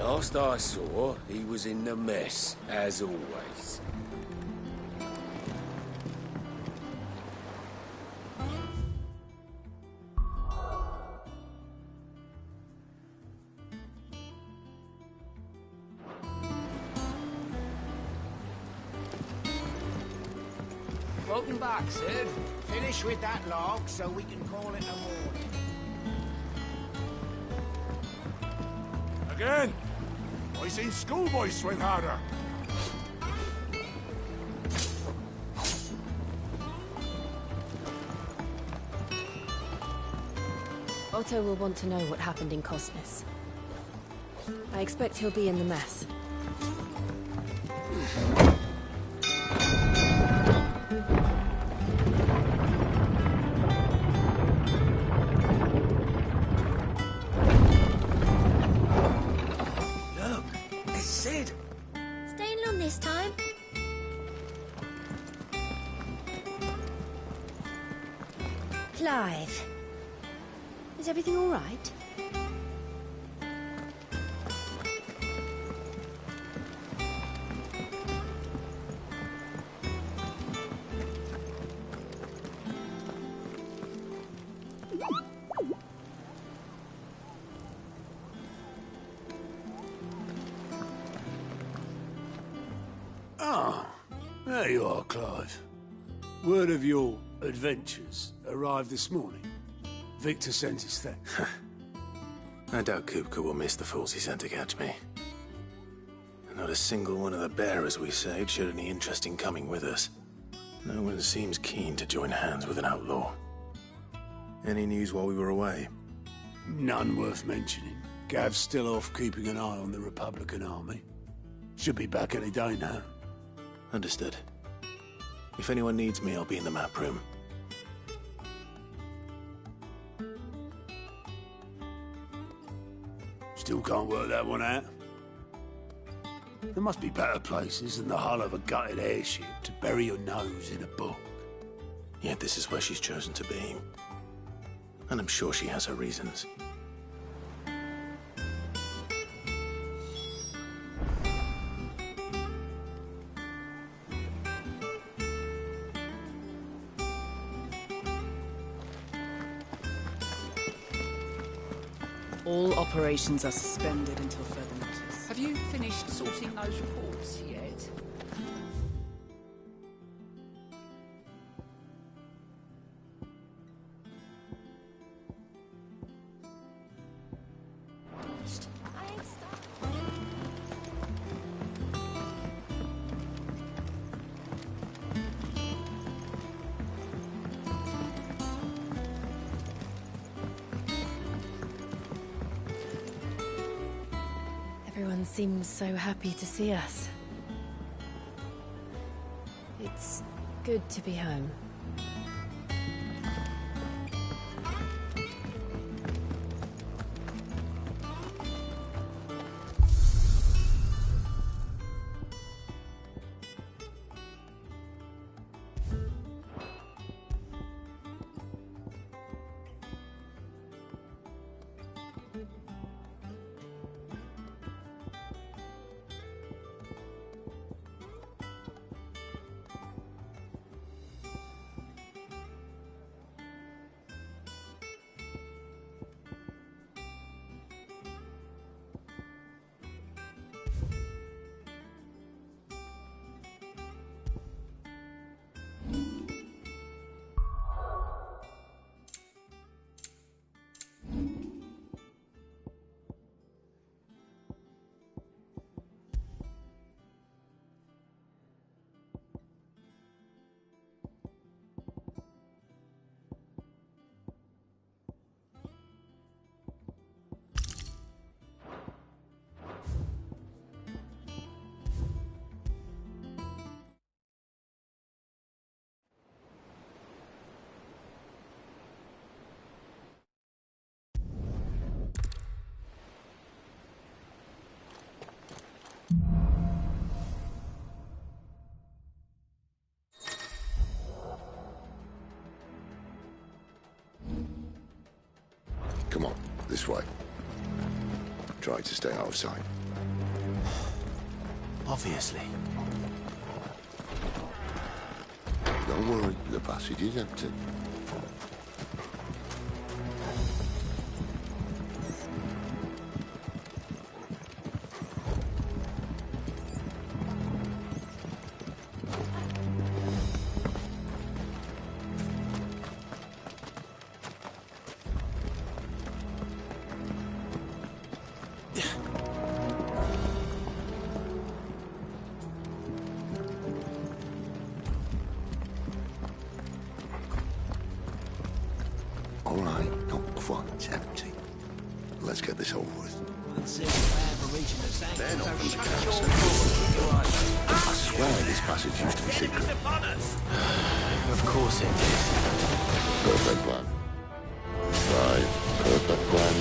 Last I saw, he was in the mess, as always. Welcome back, Sid. Finish with that log so we can call it a morning. Again? I seen schoolboys swing harder. Otto will want to know what happened in Cosmos. I expect he'll be in the mess. This time. Clive, is everything all right? Ah, there you are, Clive. Word of your adventures arrived this morning. Victor sent his thanks. I doubt Kupka will miss the fools he sent to catch me. Not a single one of the bearers we saved showed any interest in coming with us. No one seems keen to join hands with an outlaw. Any news while we were away? None worth mentioning. Gav's still off keeping an eye on the Republican army. Should be back any day now. Understood. If anyone needs me, I'll be in the map room. Still can't work that one out. There must be better places than the hull of a gutted airship to bury your nose in a book. Yet this is where she's chosen to be. And I'm sure she has her reasons. All operations are suspended until further notice. Have you finished sorting those reports yet? Everyone seems so happy to see us. It's good to be home. Come on, this way. Try to stay out of sight. Obviously. Don't worry, the passage is empty. All right, not quite empty. Let's get this over with. They're not from the council. I swear this passage used to be secret. Of course it did. Perfect plan. Right, perfect plan.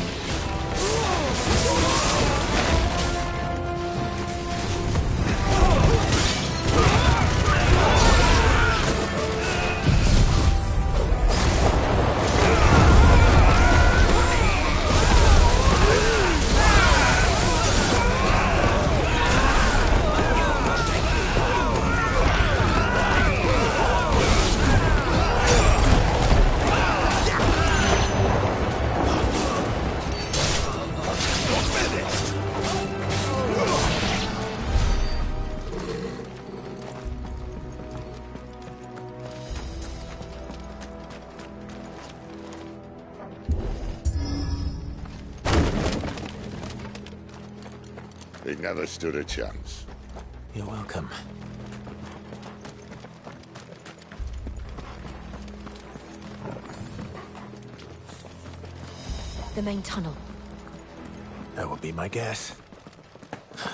He never stood a chance. You're welcome. The main tunnel. That would be my guess.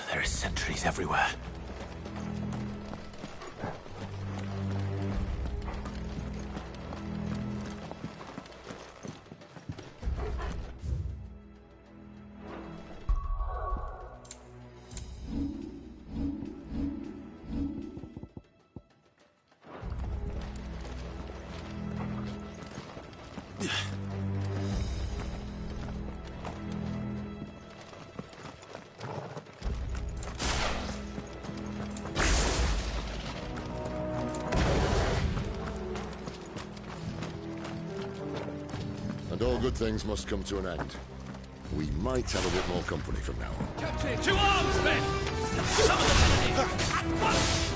There are sentries everywhere. And all good things must come to an end. We might have a bit more company from now on. Captain, to arms, men! Summon the enemy! At once!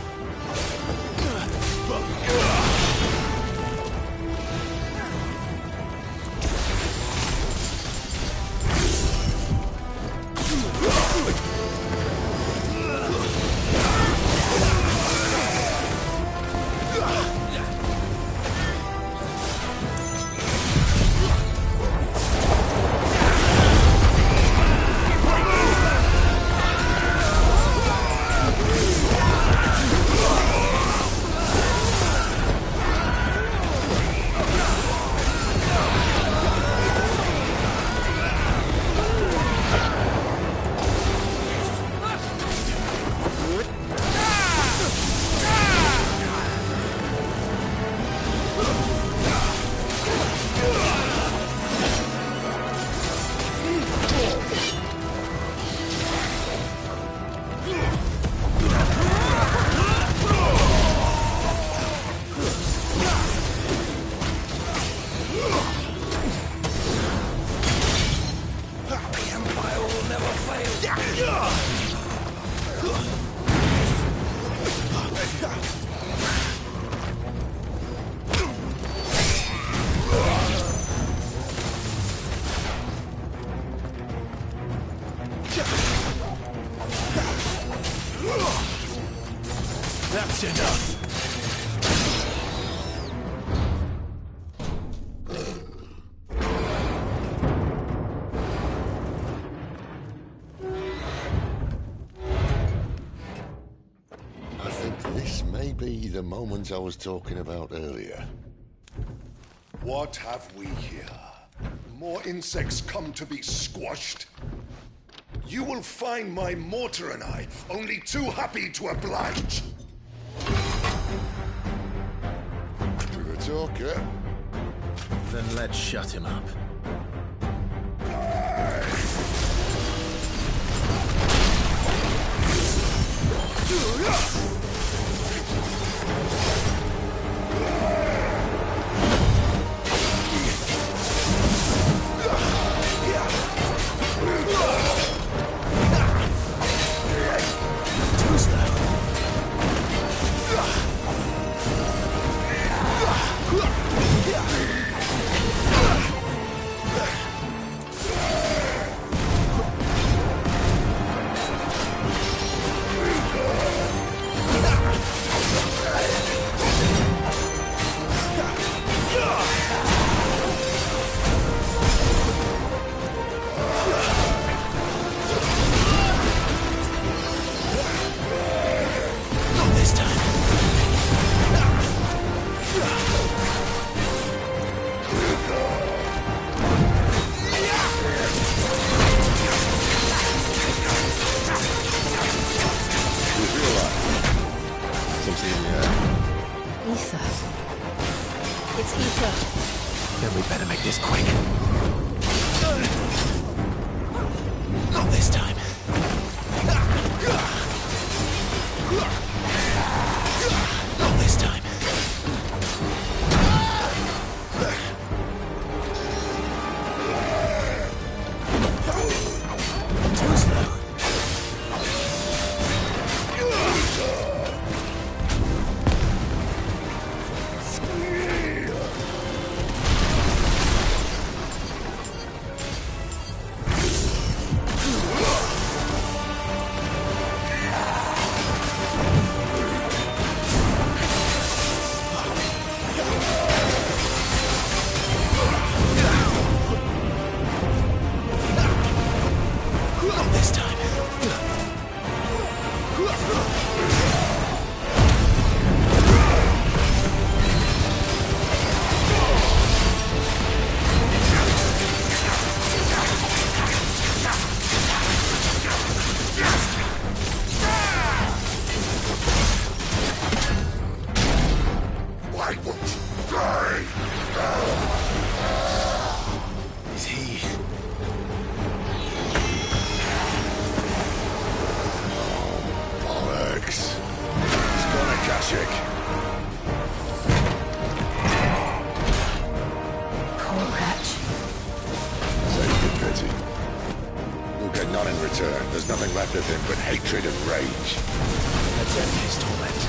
That's enough. I think this may be the moment I was talking about earlier. What have we here? More insects come to be squashed? You will find my mortar and I only too happy to oblige. To the talker. Then let's shut him up. this time. Why won't you die? Is he... Bollocks. He's gone, Akashic. Poor wretch. Save the pity. You'll get none in return. There's nothing left of him but hatred and rage. That's endless torment.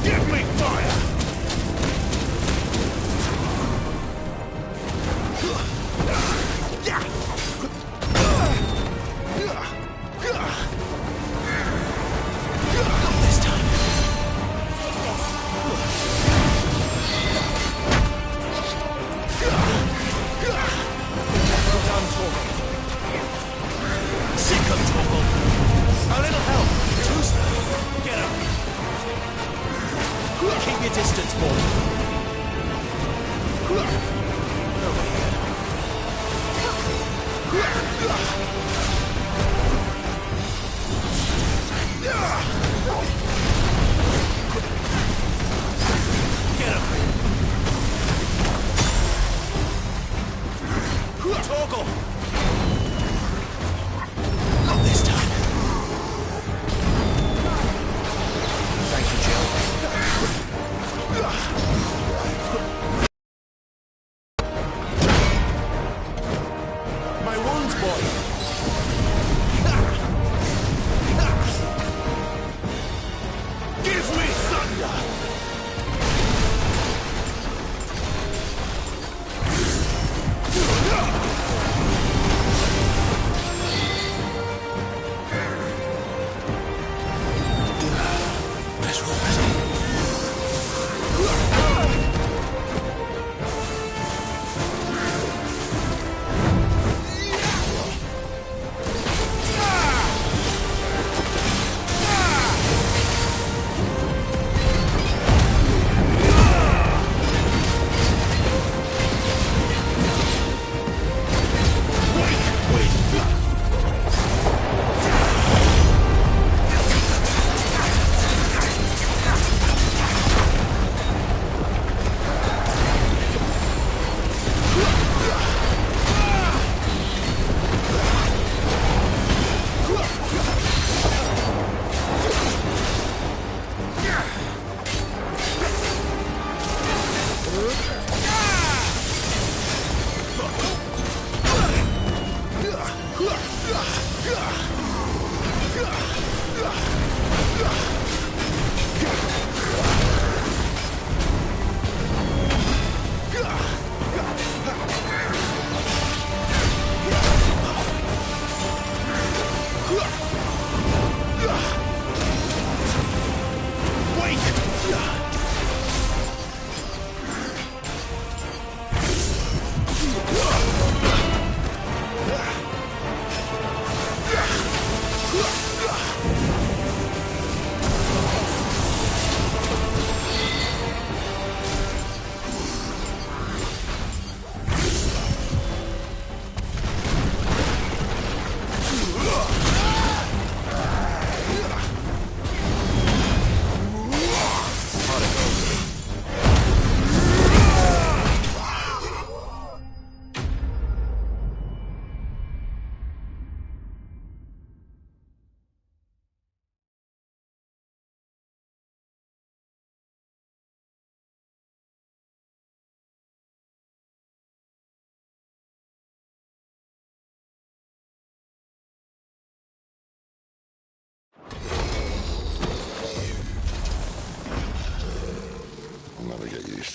Give me fire! This time. Well done, Torgal. Sick of Torgal. A little help. Who's that? Get up. Keep your distance, boy. Get him. Torgal. Not this time. Thank you, Jill. My wounds, boy.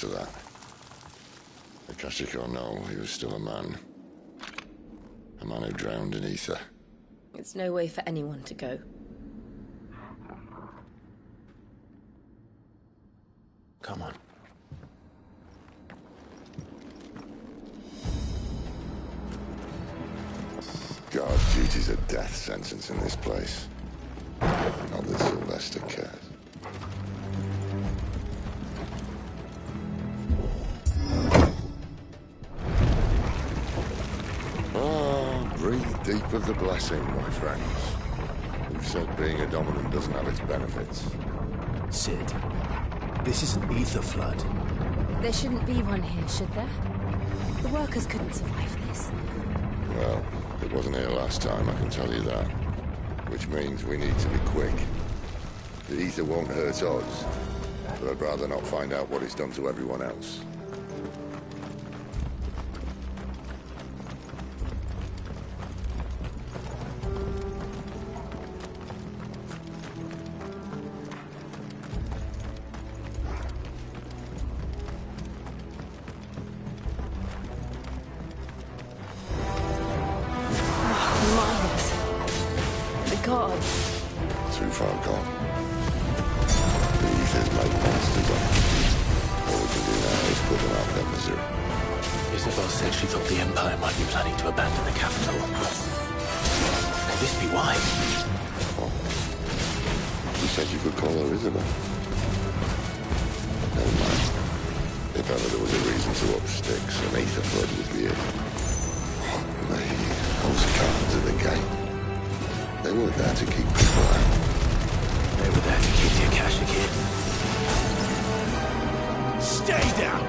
to that. Akashic or no, he was still a man. A man who drowned in ether. It's no way for anyone to go. Come on. Guard duty's a death sentence in this place. Not that Sylvester cares. Breathe deep of the blessing, my friends. Who said being a dominant doesn't have its benefits? Sid, this is an ether flood. There shouldn't be one here, should there? The workers couldn't survive this. Well, it wasn't here last time, I can tell you that. Which means we need to be quick. The ether won't hurt us, but I'd rather not find out what it's done to everyone else. Too far gone. The ether's made monsters of them. All we can do now is put them out of their misery. Isabel said she thought the Empire might be planning to abandon the capital. Could this be why? What? You said you could call her Isabel. Never mind. If ever there was a reason to up sticks, an ether flood would be it. Those cards at the gate. They weren't there to keep people out. They were there to keep the Akashic in. Stay down!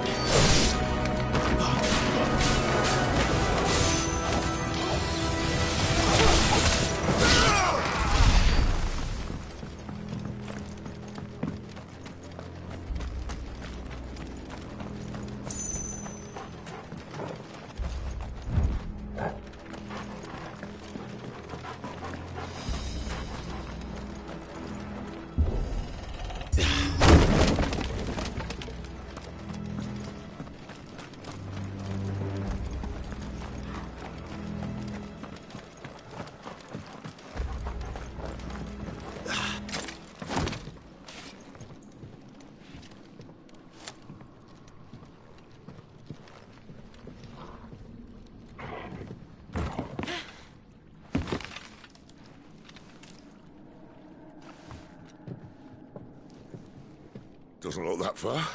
Doesn't look that far.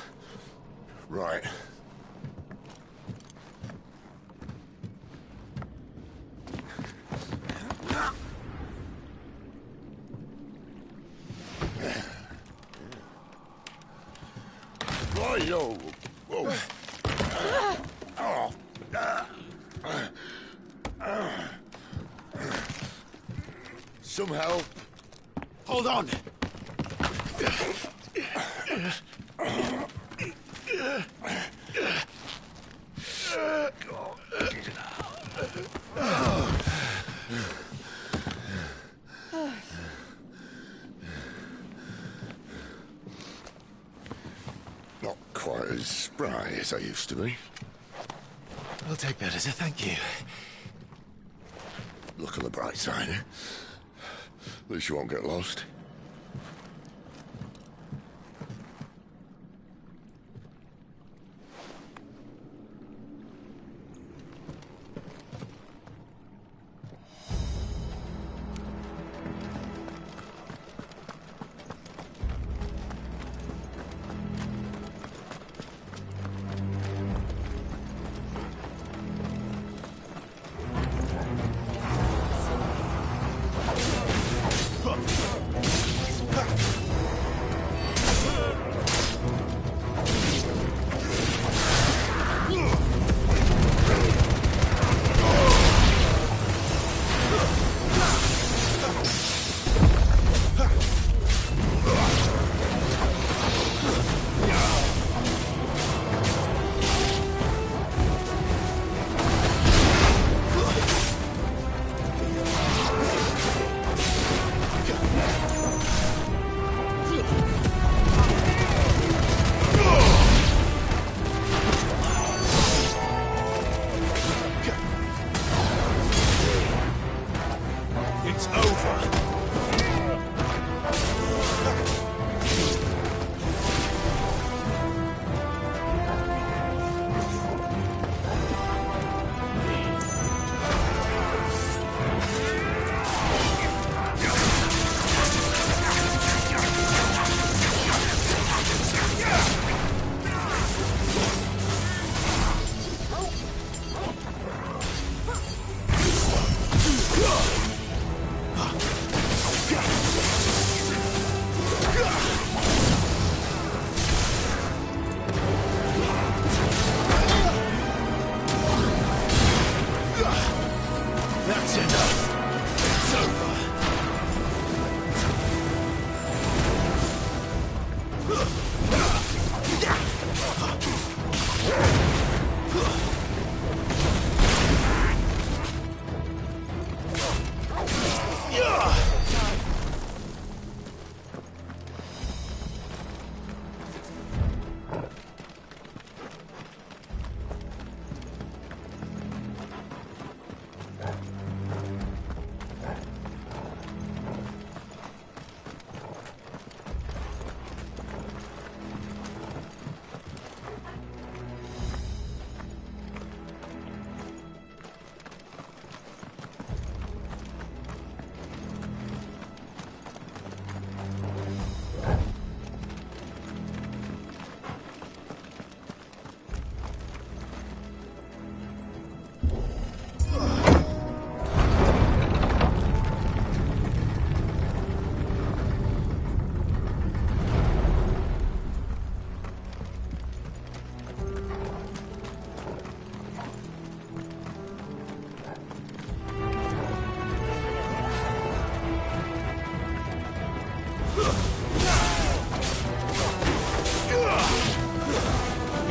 Right. Yo. Whoa. Some help. Hold on! Not quite as spry as I used to be. I'll take that as a thank you. Look on the bright side, eh? At least you won't get lost.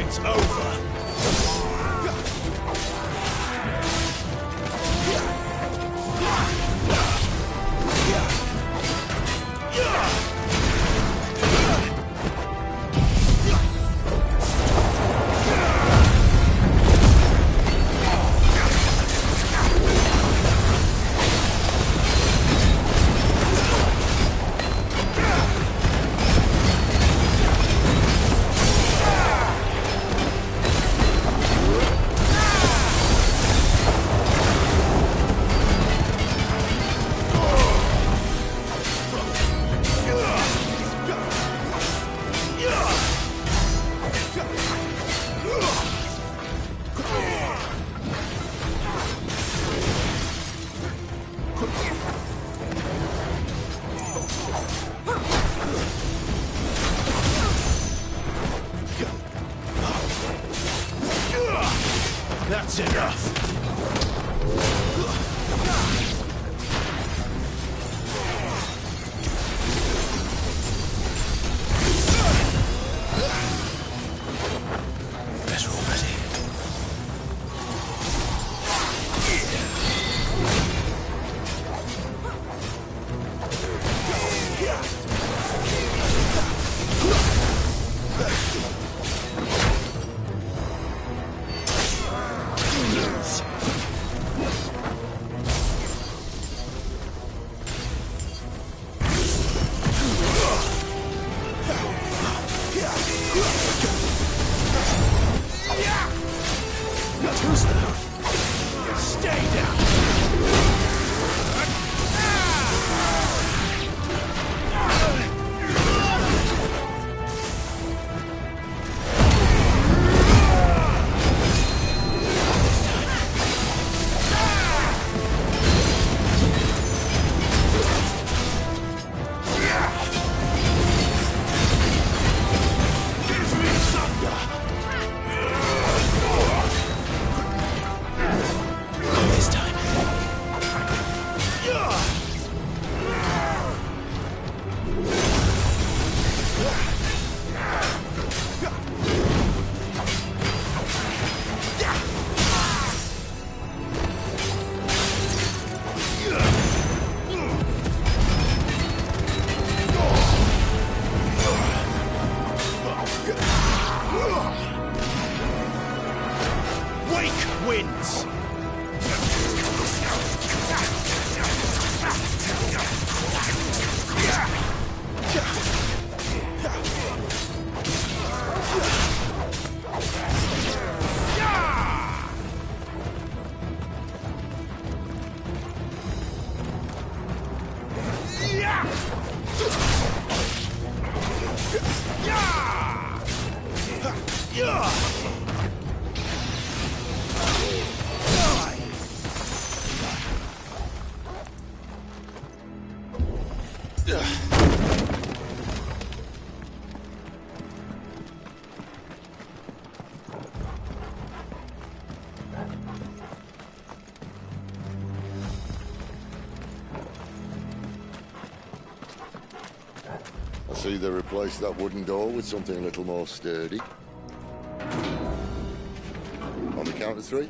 It's over. That's enough. Better already. Wins! I see they replaced that wooden door with something a little more sturdy. On the count of three.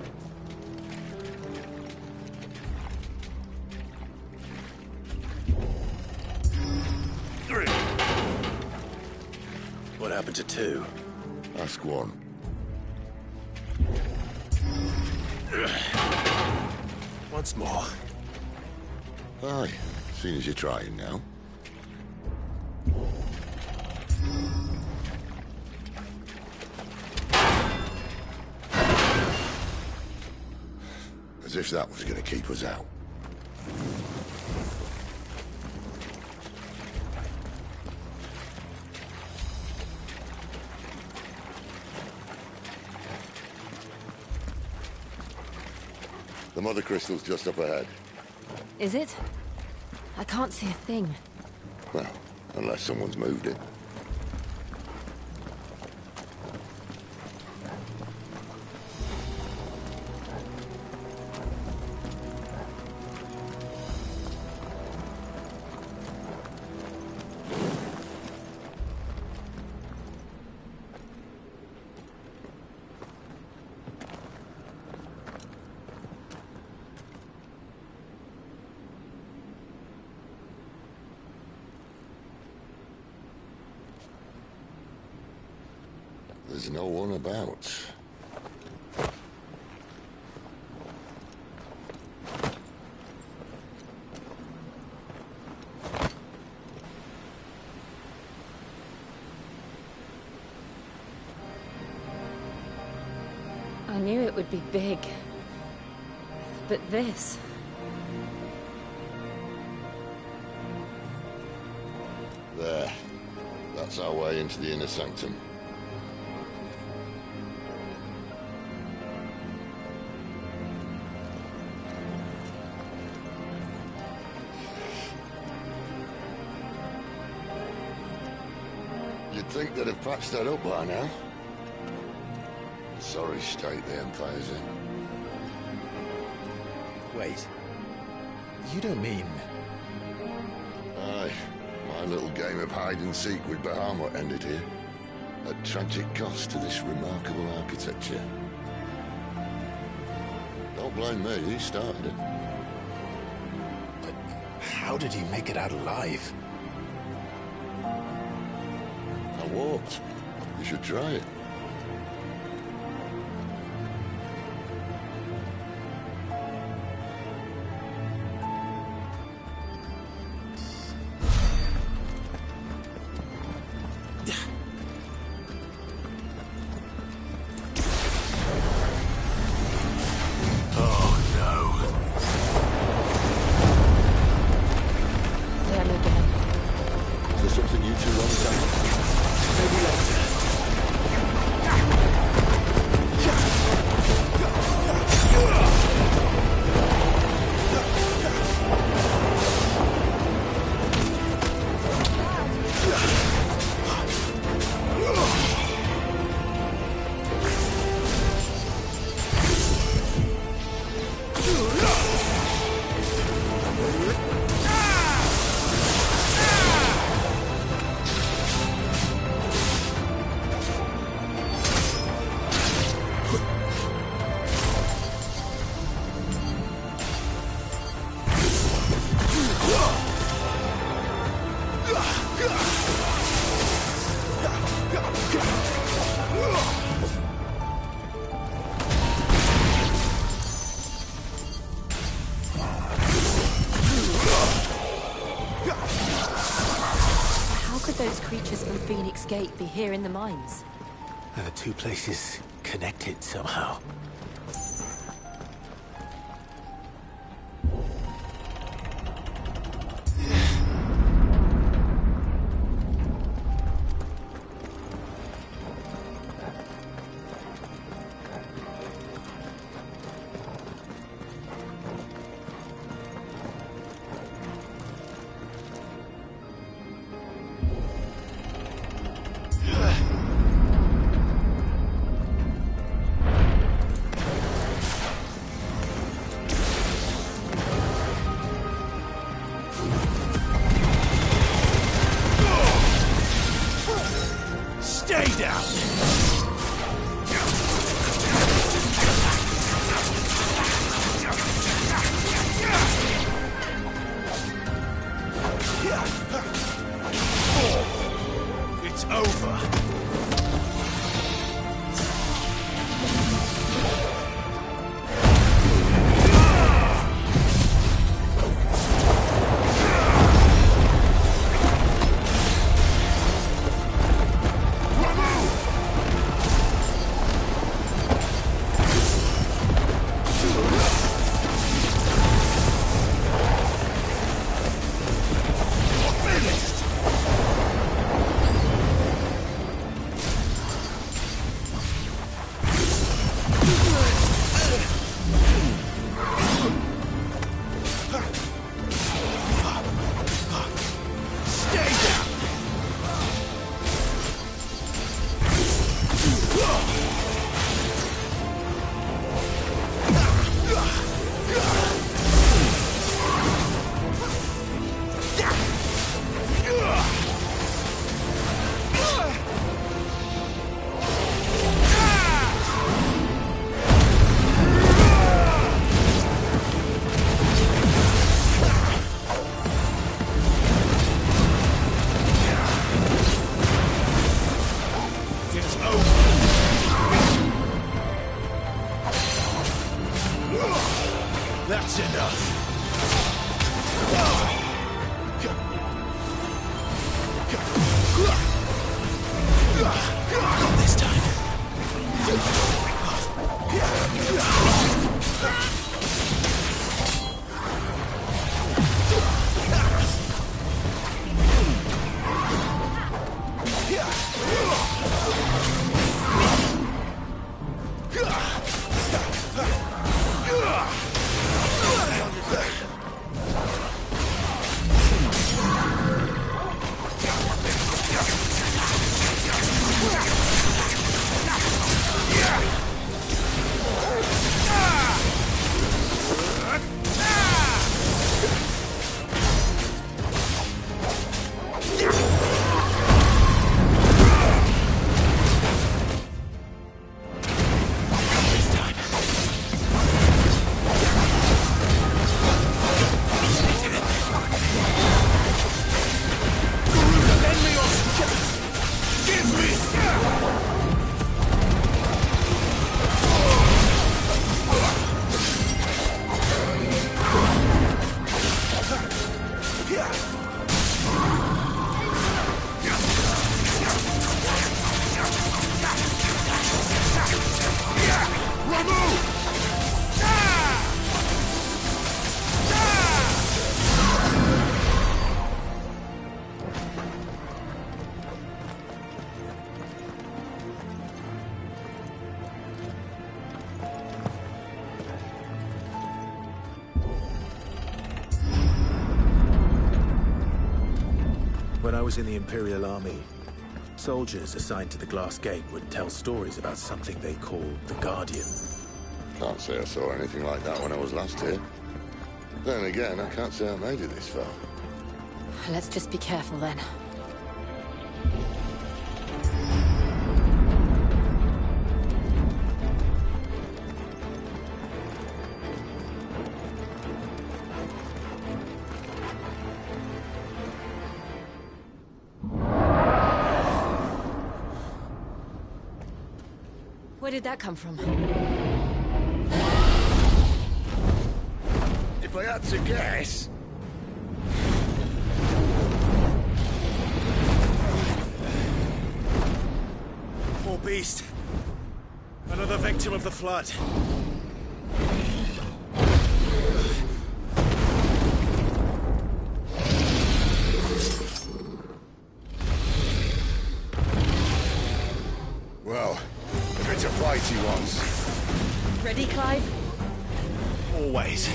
What happened to two? Ask one. Once more. Aye, seeing as you're trying now. As if that was going to keep us out. The mother crystal's just up ahead. Is it? I can't see a thing. Well, unless someone's moved it. There's no one about. I knew it would be big. But this... There. That's our way into the inner sanctum. You'd think they'd have patched that up by now. Sorry state the Empire's in. Wait. You don't mean... Aye. My little game of hide-and-seek with Bahamut ended here. At tragic cost to this remarkable architecture. Don't blame me, he started it. But how did he make it out alive? I walked. You should try it. Something you two want to tell me? Maybe later. Those creatures from Phoenix Gate be here in the mines? Are the two places connected somehow? That's enough. Not this time. When I was in the Imperial Army, soldiers assigned to the Glass Gate would tell stories about something they called the Guardian. Can't say I saw anything like that when I was last here. Then again, I can't say I made it this far. Let's just be careful then. Where did that come from? If I had to guess... Poor beast. Another victim of the Flood. Well, if it's a fight he wants... Ready, Clive? Always.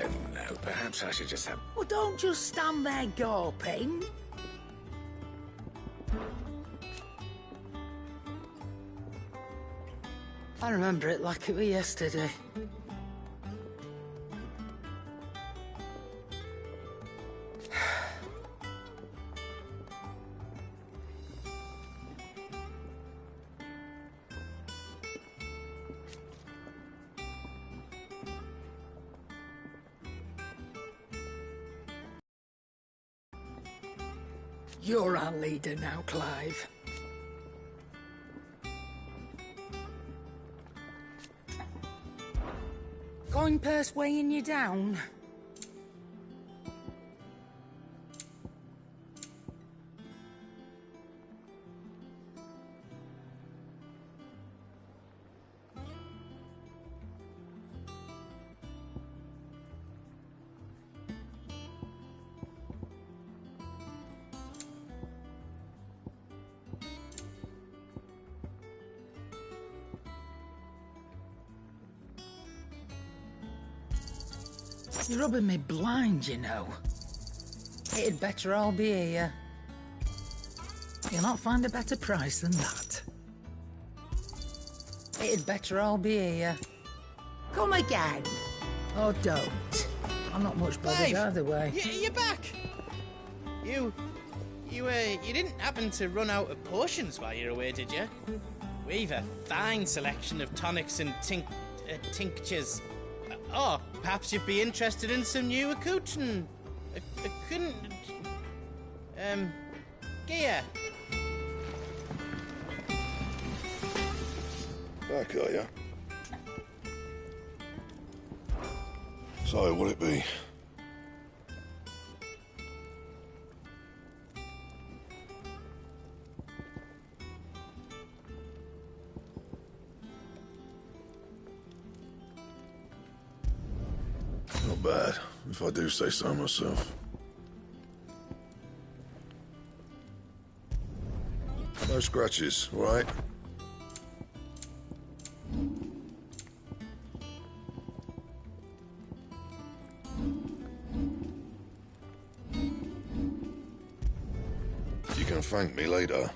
don't know. Perhaps I should just have... Well, don't just stand there gawping. I remember it like it was yesterday. You're our leader now, Clive. Coin purse weighing you down? You're rubbing me blind, you know. It'd better all be here. You'll not find a better price than that. It'd better all be here. Come again. Or don't. I'm not much bothered either way. You're back! You didn't happen to run out of potions while you're away, did you? We've a fine selection of tonics and tinctures. Oh, perhaps you'd be interested in some new accoutrement. Gear. Back, are ya? So, what'll it be? Not bad, if I do say so myself. No scratches, all right? You can thank me later.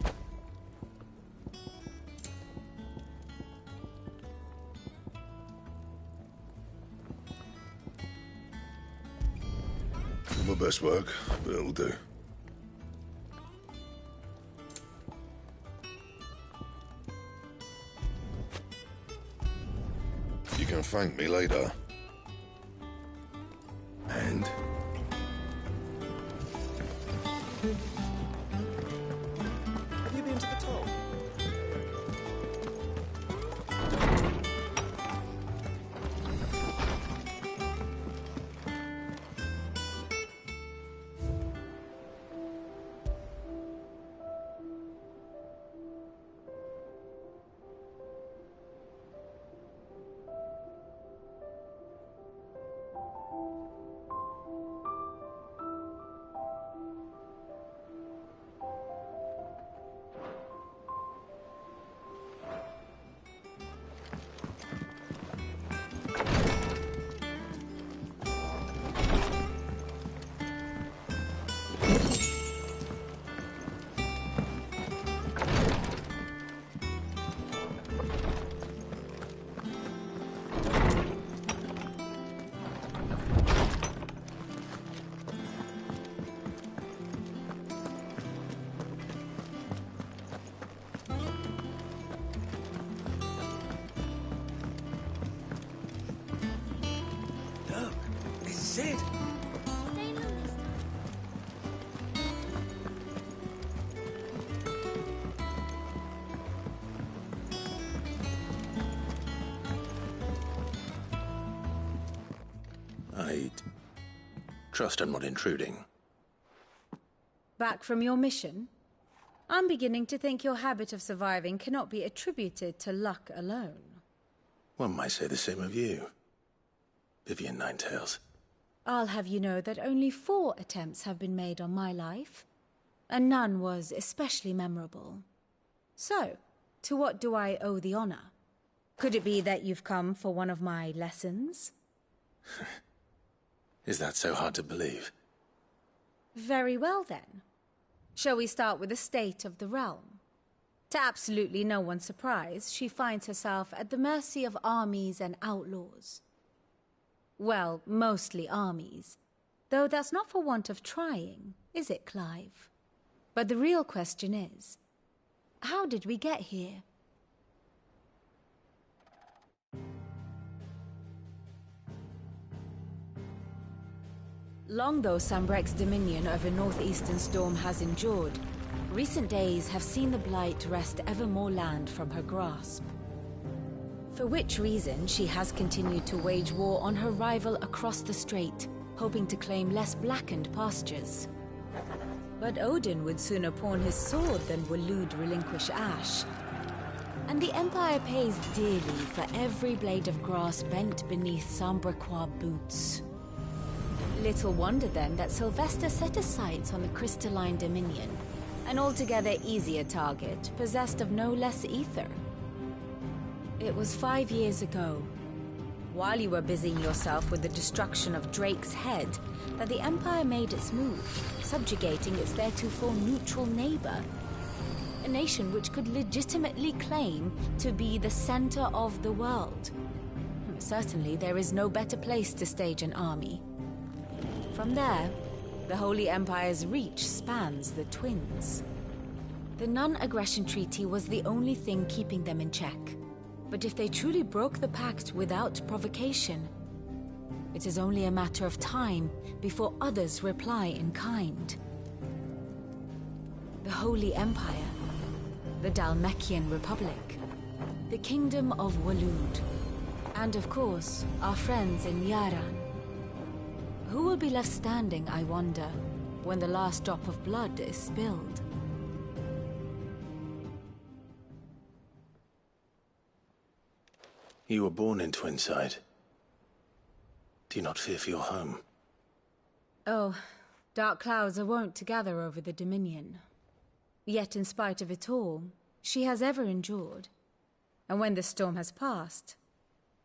Not my best work, but it'll do. You can thank me later. And? Have you been to the top? Sid! I'd trust I'm not intruding. Back from your mission? I'm beginning to think your habit of surviving cannot be attributed to luck alone. One might say the same of you, Vivian Ninetails. I'll have you know that only 4 attempts have been made on my life, and none was especially memorable. So, to what do I owe the honor? Could it be that you've come for one of my lessons? Is that so hard to believe? Very well, then. Shall we start with the state of the realm? To absolutely no one's surprise, she finds herself at the mercy of armies and outlaws. Well, mostly armies. Though that's not for want of trying, is it, Clive? But the real question is, how did we get here? Long though Sambrek's dominion over northeastern Storm has endured, recent days have seen the Blight wrest ever more land from her grasp. For which reason she has continued to wage war on her rival across the strait, hoping to claim less blackened pastures. But Odin would sooner pawn his sword than Waloed relinquish Ash. And the Empire pays dearly for every blade of grass bent beneath Sambrequois boots. Little wonder then that Sylvester set his sights on the Crystalline Dominion, an altogether easier target, possessed of no less ether. It was 5 years ago, while you were busying yourself with the destruction of Drake's head, that the Empire made its move, subjugating its theretofore neutral neighbor. A nation which could legitimately claim to be the center of the world. Certainly there is no better place to stage an army. From there, the Holy Empire's reach spans the Twins. The non-aggression treaty was the only thing keeping them in check. But if they truly broke the pact without provocation, it is only a matter of time before others reply in kind. The Holy Empire, the Dhalmekian Republic, the Kingdom of Waloed, and of course, our friends in Yaran. Who will be left standing, I wonder, when the last drop of blood is spilled? You were born in Twinside. Do you not fear for your home? Oh, dark clouds are wont to gather over the Dominion. Yet in spite of it all, she has ever endured. And when the storm has passed,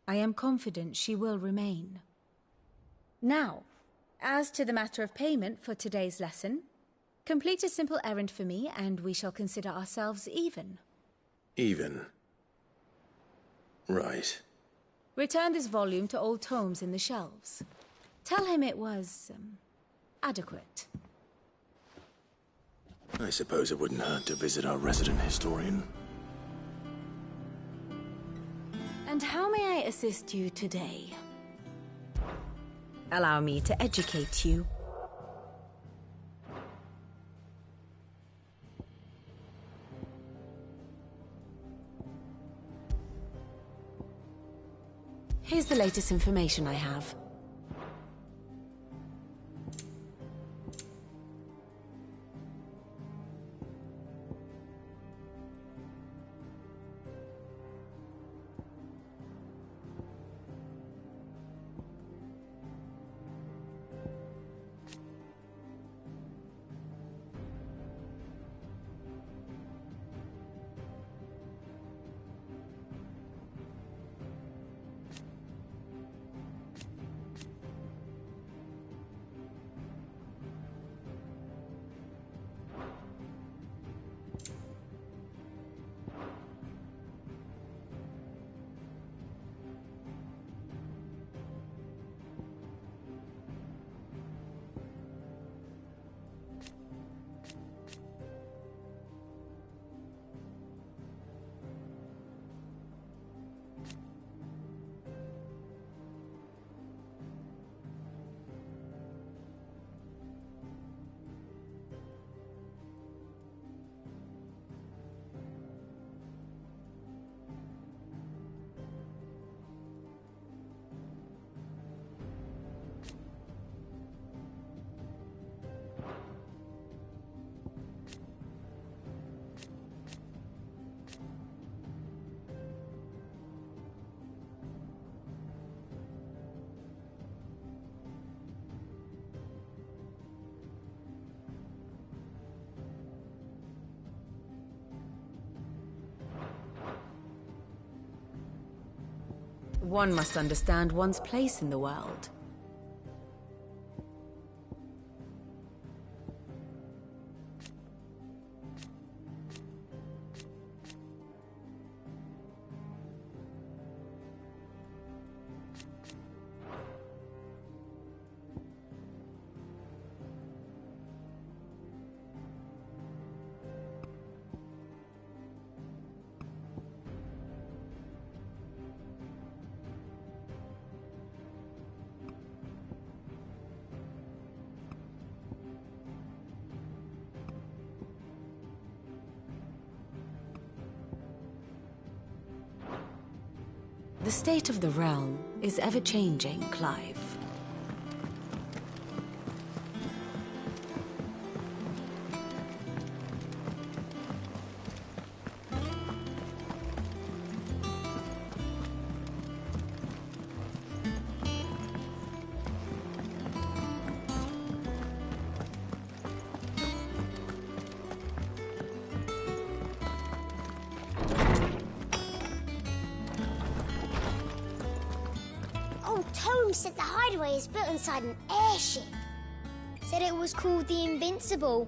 I am confident she will remain. Now, as to the matter of payment for today's lesson, complete a simple errand for me and we shall consider ourselves even. Even? Right. Return this volume to old tomes in the shelves. Tell him it was, adequate. I suppose it wouldn't hurt to visit our resident historian. And how may I assist you today? Allow me to educate you. Here's the latest information I have. One must understand one's place in the world. The state of the realm is ever-changing, Clive. Tome said the hideaway is built inside an airship. Said it was called the Invincible.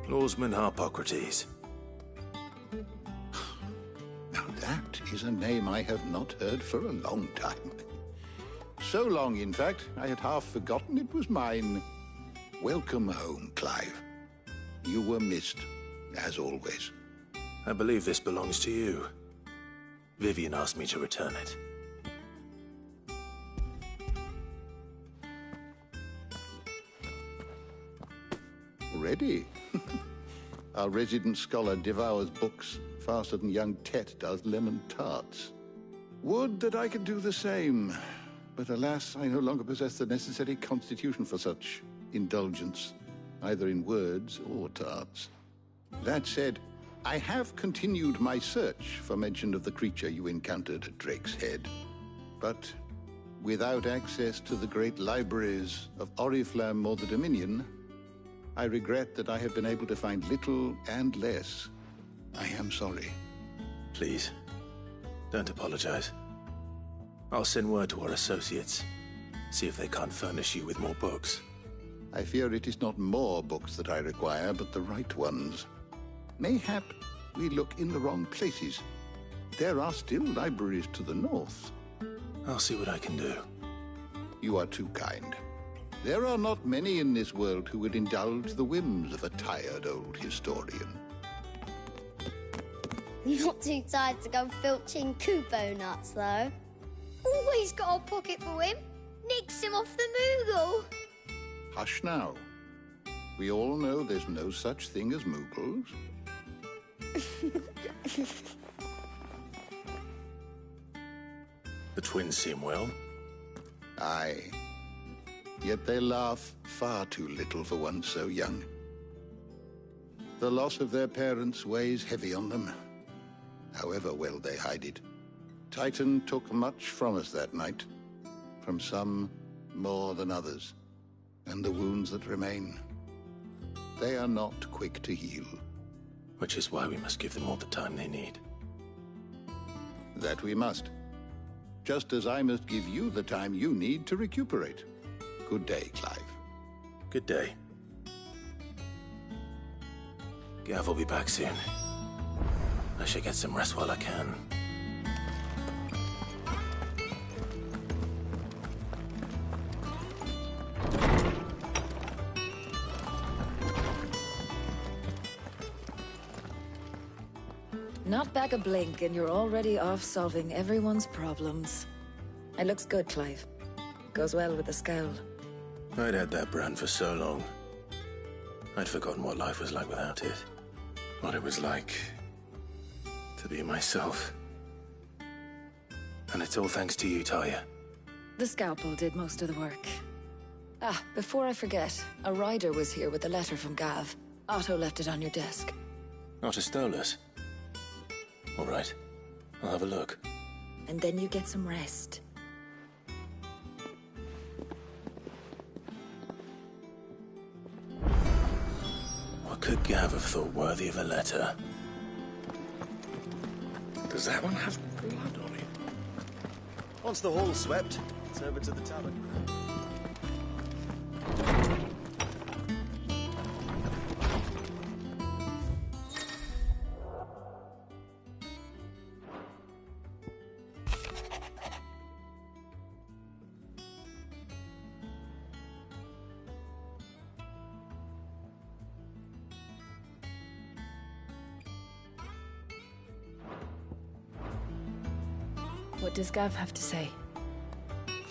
Lawsman Harpocrates. Now that is a name I have not heard for a long time. So long, in fact, I had half forgotten it was mine. Welcome home, Clive. You were missed, as always. I believe this belongs to you. Vivian asked me to return it. Ready? Our resident scholar devours books faster than young Tet does lemon tarts. Would that I could do the same. But alas, I no longer possess the necessary constitution for such indulgence, either in words or tarts. That said, I have continued my search for mention of the creature you encountered at Drake's Head. But without access to the great libraries of Oriflamme or the Dominion, I regret that I have been able to find little and less. I am sorry. Please, don't apologize. I'll send word to our associates. See if they can't furnish you with more books. I fear it is not more books that I require, but the right ones. Mayhap we look in the wrong places. There are still libraries to the north. I'll see what I can do. You are too kind. There are not many in this world who would indulge the whims of a tired old historian. Not too tired to go filching Kupo nuts, though. Always got a pocket for him. Nicks him off the Moogle. Hush now. We all know there's no such thing as Moogles. The twins seem well. Aye. Yet they laugh far too little for one so young. The loss of their parents weighs heavy on them, however well they hide it. Titan took much from us that night, from some more than others, and the wounds that remain, they are not quick to heal. Which is why we must give them all the time they need. That we must. Just as I must give you the time you need to recuperate. Good day, Clive. Good day. Gav will be back soon. I should get some rest while I can. Not back a blink and you're already off solving everyone's problems. It looks good, Clive. Goes well with the scowl. I'd had that brand for so long. I'd forgotten what life was like without it. What it was like to be myself. And it's all thanks to you, Talia. The scalpel did most of the work. Ah, before I forget, a rider was here with a letter from Gav. Otto left it on your desk. Otto stole us. All right, I'll have a look. And then you get some rest. What could Gav have thought worthy of a letter? Does that one have blood on it? Once the hall's swept, it's over to the tavern. What does Gav have to say?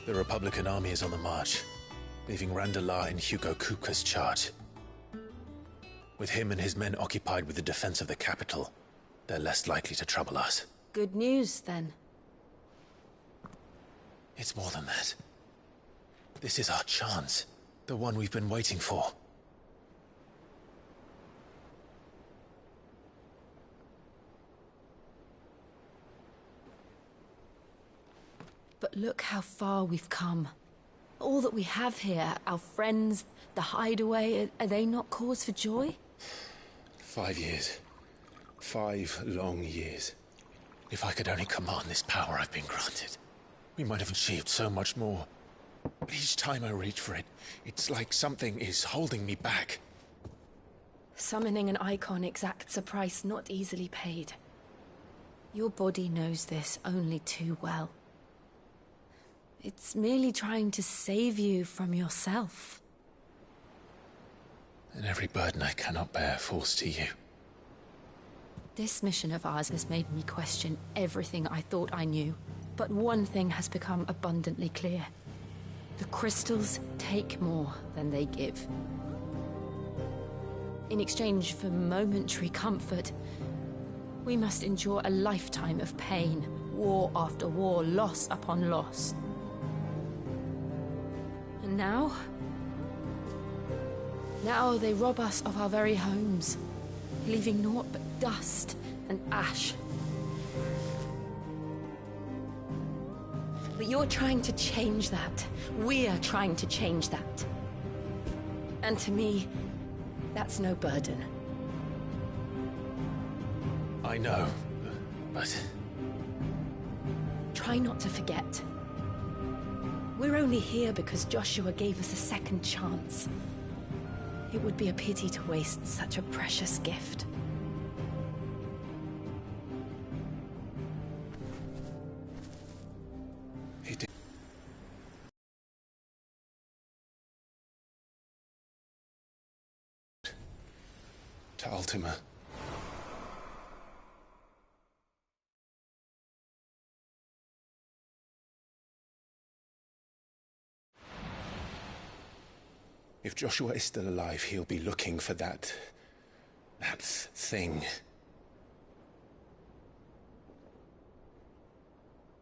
The Republican army is on the march, leaving Randalar in Hugo Kupka's charge. With him and his men occupied with the defense of the capital, they're less likely to trouble us. Good news, then. It's more than that. This is our chance. The one we've been waiting for. But look how far we've come. All that we have here, our friends, the hideaway, are they not cause for joy? 5 years. 5 long years. If I could only command this power I've been granted, we might have achieved so much more. But each time I reach for it, it's like something is holding me back. Summoning an icon exacts a price not easily paid. Your body knows this only too well. It's merely trying to save you from yourself. And every burden I cannot bear falls to you. This mission of ours has made me question everything I thought I knew. But one thing has become abundantly clear. The crystals take more than they give. In exchange for momentary comfort, we must endure a lifetime of pain, war after war, loss upon loss. And now they rob us of our very homes, leaving naught but dust and ash. But you're trying to change that. We're trying to change that. And to me, that's no burden. I know, but... Try not to forget. We're only here because Joshua gave us a second chance. It would be a pity to waste such a precious gift. He did. To Ultima. If Joshua is still alive, he'll be looking for that thing.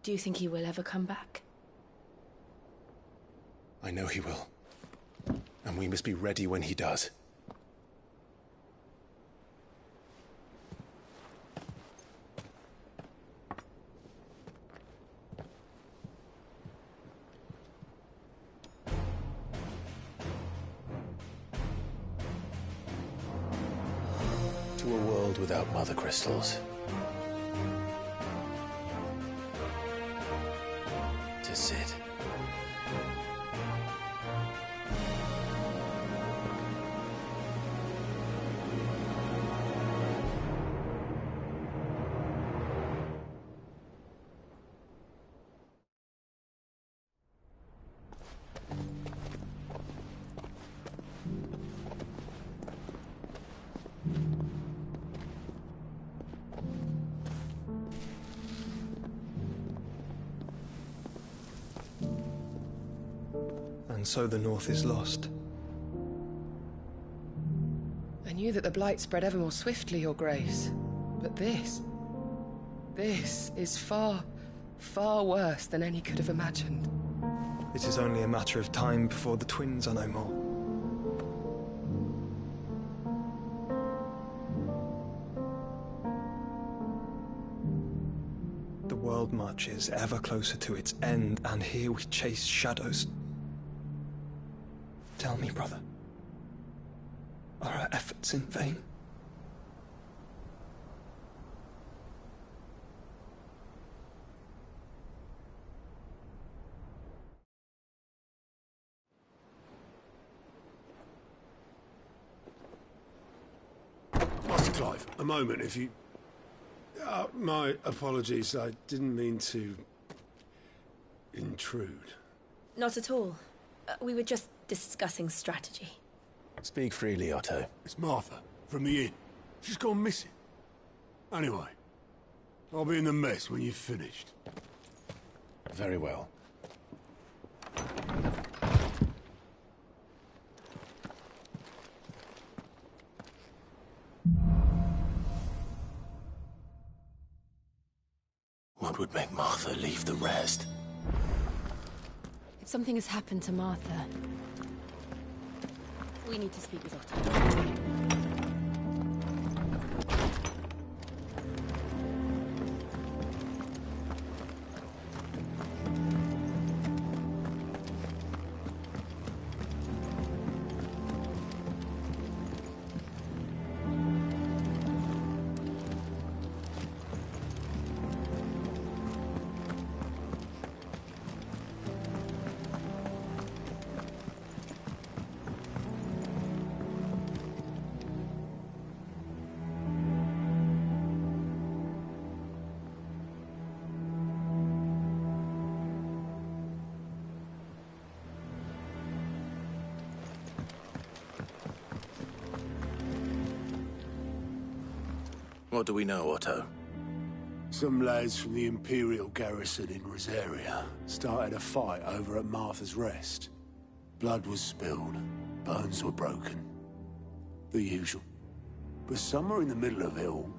Do you think he will ever come back? I know he will. And we must be ready when he does. To a world without mother crystals. To Sid. And so the North is lost. I knew that the Blight spread ever more swiftly, Your Grace. But this is far, far worse than any could have imagined. It is only a matter of time before the twins are no more. The world marches ever closer to its end, and here we chase shadows. Tell me, brother, are our efforts in vain? Master Clive, a moment, if you... my apologies, I didn't mean to... intrude. Not at all. We were just discussing strategy. Speak freely, Otto. It's Martha, from the inn. She's gone missing. Anyway, I'll be in the mess when you've finished. Very well. blood would make Martha leave the rest. If something has happened to Martha, we need to speak with Otto. What do we know, Otto? Some lads from the Imperial garrison in Rosaria started a fight over at Martha's Rest. Blood was spilled, bones were broken. The usual. But somewhere in the middle of it all,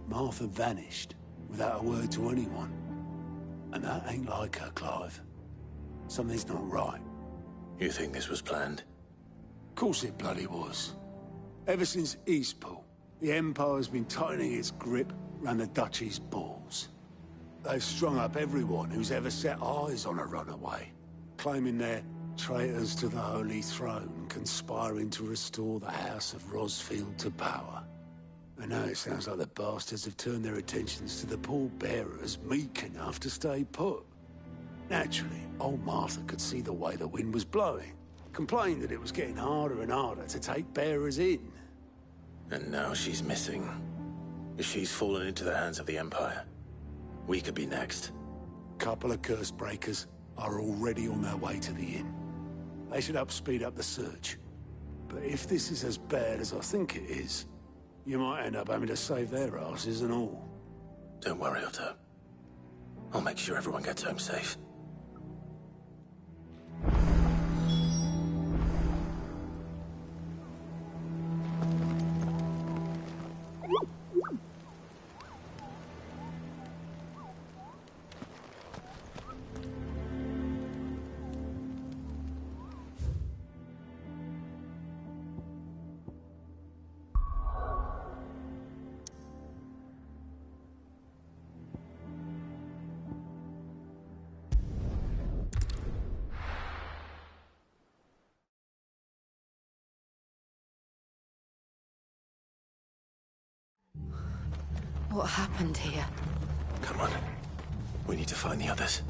Martha vanished without a word to anyone. And that ain't like her, Clive. Something's not right. You think this was planned? Course it bloody was. Ever since Eastpool, the Empire's been tightening its grip round the Duchy's balls. They've strung up everyone who's ever set eyes on a runaway, claiming they're traitors to the Holy Throne, conspiring to restore the House of Rosfield to power. And now it sounds like the bastards have turned their attentions to the pallbearers meek enough to stay put. Naturally, old Martha could see the way the wind was blowing, complained that it was getting harder and harder to take bearers in. And now she's missing. If she's fallen into the hands of the Empire, we could be next. Couple of curse breakers are already on their way to the inn. They should help speed up the search. But if this is as bad as I think it is, you might end up having to save their asses and all. Don't worry, Otto. I'll make sure everyone gets home safe. What happened here? Come on. We need to find the others.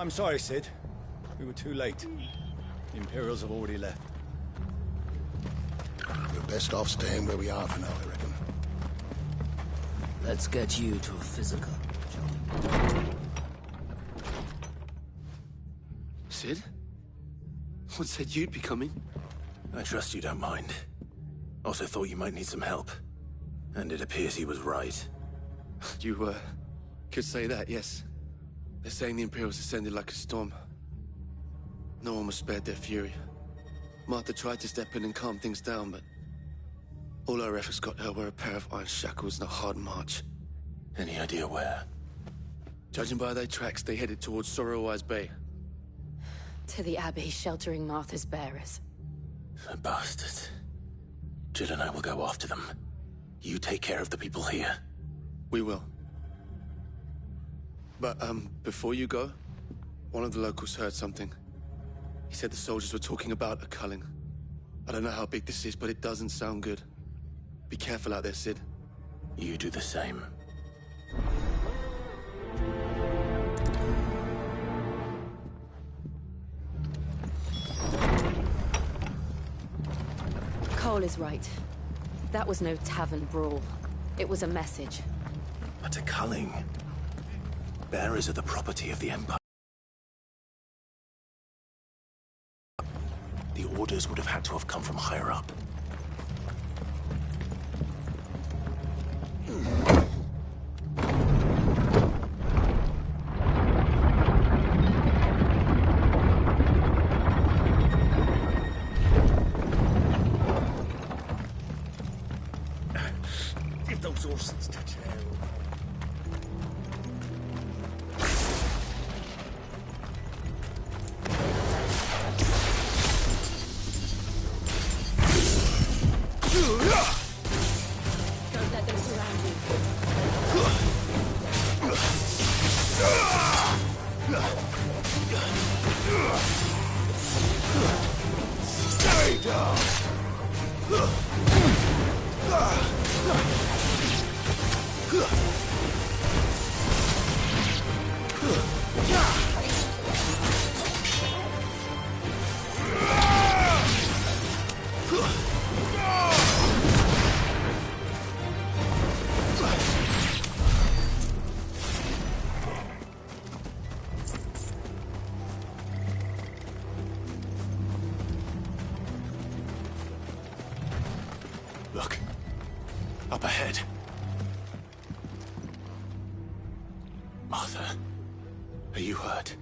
I'm sorry, Sid. We were too late. The Imperials have already left. We're best off staying where we are for now, I reckon. Let's get you to a physical, Johnny. Sid? What said you'd be coming? I trust you don't mind. Also thought you might need some help. And it appears he was right. You, could say that, yes. They're saying the Imperials descended like a storm. No one was spared their fury. Martha tried to step in and calm things down, but all our efforts got her were a pair of iron shackles and a hard march. Any idea where? Judging by their tracks, they headed towards Sorrowwise Bay. To the Abbey sheltering Martha's bearers. The bastards. Jill and I will go after them. You take care of the people here. We will. But, before you go, one of the locals heard something. He said the soldiers were talking about a culling. I don't know how big this is, but it doesn't sound good. Be careful out there, Sid. You do the same. Cole is right. That was no tavern brawl. It was a message. But a culling. Bearers are the property of the Empire. The orders would have had to have come from higher up. If those horses touch hell. Don't let them surround you. Stay down! Look. Up ahead. Martha, are you hurt?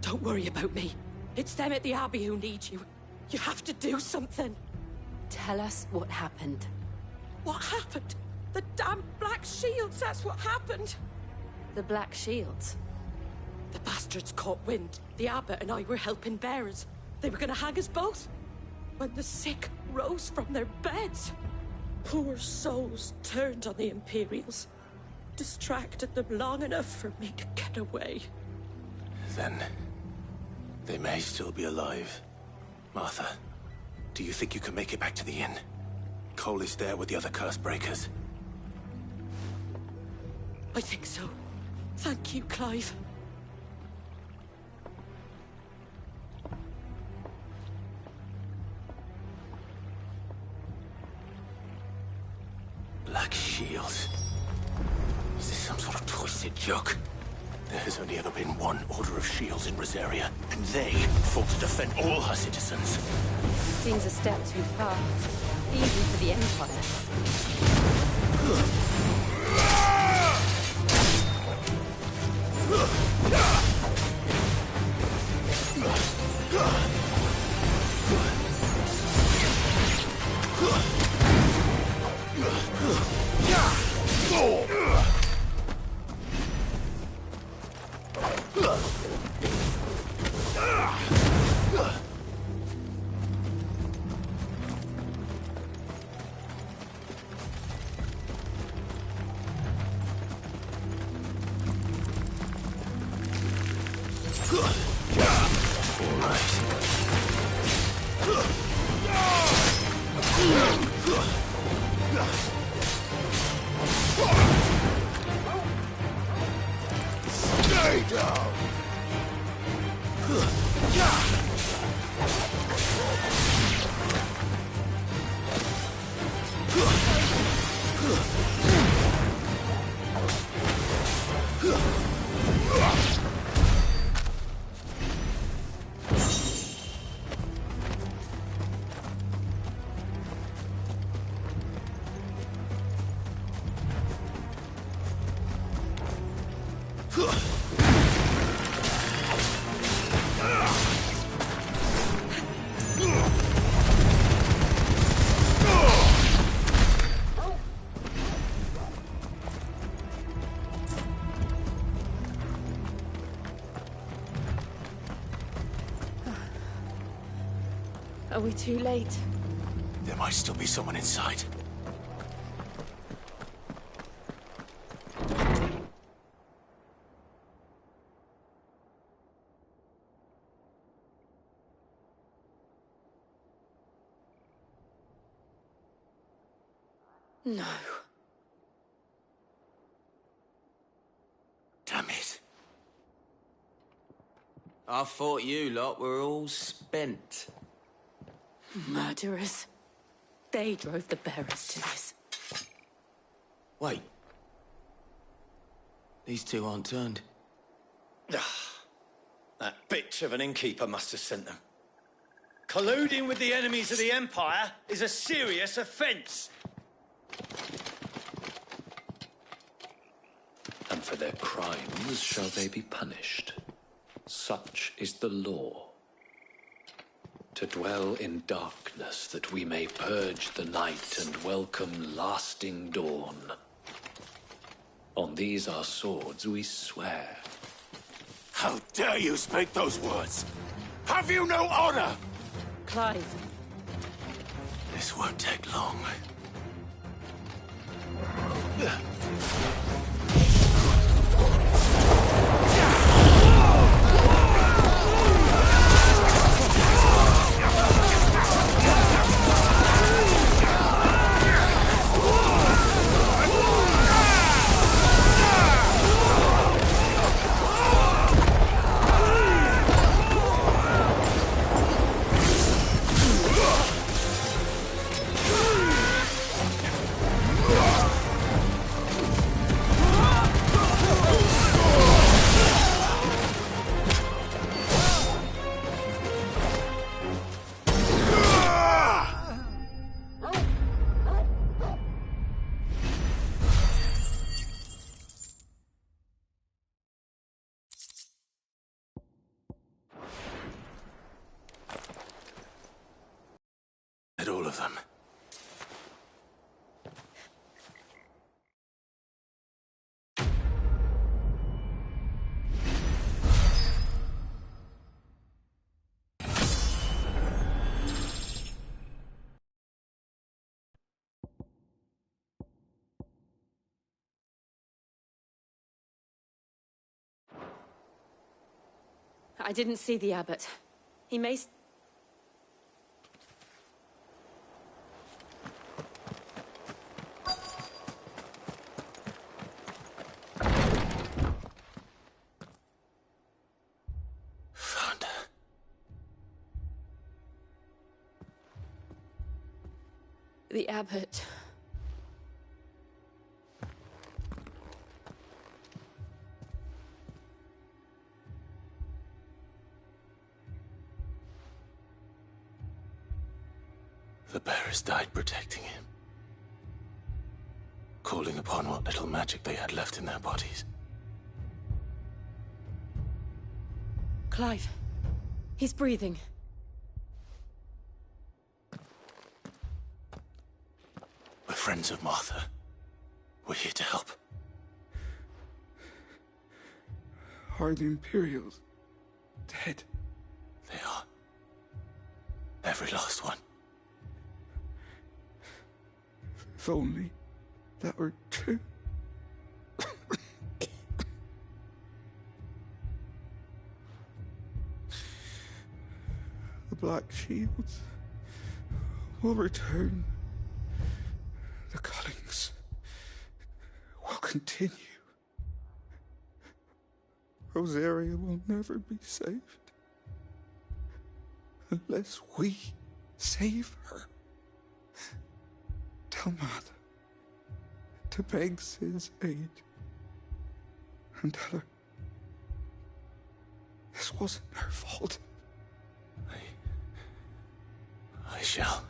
Don't worry about me. It's them at the Abbey who need you. You have to do something. Tell us what happened. What happened? The damn Black Shields, that's what happened. The Black Shields? The bastards caught wind. The Abbot and I were helping bearers. They were gonna hang us both. When the sick rose from their beds. Poor souls turned on the Imperials. Distracted them long enough for me to get away. Then they may still be alive. Martha, do you think you can make it back to the inn? Cole is there with the other curse breakers. I think so. Thank you, Clive. Black Shields. Is this some sort of twisted joke? There has only ever been one Order of Shields in Rosaria, and they fought to defend all her citizens. Seems a step too far, even for the Empire. Stay down! Are we too late? There might still be someone inside. No. Damn it. I thought you lot were all spent. Murderers. They drove the bearers to this. Wait. These two aren't turned. That bitch of an innkeeper must have sent them. Colluding with the enemies of the Empire is a serious offence. And for their crimes shall they be punished. Such is the law. To dwell in darkness that we may purge the night and welcome lasting dawn. On these our swords we swear. How dare you speak those words? Have you no honor? Clive. This won't take long. At all of them. I didn't see the abbot. He may... Found her. The abbot... The bearers died protecting him. Calling upon what little magic they had left in their bodies. Clive. He's breathing. We're friends of Martha. We're here to help. Are the Imperials dead? They are. Every last one. If only that were true. The Black Shields will return. The cuttings will continue. Rosaria will never be saved unless we save her. Tell Martha to beg Sid's aid and tell her this wasn't her fault. I shall.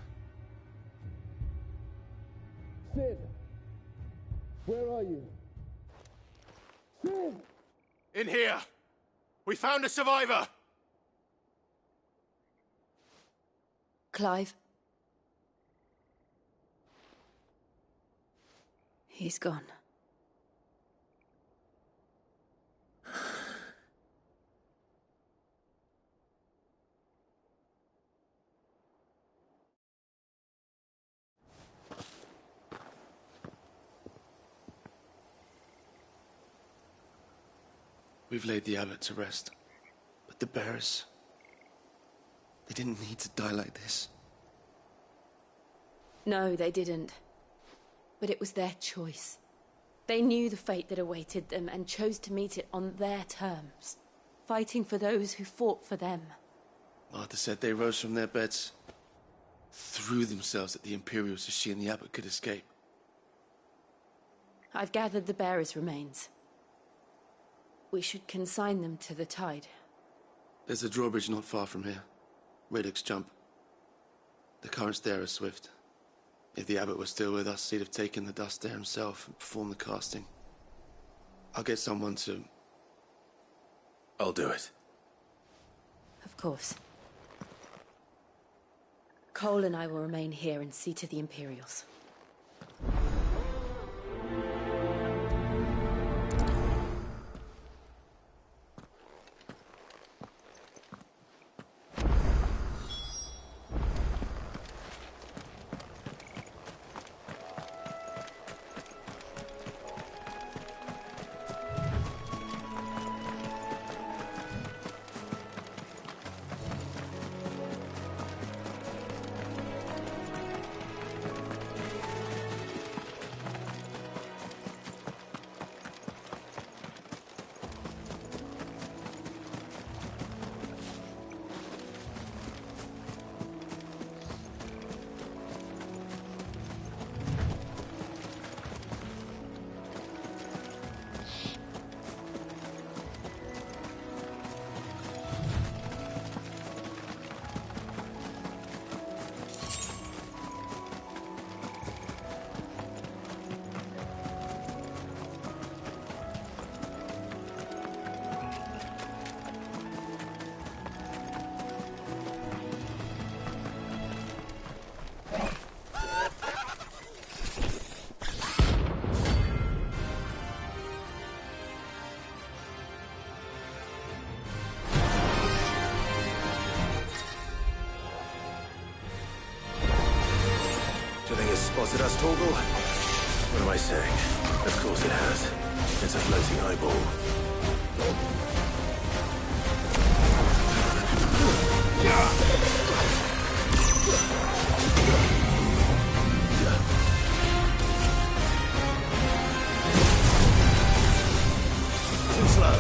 Sid! Where are you? Sid! In here! We found a survivor! Clive. He's gone. We've laid the abbot to rest. But the bearers... they didn't need to die like this. No, they didn't. But it was their choice. They knew the fate that awaited them and chose to meet it on their terms, fighting for those who fought for them. Martha said they rose from their beds, threw themselves at the Imperials so she and the abbot could escape. I've gathered the bearers' remains. We should consign them to the tide. There's a drawbridge not far from here. Reddick's Jump. The currents there are swift. If the abbot was still with us, he'd have taken the dust there himself and performed the casting. I'll get someone to... I'll do it. Of course. Cole and I will remain here and see to the Imperials. Spotted us, Torgal? What am I saying? Of course it has. It's a floating eyeball. Too slow.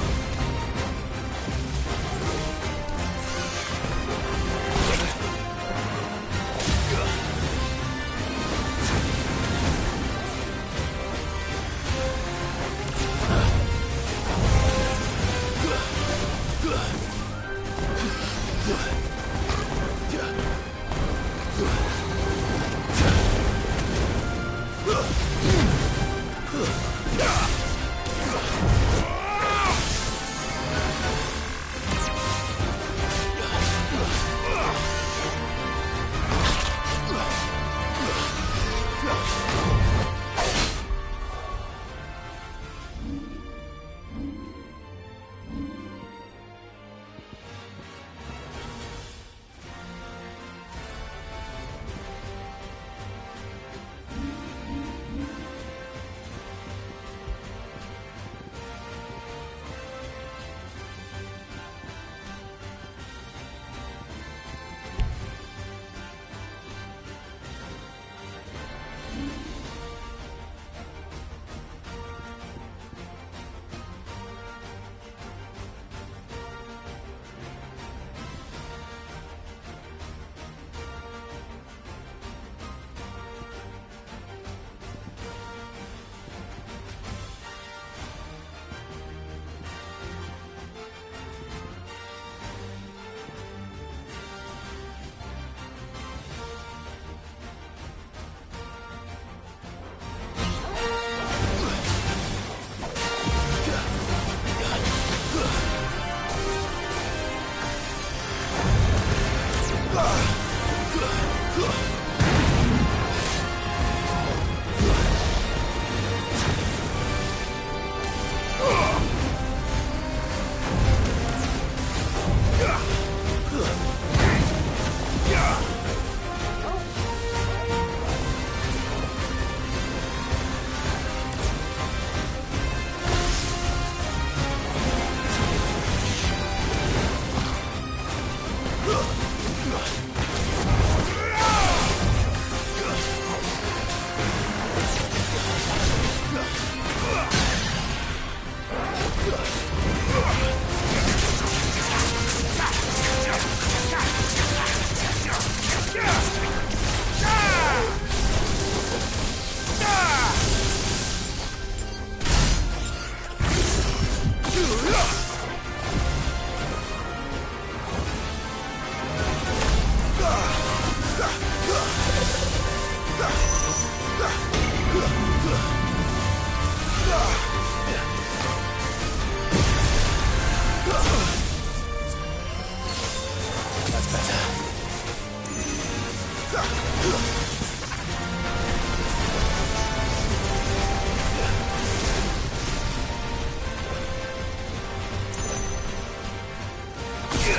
Too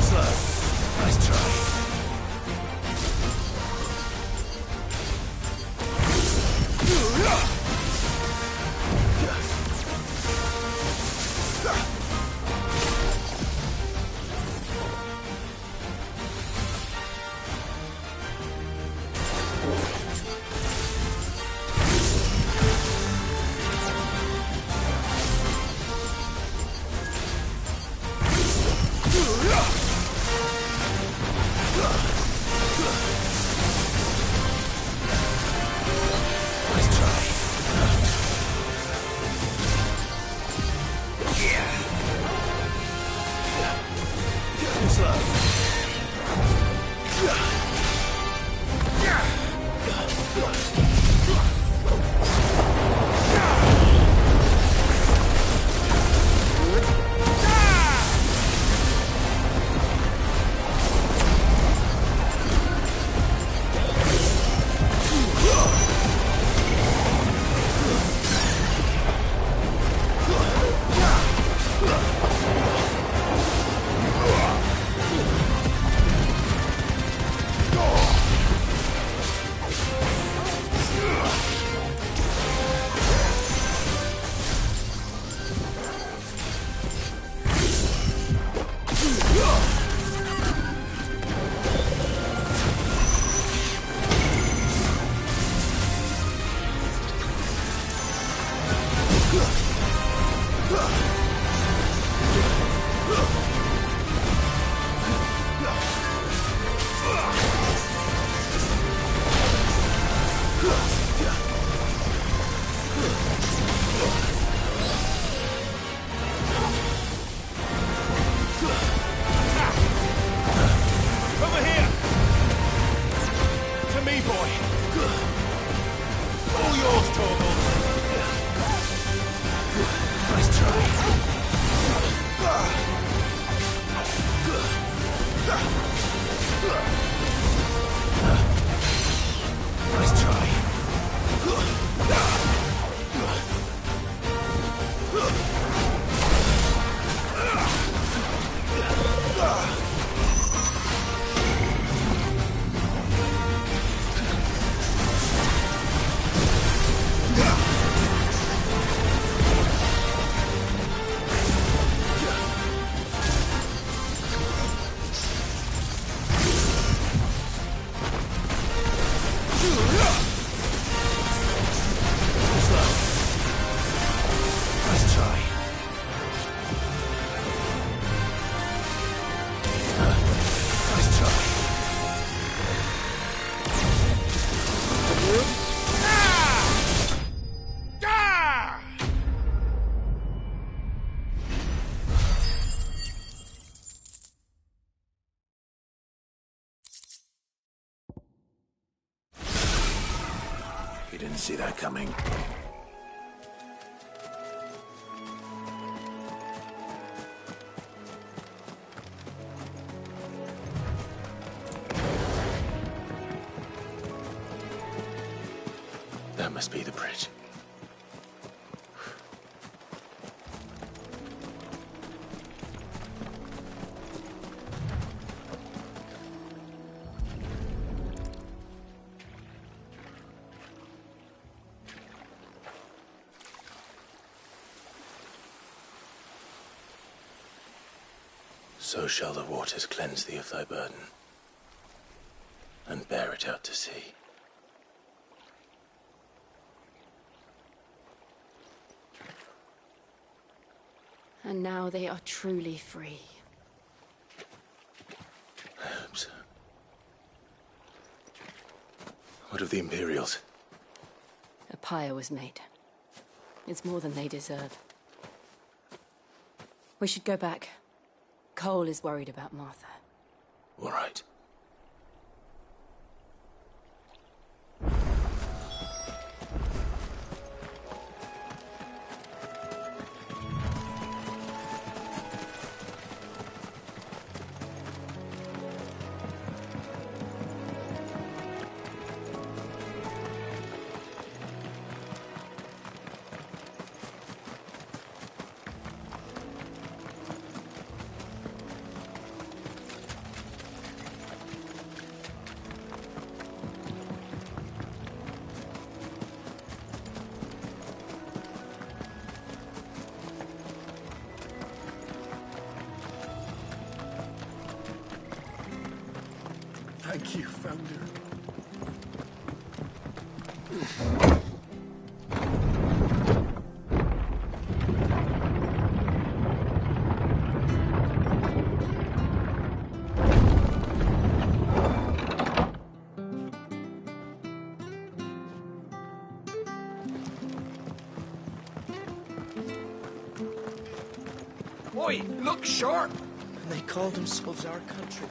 slow. Nice try. You didn't see that coming. That must be the bridge. So shall the waters cleanse thee of thy burden, and bear it out to sea. And now they are truly free. I hope so. What of the Imperials? A pyre was made. It's more than they deserve. We should go back. Cole is worried about Martha. All right. Thank you, Founder. Oi, look sharp! And they call themselves our country.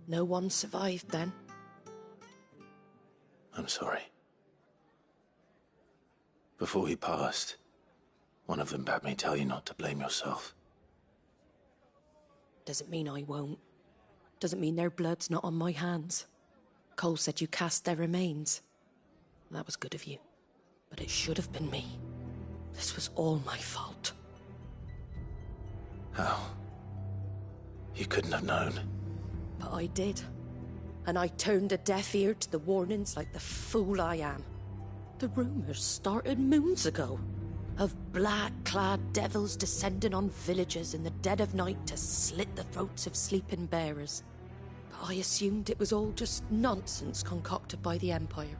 No one survived then? I'm sorry. Before he passed, one of them bade me tell you not to blame yourself. Doesn't mean I won't. Doesn't mean their blood's not on my hands. Cole said you cast their remains. That was good of you. But it should have been me. This was all my fault. How? You couldn't have known. But I did. And I turned a deaf ear to the warnings like the fool I am. The rumours started moons ago. Of black-clad devils descending on villages in the dead of night to slit the throats of sleeping bearers. But I assumed it was all just nonsense concocted by the Empire.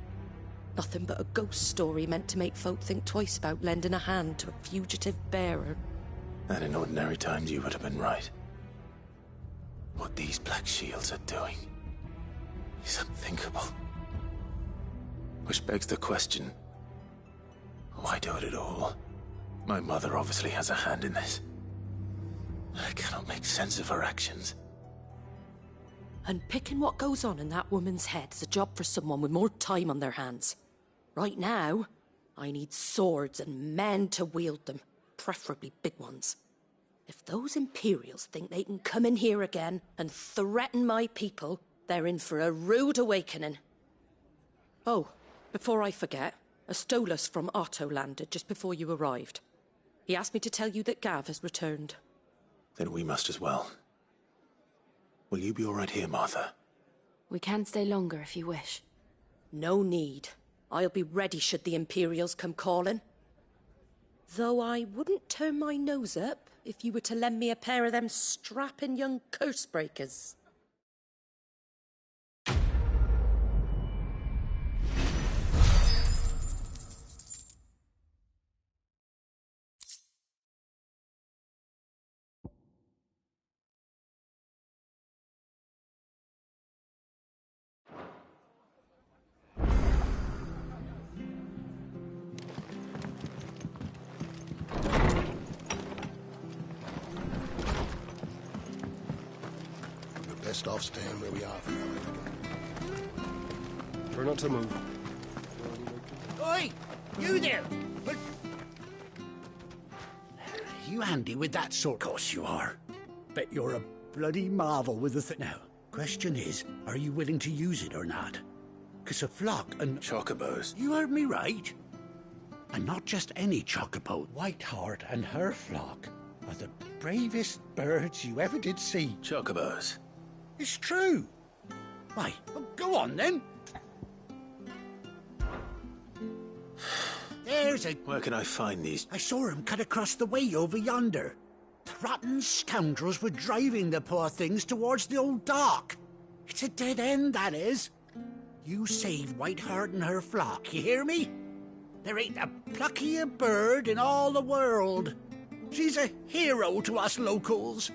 Nothing but a ghost story meant to make folk think twice about lending a hand to a fugitive bearer. And in ordinary times you would have been right. What these Black Shields are doing is unthinkable. Which begs the question, why do it at all? My mother obviously has a hand in this. I cannot make sense of her actions. And picking what goes on in that woman's head is a job for someone with more time on their hands. Right now, I need swords and men to wield them, preferably big ones. If those Imperials think they can come in here again and threaten my people, they're in for a rude awakening. Oh, before I forget, a Stolas from Otto landed just before you arrived. He asked me to tell you that Gav has returned. Then we must as well. Will you be all right here, Martha? We can stay longer if you wish. No need. I'll be ready should the Imperials come calling. Though I wouldn't turn my nose up if you were to lend me a pair of them strapping young curse breakers. Best off staying where we are for now, I reckon. Try not to move. Oi! You there! But... You handy with that sword? Of course you are. Bet you're a bloody marvel with the thing. Now, question is, are you willing to use it or not? 'Cause a flock and... Chocobos. You heard me right. And not just any chocobo. Whiteheart and her flock are the bravest birds you ever did see. Chocobos. It's true. Why, well, go on then. There's a... Where can I find these? I saw him cut across the way over yonder. The rotten scoundrels were driving the poor things towards the old dock. It's a dead end, that is. You save Whiteheart and her flock, you hear me? There ain't a pluckier bird in all the world. She's a hero to us locals.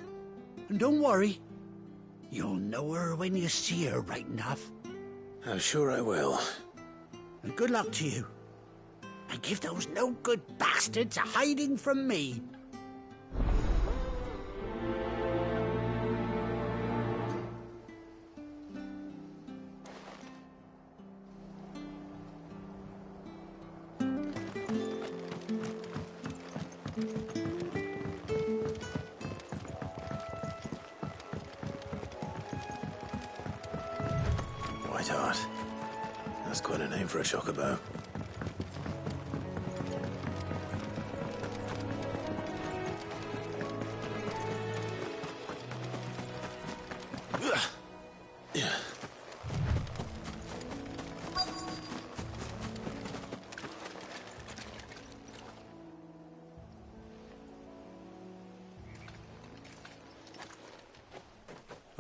And don't worry, you'll know her when you see her right enough. I'm sure I will. And good luck to you. And give those no-good bastards a hiding from me. Whiteheart. That's quite a name for a chocobo.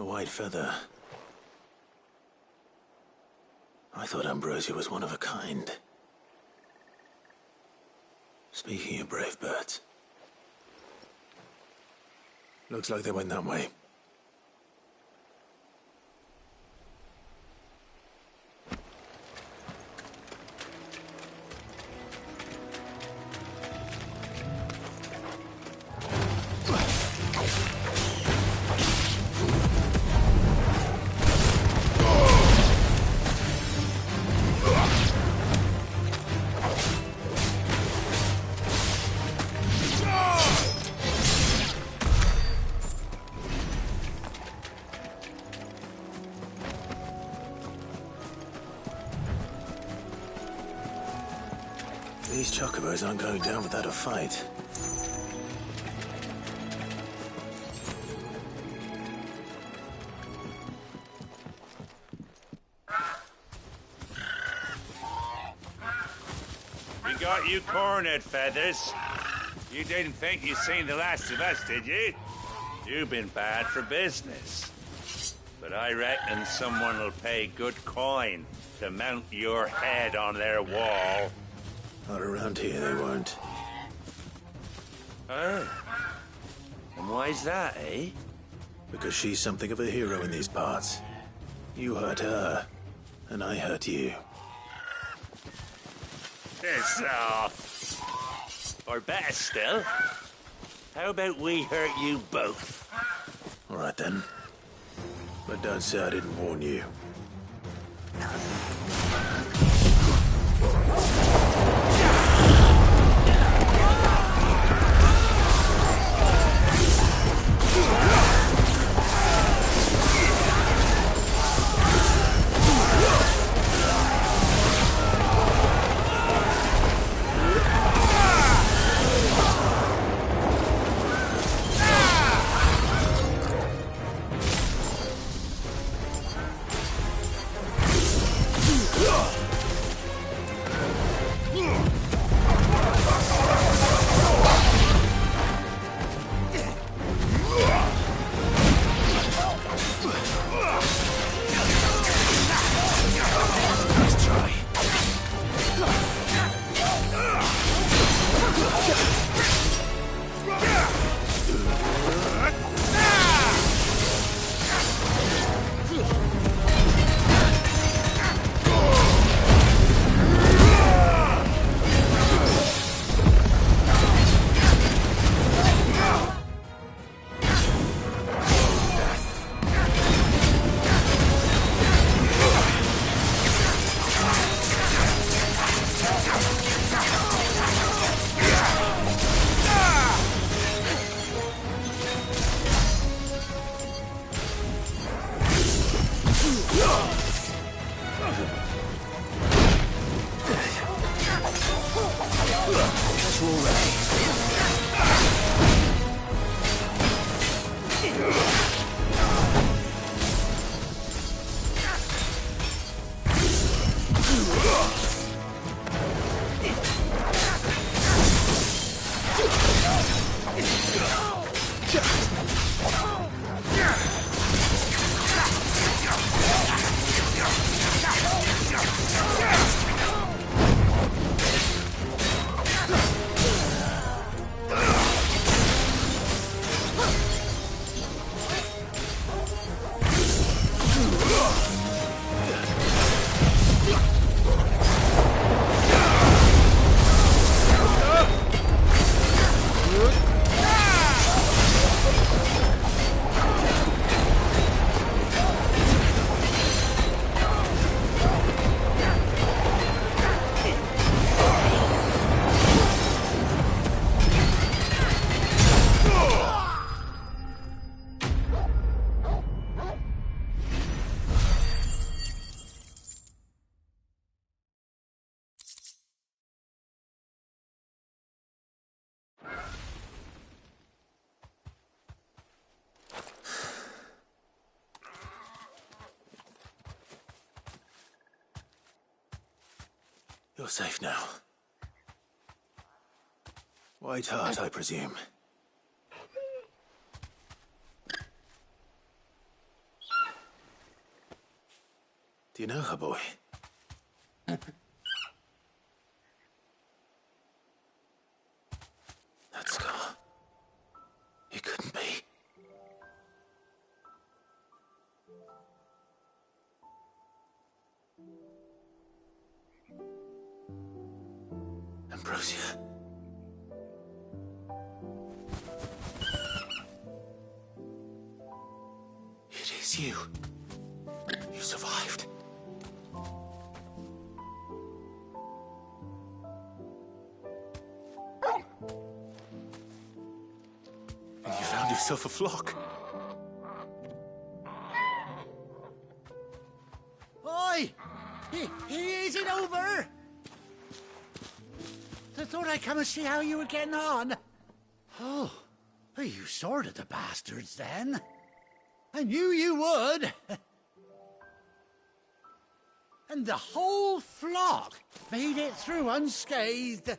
A white feather. I thought Ambrosia was one of a kind. Speaking of brave birds. Looks like they went that way. These chocobos aren't going down without a fight. We got you cornered, Feathers. You didn't think you'd seen the last of us, did you? You've been bad for business. But I reckon someone will pay good coin to mount your head on their wall. Not around here, they won't. Oh. And why's that, eh? Because she's something of a hero in these parts. You hurt her, and I hurt you. Piss off. Or better still, how about we hurt you both? All right, then. But don't say I didn't warn you. You're safe now. White Heart, I presume. Do you know her, boy? That scar. It couldn't be. Ambrosia. It is you. You survived. And you found yourself a flock. Oi! Is it over? I thought I'd come and see how you were getting on. Oh, well, you sorted the bastards then. I knew you would. And the whole flock made it through unscathed.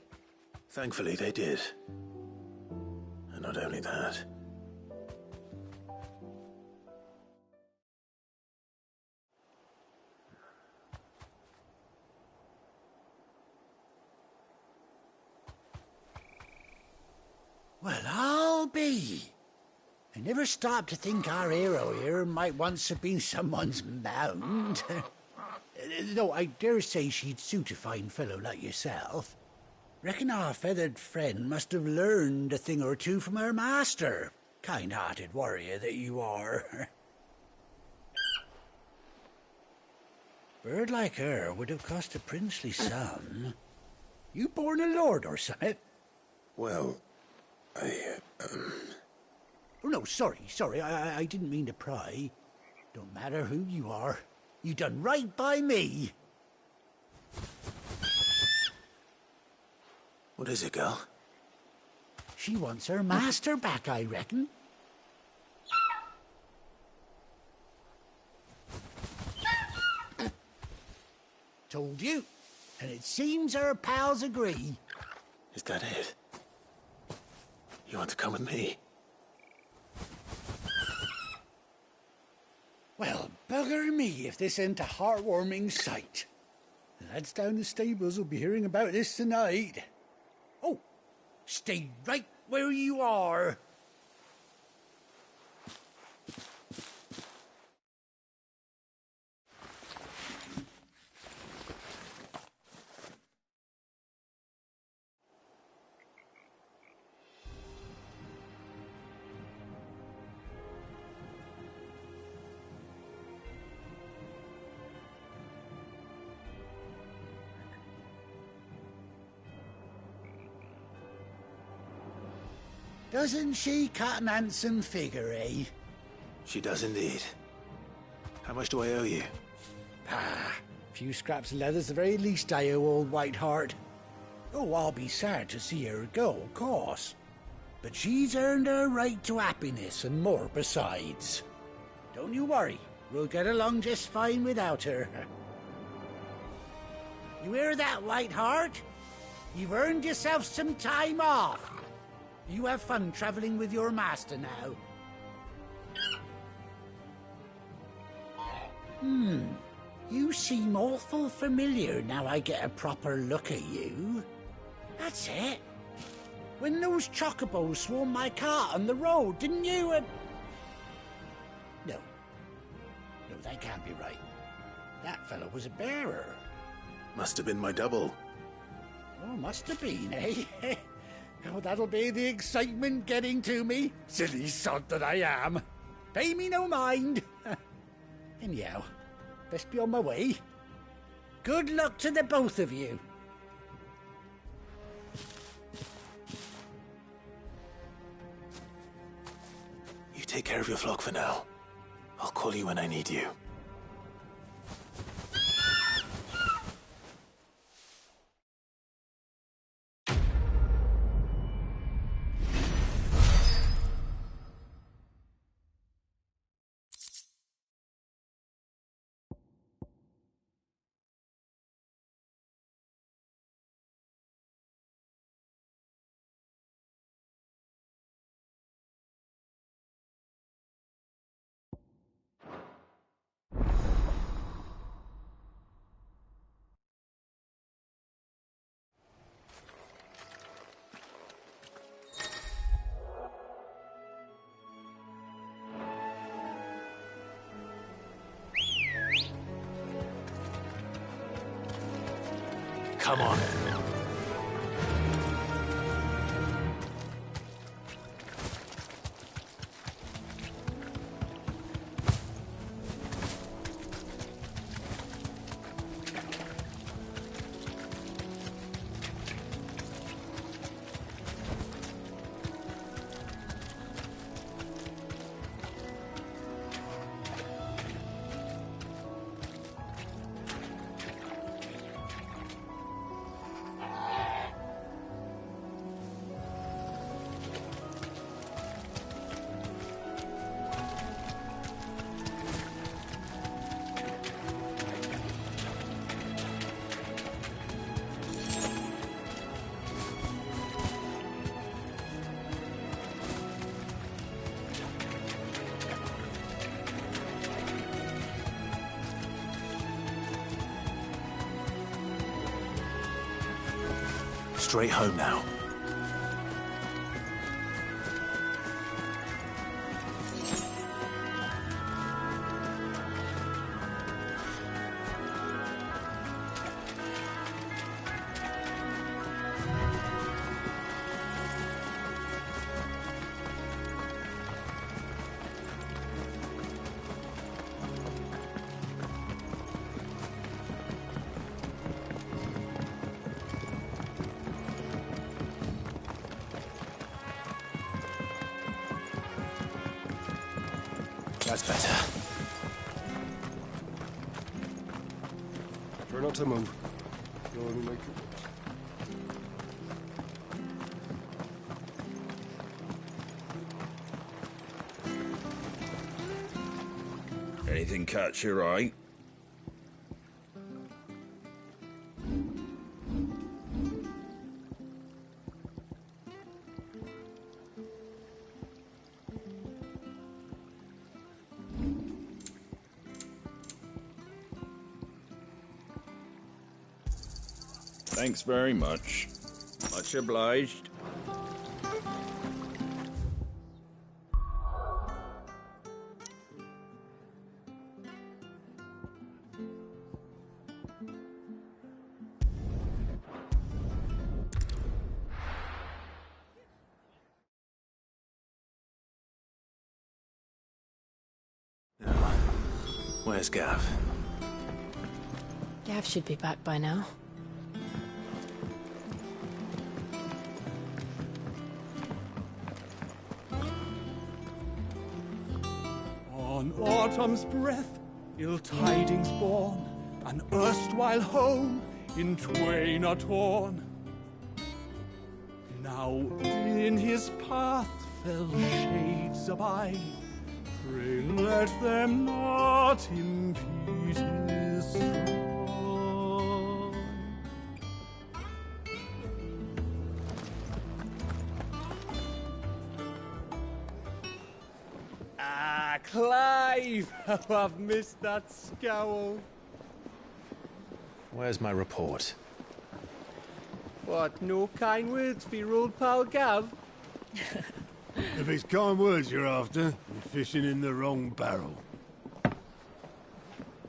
Thankfully, they did. And not only that. Well, I'll be. I never stopped to think our hero here might once have been someone's mount. Though I dare say she'd suit a fine fellow like yourself. Reckon our feathered friend must have learned a thing or two from her master. Kind-hearted warrior that you are. Bird like her would have cost a princely sum. You born a lord or something? Well, Oh, no, sorry, I didn't mean to pry. Don't matter who you are. You done right by me. What is it, girl? She wants her master back, I reckon. Told you. And it seems her pals agree. Is that it? You want to come with me? Well, bugger me if this ain't a heartwarming sight. The lads down the stables will be hearing about this tonight. Oh, stay right where you are. Doesn't she cut an handsome figure, eh? She does indeed. How much do I owe you? Ah, a few scraps of leather's the very least I owe old Whiteheart. Oh, I'll be sad to see her go, of course. But she's earned her right to happiness and more besides. Don't you worry, we'll get along just fine without her. You hear that, Whiteheart? You've earned yourself some time off. You have fun traveling with your master now. You seem awful familiar now I get a proper look at you. That's it. When those chocobos swarmed my cart on the road, didn't you? No, that can't be right. That fellow was a bearer. Must have been my double. Oh, must have been, eh? Oh, that'll be the excitement getting to me. Silly sod that I am. Pay me no mind. Anyhow, best be on my way. Good luck to the both of you. You take care of your flock for now. I'll call you when I need you. Come on. Straight home now. That's better. Try not to move. You'll only make it worse. Anything catch your eye? Thanks very much. Much obliged. Where's Gav? Gav should be back by now. On autumn's breath, ill tidings born, an erstwhile home in twain are torn. Now in his path fell shades abide, pray let them not impede his stride. Ah, Clive! How I've missed that scowl. Where's my report? What, no kind words for your old pal Gav? If it's kind words you're after, you're fishing in the wrong barrel.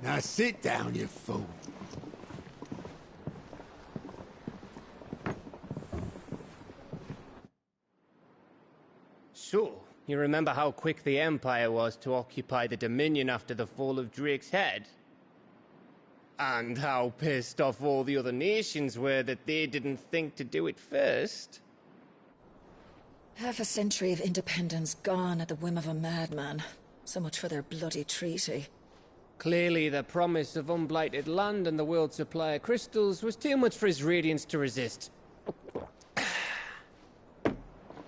Now sit down, you fool. So, you remember how quick the Empire was to occupy the Dominion after the fall of Drake's head? And how pissed off all the other nations were that they didn't think to do it first? Half a century of independence gone at the whim of a madman. So much for their bloody treaty. Clearly, the promise of unblighted land and the world's supply of crystals was too much for his radiance to resist.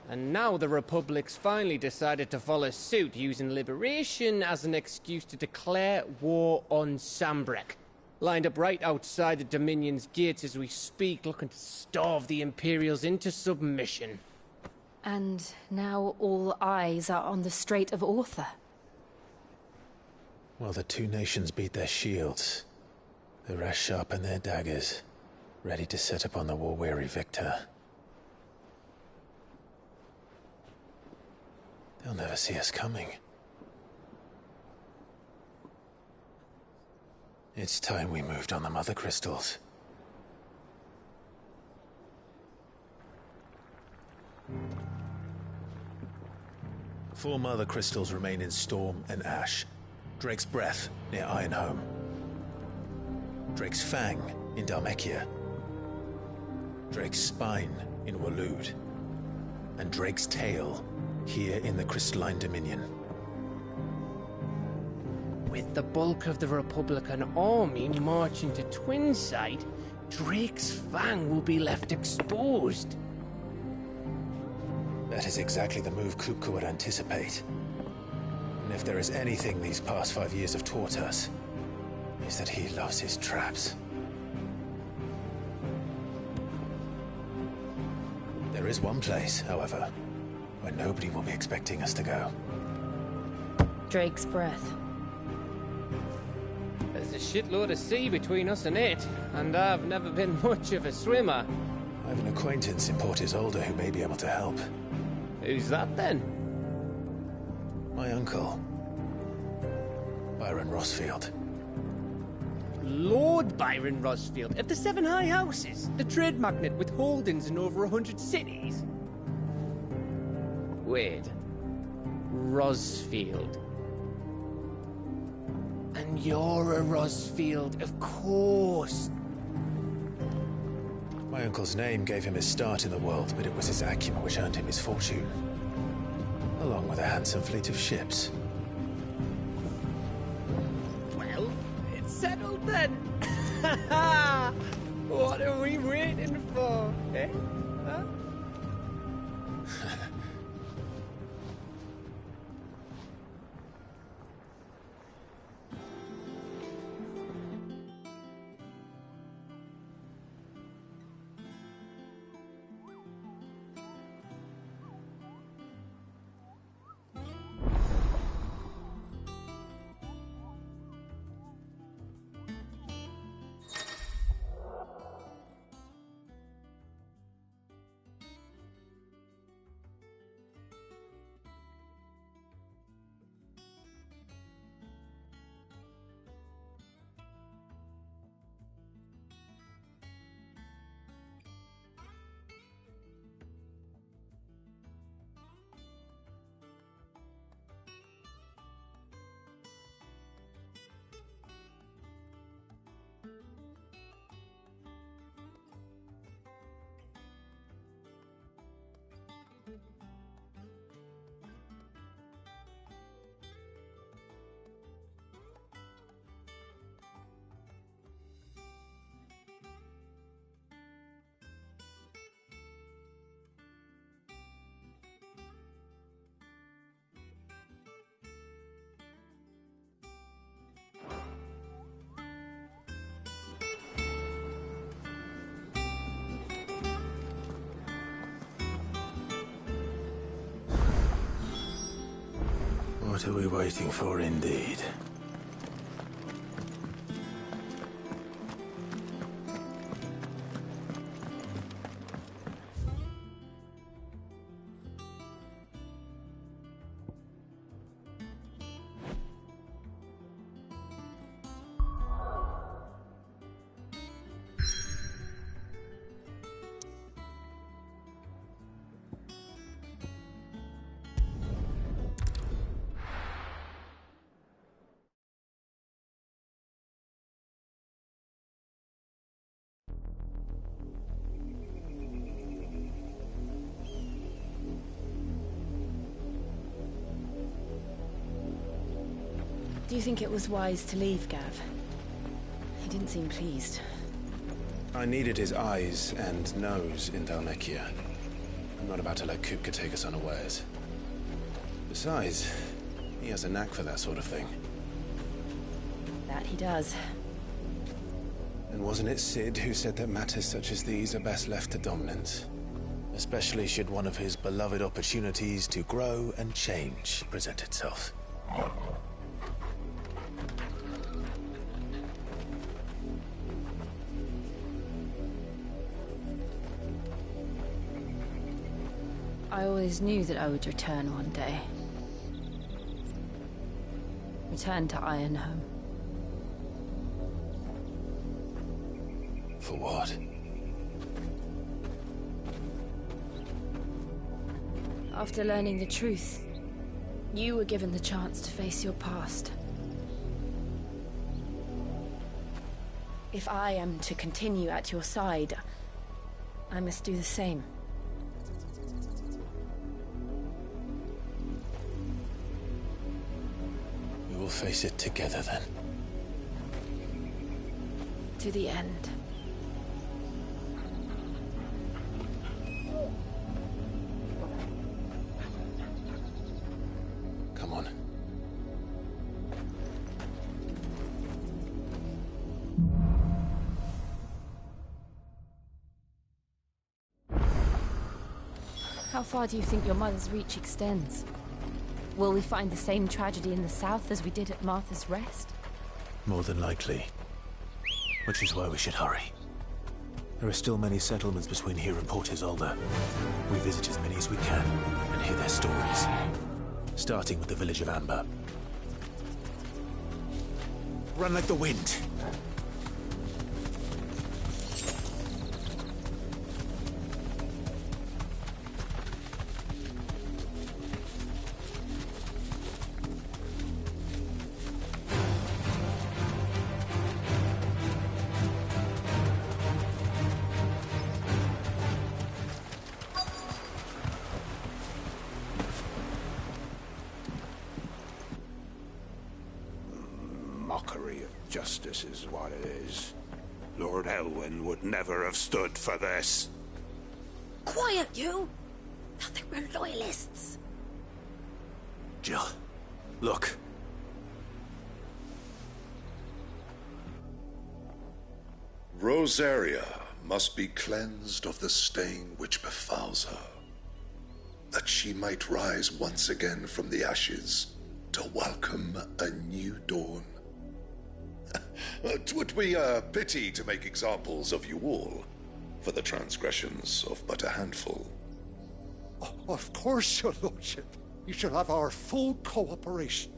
And now the Republic's finally decided to follow suit, using liberation as an excuse to declare war on Sambrek. Lined up right outside the Dominion's gates as we speak, looking to starve the Imperials into submission. And now all eyes are on the Strait of Author. Well, the two nations beat their shields. The rest sharpen their daggers, ready to set upon the war-weary victor. They'll never see us coming. It's time we moved on the Mother Crystals. 4 mother crystals remain in Storm and Ash. Drake's Breath near Ironhome. Drake's Fang in Dhalmekia. Drake's Spine in Waloed. And Drake's Tail here in the Crystalline Dominion. With the bulk of the Republican army marching to Twinside, Drake's Fang will be left exposed. That is exactly the move Kupka would anticipate. And if there is anything these past 5 years have taught us, is that he loves his traps. There is one place, however, where nobody will be expecting us to go. Drake's Breath. There's a shitload of sea between us and it, and I've never been much of a swimmer. I have an acquaintance in Port Isolde who may be able to help. Who's that then? My uncle, Byron Rossfield. Lord Byron Rossfield of the 7 High Houses, the trade magnate with holdings in over 100 cities. Wait, Rossfield. And you're a Rossfield, of course. My uncle's name gave him his start in the world, but it was his acumen which earned him his fortune. Along with a handsome fleet of ships. Well, it's settled then. What are we waiting for, eh? Huh? What are we waiting for, indeed? Do you think it was wise to leave, Gav? He didn't seem pleased. I needed his eyes and nose in Dhalmekia. I'm not about to let Kupka take us unawares. Besides, he has a knack for that sort of thing. That he does. And wasn't it Sid who said that matters such as these are best left to dominance? Especially should one of his beloved opportunities to grow and change present itself. I always knew that I would return one day. Return to Ironhome. For what? After learning the truth, You were given the chance to face your past. If I am to continue at your side, I must do the same. We will face it together then. To the end. Come on. How far do you think your mother's reach extends? Will we find the same tragedy in the south as we did at Martha's Rest? More than likely. Which is why we should hurry. There are still many settlements between here and Port Isolde. We visit as many as we can and hear their stories. Starting with the village of Amber. Run like the wind. Mockery of justice is what it is. Lord Elwyn would never have stood for this. Quiet, you! Thought they were loyalists. Jill, look. Rosaria must be cleansed of the stain which befouls her, that she might rise once again from the ashes to welcome a new dawn. 'Twould be a pity to make examples of you all for the transgressions of but a handful. Of course, your lordship. You shall have our full cooperation.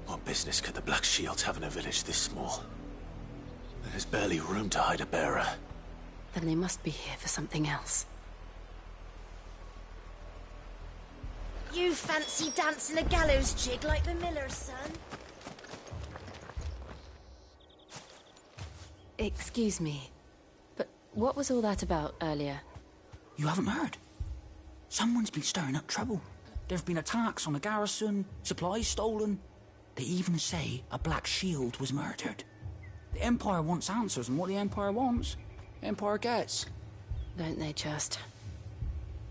What business could the Black Shields have in a village this small? There's barely room to hide a bearer. Then they must be here for something else. You fancy dancing a gallows jig like the miller's son? Excuse me, but what was all that about earlier? You haven't heard? Someone's been stirring up trouble. There've been attacks on the garrison, supplies stolen. They even say a Black Shield was murdered. The Empire wants answers, and what the Empire wants, the Empire gets. Don't they just?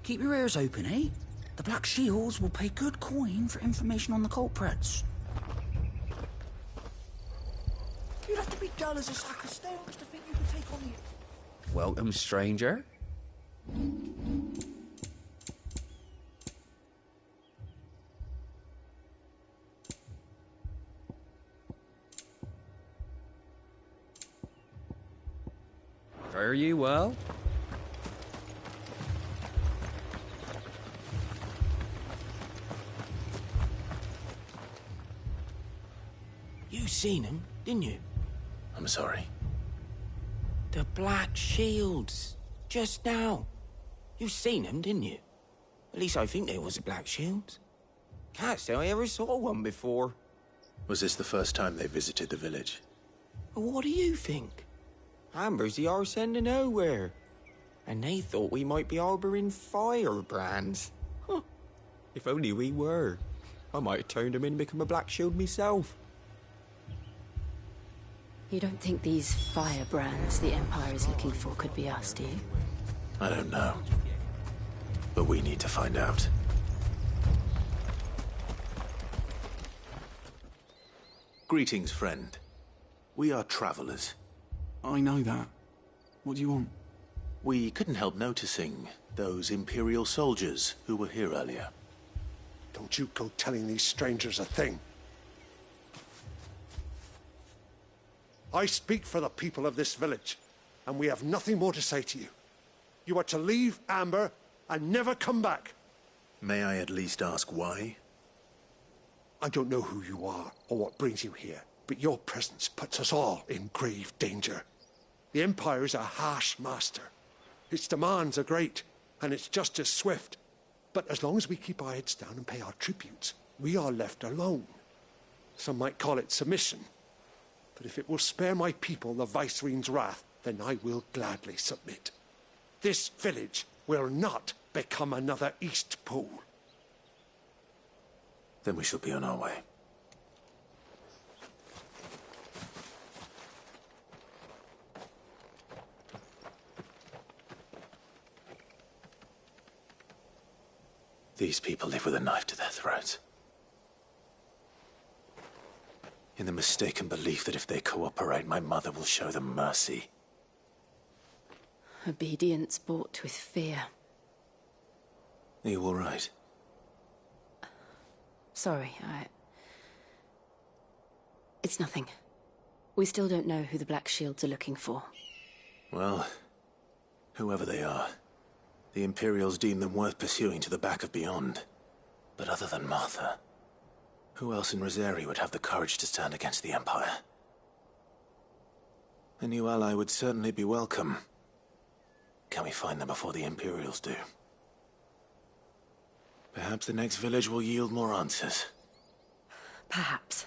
Keep your ears open, eh? The Black Shields will pay good coin for information on the culprits. You'd have to be dull as a sack of stones to think you could take on the... Welcome, stranger. Fare ye well? You seen him, didn't you? I'm sorry. The Black Shields. Just now. You seen him, didn't you? At least I think there was a Black Shield. Can't say I ever saw one before. Was this the first time they visited the village? What do you think? Amber's the arse end of nowhere. And they thought we might be harbouring firebrands. Huh. If only we were. I might have turned them in and become a Black Shield myself. You don't think these firebrands the Empire is looking for could be us, do you? I don't know. But we need to find out. Greetings, friend. We are travelers. I know that. What do you want? We couldn't help noticing those Imperial soldiers who were here earlier. Don't you go telling these strangers a thing. I speak for the people of this village, and we have nothing more to say to you. You are to leave Amber and never come back. May I at least ask why? I don't know who you are or what brings you here, but your presence puts us all in grave danger. The Empire is a harsh master. Its demands are great, and its justice swift. But as long as we keep our heads down and pay our tributes, we are left alone. Some might call it submission. But if it will spare my people the Viceroy's wrath, then I will gladly submit. This village will not become another East Pool. Then we shall be on our way. These people live with a knife to their throats. In the mistaken belief that if they cooperate, my mother will show them mercy. Obedience bought with fear. Are you all right? Sorry, It's nothing. We still don't know who the Black Shields are looking for. Well, whoever they are, the Imperials deem them worth pursuing to the back of beyond. But other than Martha, who else in Rosari would have the courage to stand against the Empire? A new ally would certainly be welcome. Can we find them before the Imperials do? Perhaps the next village will yield more answers. Perhaps.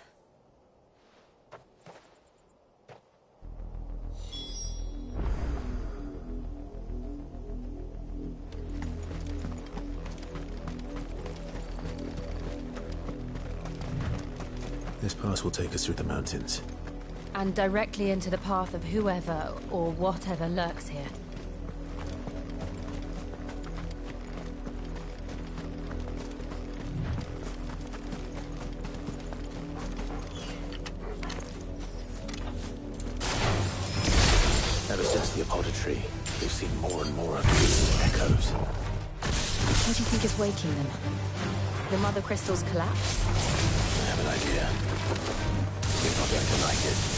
This pass will take us through the mountains. And directly into the path of whoever or whatever lurks here. Ever since the Apollo tree, we've seen more and more of these echoes. What do you think is waking them? The Mother Crystal's collapse? I have an idea. You're not going to like it.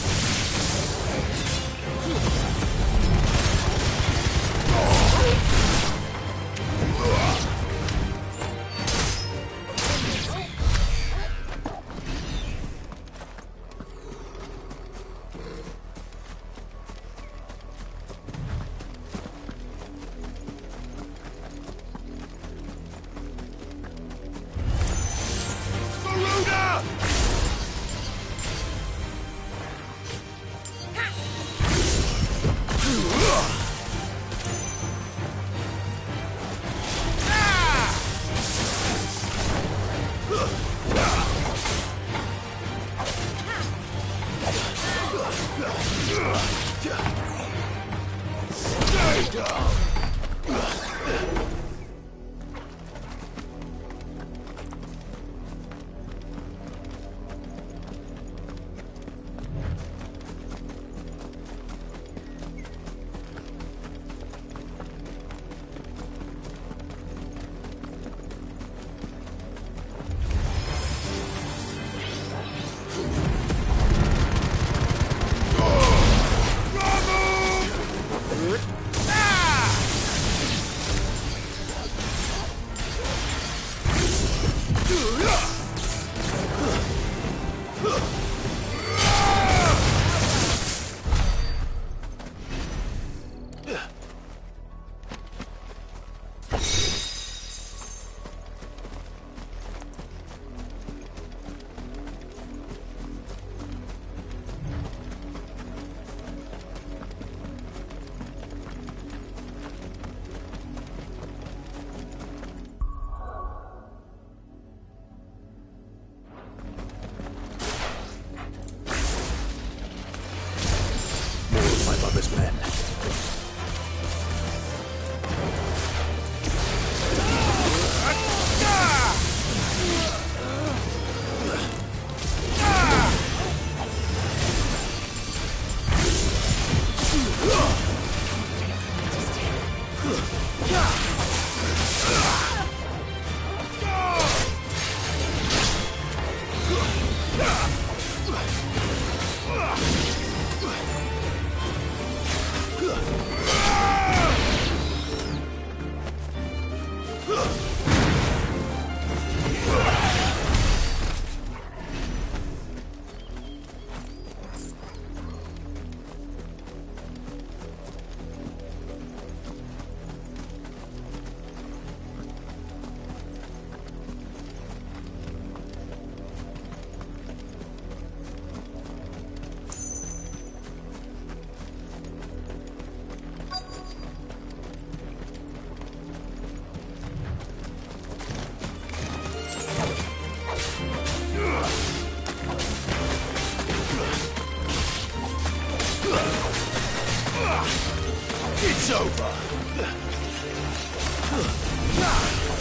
It's over.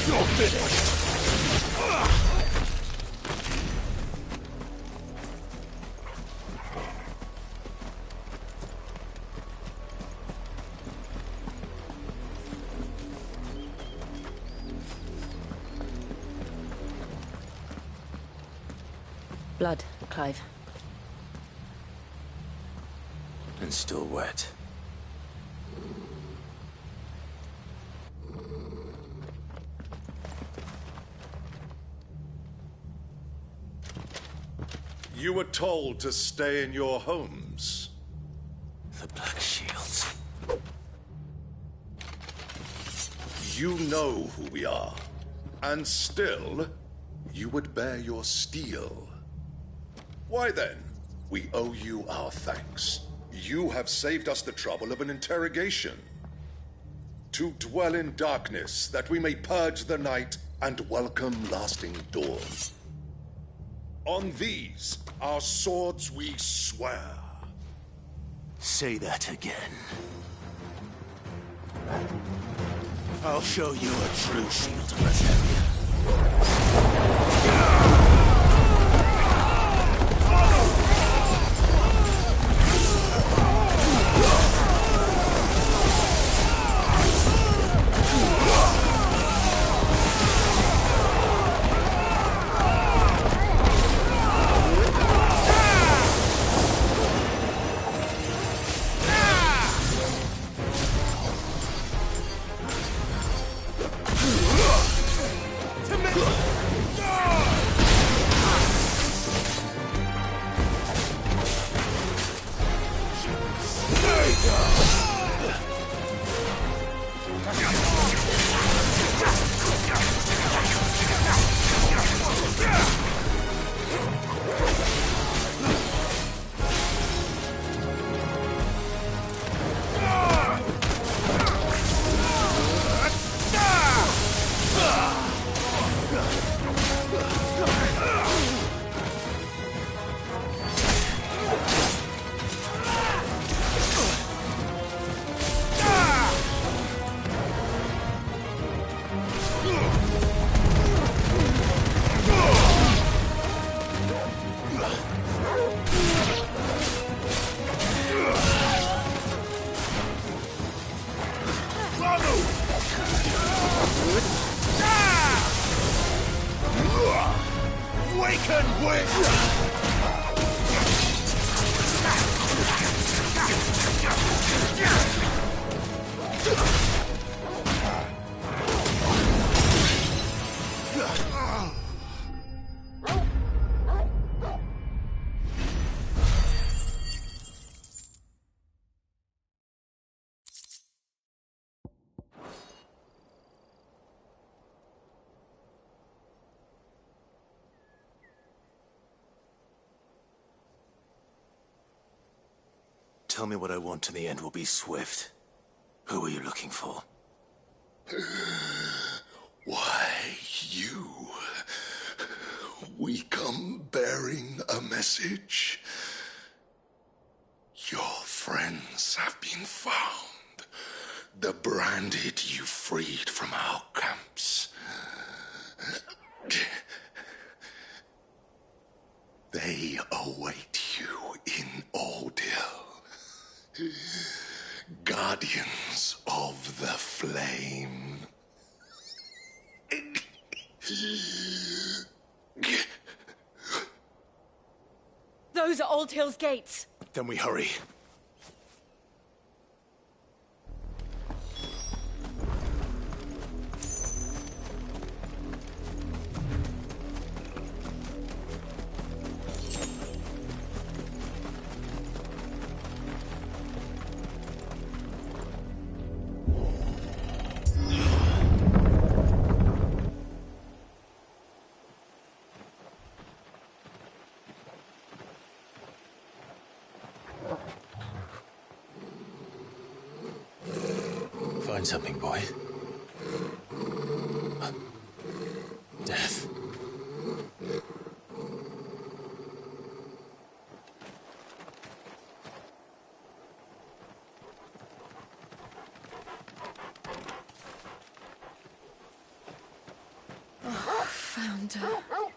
You're finished. Blood, Clive. And still wet. You were told to stay in your homes. The Black Shields. You know who we are. And still, you would bear your steel. Why then, we owe you our thanks. You have saved us the trouble of an interrogation. To dwell in darkness, that we may purge the night and welcome lasting dawn. On these, our swords we swear. Say that again. I'll show you a true shield of Reserve. Tell me what I want and the end will be swift. Who are you looking for? Why, you. We come bearing a message. Your friends have been found. The branded you freed from our camps. They await you in Ordeal. Guardians of the Flame. Those are Old Hill's gates. Then we hurry. Find something, boy. Death. happened?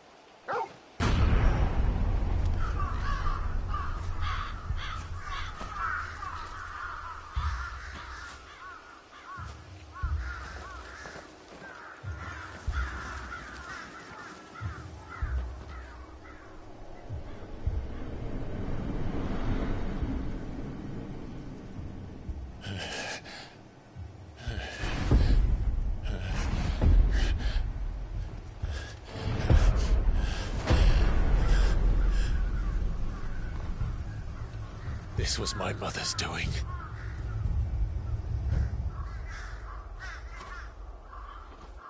This was my mother's doing.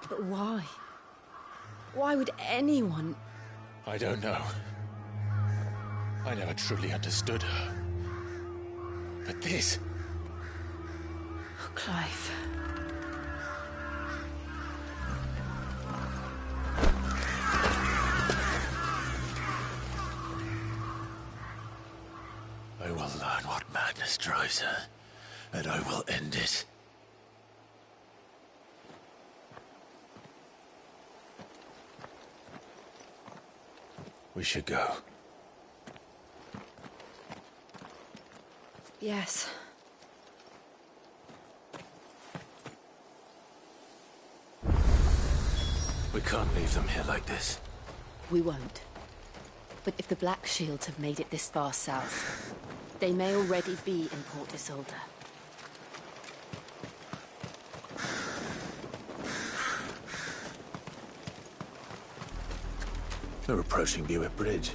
But why? Why would anyone... I don't know. I never truly understood her. But this... Oh, Clive. I will learn what madness drives her, and I will end it. We should go. Yes. We can't leave them here like this. We won't. But if the Black Shields have made it this far south, they may already be in Port Isolde. They're approaching Buick Bridge.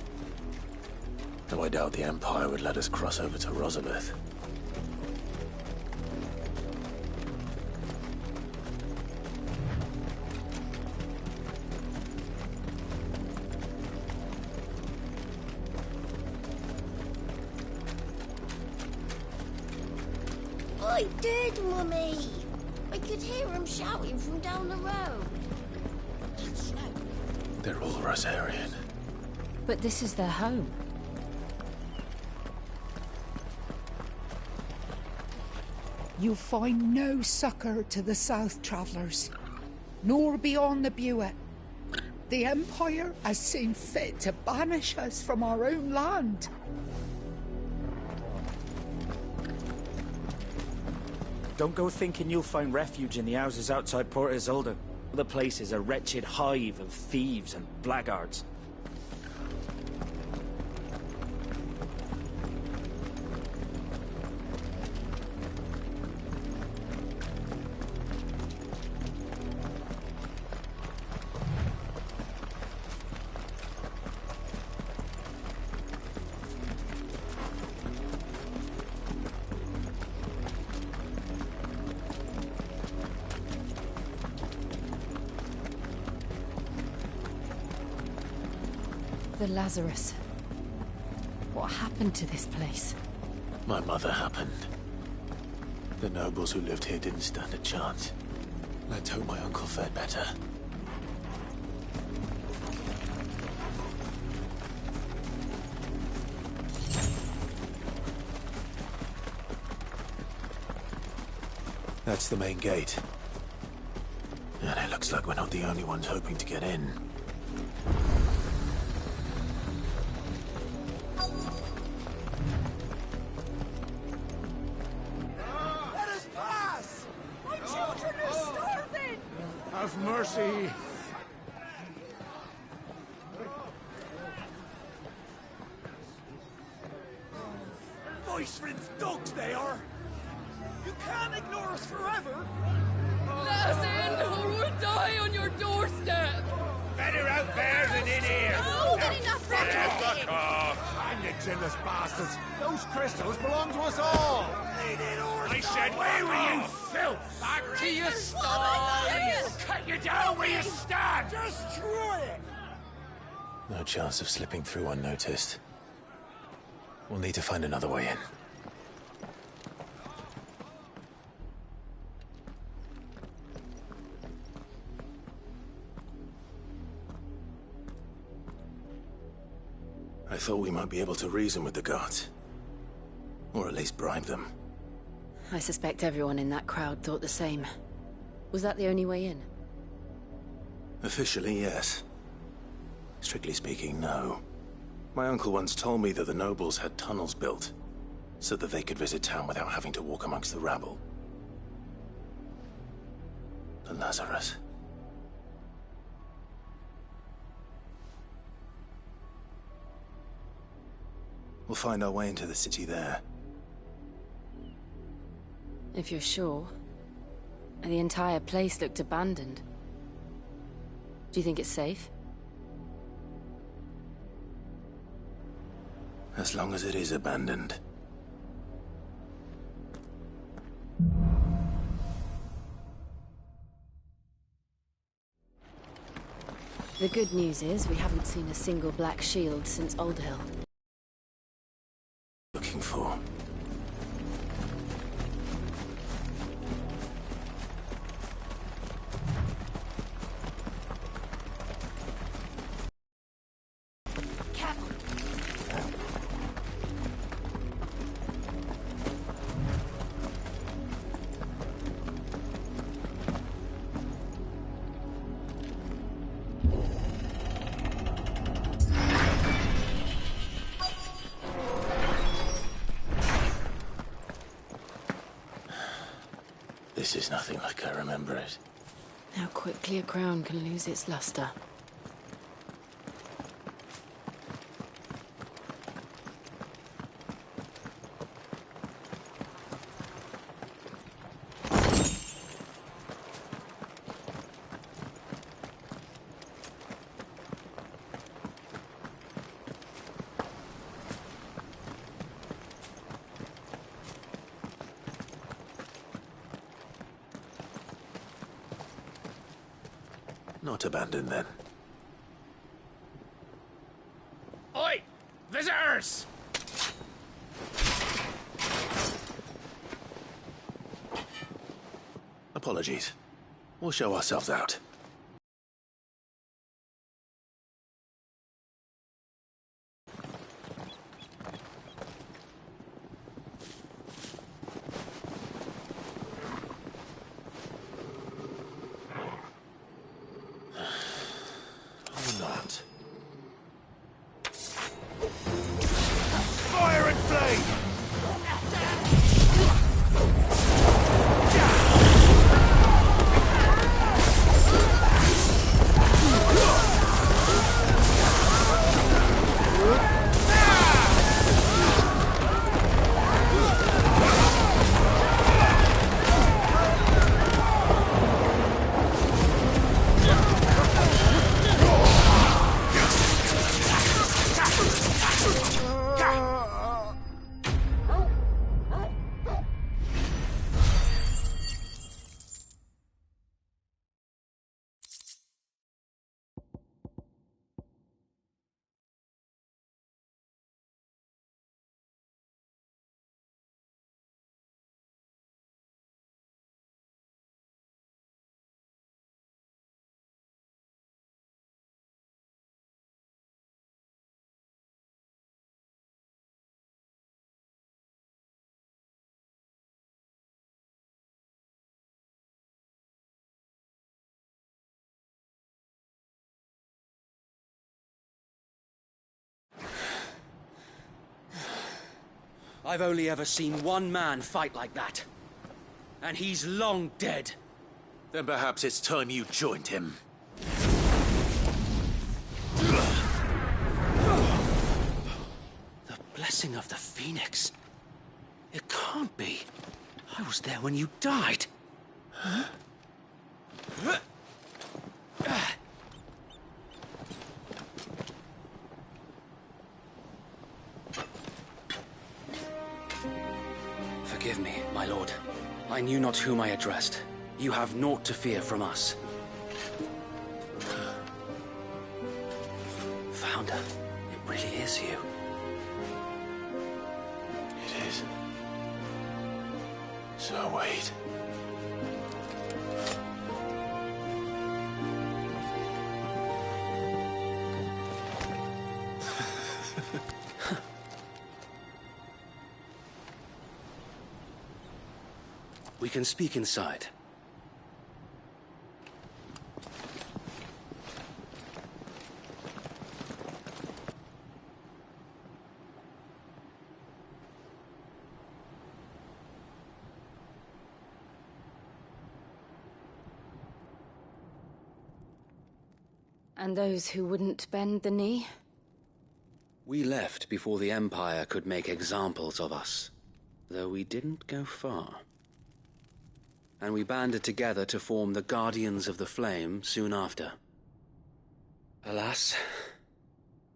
Though I doubt the Empire would let us cross over to Rosabeth. I did, Mummy. I could hear him shouting from down the road. They're all Rosarian. But this is their home. You'll find no succor to the south travellers, nor beyond the Buet. The Empire has seen fit to banish us from our own land. Don't go thinking you'll find refuge in the houses outside Port Isolde. The place is a wretched hive of thieves and blackguards. The Lazarus. What happened to this place? My mother happened. The nobles who lived here didn't stand a chance. Let's hope my uncle fared better. That's the main gate. And it looks like we're not the only ones hoping to get in. Let us pass! My children are starving! Have mercy! Voice-rinsed dogs they are! You can't ignore us forever! Let us in, or we'll die on your doorstep! Better out there than in here. Oh, get enough Fuck off. And you jealous bastards! Those crystals belong to us all! I said, where were you, filth? Back to your stall! Cut you down where you stand. Destroy it! No chance of slipping through unnoticed. We'll need to find another way in. I thought we might be able to reason with the guards. Or at least bribe them. I suspect everyone in that crowd thought the same. Was that the only way in? Officially, yes. Strictly speaking, no. My uncle once told me that the nobles had tunnels built, so that they could visit town without having to walk amongst the rabble. But Lazarus... We'll find our way into the city there. If you're sure. The entire place looked abandoned. Do you think it's safe? As long as it is abandoned. The good news is we haven't seen a single black shield since Old Hill. Looking for... This is nothing like I remember it. How quickly a crown can lose its luster. Not abandoned, then. Oi! Visitors! Apologies. We'll show ourselves out. Not. Fire and flame! I've only ever seen one man fight like that. And he's long dead. Then perhaps it's time you joined him. The blessing of the Phoenix. It can't be. I was there when you died. Huh? Forgive me, my lord. I knew not whom I addressed. You have naught to fear from us. Founder, it really is you. It is. So wait. We can speak inside. And those who wouldn't bend the knee? We left before the Empire could make examples of us, though we didn't go far. And we banded together to form the Guardians of the Flame soon after. Alas,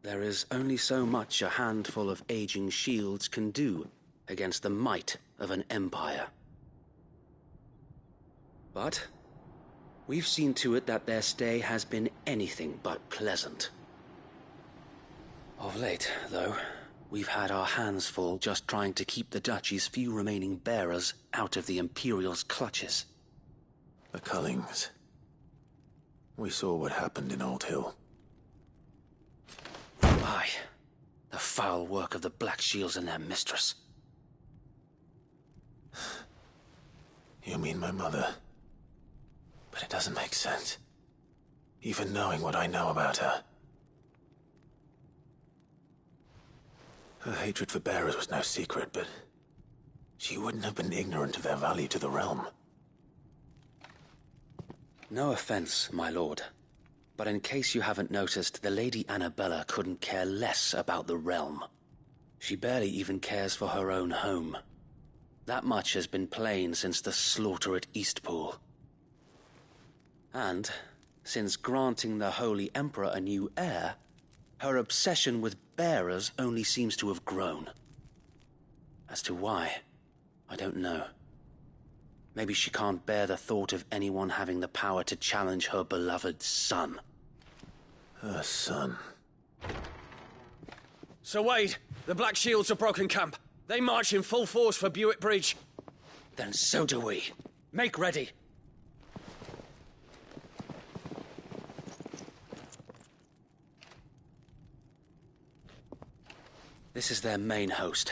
there is only so much a handful of aging shields can do against the might of an empire. But we've seen to it that their stay has been anything but pleasant. Of late, though, we've had our hands full just trying to keep the Duchy's few remaining bearers out of the Imperial's clutches. The Cullings. We saw what happened in Old Hill. Aye, the foul work of the Black Shields and their mistress. You mean my mother? But it doesn't make sense. Even knowing what I know about her. Her hatred for bearers was no secret, but she wouldn't have been ignorant of their value to the realm. No offense, my lord, but in case you haven't noticed, the Lady Annabella couldn't care less about the realm. She barely even cares for her own home. That much has been plain since the slaughter at Eastpool. And, since granting the Holy Emperor a new heir, her obsession with bearers only seems to have grown. As to why, I don't know. Maybe she can't bear the thought of anyone having the power to challenge her beloved son. Her son. Sir Wade, the Black Shields have broken camp. They march in full force for Buick Bridge. Then so do we. Make ready. This is their main host.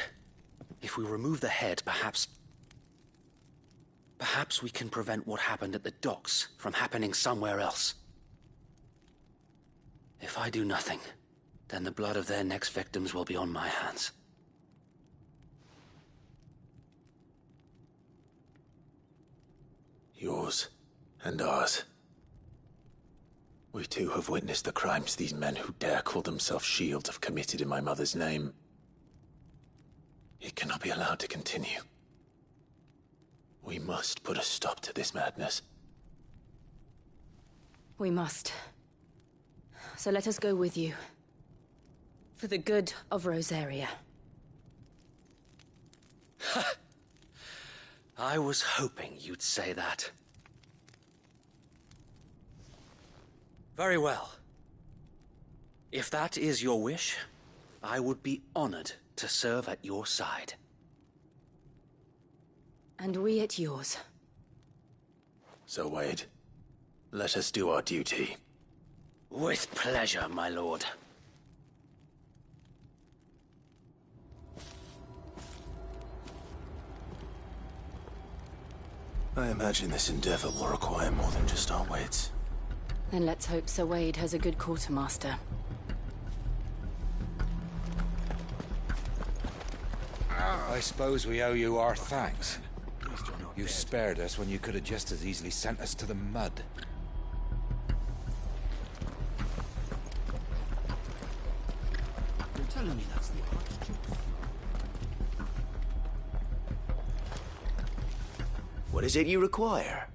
If we remove the head, perhaps we can prevent what happened at the docks from happening somewhere else. If I do nothing, then the blood of their next victims will be on my hands. Yours and ours. We too have witnessed the crimes these men who dare call themselves shields have committed in my mother's name. It cannot be allowed to continue. We must put a stop to this madness. We must. So let us go with you. For the good of Rosaria. I was hoping you'd say that. Very well. If that is your wish, I would be honored to serve at your side. And we at yours. So, Wade, let us do our duty. With pleasure, my lord. I imagine this endeavor will require more than just our wits. Then let's hope Sir Wade has a good quartermaster. I suppose we owe you our thanks. You spared us when you could have just as easily sent us to the mud. You're telling me that's the Archduke? What is it you require?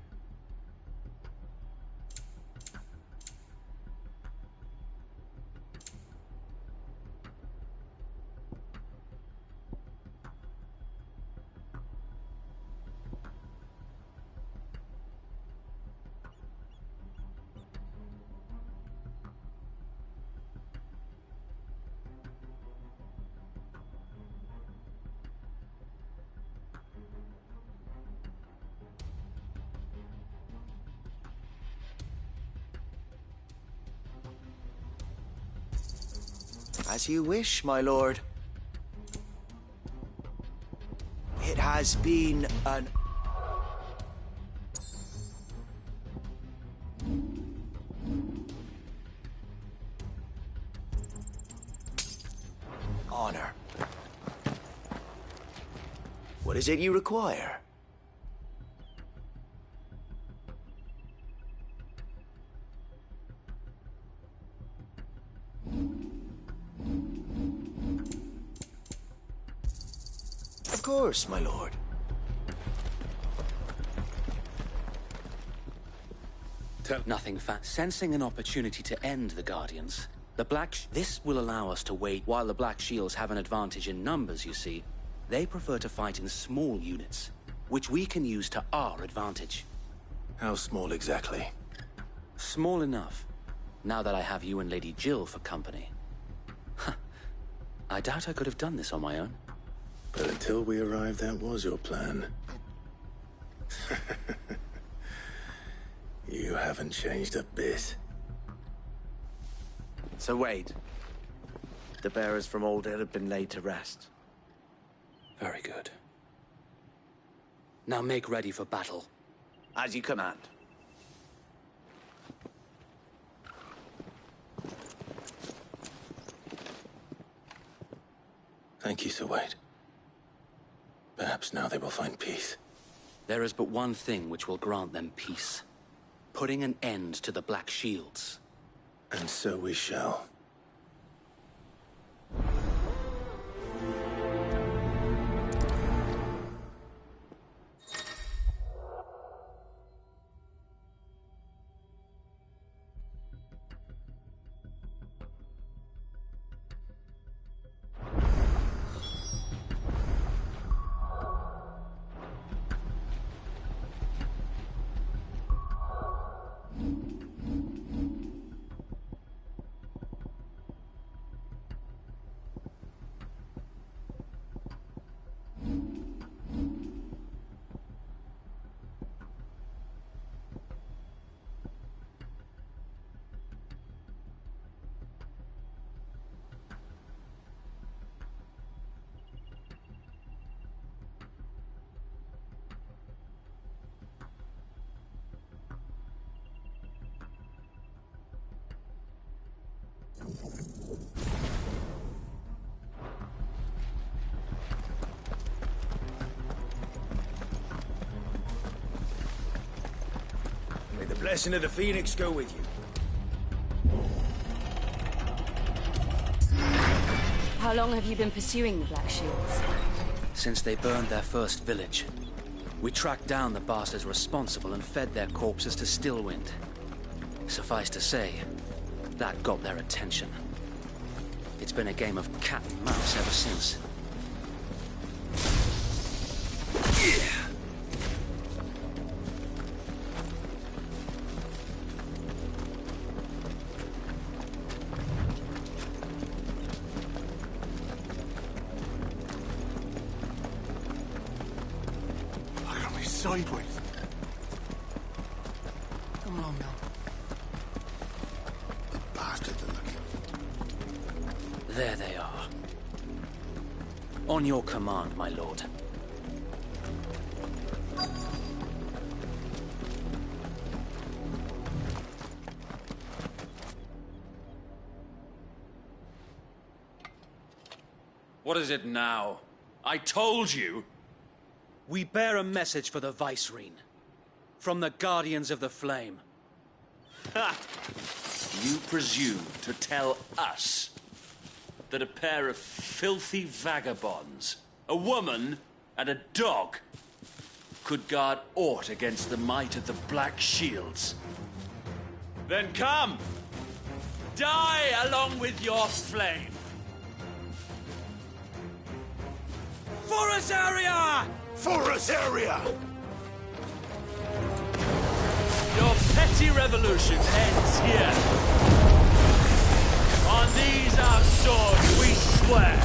As you wish, my lord. It has been an honor. What is it you require? course, my lord. Nothing sensing an opportunity to end the Guardians. This will allow us to wait while the Black Shields have an advantage in numbers, you see. They prefer to fight in small units, which we can use to our advantage. How small exactly? Small enough, now that I have you and Lady Jill for company. I doubt I could have done this on my own. But until we arrived, that was your plan. You haven't changed a bit. So Wade, the bearers from Old Ed have been laid to rest. Very good. Now make ready for battle. As you command. Thank you, Sir Wade. Perhaps now they will find peace. There is but one thing which will grant them peace. Putting an end to the Black Shields. And so we shall. May the blessing of the Phoenix go with you. How long have you been pursuing the Black Shields? Since they burned their first village. We tracked down the bastards responsible and fed their corpses to Stillwind. Suffice to say, that got their attention. It's been a game of cat and mouse ever since. Look at me sideways. Come along now. The bastards are looking. There they are. On your command, my lord. What is it now? I told you! We bear a message for the Vicereine. From the Guardians of the Flame. Ha! You presume to tell us that a pair of filthy vagabonds, a woman and a dog, could guard aught against the might of the Black Shields? Then come! Die along with your flame! Forest area! Forest area! Your petty revolution ends here. On these our swords we swear.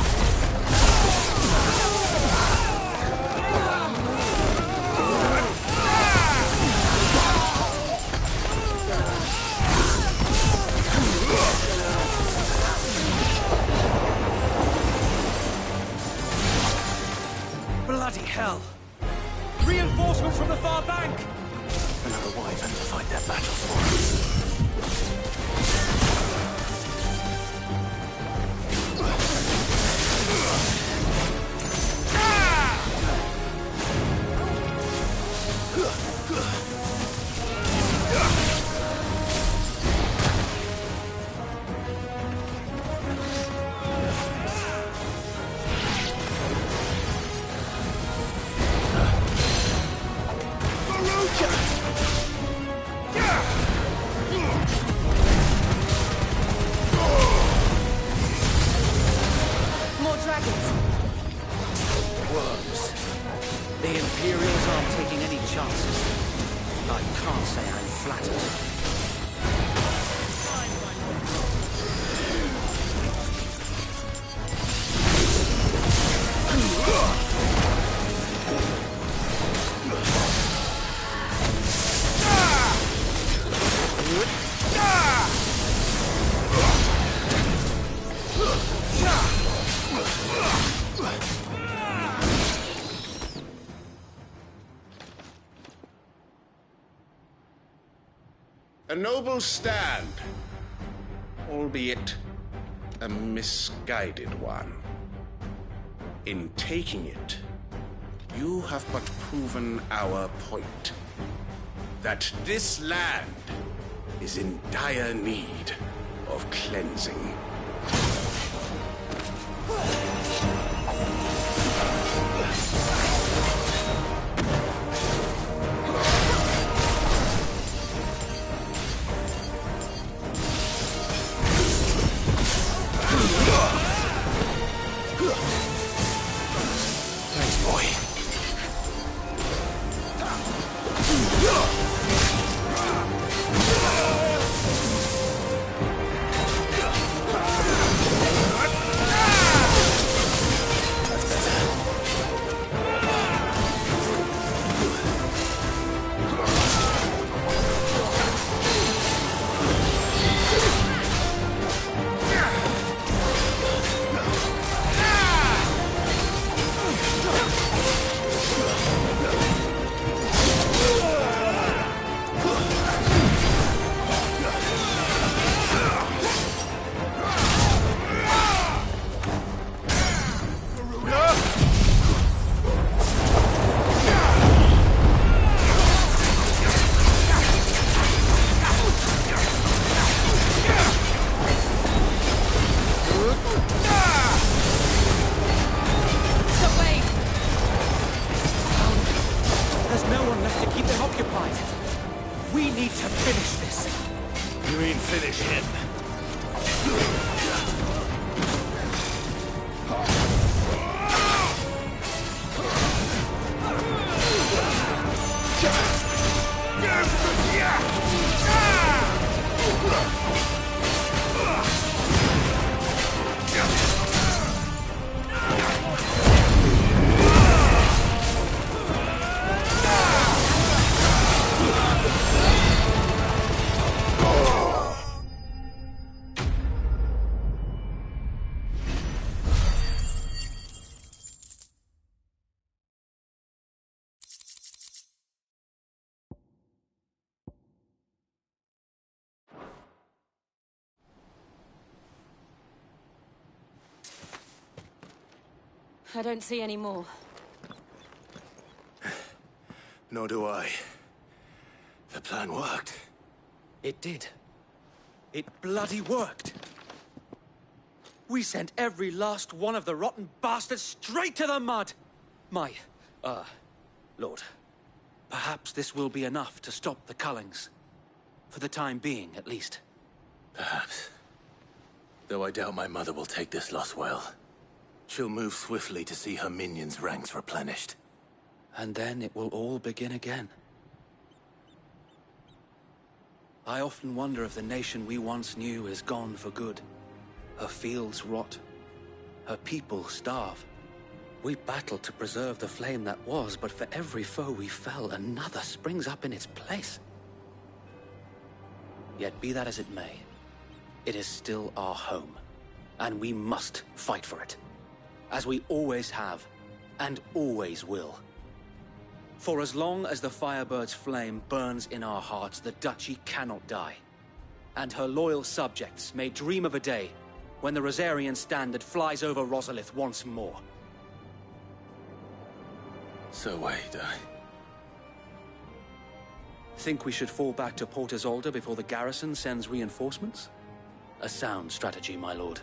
Bloody hell! Reinforcements from the far bank! Another wyvern to fight that battle for. Imperials aren't taking any chances. I can't say I'm flattered. A noble stand, albeit a misguided one. In taking it, you have but proven our point, that this land is in dire need of cleansing. Thanks, boy. There's no one left to keep them occupied. We need to finish this. You mean finish him? I don't see any more. Nor do I. The plan worked. It did. It bloody worked. We sent every last one of the rotten bastards straight to the mud! Lord. Perhaps this will be enough to stop the Cullings. For the time being, at least. Perhaps. Though I doubt my mother will take this loss well. She'll move swiftly to see her minions' ranks replenished. And then it will all begin again. I often wonder if the nation we once knew is gone for good. Her fields rot. Her people starve. We battled to preserve the flame that was, but for every foe we fell, another springs up in its place. Yet be that as it may, it is still our home, and we must fight for it. As we always have, and always will. For as long as the Firebird's flame burns in our hearts, the Duchy cannot die. And her loyal subjects may dream of a day when the Rosarian standard flies over Rosalith once more. So wait, Think we should fall back to Port Isolde before the garrison sends reinforcements? A sound strategy, my lord.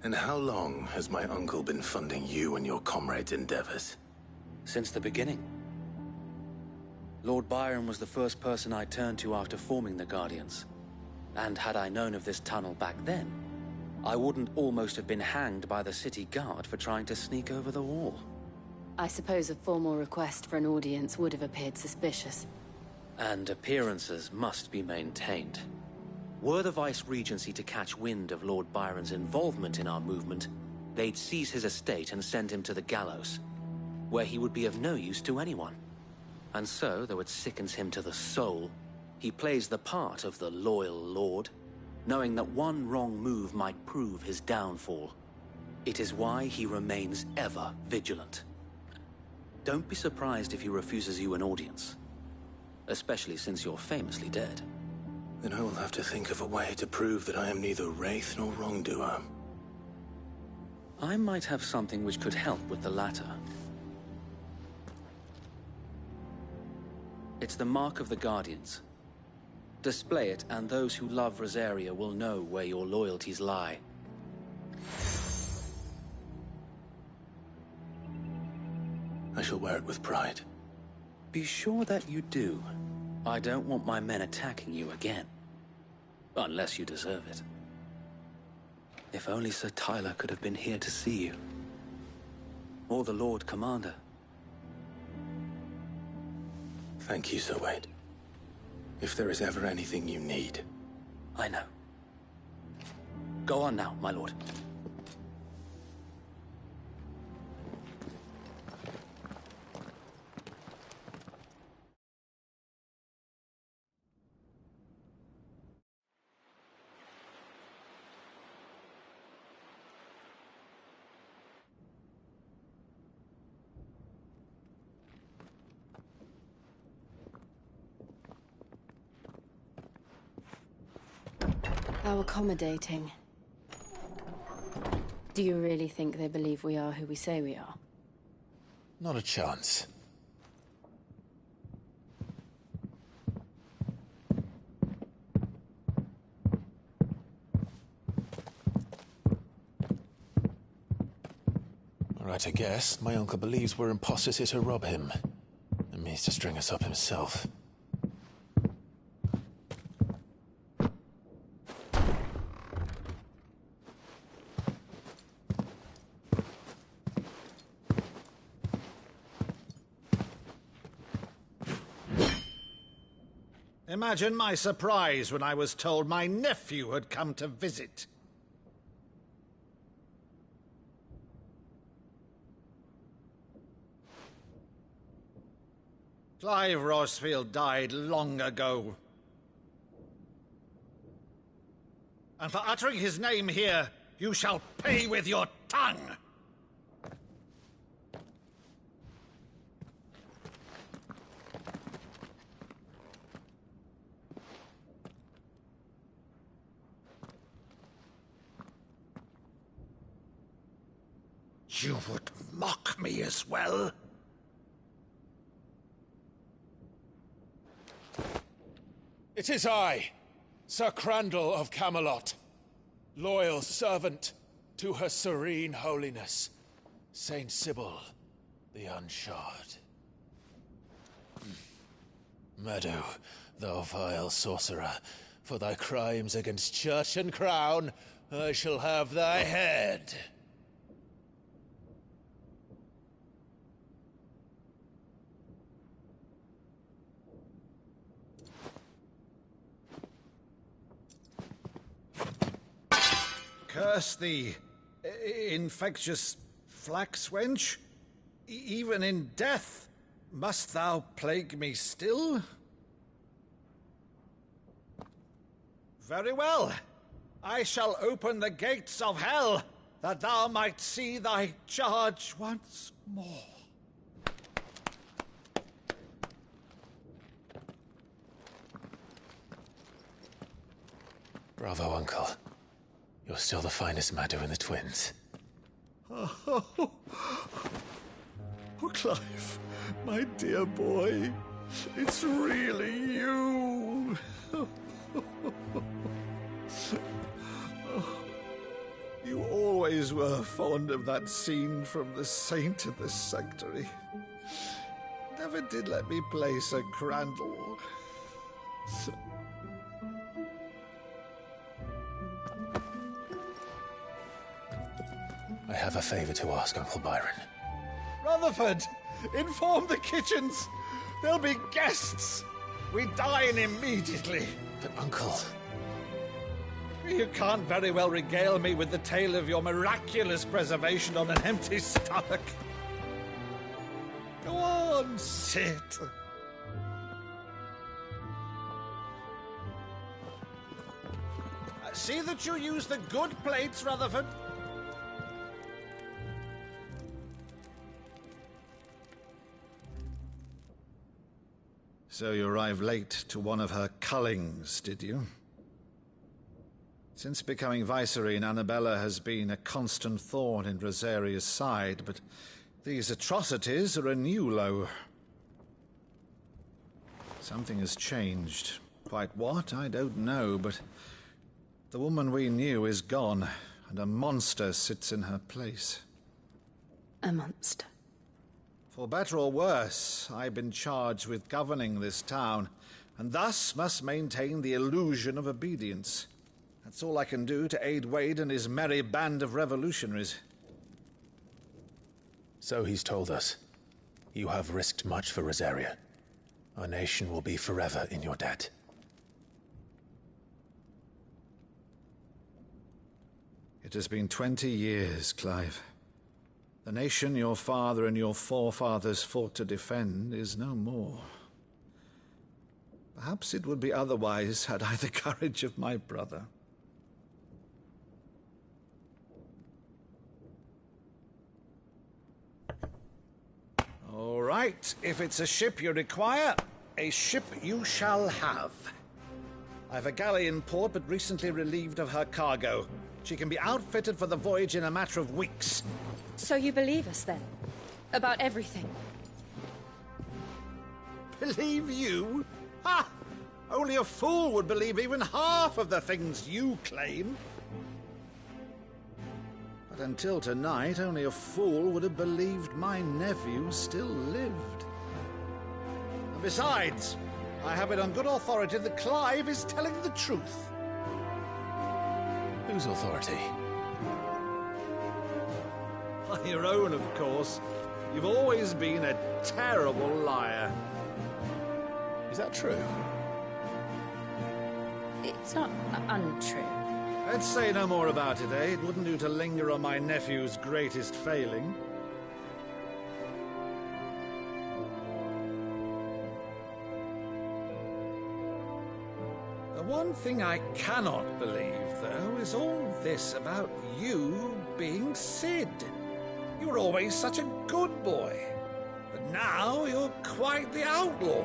And how long has my uncle been funding you and your comrades' endeavors? Since the beginning. Lord Byron was the first person I turned to after forming the Guardians. And had I known of this tunnel back then, I wouldn't almost have been hanged by the city guard for trying to sneak over the wall. I suppose a formal request for an audience would have appeared suspicious. And appearances must be maintained. Were the Vice-Regency to catch wind of Lord Byron's involvement in our movement, they'd seize his estate and send him to the gallows, where he would be of no use to anyone. And so, though it sickens him to the soul, he plays the part of the loyal lord, knowing that one wrong move might prove his downfall. It is why he remains ever vigilant. Don't be surprised if he refuses you an audience, especially since you're famously dead. Then I will have to think of a way to prove that I am neither wraith nor wrongdoer. I might have something which could help with the latter. It's the mark of the Guardians. Display it, and those who love Rosaria will know where your loyalties lie. I shall wear it with pride. Be sure that you do. I don't want my men attacking you again. Unless you deserve it. If only Sir Tyler could have been here to see you. Or the Lord Commander. Thank you, Sir Wade. If there is ever anything you need. I know. Go on now, my lord. How accommodating. Do you really think they believe we are who we say we are? Not a chance. All right, I guess. My uncle believes we're imposters here to rob him. And means to string us up himself. Imagine my surprise when I was told my nephew had come to visit. Clive Rosfield died long ago. And for uttering his name here, you shall pay with your tongue! You would mock me as well? It is I, Sir Crandall of Camelot, loyal servant to Her Serene Holiness, Saint Sybil the Unshod. Meadow, thou vile sorcerer, for thy crimes against church and crown, I shall have thy head. Curse thee, infectious flax wench. Even in death, must thou plague me still? Very well. I shall open the gates of hell, that thou might see thy charge once more. Bravo, Uncle. You're still the finest Maddu in the twins. Oh, Clive, my dear boy, it's really you. You always always were fond of that scene from The Saint of the Sanctuary. Never did let me play Sir Crandall. I have a favor to ask, Uncle Byron. Rutherford, inform the kitchens. There'll be guests. We dine immediately. But, Uncle... You can't very well regale me with the tale of your miraculous preservation on an empty stomach. Go on, sit. See that you use the good plates, Rutherford. So you arrived late to one of her cullings, did you? Since becoming Vicereine, Annabella has been a constant thorn in Rosaria's side, but these atrocities are a new low. Something has changed. Quite what, I don't know, but the woman we knew is gone, and a monster sits in her place. A monster? For better or worse, I've been charged with governing this town, and thus must maintain the illusion of obedience. That's all I can do to aid Wade and his merry band of revolutionaries. So he's told us. You have risked much for Rosaria. Our nation will be forever in your debt. It has been 20 years, Clive. The nation your father and your forefathers fought to defend is no more. Perhaps it would be otherwise had I the courage of my brother. All right, if it's a ship you require, a ship you shall have. I've a galley in port, but recently relieved of her cargo. She can be outfitted for the voyage in a matter of weeks. So you believe us, then? About everything? Believe you? Ha! Only a fool would believe even half of the things you claim. But until tonight, only a fool would have believed my nephew still lived. And besides, I have it on good authority that Clive is telling the truth. Whose authority? Your own, of course. You've always been a terrible liar. Is that true? It's not untrue. Let's say no more about it, eh? It wouldn't do to linger on my nephew's greatest failing. The one thing I cannot believe, though, is all this about you being Sid. You were always such a good boy, but now you're quite the outlaw.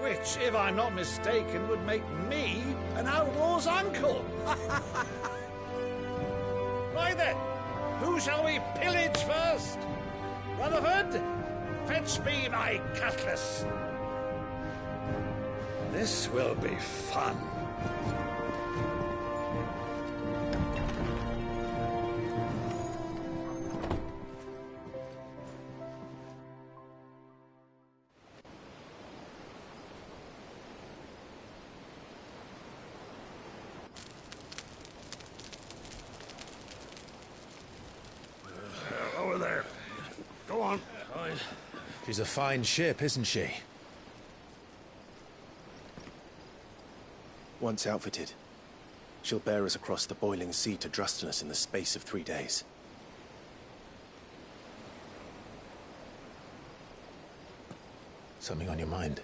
Which, if I'm not mistaken, would make me an outlaw's uncle. Right then, who shall we pillage first? Rutherford, fetch me my cutlass. This will be fun. Over there. Go on. She's a fine ship, isn't she? Once outfitted, she'll bear us across the boiling sea to Drustinus in the space of 3 days. Something on your mind?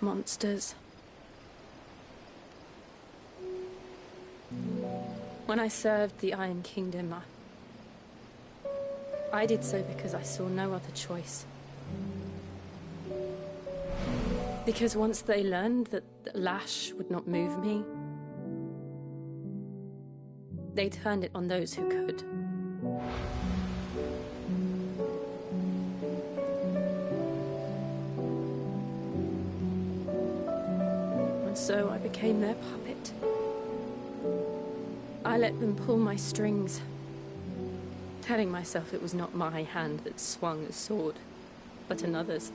Monsters. When I served the Iron Kingdom, I did so because I saw no other choice. Because once they learned that the lash would not move me, they turned it on those who could. so I became their puppet. I let them pull my strings, telling myself it was not my hand that swung a sword, but another's.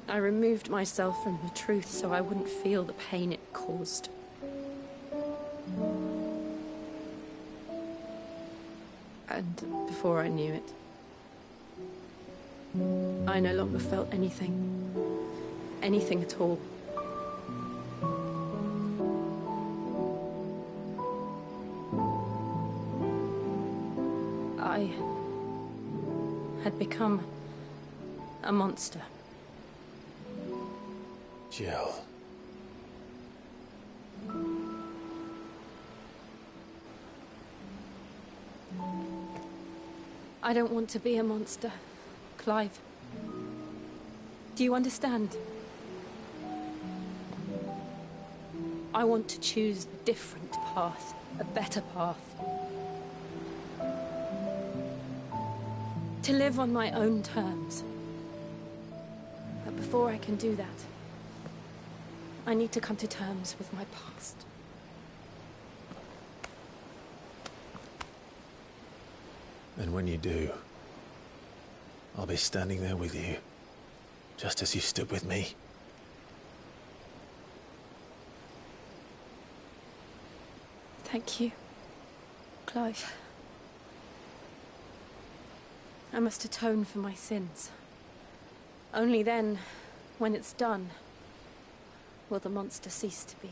I removed myself from the truth so I wouldn't feel the pain it caused. And before I knew it, I no longer felt anything. Anything at all. I had become a monster. Jill. I don't want to be a monster, Clive. Do you understand? I want to choose a different path, a better path. To live on my own terms. But before I can do that, I need to come to terms with my past. And when you do, I'll be standing there with you, just as you stood with me. Thank you, Clive. I must atone for my sins. Only then, when it's done, will the monster cease to be.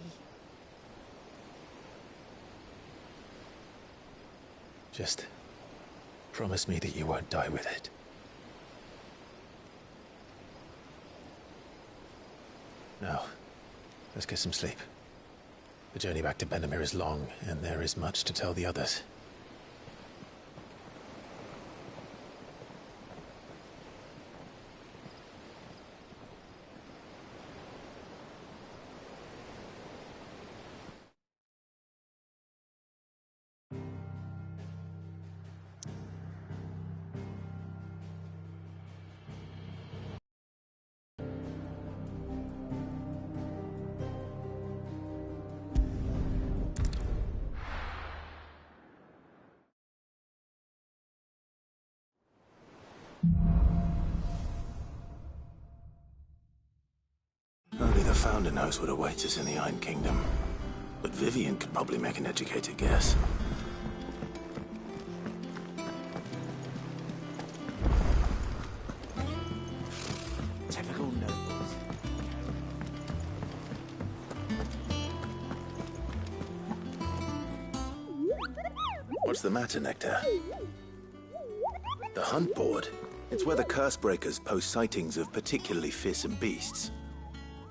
Just promise me that you won't die with it. Now, let's get some sleep. The journey back to Benamir is long, and there is much to tell the others. Only the Founder knows what awaits us in the Iron Kingdom. But Vivian could probably make an educated guess. Typical nobles. What's the matter, Nectar? The hunt board. It's where the Cursebreakers post sightings of particularly fearsome beasts.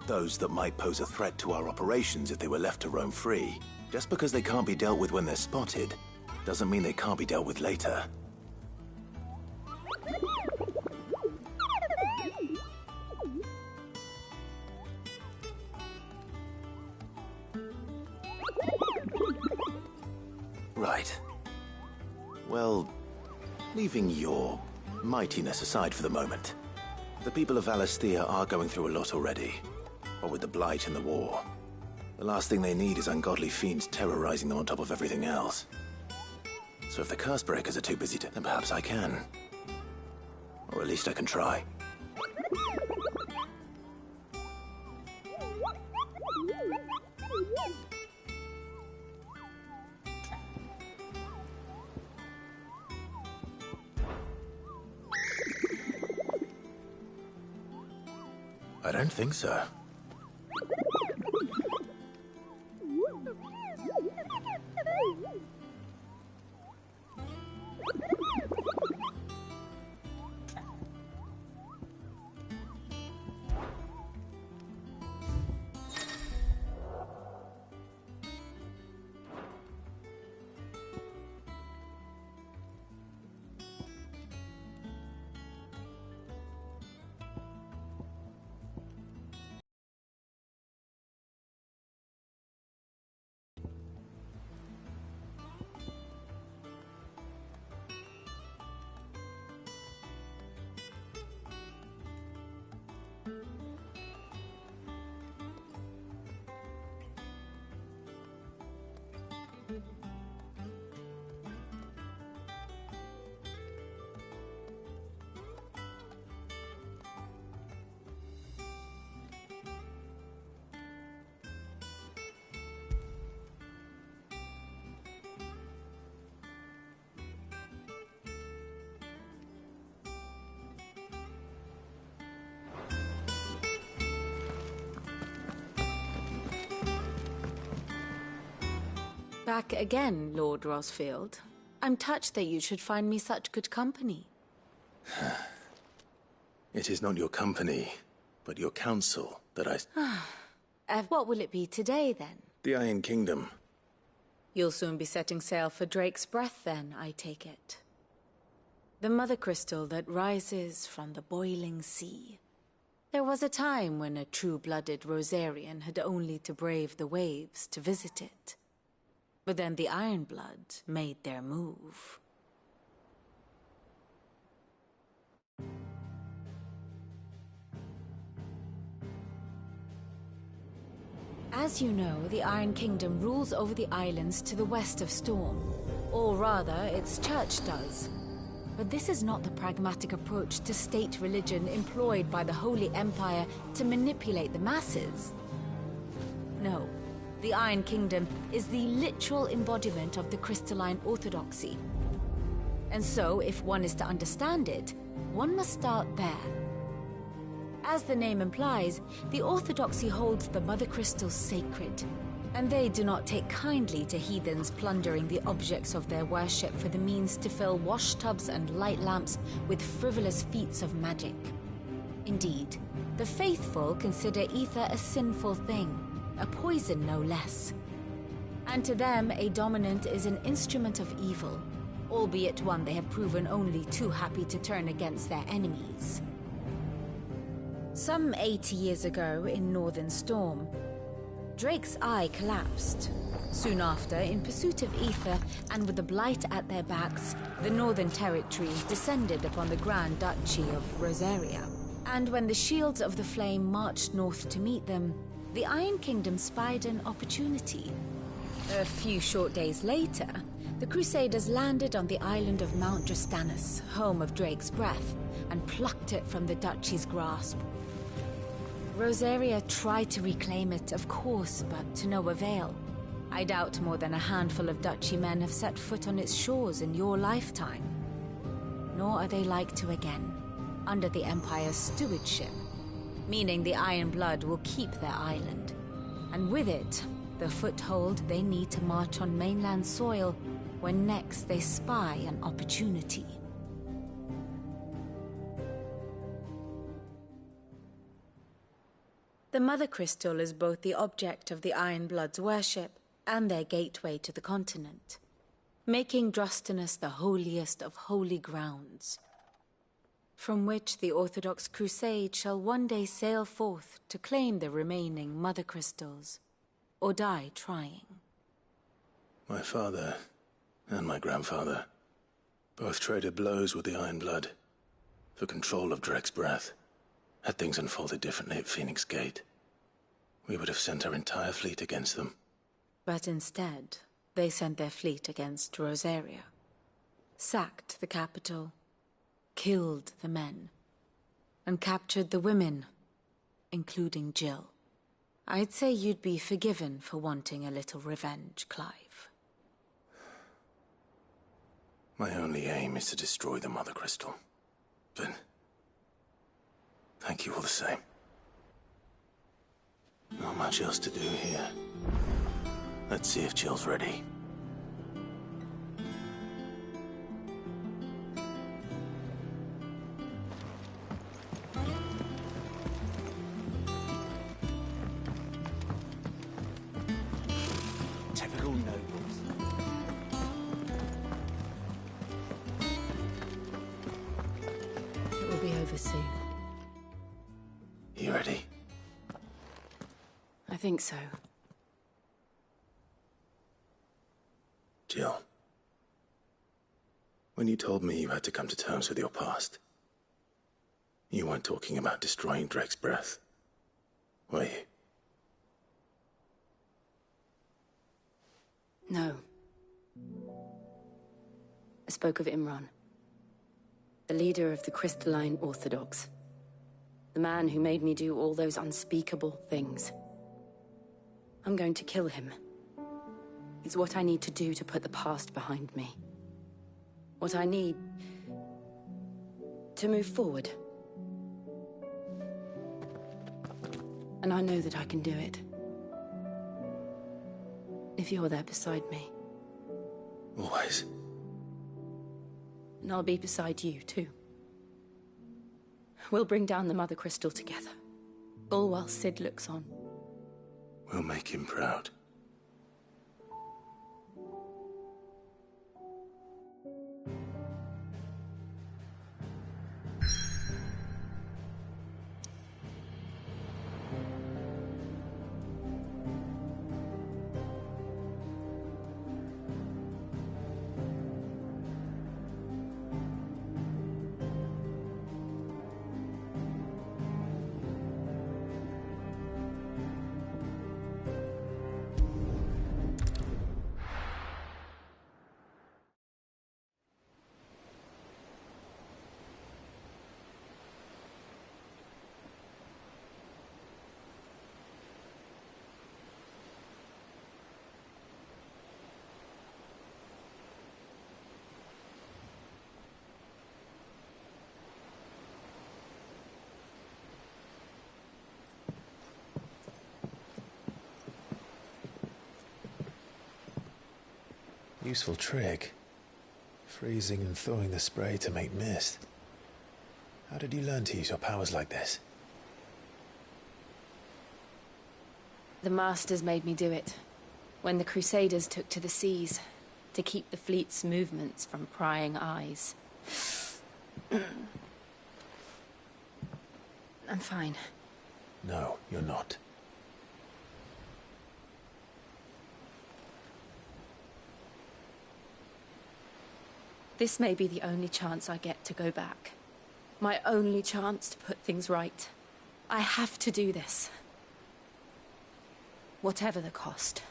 Those that might pose a threat to our operations if they were left to roam free. Just because they can't be dealt with when they're spotted, doesn't mean they can't be dealt with later. Right. Well, leaving your mightiness aside for the moment, the people of Valisthea are going through a lot already. What with the Blight and the war. The last thing they need is ungodly fiends terrorizing them on top of everything else. So if the Cursebreakers are too busy to, then perhaps I can. Or at least I can try. I don't think so. Back again, Lord Rosfield. I'm touched that you should find me such good company. It is not your company, but your counsel that I... What will it be today, then? The Iron Kingdom. You'll soon be setting sail for Drake's Breath, then, I take it. The mother crystal that rises from the boiling sea. There was a time when a true-blooded Rosarian had only to brave the waves to visit it. But then the Ironblood made their move. As you know, the Iron Kingdom rules over the islands to the west of Storm. Or rather, its church does. But this is not the pragmatic approach to state religion employed by the Holy Empire to manipulate the masses. No, the Iron Kingdom is the literal embodiment of the crystalline orthodoxy. And so, if one is to understand it, one must start there. As the name implies, the orthodoxy holds the Mother Crystals sacred, and they do not take kindly to heathens plundering the objects of their worship for the means to fill washtubs and light lamps with frivolous feats of magic. Indeed, the faithful consider ether a sinful thing, a poison no less. And to them, a dominant is an instrument of evil, albeit one they have proven only too happy to turn against their enemies. Some 80 years ago, in Northern Storm, Drake's eye collapsed. Soon after, in pursuit of ether, and with the Blight at their backs, the Northern Territories descended upon the Grand Duchy of Rosaria. And when the Shields of the Flame marched north to meet them, the Iron Kingdom spied an opportunity. A few short days later, the Crusaders landed on the island of Mount Drastanus, home of Drake's Breath, and plucked it from the Duchy's grasp. Rosaria tried to reclaim it, of course, but to no avail. I doubt more than a handful of Duchy men have set foot on its shores in your lifetime. Nor are they like to again, under the Empire's stewardship, meaning the Iron Blood will keep their island, and with it, the foothold they need to march on mainland soil when next they spy an opportunity. The Mother Crystal is both the object of the Iron Blood's worship and their gateway to the continent, making Drastanus the holiest of holy grounds, from which the Orthodox Crusade shall one day sail forth to claim the remaining Mother Crystals, or die trying. My father and my grandfather both traded blows with the Iron Blood for control of Drake's Breath. Had things unfolded differently at Phoenix Gate, we would have sent our entire fleet against them. But instead, they sent their fleet against Rosaria, sacked the capital, killed the men, and captured the women, including Jill. I'd say you'd be forgiven for wanting a little revenge, Clive. My only aim is to destroy the Mother Crystal. But thank you all the same. Not much else to do here. Let's see if Jill's ready. Typical nobles. It will be over soon. You ready? I think so. Jill, when you told me you had to come to terms with your past, you weren't talking about destroying Drake's Breath, were you? No. I spoke of Imran, the leader of the Crystalline Orthodox. The man who made me do all those unspeakable things. I'm going to kill him. It's what I need to do to put the past behind me. What I need to move forward. And I know that I can do it. If you're there beside me. Always. And I'll be beside you, too. We'll bring down the Mother Crystal together. All while Sid looks on. We'll make him proud. Useful trick. Freezing and thawing the spray to make mist. How did you learn to use your powers like this? The Masters made me do it. When the Crusaders took to the seas, to keep the fleet's movements from prying eyes. I'm fine. No, you're not. This may be the only chance I get to go back. My only chance to put things right. I have to do this. Whatever the cost.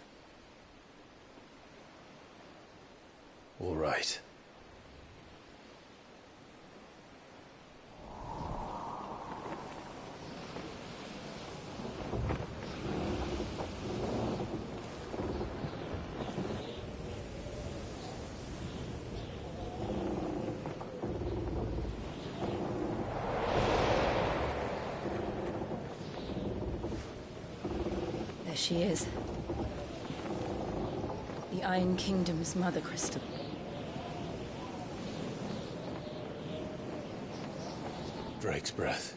All right. She is. The Iron Kingdom's Mother Crystal. Drake's breath.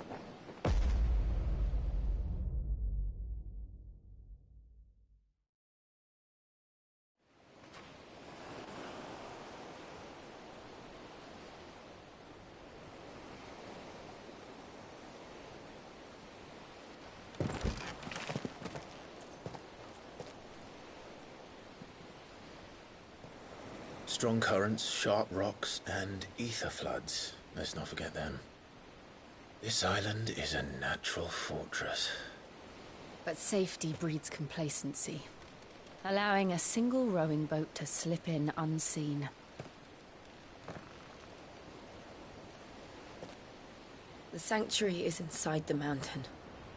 Strong currents, sharp rocks, and ether floods. Let's not forget them. This island is a natural fortress. But safety breeds complacency, allowing a single rowing boat to slip in unseen. The sanctuary is inside the mountain.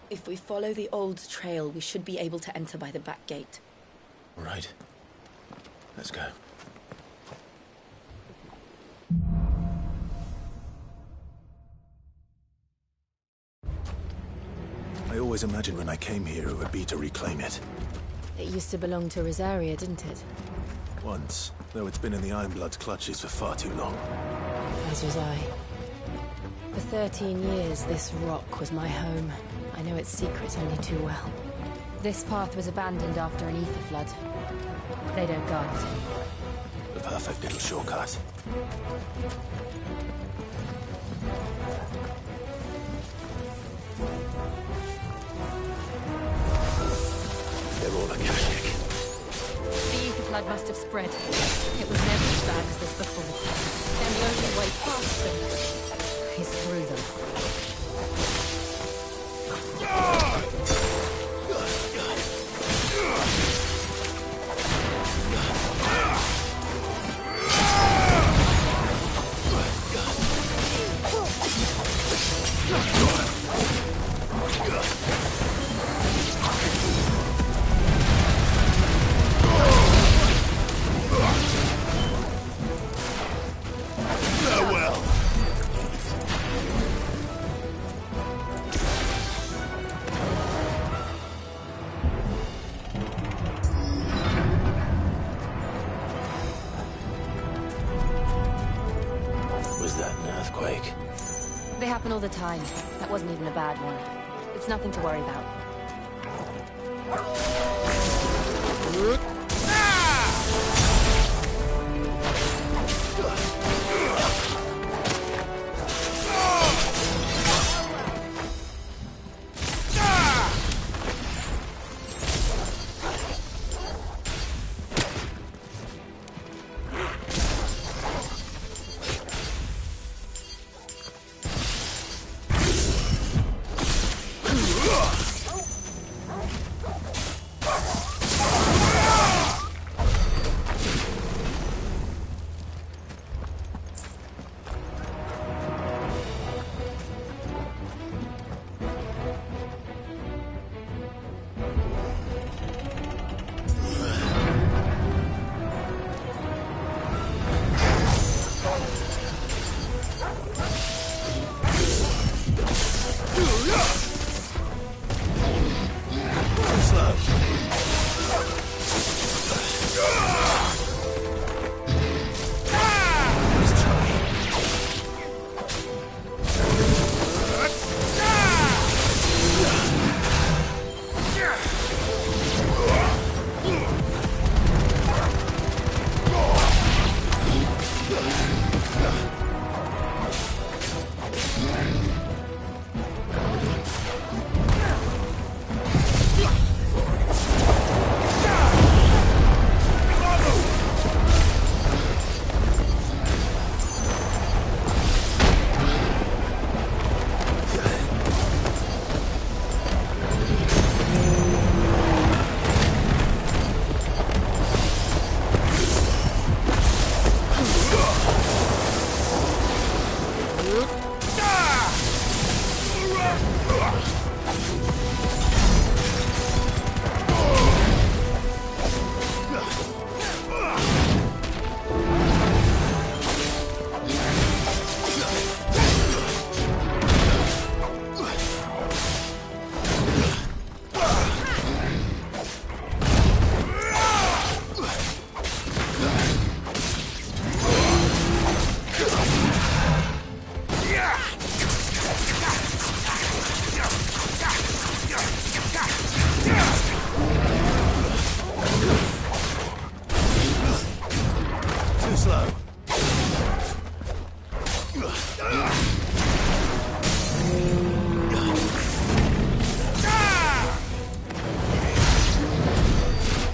If we follow the old trail, we should be able to enter by the back gate. All right. Let's go. I always imagined when I came here it would be to reclaim it. It used to belong to Rosaria, didn't it? Once, though it's been in the Ironblood's clutches for far too long. As was I. For 13 years, this rock was my home. I know its secrets only too well. This path was abandoned after an ether flood. They don't guard it anymore. The perfect little shortcut. They're all Akashic. The ether flood must have spread. It was never as bad as this before. And the only way past them is through them. all the time. That wasn't even a bad one. It's nothing to worry about.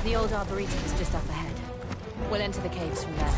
The old Arboretum is just up ahead. We'll enter the caves from there.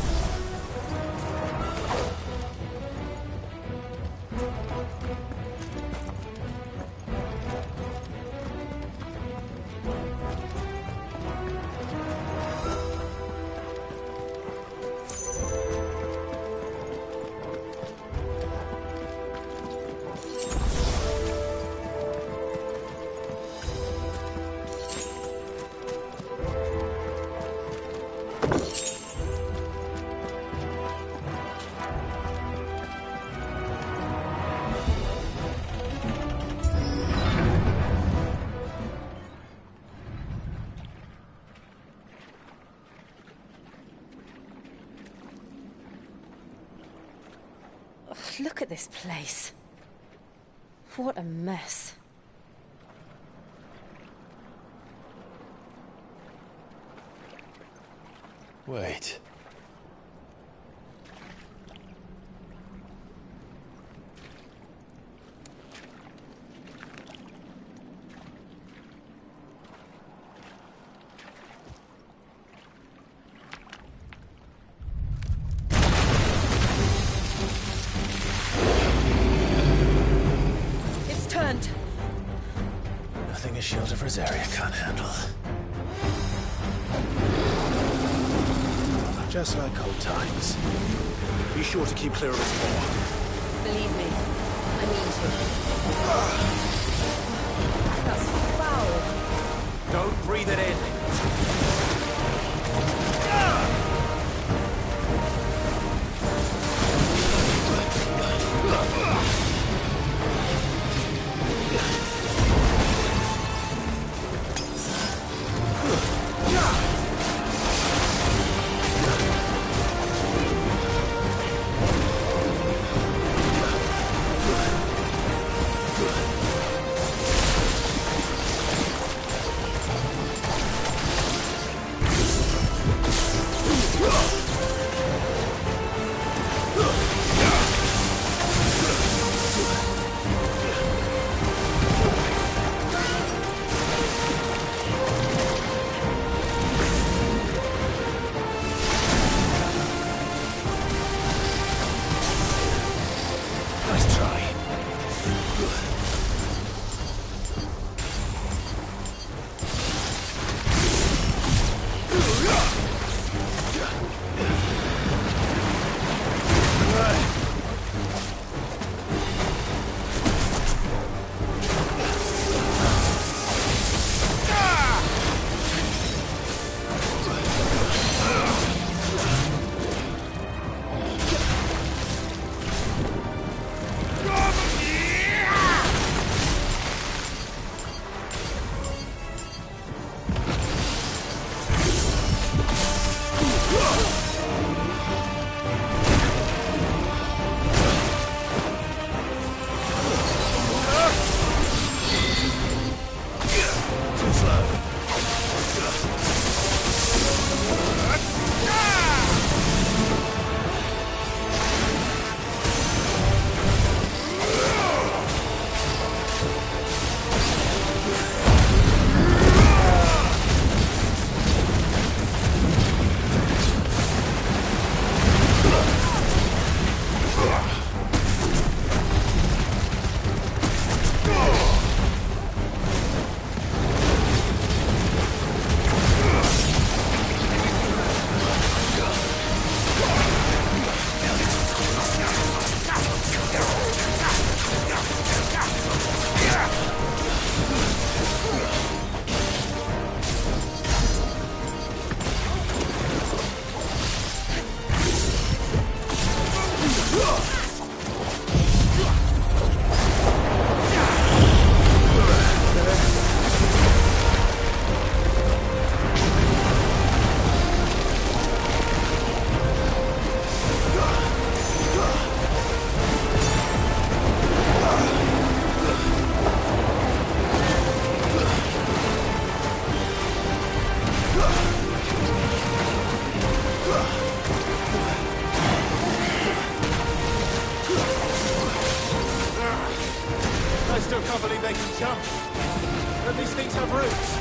Look at this place. What a mess. Wait. Nothing a shield of Rosaria can't handle. Just like old times. Be sure to keep clear of its paw. Believe me, I mean to. That's foul. Don't breathe it in. they can jump. Don't these things have roots?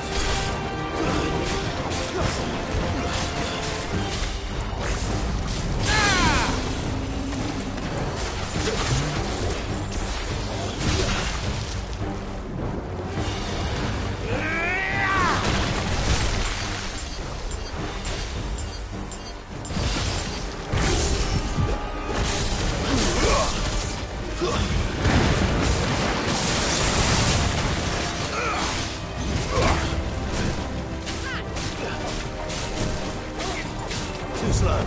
Too slow.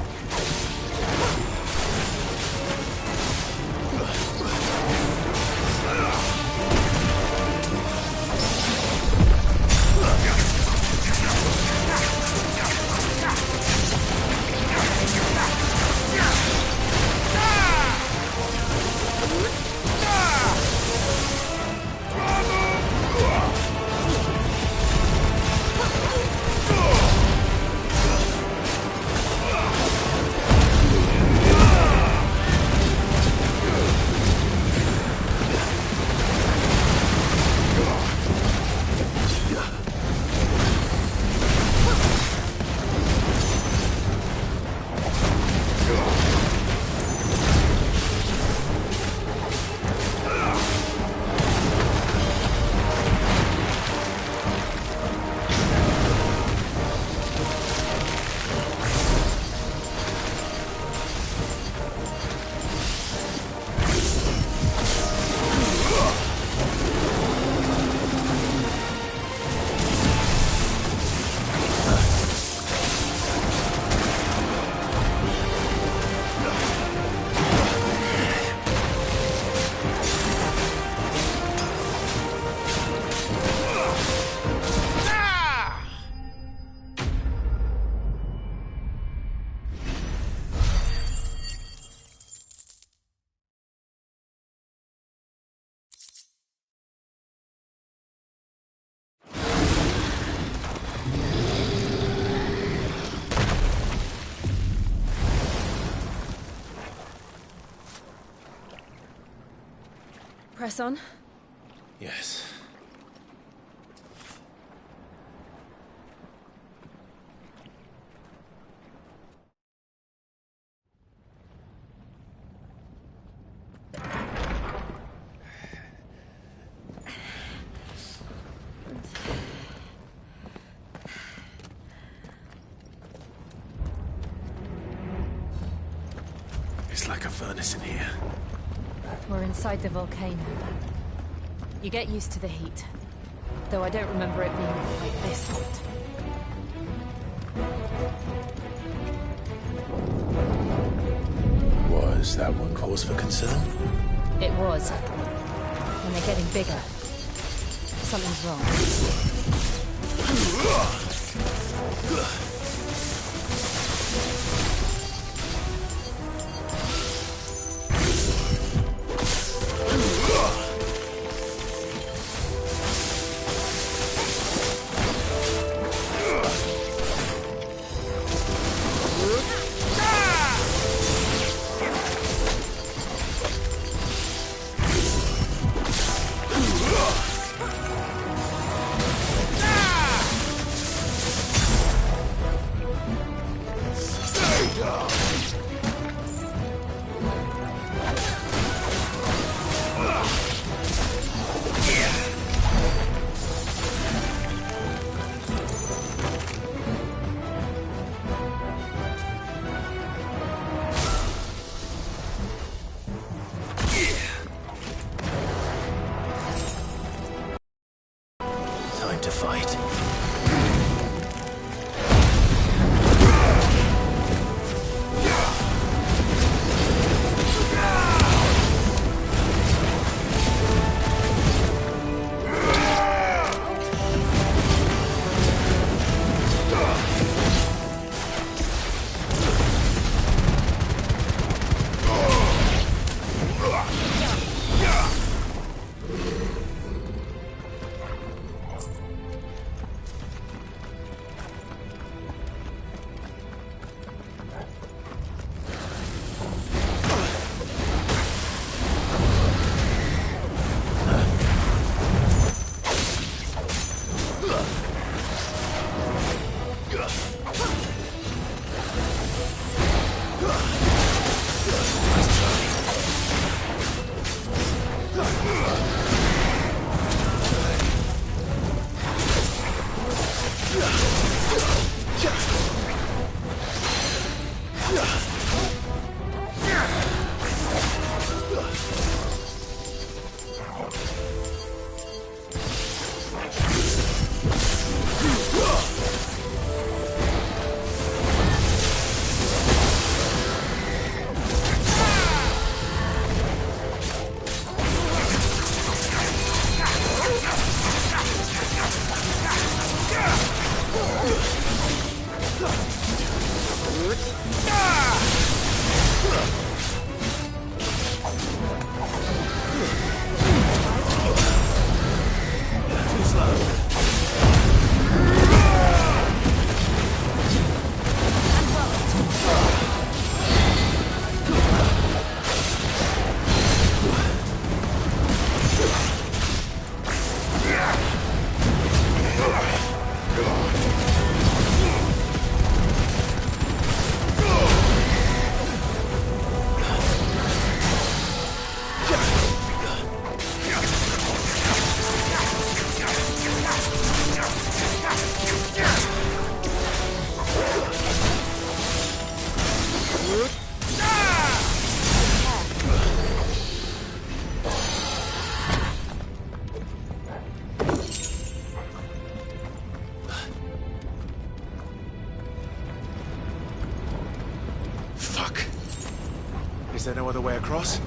Press on. Yes. It's like a furnace in here. We're inside the volcano. You get used to the heat. Though I don't remember it being quite this hot. Was that one cause for concern? It was. And they're getting bigger. Something's wrong. Time to fight. Is there no other way across?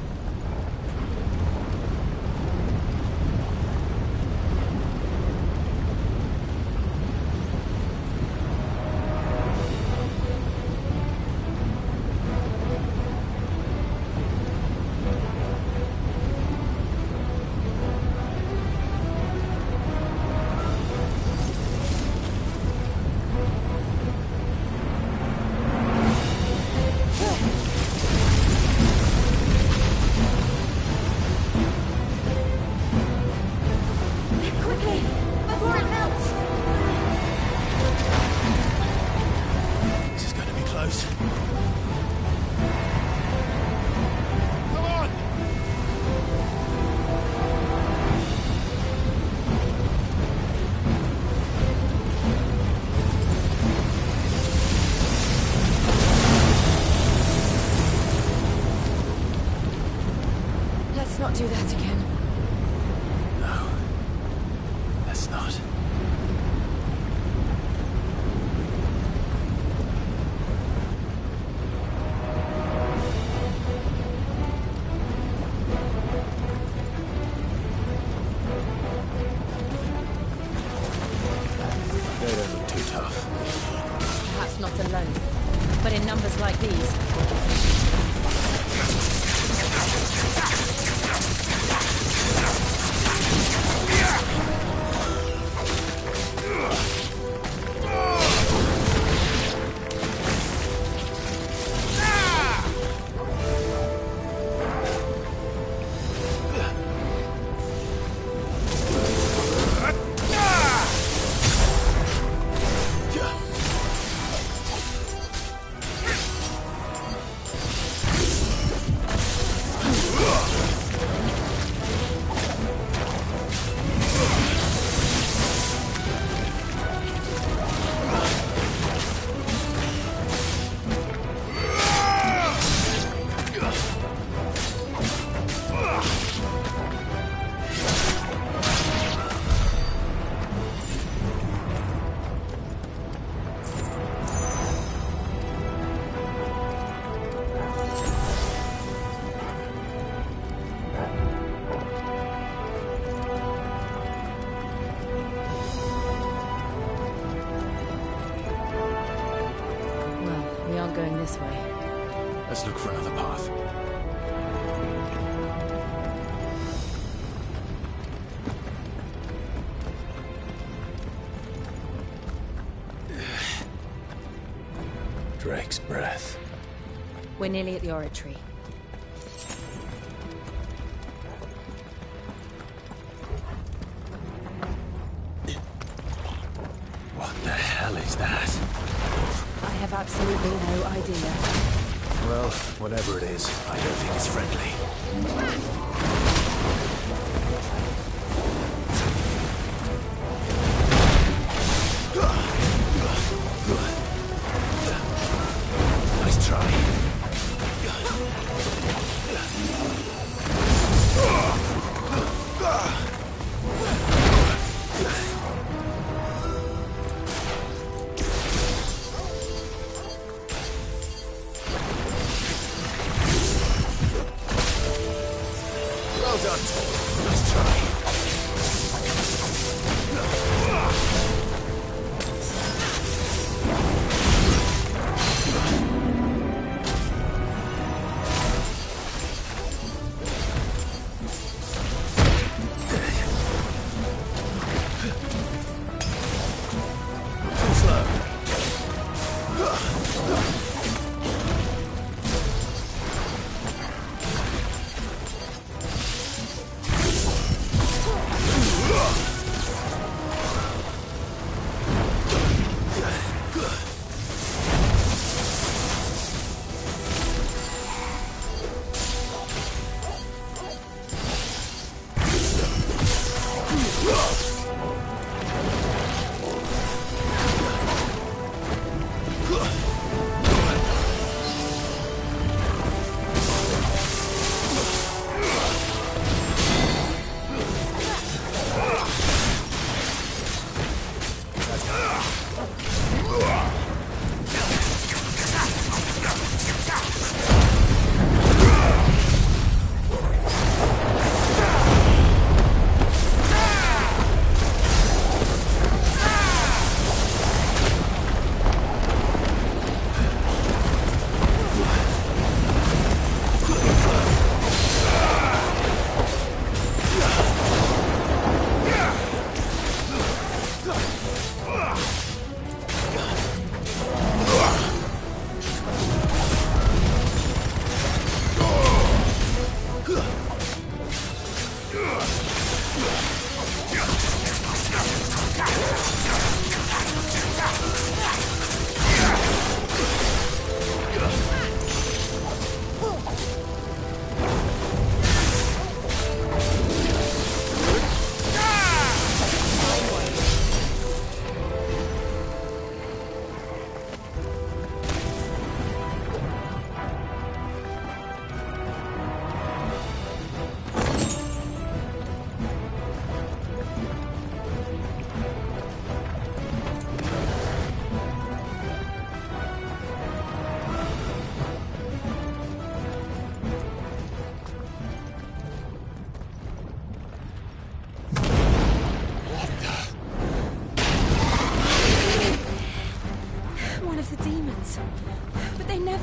Let's not do that again. No. Let's not. They don't look too tough. Perhaps not alone, but in numbers like these. Going this way. Let's look for another path. Drake's breath. We're nearly at the oratory. What the hell is that? I have absolutely no idea. Well, whatever it is, I don't think it's friendly. Nice try. Well done. Nice try. Too slow.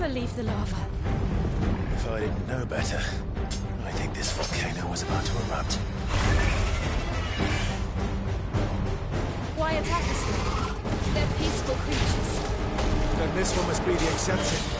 never leave the lava. If I didn't know better, I think this volcano was about to erupt. Why attack us then? They're peaceful creatures. Then this one must be the exception.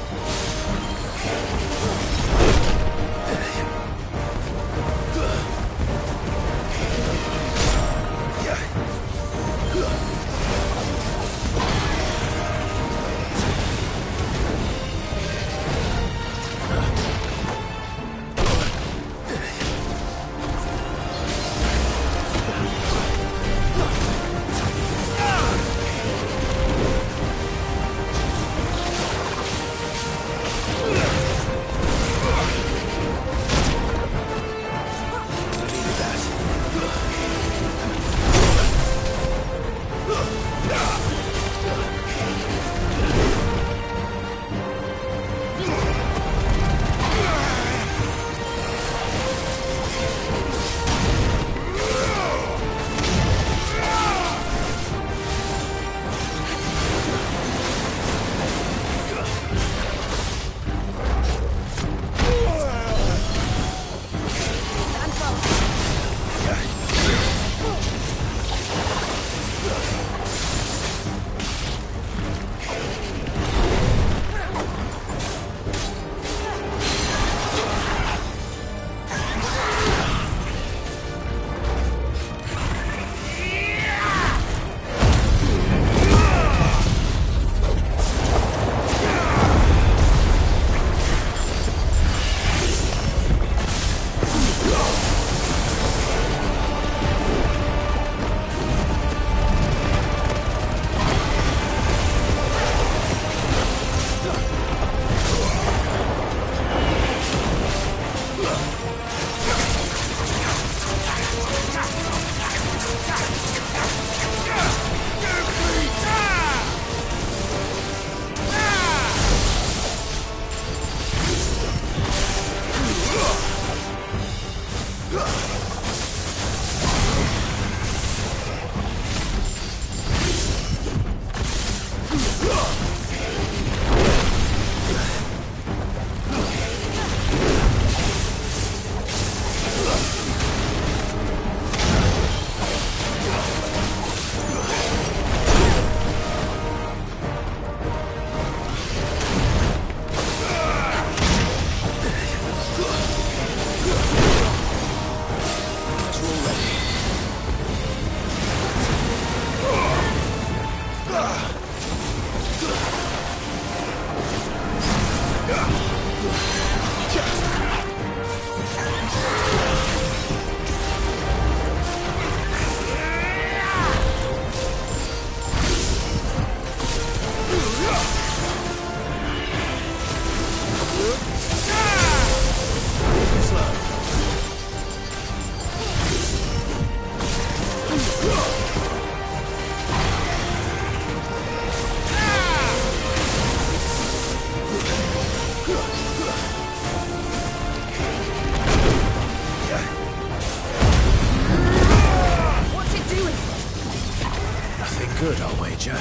good, I'll wager.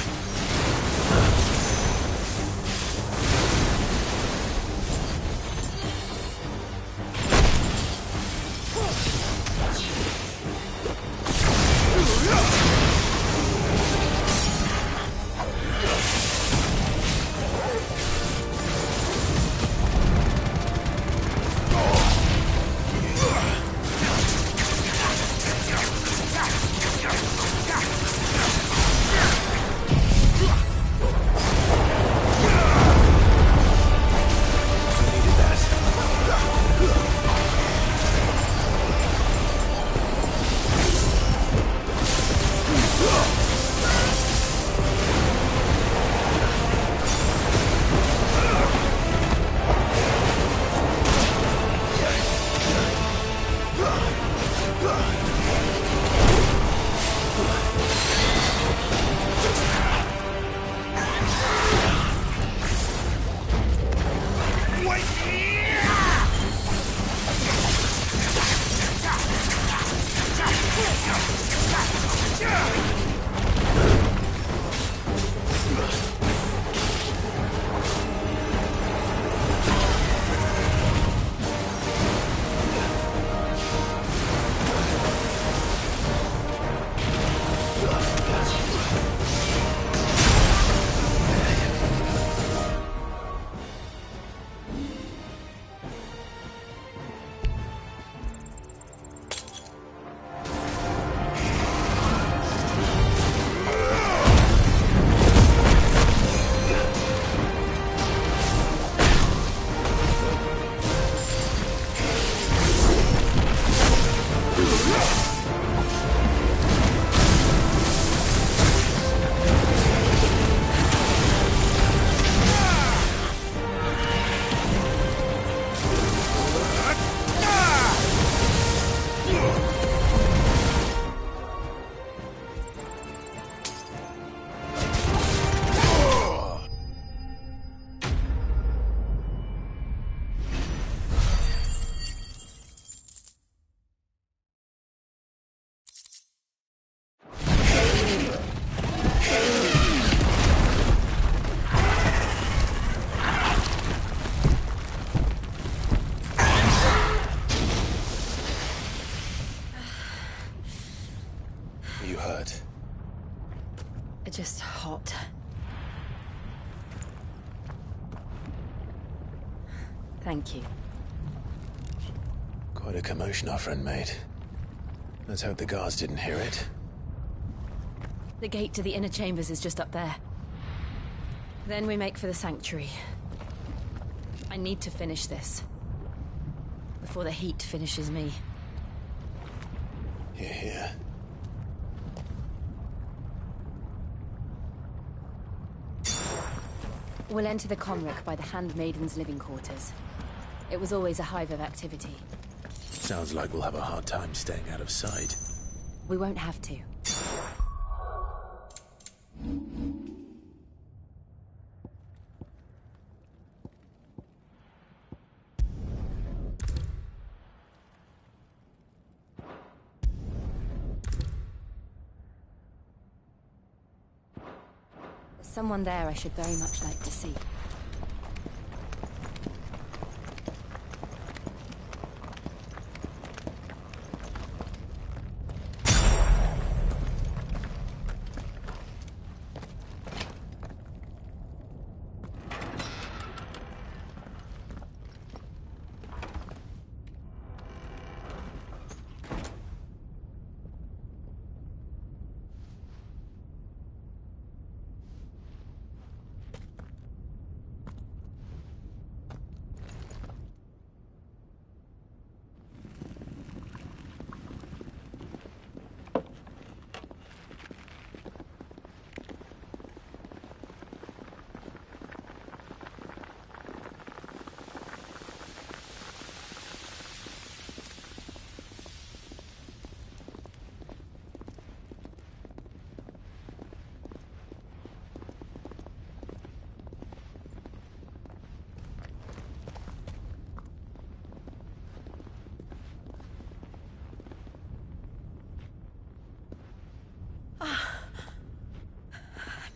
Are you hurt? Just hot. Thank you. Quite a commotion our friend made. Let's hope the guards didn't hear it. The gate to the inner chambers is just up there. Then we make for the sanctuary. I need to finish this. Before the heat finishes me. Hear, hear. We'll enter the Comric by the Handmaiden's living quarters. It was always a hive of activity. Sounds like we'll have a hard time staying out of sight. We won't have to. There's someone there I should very much like to see.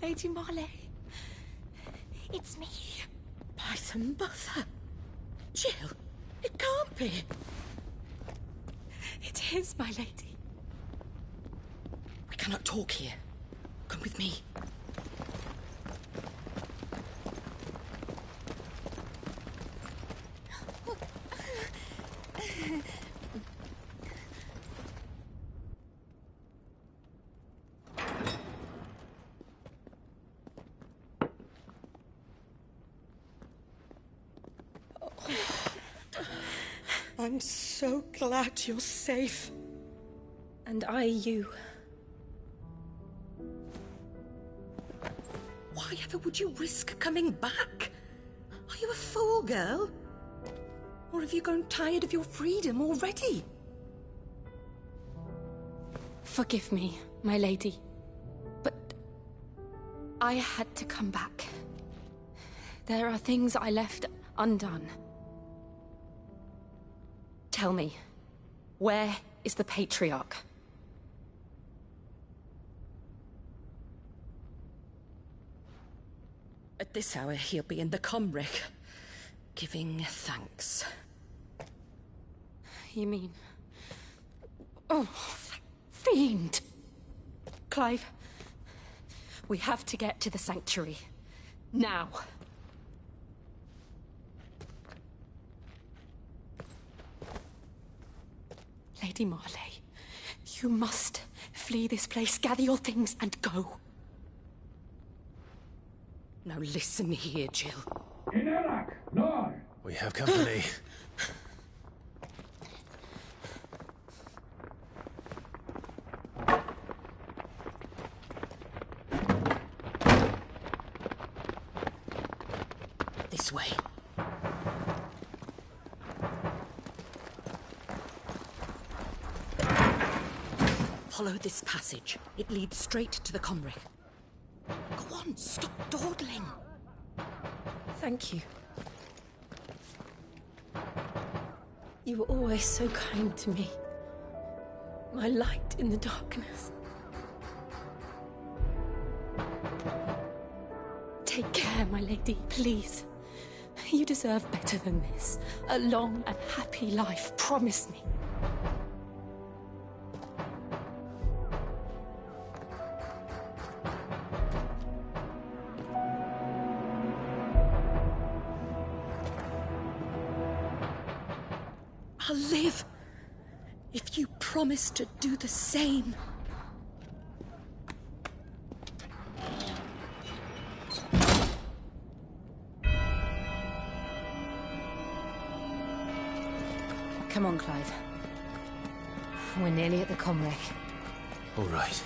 Lady Marley. It's me. By some mother. Jill, it can't be. It is, my lady. We cannot talk here. Come with me. I'm so glad you're safe. And I you. Why ever would you risk coming back? Are you a fool, girl? Or have you grown tired of your freedom already? Forgive me, my lady. But I had to come back. There are things I left undone. Tell me, where is the Patriarch? At this hour, he'll be in the Comric, giving thanks. You mean... Oh, that fiend! Clive, we have to get to the sanctuary. Now. Lady Marley, you must flee this place, gather your things, and go. Now listen here, Jill. We have company. This way. Follow this passage. It leads straight to the Comric. Go on, stop dawdling. Thank you. You were always so kind to me. My light in the darkness. Take care, my lady, please. You deserve better than this. A long and happy life, promise me. shall live if you promise to do the same. Come on, Clive. We're nearly at the comwreck. All right.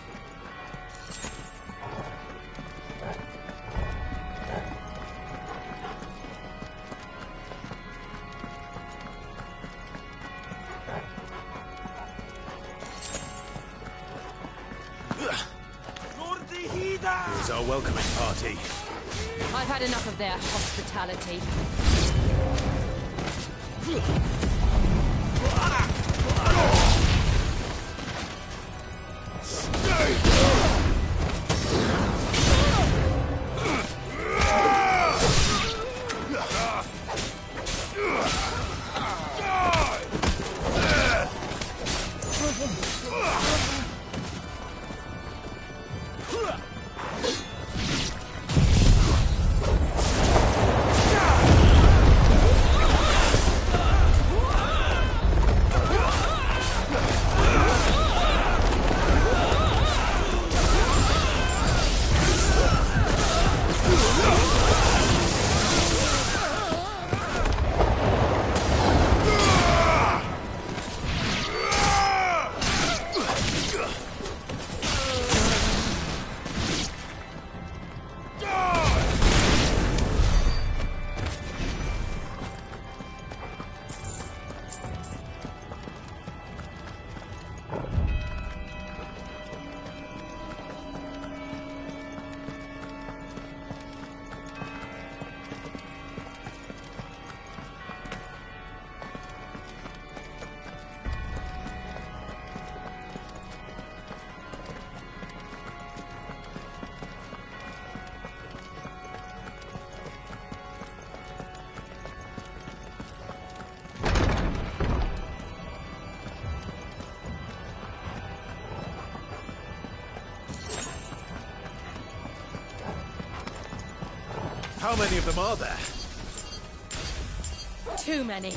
Here's our welcoming party. I've had enough of their hospitality. How many of them are there? Too many.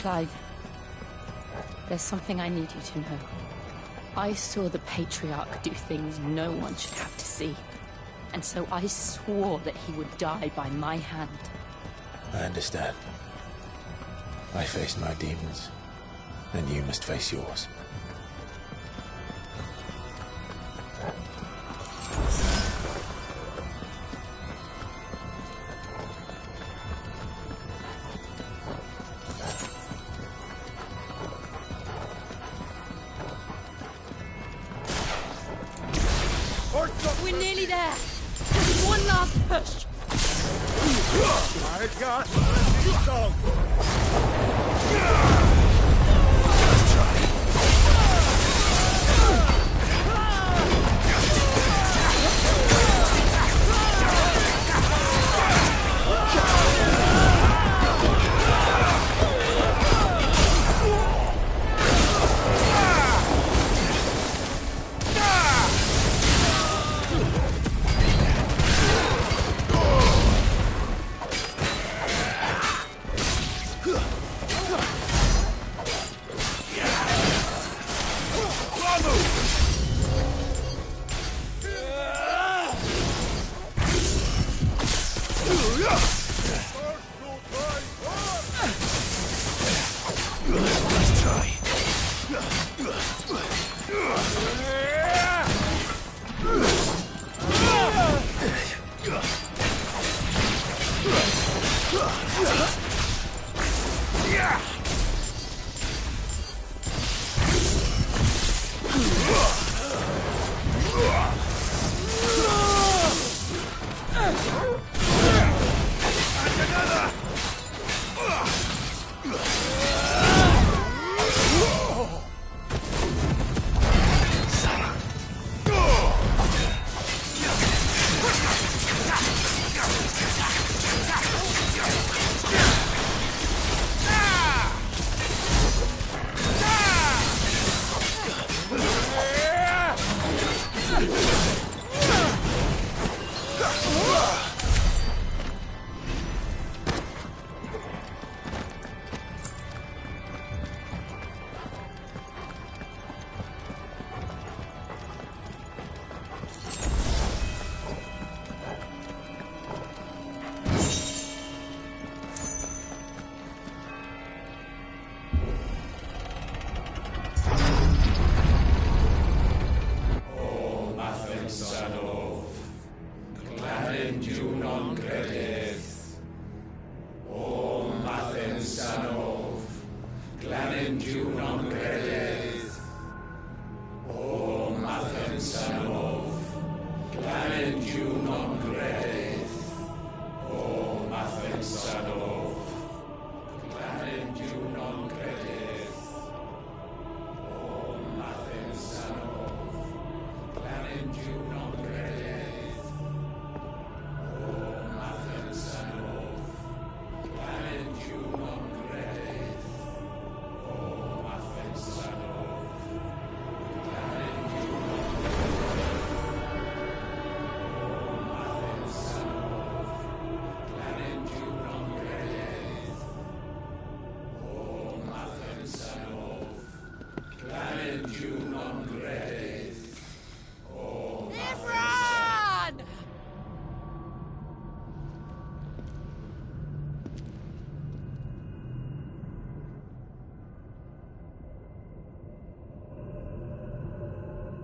Clive, there's something I need you to know. I saw the Patriarch do things no one should have to see. And so I swore that he would die by my hand. I understand. I faced my demons, and you must face yours. We're nearly there. Just one last push. I got this dog.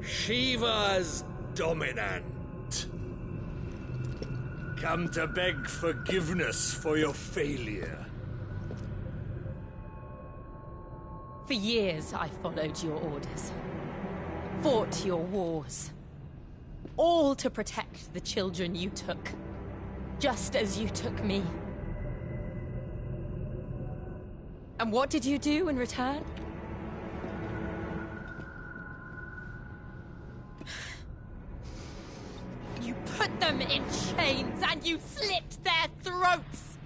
Shiva's dominant. Come to beg forgiveness for your failure. For years, I followed your orders. Fought your wars. All to protect the children you took. Just as you took me. And what did you do in return? You put them in chains and you slit their throats!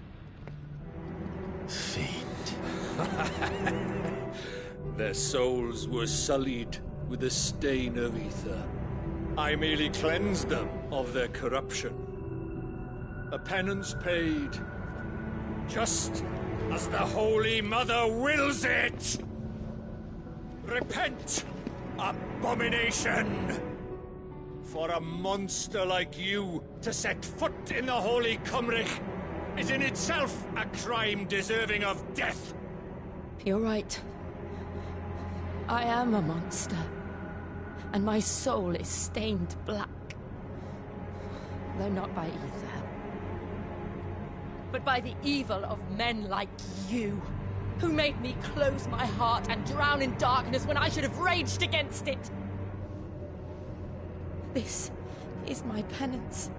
Their souls were sullied with the stain of ether. I merely cleansed them of their corruption. A penance paid, just as the Holy Mother wills it. Repent, abomination! For a monster like you to set foot in the Holy Cymric is in itself a crime deserving of death. You're right. I am a monster. And my soul is stained black. Though not by ether. But by the evil of men like you, who made me close my heart and drown in darkness when I should have raged against it. This is my penance.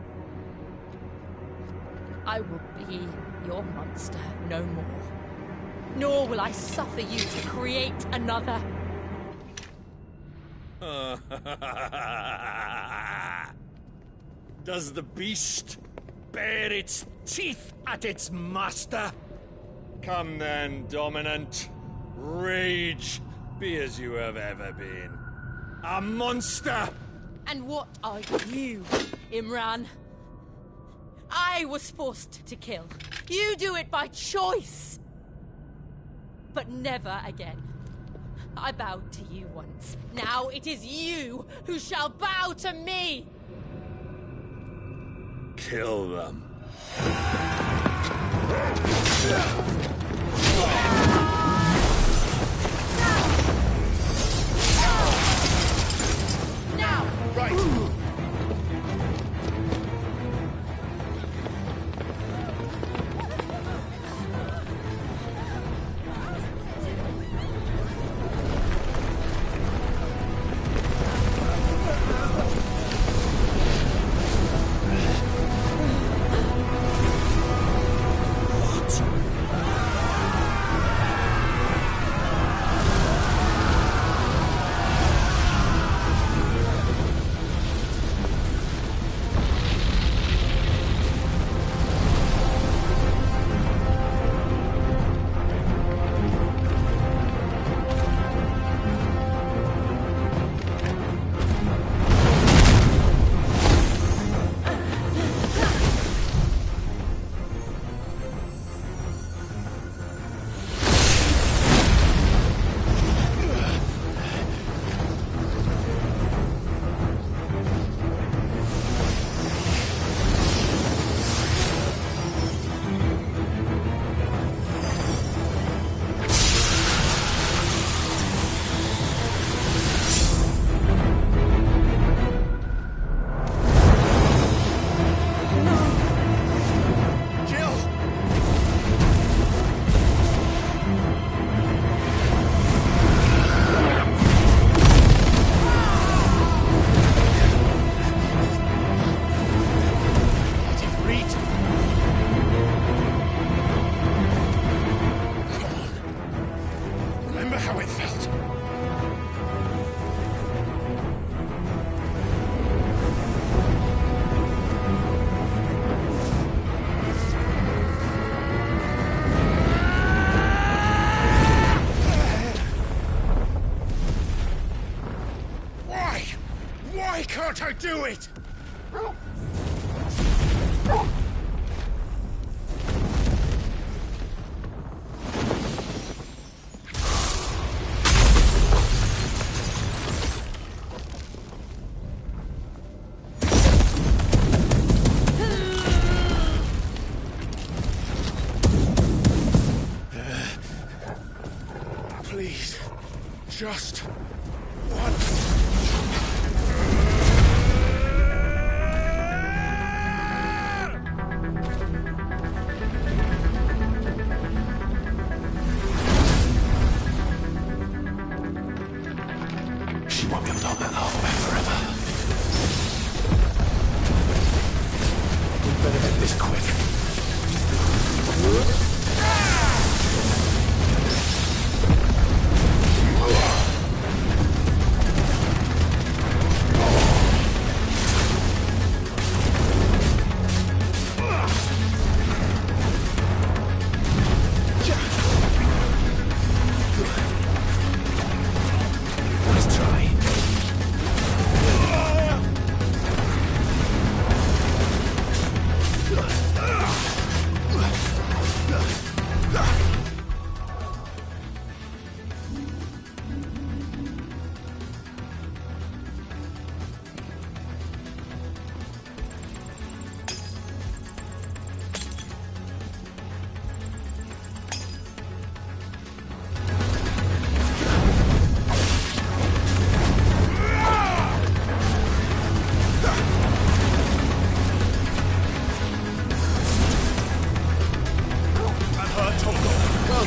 I will be your monster no more. Nor will I suffer you to create another. Does the beast bare its teeth at its master? Come then, Dominant. Rage, be as you have ever been. A monster! And what are you, Imran? I was forced to kill. You do it by choice. But never again. I bowed to you once. Now it is you who shall bow to me! Kill them. Now! Right! Can't I do it? Please, just once. She won't be able to hold that laugh away forever. We better get this quick.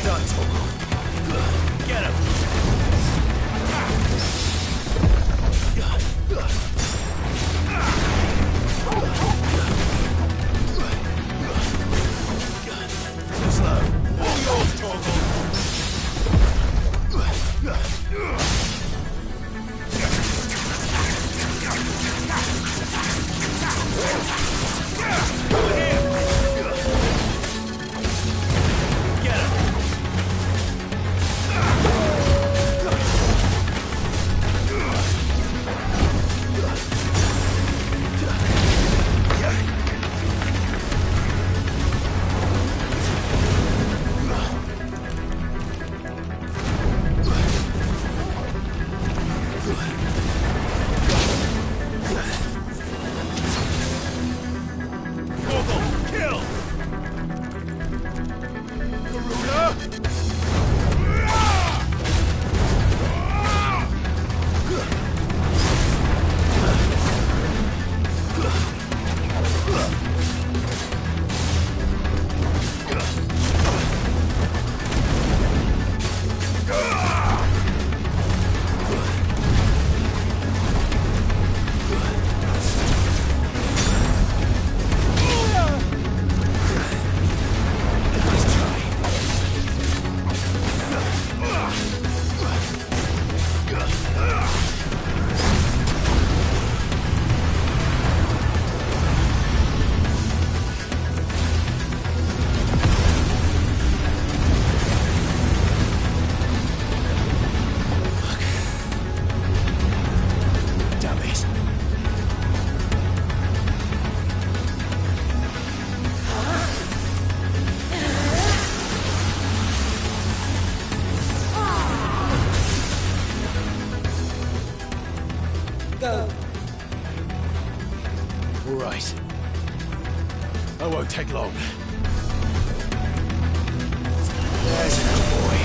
Well done, Torgal. Get him! Too slow. All yours, Torgal. Take long. There's an old boy.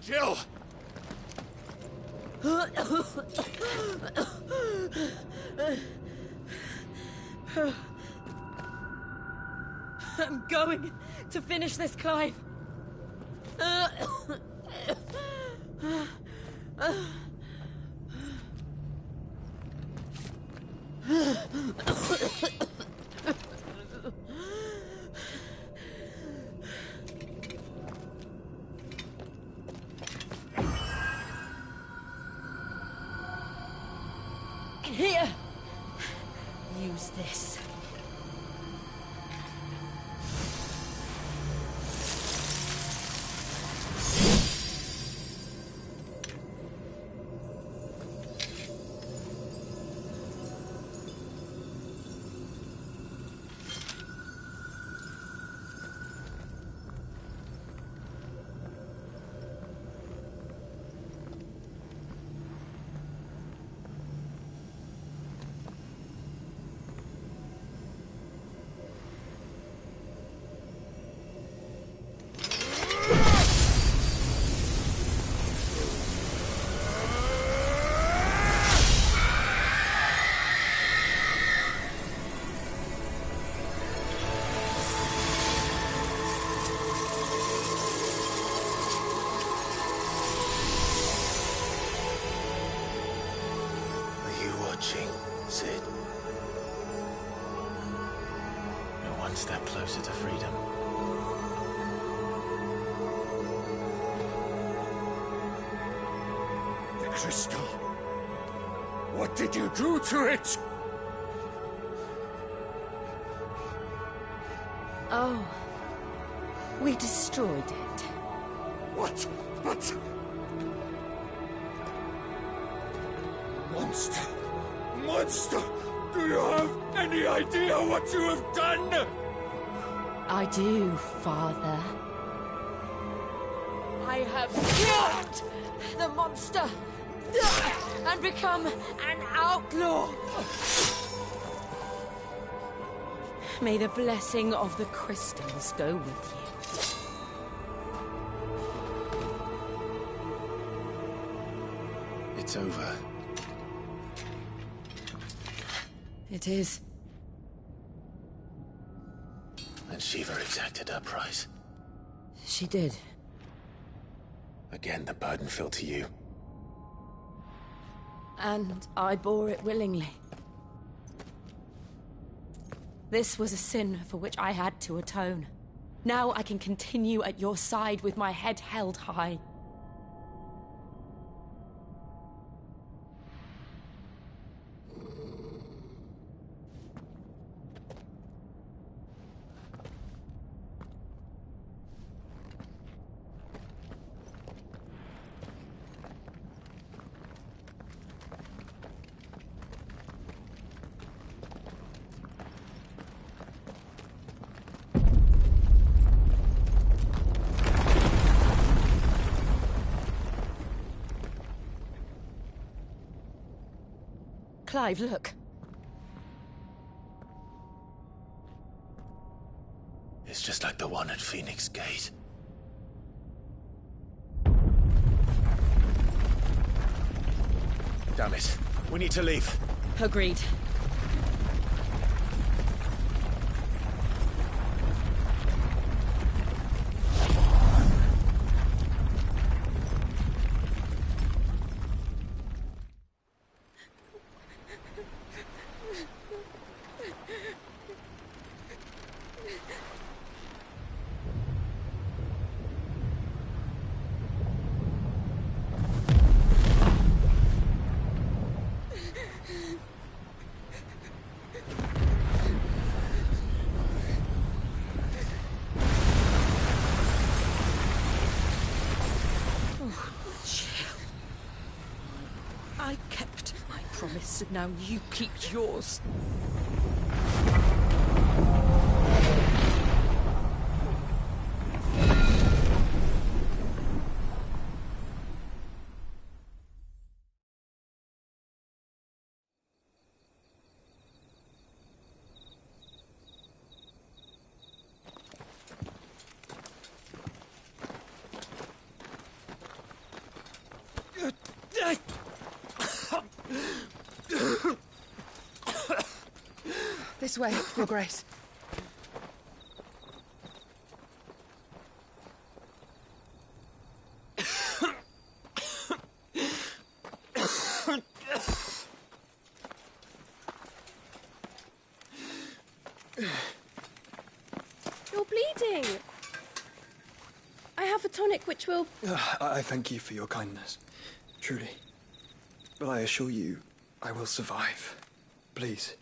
Jill! I'm going to finish this, Clive. Here. Use this. Sid. We're one step closer to freedom. The crystal. What did you do to it? Oh. We destroyed it. What? But... Monster! Monster! Do you have any idea what you have done? I do, Father. I have killed the monster and become an outlaw. May the blessing of the crystals go with you. It's over. It is. And Shiva exacted her price. She did. Again, the burden fell to you. And I bore it willingly. This was a sin for which I had to atone. Now I can continue at your side with my head held high. Clive, look. It's just like the one at Phoenix Gate. Damn it. We need to leave. Agreed. I kept my promise, and now you keep yours. This way, Your Grace. You're bleeding. I have a tonic which will... I thank you for your kindness, truly. But I assure you, I will survive. Please,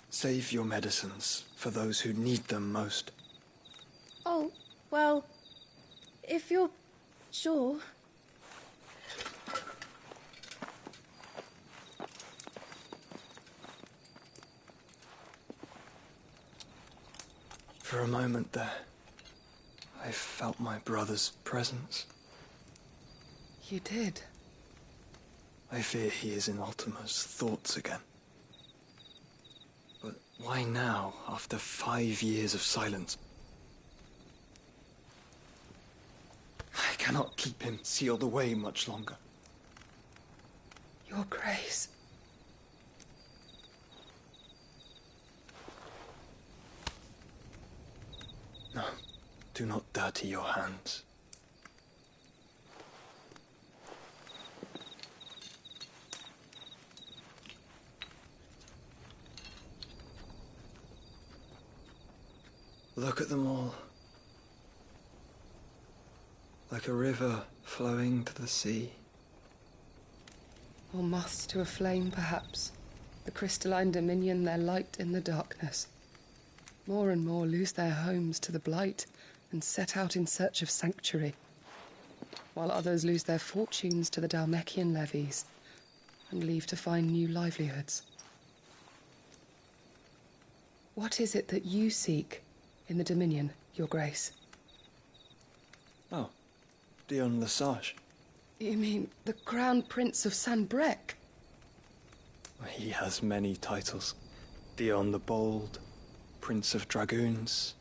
save your medicines for those who need them most. Oh, well, if you're sure... For a moment there, I felt my brother's presence. You did? I fear he is in Ultima's thoughts again. But why now, after 5 years of silence? I cannot keep him sealed away much longer. Your Grace. No, do not dirty your hands. Look at them all. Like a river flowing to the sea. Or moths to a flame, perhaps. The crystalline dominion, their light in the darkness. More and more lose their homes to the blight and set out in search of sanctuary, while others lose their fortunes to the Dhalmekian levies and leave to find new livelihoods. What is it that you seek in the Dominion, Your Grace? Oh, Dion Lesage. You mean the Crown Prince of Sanbreque? He has many titles. Dion the Bold, Prince of Dragoons,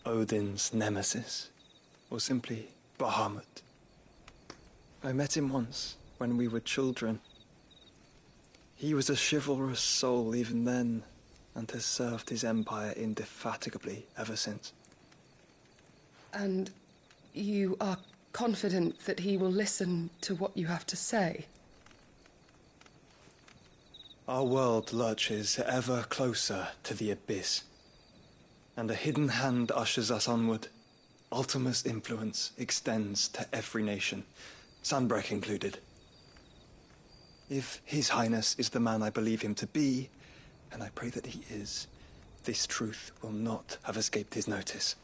Odin's Nemesis, or simply Bahamut. I met him once, when we were children. He was a chivalrous soul even then, and has served his empire indefatigably ever since. And you are confident that he will listen to what you have to say? Our world lurches ever closer to the abyss, and a hidden hand ushers us onward. Ultima's influence extends to every nation, Sanbreque included. If His Highness is the man I believe him to be, and I pray that he is, this truth will not have escaped his notice.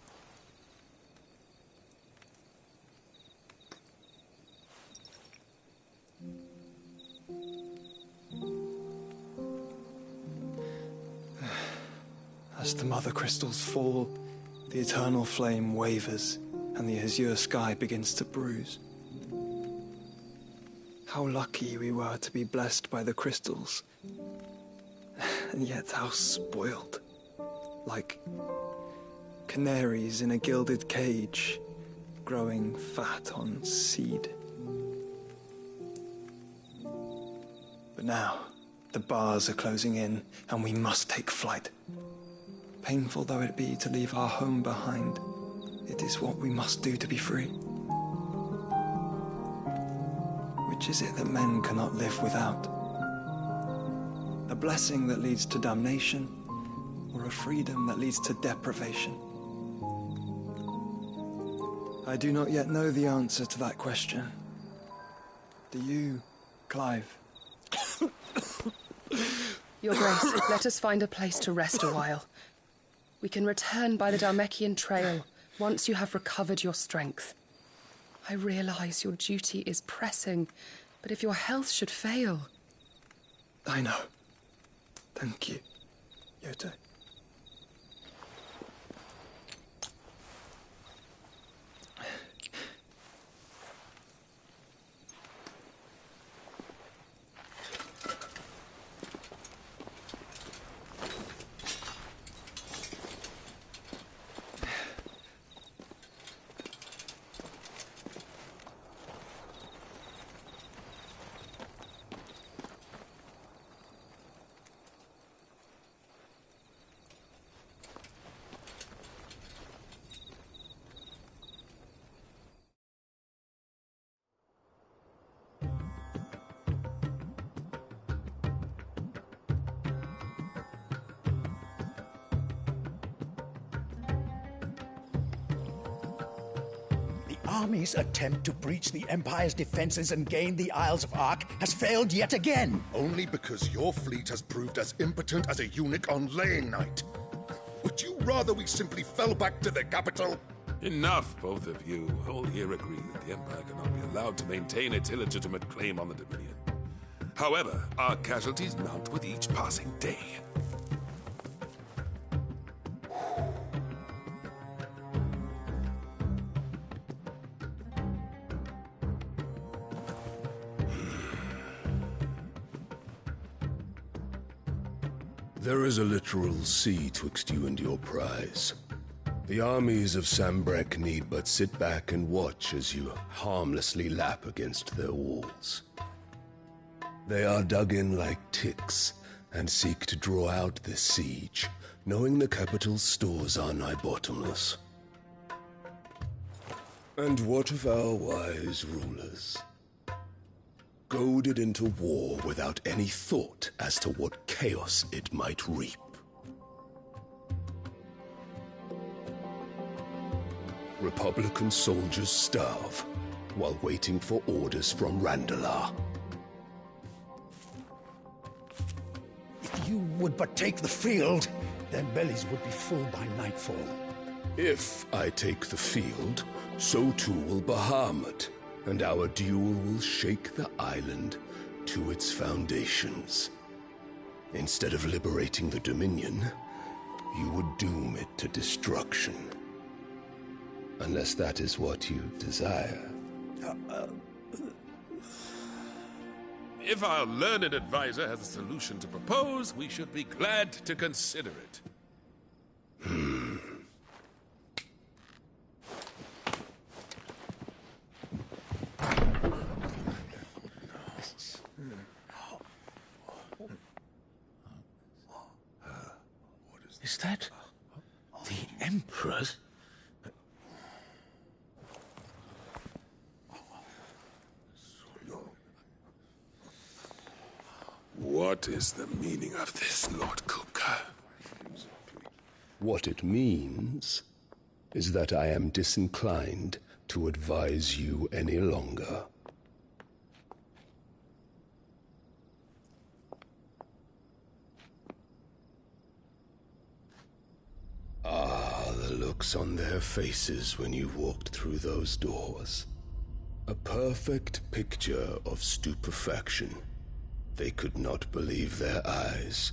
As the mother crystals fall, the eternal flame wavers, and the azure sky begins to bruise. How lucky we were to be blessed by the crystals, and yet how spoiled. Like canaries in a gilded cage, growing fat on seed. But now, the bars are closing in, and we must take flight. Painful though it be to leave our home behind, it is what we must do to be free. Which is it that men cannot live without? A blessing that leads to damnation, or a freedom that leads to deprivation? I do not yet know the answer to that question. Do you, Clive? Your Grace, let us find a place to rest a while. We can return by the Dhalmekian trail once you have recovered your strength. I realize your duty is pressing, but if your health should fail... I know. Thank you, Yote. army's attempt to breach the Empire's defenses and gain the Isles of Ark has failed yet again. Only because your fleet has proved as impotent as a eunuch on laying night. Would you rather we simply fell back to the capital? Enough, both of you. All here agree that the Empire cannot be allowed to maintain its illegitimate claim on the Dominion. However, our casualties mount with each passing day. There is a literal sea twixt you and your prize. The armies of Sambrek need but sit back and watch as you harmlessly lap against their walls. They are dug in like ticks and seek to draw out this siege, knowing the capital's stores are nigh bottomless. And what of our wise rulers? Goaded into war without any thought as to what chaos it might reap. Republican soldiers starve while waiting for orders from Randalar. If you would but take the field, their bellies would be full by nightfall. If I take the field, so too will Bahamut, and our duel will shake the island to its foundations. Instead of liberating the Dominion, you would doom it to destruction. Unless that is what you desire. If our learned advisor has a solution to propose, we should be glad to consider it. Is that the Emperor's? What is the meaning of this, Lord Kupka? What it means is that I am disinclined to advise you any longer. Ah, the looks on their faces when you walked through those doors. A perfect picture of stupefaction. They could not believe their eyes.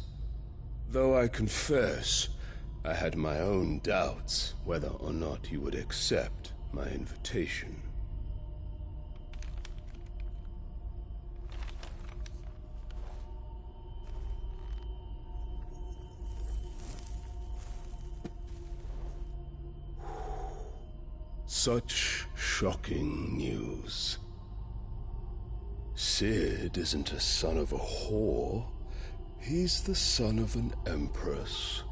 Though I confess, I had my own doubts whether or not you would accept my invitation. Such shocking news. Sid isn't a son of a whore. He's the son of an empress.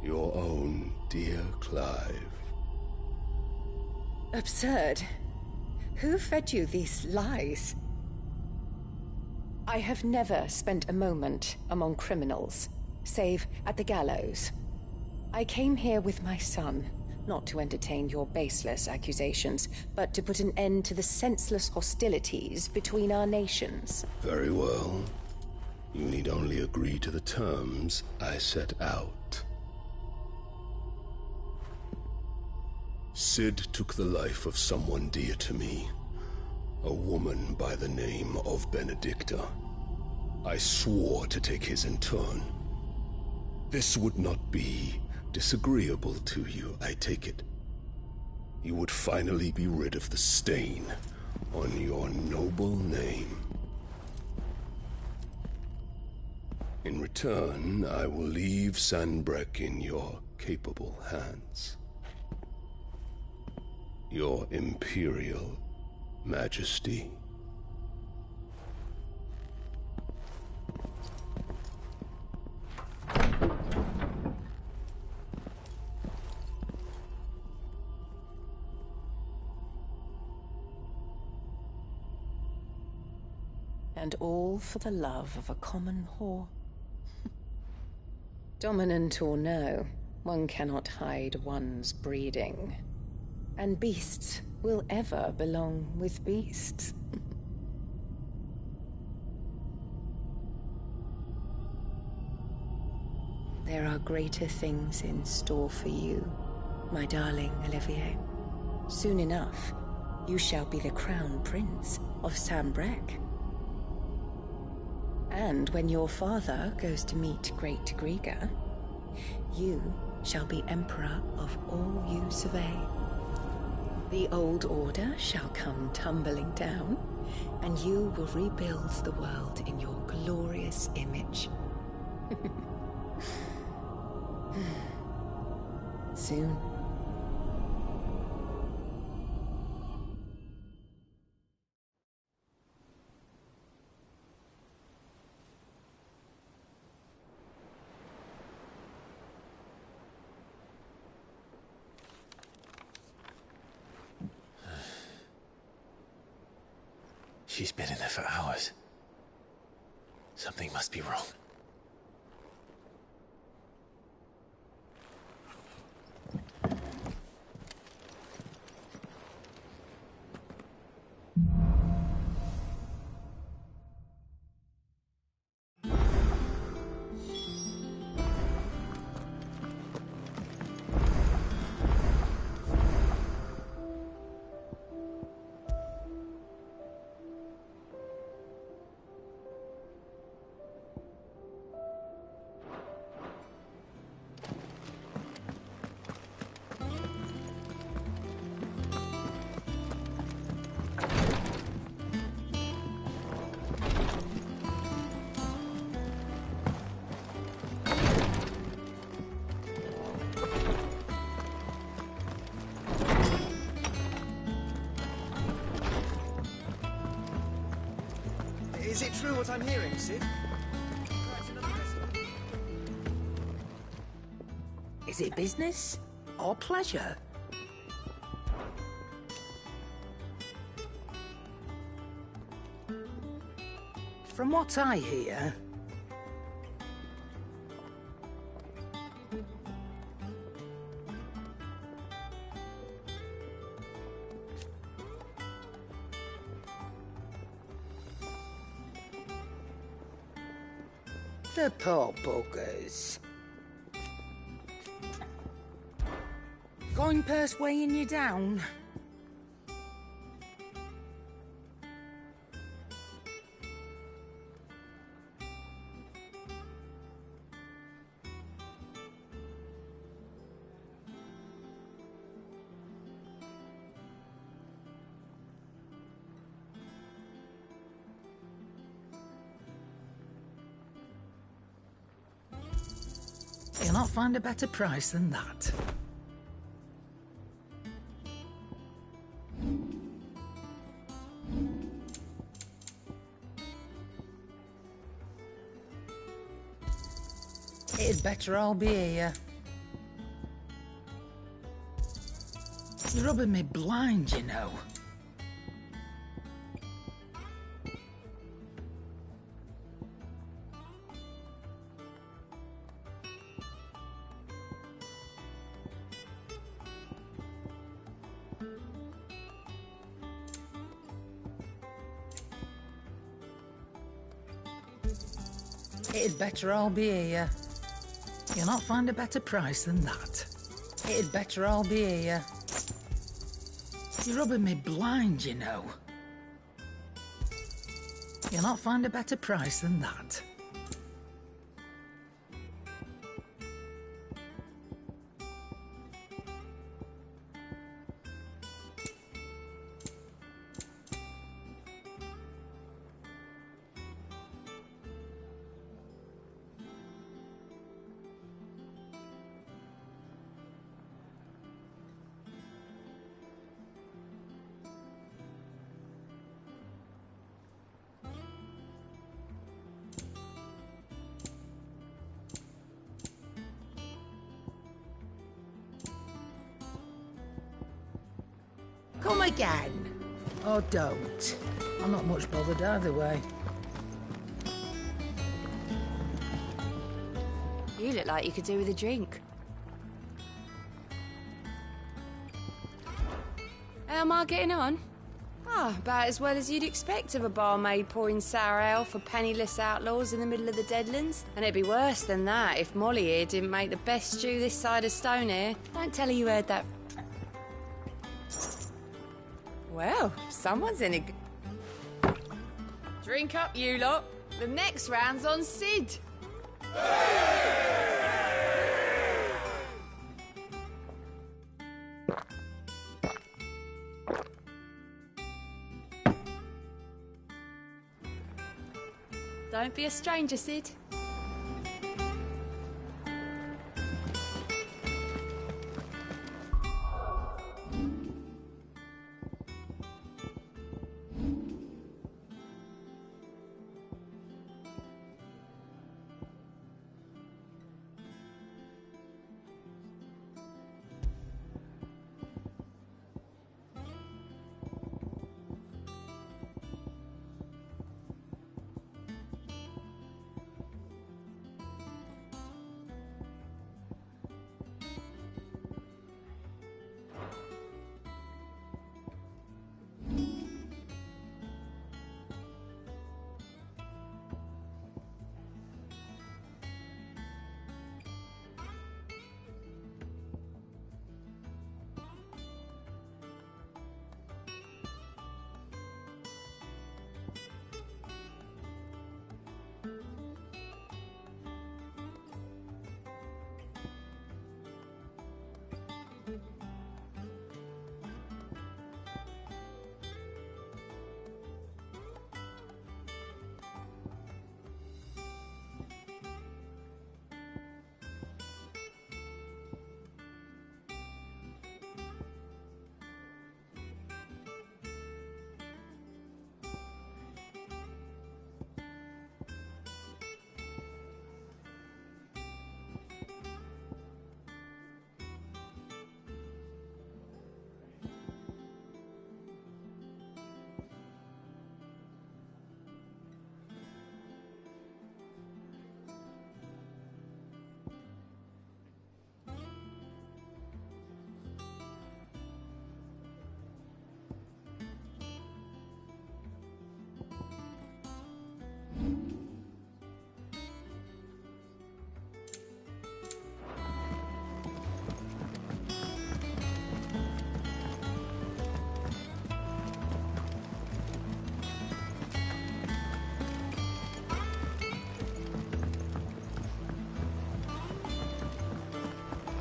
Your own dear Clive. Absurd. Who fed you these lies? I have never spent a moment among criminals, save at the gallows. I came here with my son, not to entertain your baseless accusations, but to put an end to the senseless hostilities between our nations. Very well. You need only agree to the terms I set out. Sid took the life of someone dear to me, a woman by the name of Benedicta. I swore to take his in turn. This would not be disagreeable to you, I take it. You would finally be rid of the stain on your noble name. In return, I will leave Sanbrek in your capable hands. Your Imperial Majesty. And all for the love of a common whore. Dominant or no, one cannot hide one's breeding. And beasts will ever belong with beasts. There are greater things in store for you, my darling Olivier. Soon enough, you shall be the crown prince of Sambrec. And when your father goes to meet Great Grieger, you shall be emperor of all you survey. The old order shall come tumbling down, and you will rebuild the world in your glorious image. Soon. She's been in there for hours. Something must be wrong. Is it true what I'm hearing, Sid? Is it business or pleasure? From what I hear, the poor buggers. Coin purse weighing you down. You'll not find a better price than that. It'd better all be here. You're rubbing me blind, you know. It'd better all be here. You'll not find a better price than that. It'd better all be here. You're rubbing me blind, you know. You'll not find a better price than that. Come again. Or don't. I'm not much bothered either way. You look like you could do with a drink. How am I getting on? Ah, about as well as you'd expect of a barmaid pouring sour ale for penniless outlaws in the middle of the Deadlands. And it'd be worse than that if Molly here didn't make the best stew this side of Stone here. Don't tell her you heard that. Well, someone's in a... Drink up, you lot. The next round's on Sid. Don't be a stranger, Sid.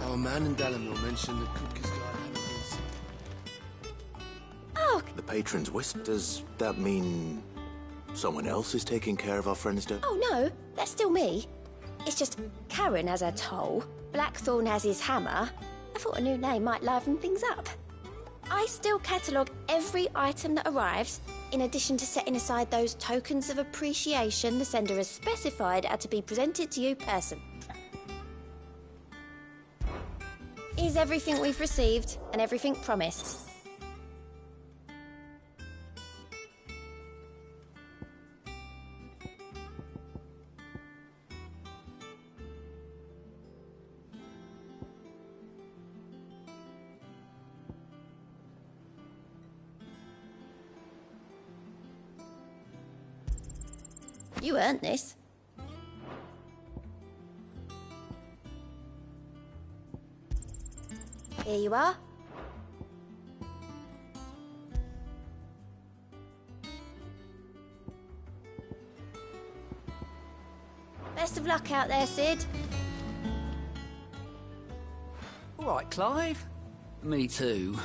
Our man in Dalamore mentioned that Kupka's guy hadn't been... Oh! The patron's wisp, does that mean someone else is taking care of our friend's death? Oh no, that's still me. It's just Karen has her toll, Blackthorn has his hammer. I thought a new name might liven things up. I still catalogue every item that arrives, in addition to setting aside those tokens of appreciation the sender has specified are to be presented to you personally. Is everything we've received and everything promised? You earned this. Here you are. Best of luck out there, Sid. All right, Clive. Me too.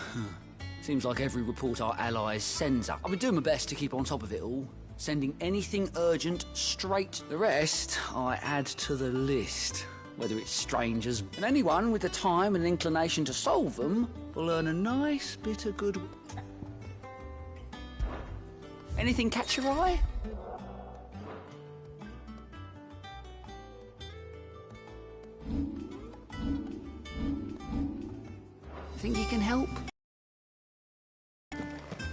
Seems like every report our allies sends up. I've been doing my best to keep on top of it all, sending anything urgent straight. The rest I add to the list, whether it's strangers, and anyone with the time and inclination to solve them will earn a nice bit of good. Anything catch your eye? Think you can help?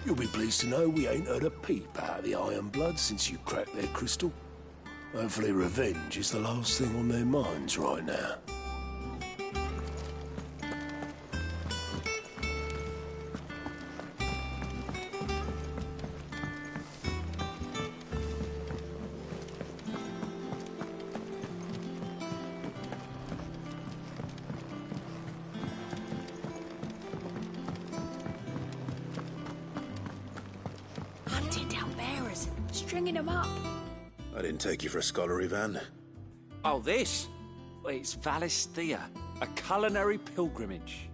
You'll be pleased to know we ain't heard a peep out of the Iron Blood since you cracked their crystal. Hopefully revenge is the last thing on their minds right now. stringing them up. I didn't take you for a scholarly van. Oh, this? Well, it's Valisthea, a culinary pilgrimage.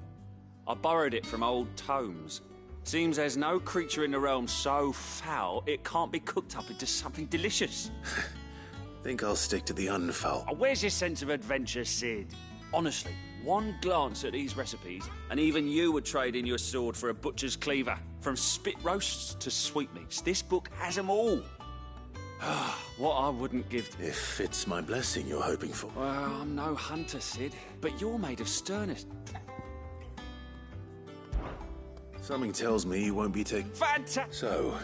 I borrowed it from old tomes. Seems there's no creature in the realm so foul it can't be cooked up into something delicious. Think I'll stick to the unfoul. Oh, where's your sense of adventure, Sid? Honestly, one glance at these recipes, and even you would trade in your sword for a butcher's cleaver. From spit roasts to sweetmeats, this book has them all. What I wouldn't give... If it's my blessing you're hoping for. Well, I'm no hunter, Sid, but you're made of sternness. Something tells me you won't be taking... Fantastic! So...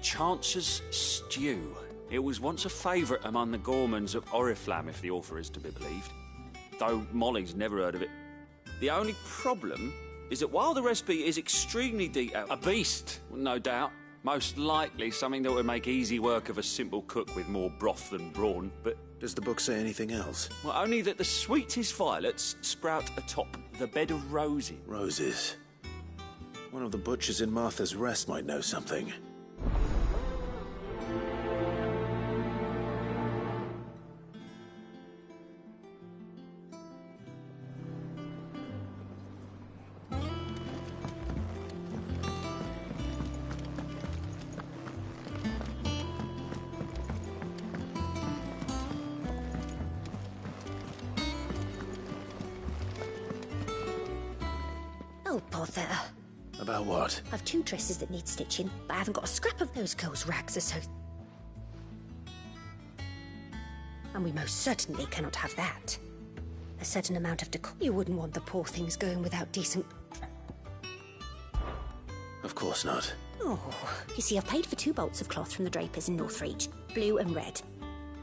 Chance's Stew. It was once a favourite among the gourmands of Oriflamme, if the author is to be believed. Though Molly's never heard of it. The only problem is that while the recipe is extremely detailed, a beast, no doubt, most likely something that would make easy work of a simple cook with more broth than brawn, but... Does the book say anything else? Well, only that the sweetest violets sprout atop the bed of roses. Roses. One of the butchers in Martha's Rest might know something. Oh, bother. About what? I've 2 dresses that need stitching, but I haven't got a scrap of those girls' rags or so. And we most certainly cannot have that. A certain amount of decor. You wouldn't want the poor things going without decent... Of course not. Oh, you see, I've paid for 2 bolts of cloth from the drapers in Northreach, blue and red.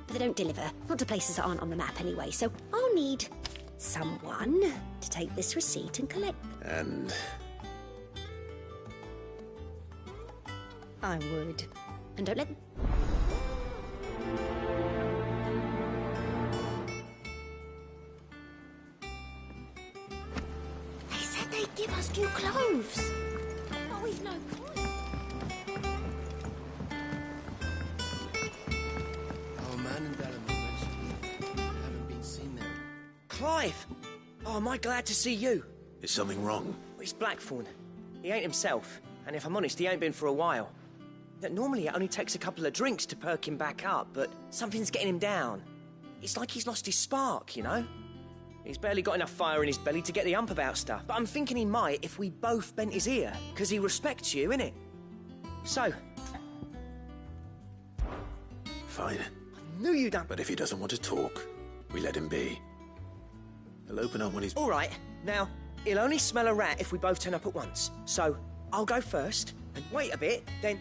But they don't deliver, not to places that aren't on the map anyway, so I'll need someone to take this receipt and collect them. And... I would. And don't let... They said they'd give us new clothes. But we've no point. Our man in Dallimore mentioned haven't been seen there. Clive! Oh, am I glad to see you. Is something wrong? It's Blackthorn. He ain't himself, and if I'm honest, he ain't been for a while. Normally it only takes a couple of drinks to perk him back up, but something's getting him down. It's like he's lost his spark, you know? He's barely got enough fire in his belly to get the ump about stuff. But I'm thinking he might if we both bent his ear, because he respects you, innit? So... Fine. I knew you'd done... But if he doesn't want to talk, we let him be. He'll open up when he's... All right. Now, he'll only smell a rat if we both turn up at once. So, I'll go first, and wait a bit, then...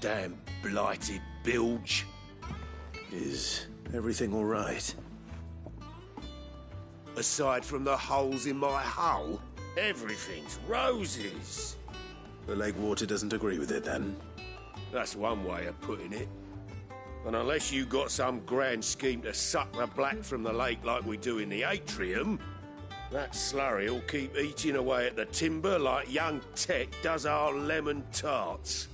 Damn blighted bilge. Is everything all right? Aside from the holes in my hull, everything's roses. The lake water doesn't agree with it, then? That's one way of putting it. And unless you got some grand scheme to suck the black from the lake like we do in the atrium, that slurry'll keep eating away at the timber like young Tech does our lemon tarts.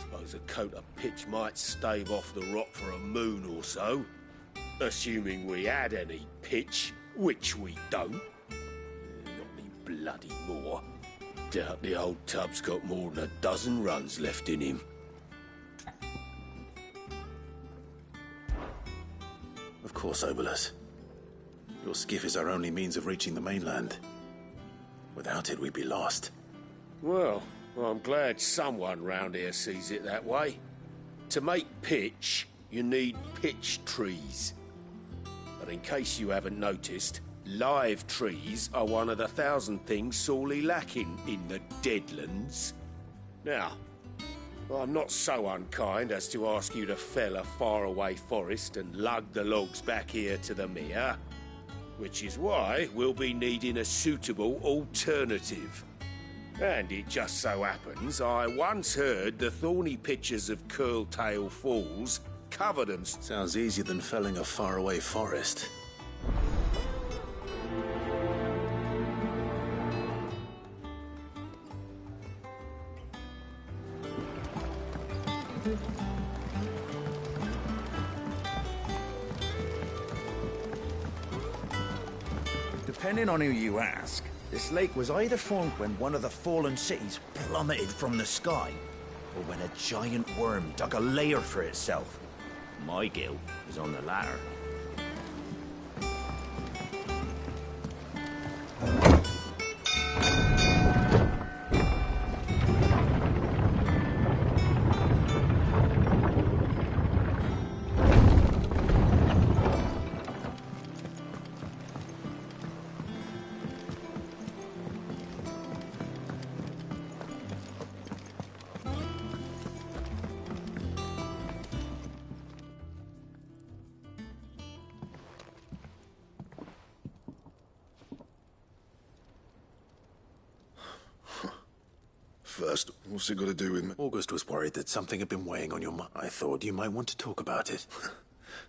Suppose a coat of pitch might stave off the rot for a moon or so. Assuming we had any pitch, which we don't. Not any bloody more. Doubt the old tub's got more than a dozen runs left in him. Of course, Obolus. Your skiff is our only means of reaching the mainland. Without it, we'd be lost. Well, I'm glad someone round here sees it that way. To make pitch, you need pitch trees. But in case you haven't noticed, live trees are one of the 1,000 things sorely lacking in the Deadlands. Now, I'm not so unkind as to ask you to fell a faraway forest and lug the logs back here to the mere, which is why we'll be needing a suitable alternative. And it just so happens I once heard the thorny pitchers of Curltail Falls cover them. Sounds easier than felling a faraway forest. Depending on who you ask, this lake was either formed when one of the fallen cities plummeted from the sky, or when a giant worm dug a lair for itself. My guilt is on the latter. First, what's it got to do with me? August was worried that something had been weighing on your mind. I thought you might want to talk about it.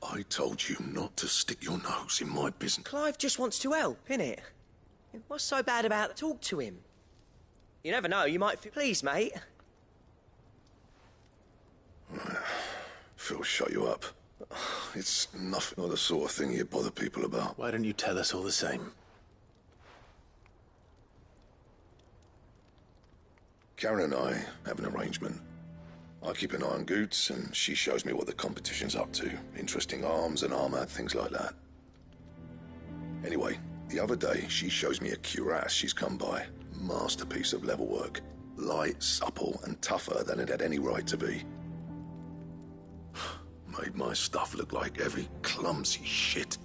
I told you not to stick your nose in my business. Clive just wants to help, innit? What's so bad about talk to him? You never know, you might... Please, mate. Phil, shut you up. It's nothing, not the sort of thing you bother people about. Why don't you tell us all the same? Karen and I have an arrangement. I keep an eye on Goots, and she shows me what the competition's up to. Interesting arms and armor, things like that. Anyway, the other day, she shows me a cuirass she's come by. Masterpiece of level work. Light, supple, and tougher than it had any right to be. Made my stuff look like heavy, clumsy shit.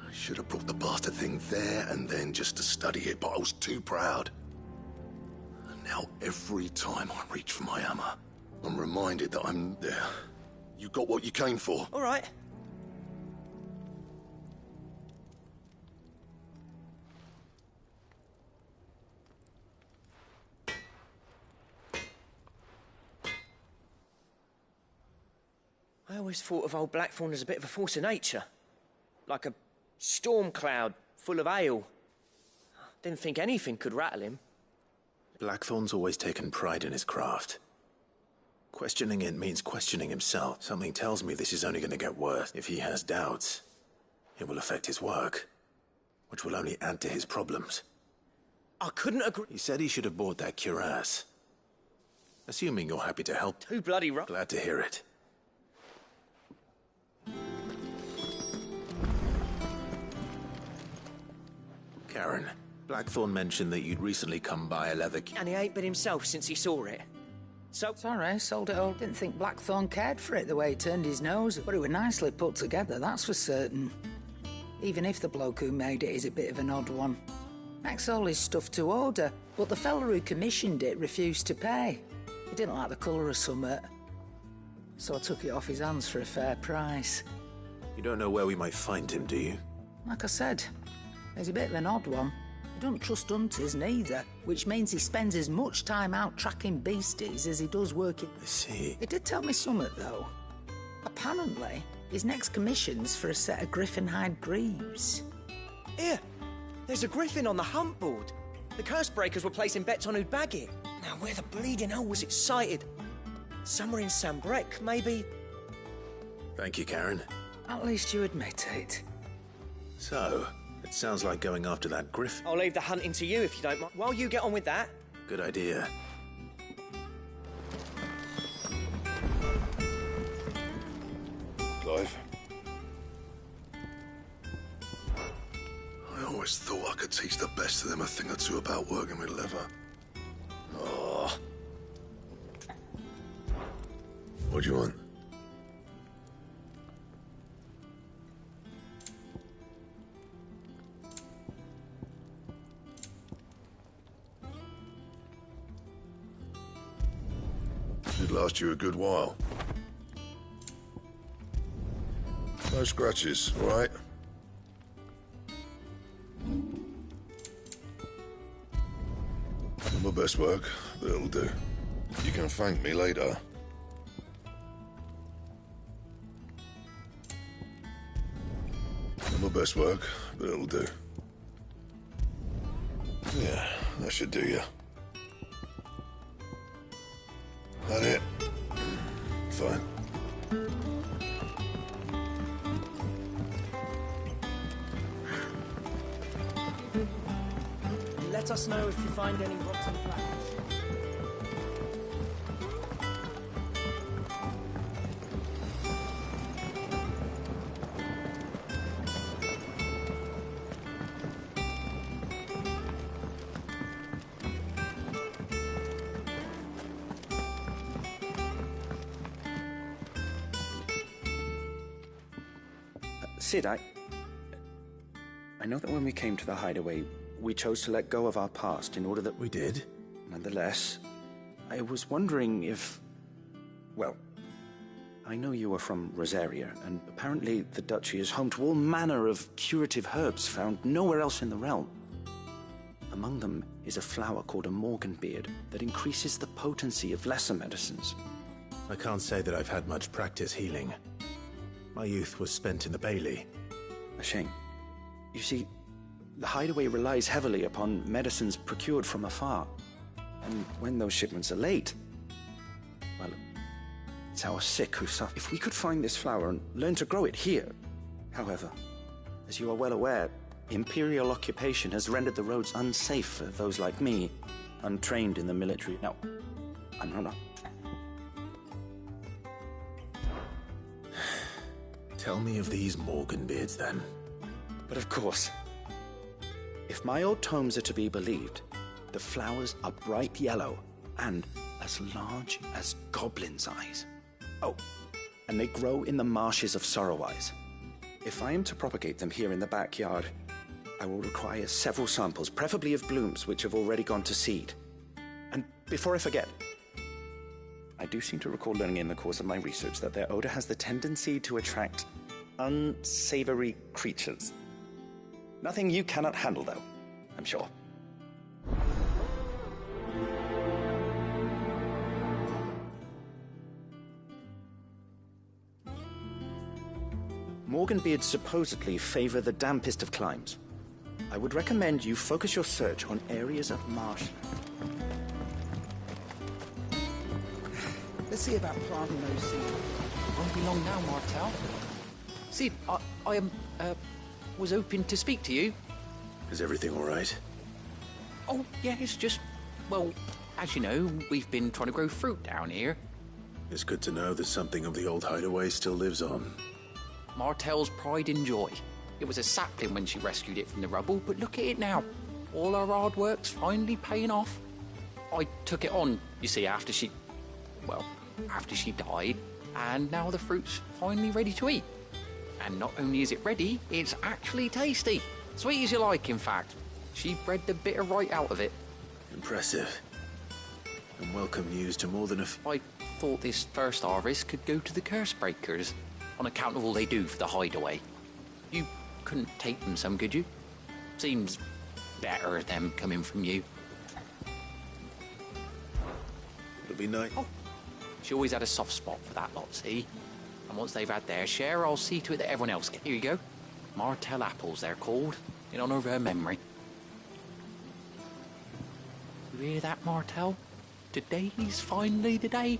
I should have brought the bastard thing there and then just to study it, but I was too proud. Now, every time I reach for my hammer, I'm reminded that I'm there. You got what you came for. All right. I always thought of old Blackthorn as a bit of a force of nature. Like a storm cloud full of hail. Didn't think anything could rattle him. Blackthorn's always taken pride in his craft. Questioning it means questioning himself. Something tells me this is only going to get worse. If he has doubts, it will affect his work, which will only add to his problems. I couldn't agree. He said he should have bought that cuirass. Assuming you're happy to help. Too bloody right. Glad to hear it. Karen, Blackthorn mentioned that you'd recently come by a leather... And he ain't been himself since he saw it. So... Sorry, sold it all. Didn't think Blackthorn cared for it the way he turned his nose. But it was nicely put together, that's for certain. Even if the bloke who made it is a bit of an odd one. Makes all his stuff to order, but the fella who commissioned it refused to pay. He didn't like the colour of summit. So I took it off his hands for a fair price. You don't know where we might find him, do you? Like I said, he's a bit of an odd one. don't trust hunters neither, which means he spends as much time out tracking beasties as he does working. I see. He did tell me something, though. Apparently, his next commission's for a set of griffin hide greaves. Here, there's a griffin on the hunt board. The curse breakers were placing bets on who'd bag it. Now, where the bleeding hell was it sighted? Somewhere in Sambrec, maybe? Thank you, Karen. At least you admit it. So, it sounds like going after that griffin. I'll leave the hunting to you if you don't mind. While you get on with that. Good idea. Clive? I always thought I could teach the best of them a thing or two about working with leather. Oh. What do you want? Should last you a good while. No scratches, all right? Not my best work, but it'll do. You can thank me later. Not my best work, but it'll do. Yeah, that should do you. That it? Fine. Let us know if you find any rotten flowers. Sid, I know that when we came to the hideaway, we chose to let go of our past in order that... We did? Nonetheless, I was wondering if... Well, I know you are from Rosaria, and apparently the Duchy is home to all manner of curative herbs found nowhere else in the realm. Among them is a flower called a Morganbeard that increases the potency of lesser medicines. I can't say that I've had much practice healing. My youth was spent in the Bailey. A shame. You see, the hideaway relies heavily upon medicines procured from afar. And when those shipments are late, well, it's our sick who suffer. If we could find this flower and learn to grow it here. However, as you are well aware, imperial occupation has rendered the roads unsafe for those like me, untrained in the military. Now, I'm not... Tell me of these Morganbeards, then. But of course. If my old tomes are to be believed, the flowers are bright yellow and as large as goblins' eyes. Oh, and they grow in the marshes of Sorrowise. If I am to propagate them here in the backyard, I will require several samples, preferably of blooms which have already gone to seed. And before I forget, I do seem to recall learning in the course of my research that their odor has the tendency to attract unsavory creatures. Nothing you cannot handle, though, I'm sure. Morganbeards supposedly favor the dampest of climes. I would recommend you focus your search on areas of marsh. Let's see about planting those seeds. Won't be long now, Martel. Sid, I was hoping to speak to you. Is everything all right? Oh, yeah, it's just... Well, as you know, we've been trying to grow fruit down here. It's good to know that something of the old hideaway still lives on. Martel's pride and joy. It was a sapling when she rescued it from the rubble, but look at it now. All our hard work's finally paying off. I took it on, you see, after she died, and now the fruit's finally ready to eat. And not only is it ready, it's actually tasty. Sweet as you like, in fact. She bred the bitter right out of it. Impressive. And welcome news to more than a I thought this first harvest could go to the curse breakers, on account of all they do for the hideaway. You couldn't take them some, could you? Seems better, them coming from you. It'll be nice. Oh, she always had a soft spot for that lot, see? And once they've had their share, I'll see to it that everyone else gets. Here you go. Martell apples, they're called, in honour of her memory. You hear that, Martell? Today's finally the day.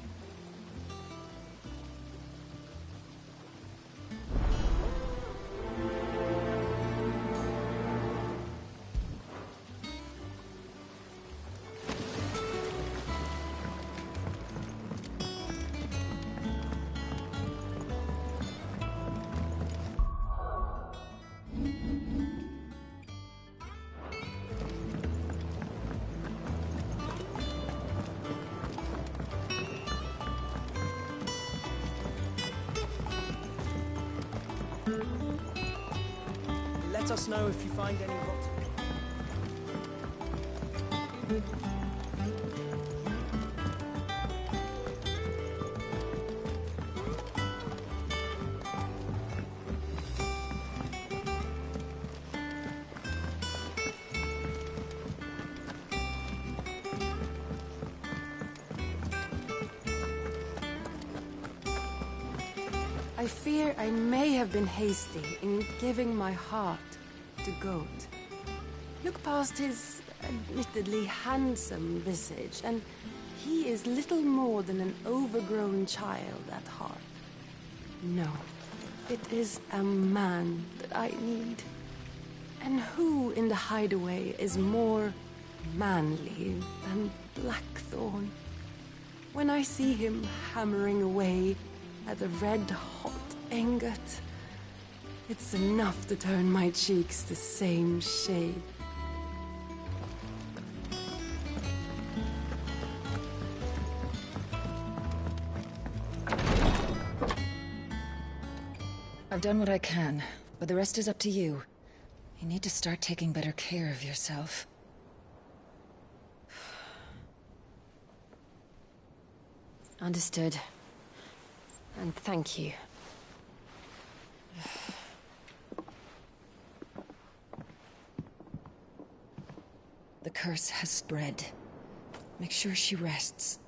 Let us know if you find any rotten. I fear I may have been hasty in giving my heart to Goat. Look past his admittedly handsome visage, and he is little more than an overgrown child at heart. No, it is a man that I need. And who in the hideaway is more manly than Blackthorn? When I see him hammering away at the red-hot ingot, it's enough to turn my cheeks the same shade. I've done what I can, but the rest is up to you. You need to start taking better care of yourself. Understood. And thank you. The curse has spread. Make sure she rests.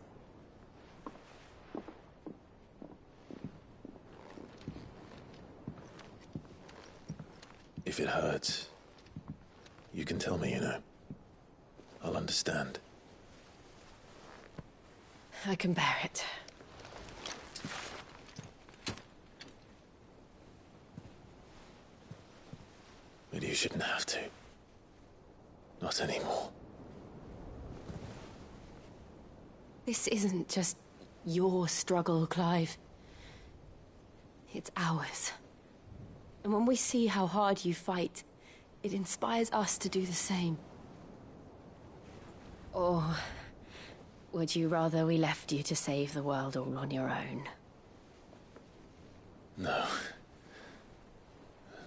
If it hurts, you can tell me, you know. I'll understand. I can bear it. But you shouldn't have to. Not anymore. This isn't just your struggle, Clive. It's ours. And when we see how hard you fight, it inspires us to do the same. Or would you rather we left you to save the world all on your own? No.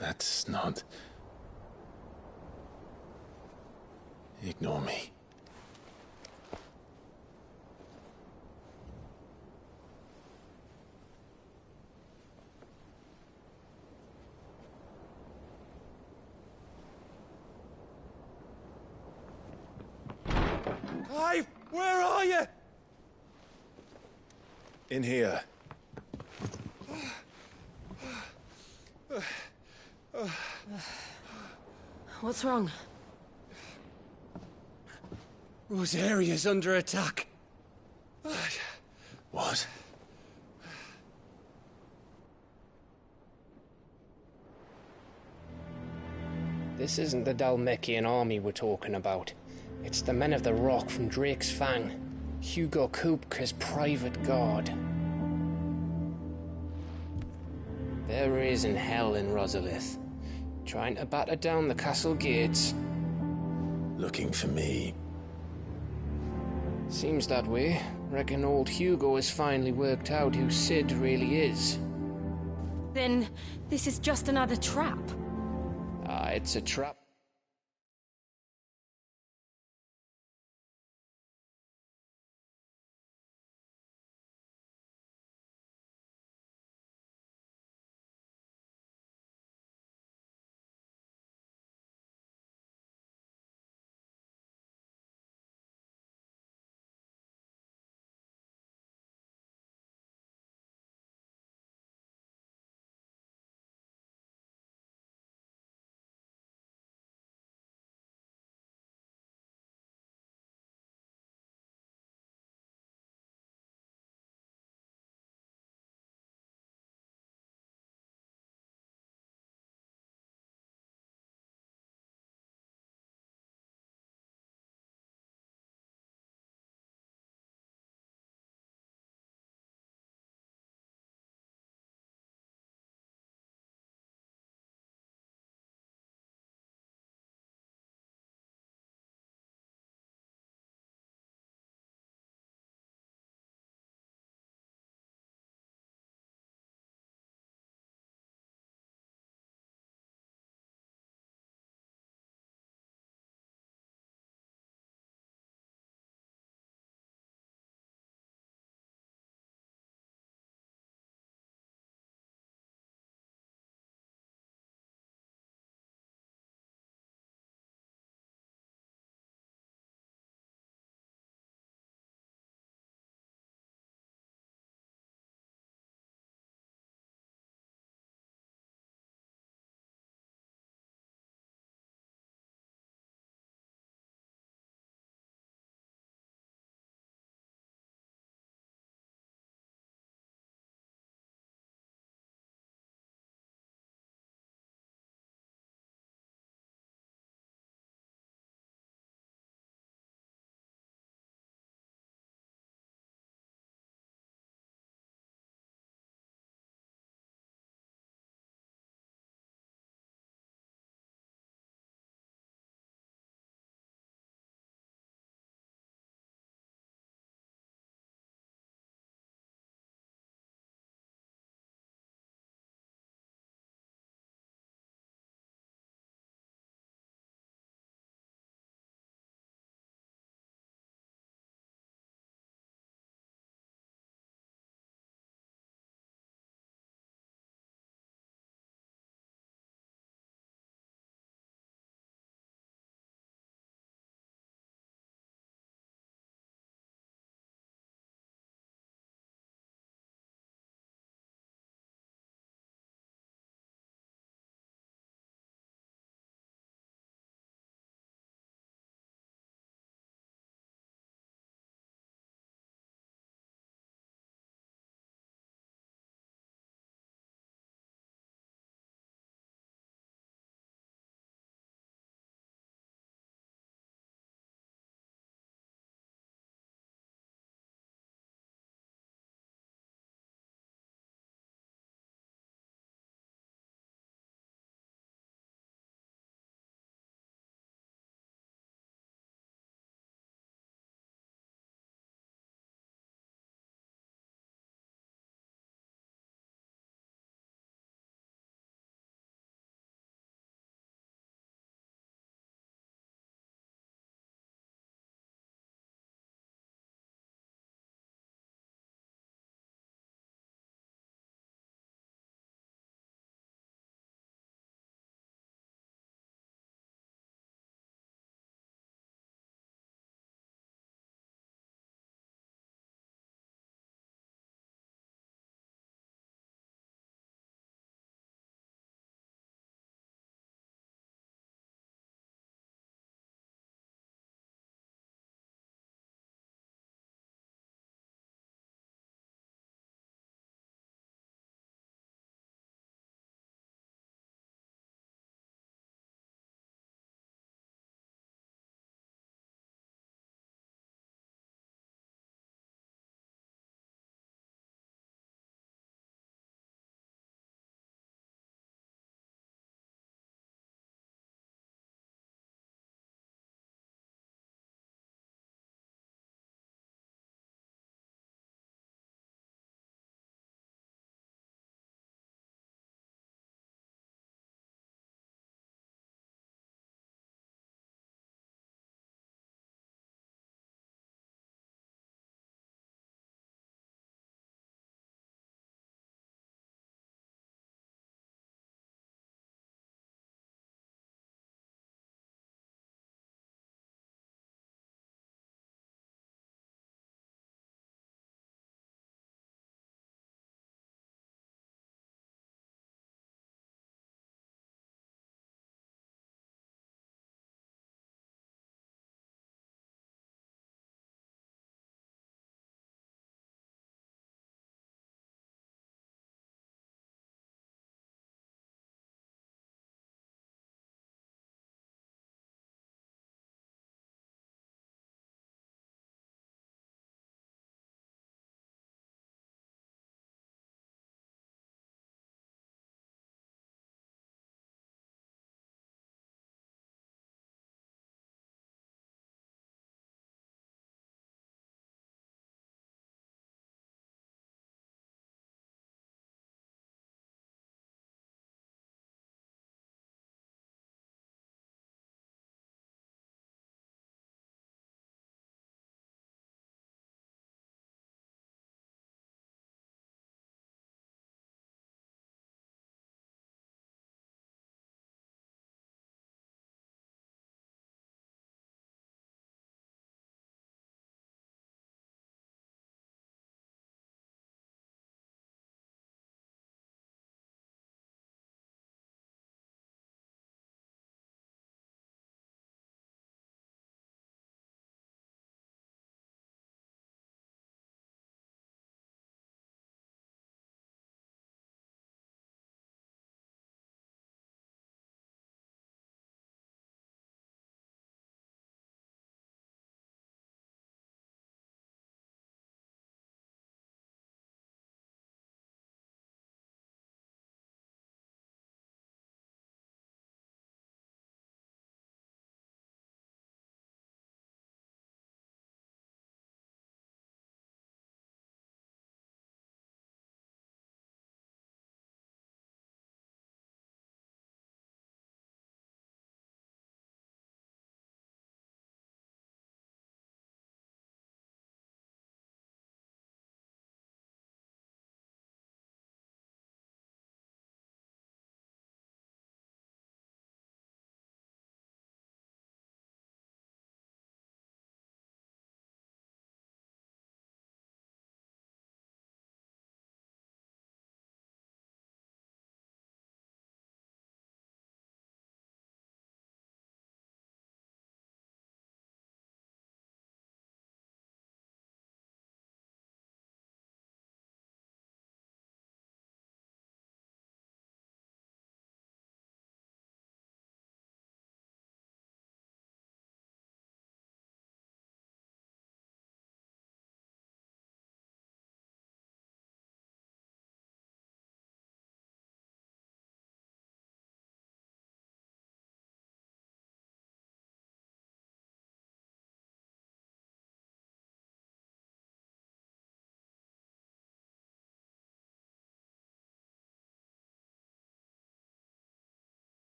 That's not... Ignore me. Clive, where are you? In here. What's wrong? Rosaria's under attack. What? This isn't the Dalmekian army we're talking about. It's the men of the Rock from Drake's Fang. Hugo Kupka's private guard. There is in hell in Rosalith, trying to batter down the castle gates. Looking for me. Seems that way. Reckon old Hugo has finally worked out who Sid really is. Then this is just another trap. Ah, it's a trap.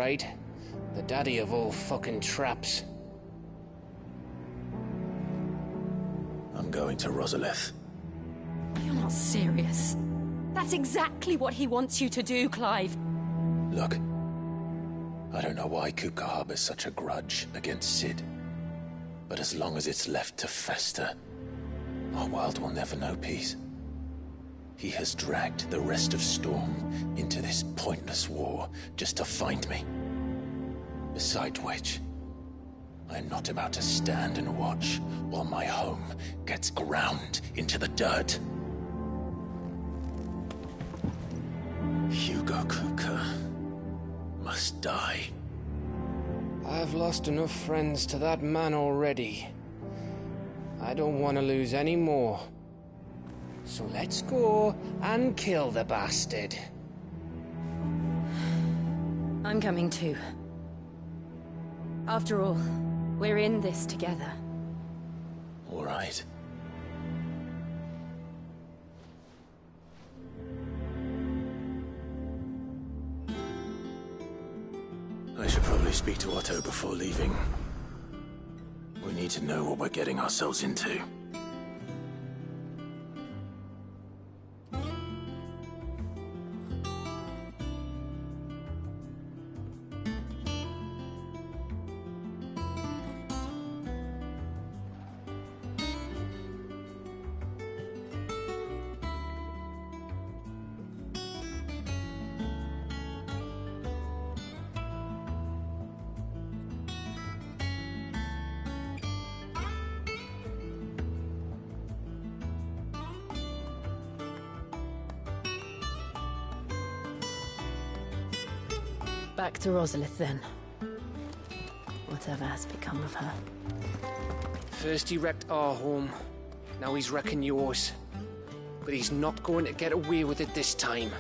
right. The daddy of all fucking traps. I'm going to Rosalith. You're not serious. That's exactly what he wants you to do, Clive. Look, I don't know why Kupka harbors such a grudge against Sid. But as long as it's left to fester, our world will never know peace. He has dragged the rest of Storm into this pointless war just to find me. Besides which, I'm not about to stand and watch while my home gets ground into the dirt. Hugo Kupka must die. I've lost enough friends to that man already. I don't want to lose any more. So let's go and kill the bastard. I'm coming too. After all, we're in this together. All right. I should probably speak to Otto before leaving. We need to know what we're getting ourselves into. Back to Rosalith, then. Whatever has become of her. First he wrecked our home, now he's wrecking yours. But he's not going to get away with it this time.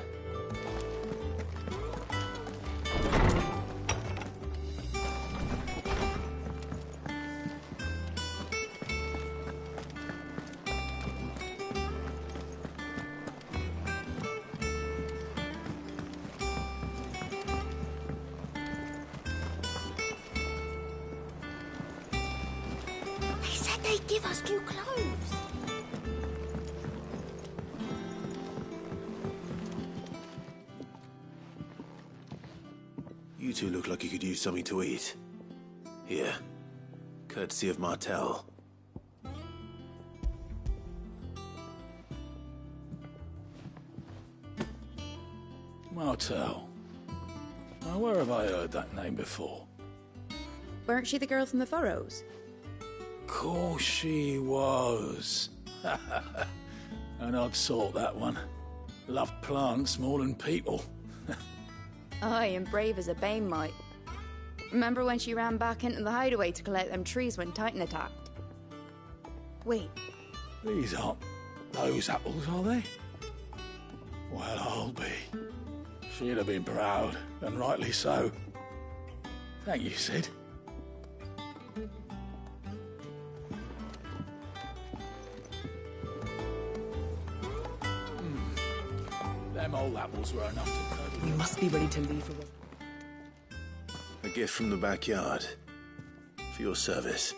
They'd give us new clothes. You two look like you could use something to eat. Here, courtesy of Martel. Martel. Now, where have I heard that name before? Weren't she the girl from the Furrows? Course she was. An odd sort, that one. Loved plants more than people. Aye, and brave as a bane might. Remember when she ran back into the hideaway to collect them trees when Titan attacked? Wait. These aren't those apples, are they? Well, I'll be. She'd have been proud, and rightly so. Thank you, Sid. Them old apples were enough to cope. We must be ready to leave for A gift from the backyard. For your service.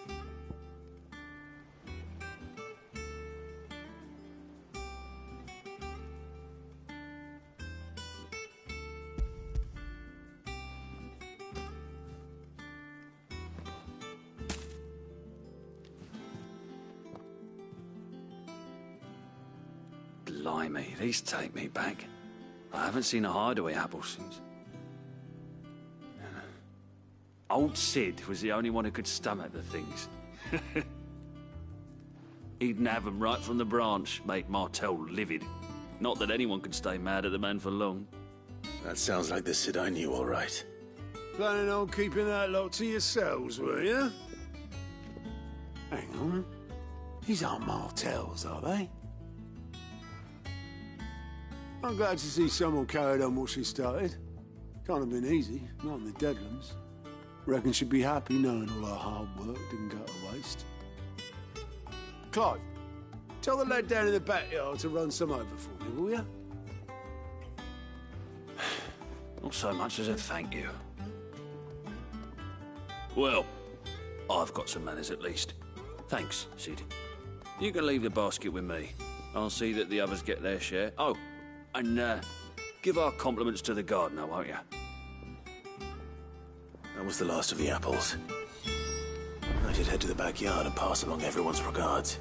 Blimey, these take me back. I haven't seen a hideaway apple since. Old Sid was the only one who could stomach the things. He'd nab them right from the branch, make Martel livid. Not that anyone could stay mad at the man for long. That sounds like the Sid I knew, all right. Planning on keeping that lot to yourselves, were you? Hang on. These aren't Martels, are they? I'm glad to see someone carried on what she started. Can't have been easy, not in the Deadlands. Reckon she'd be happy knowing all her hard work didn't go to waste. Clive, tell the lad down in the backyard to run some over for me, will you? Not so much as a thank you. Well, I've got some manners at least. Thanks, Sid. You can leave the basket with me. I'll see that the others get their share. Oh, and give our compliments to the gardener, won't you? That was the last of the apples. I should head to the backyard and pass along everyone's regards.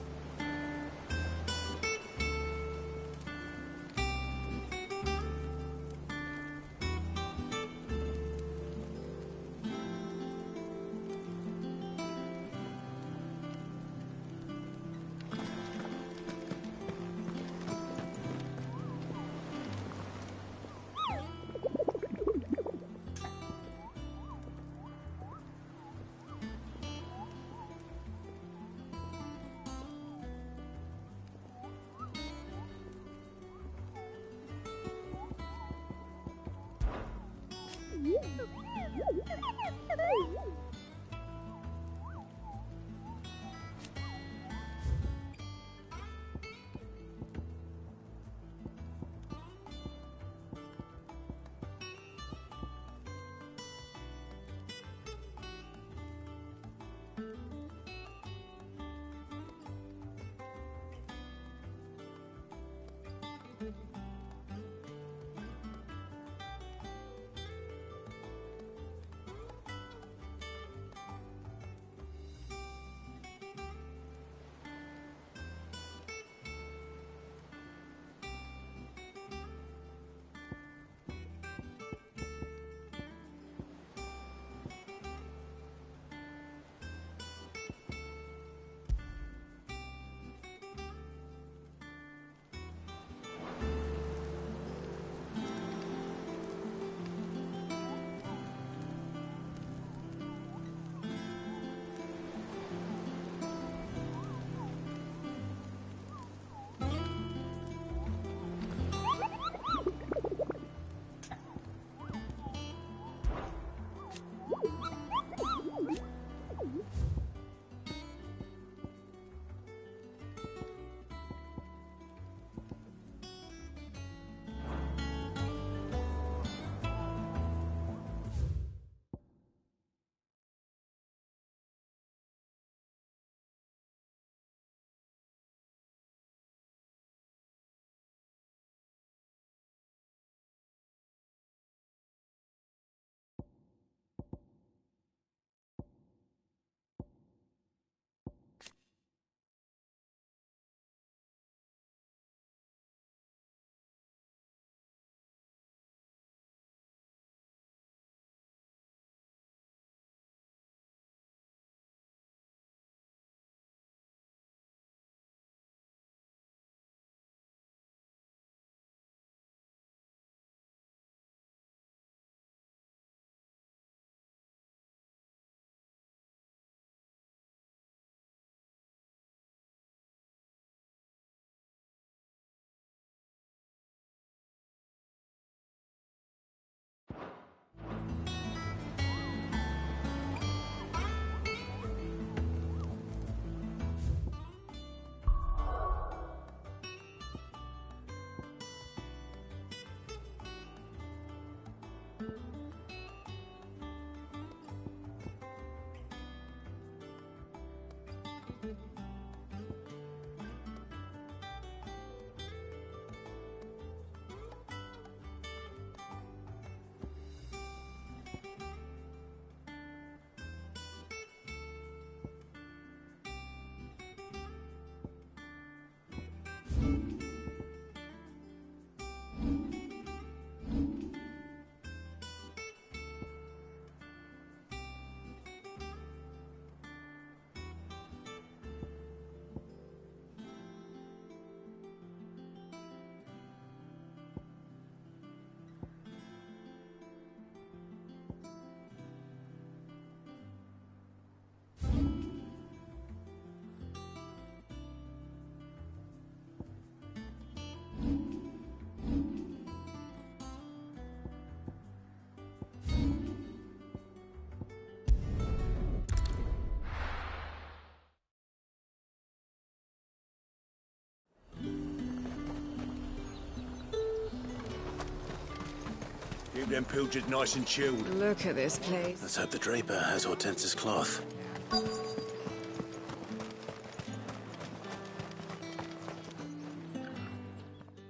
them pilchards nice and chilled. Look at this place. Let's hope the draper has Hortense's cloth.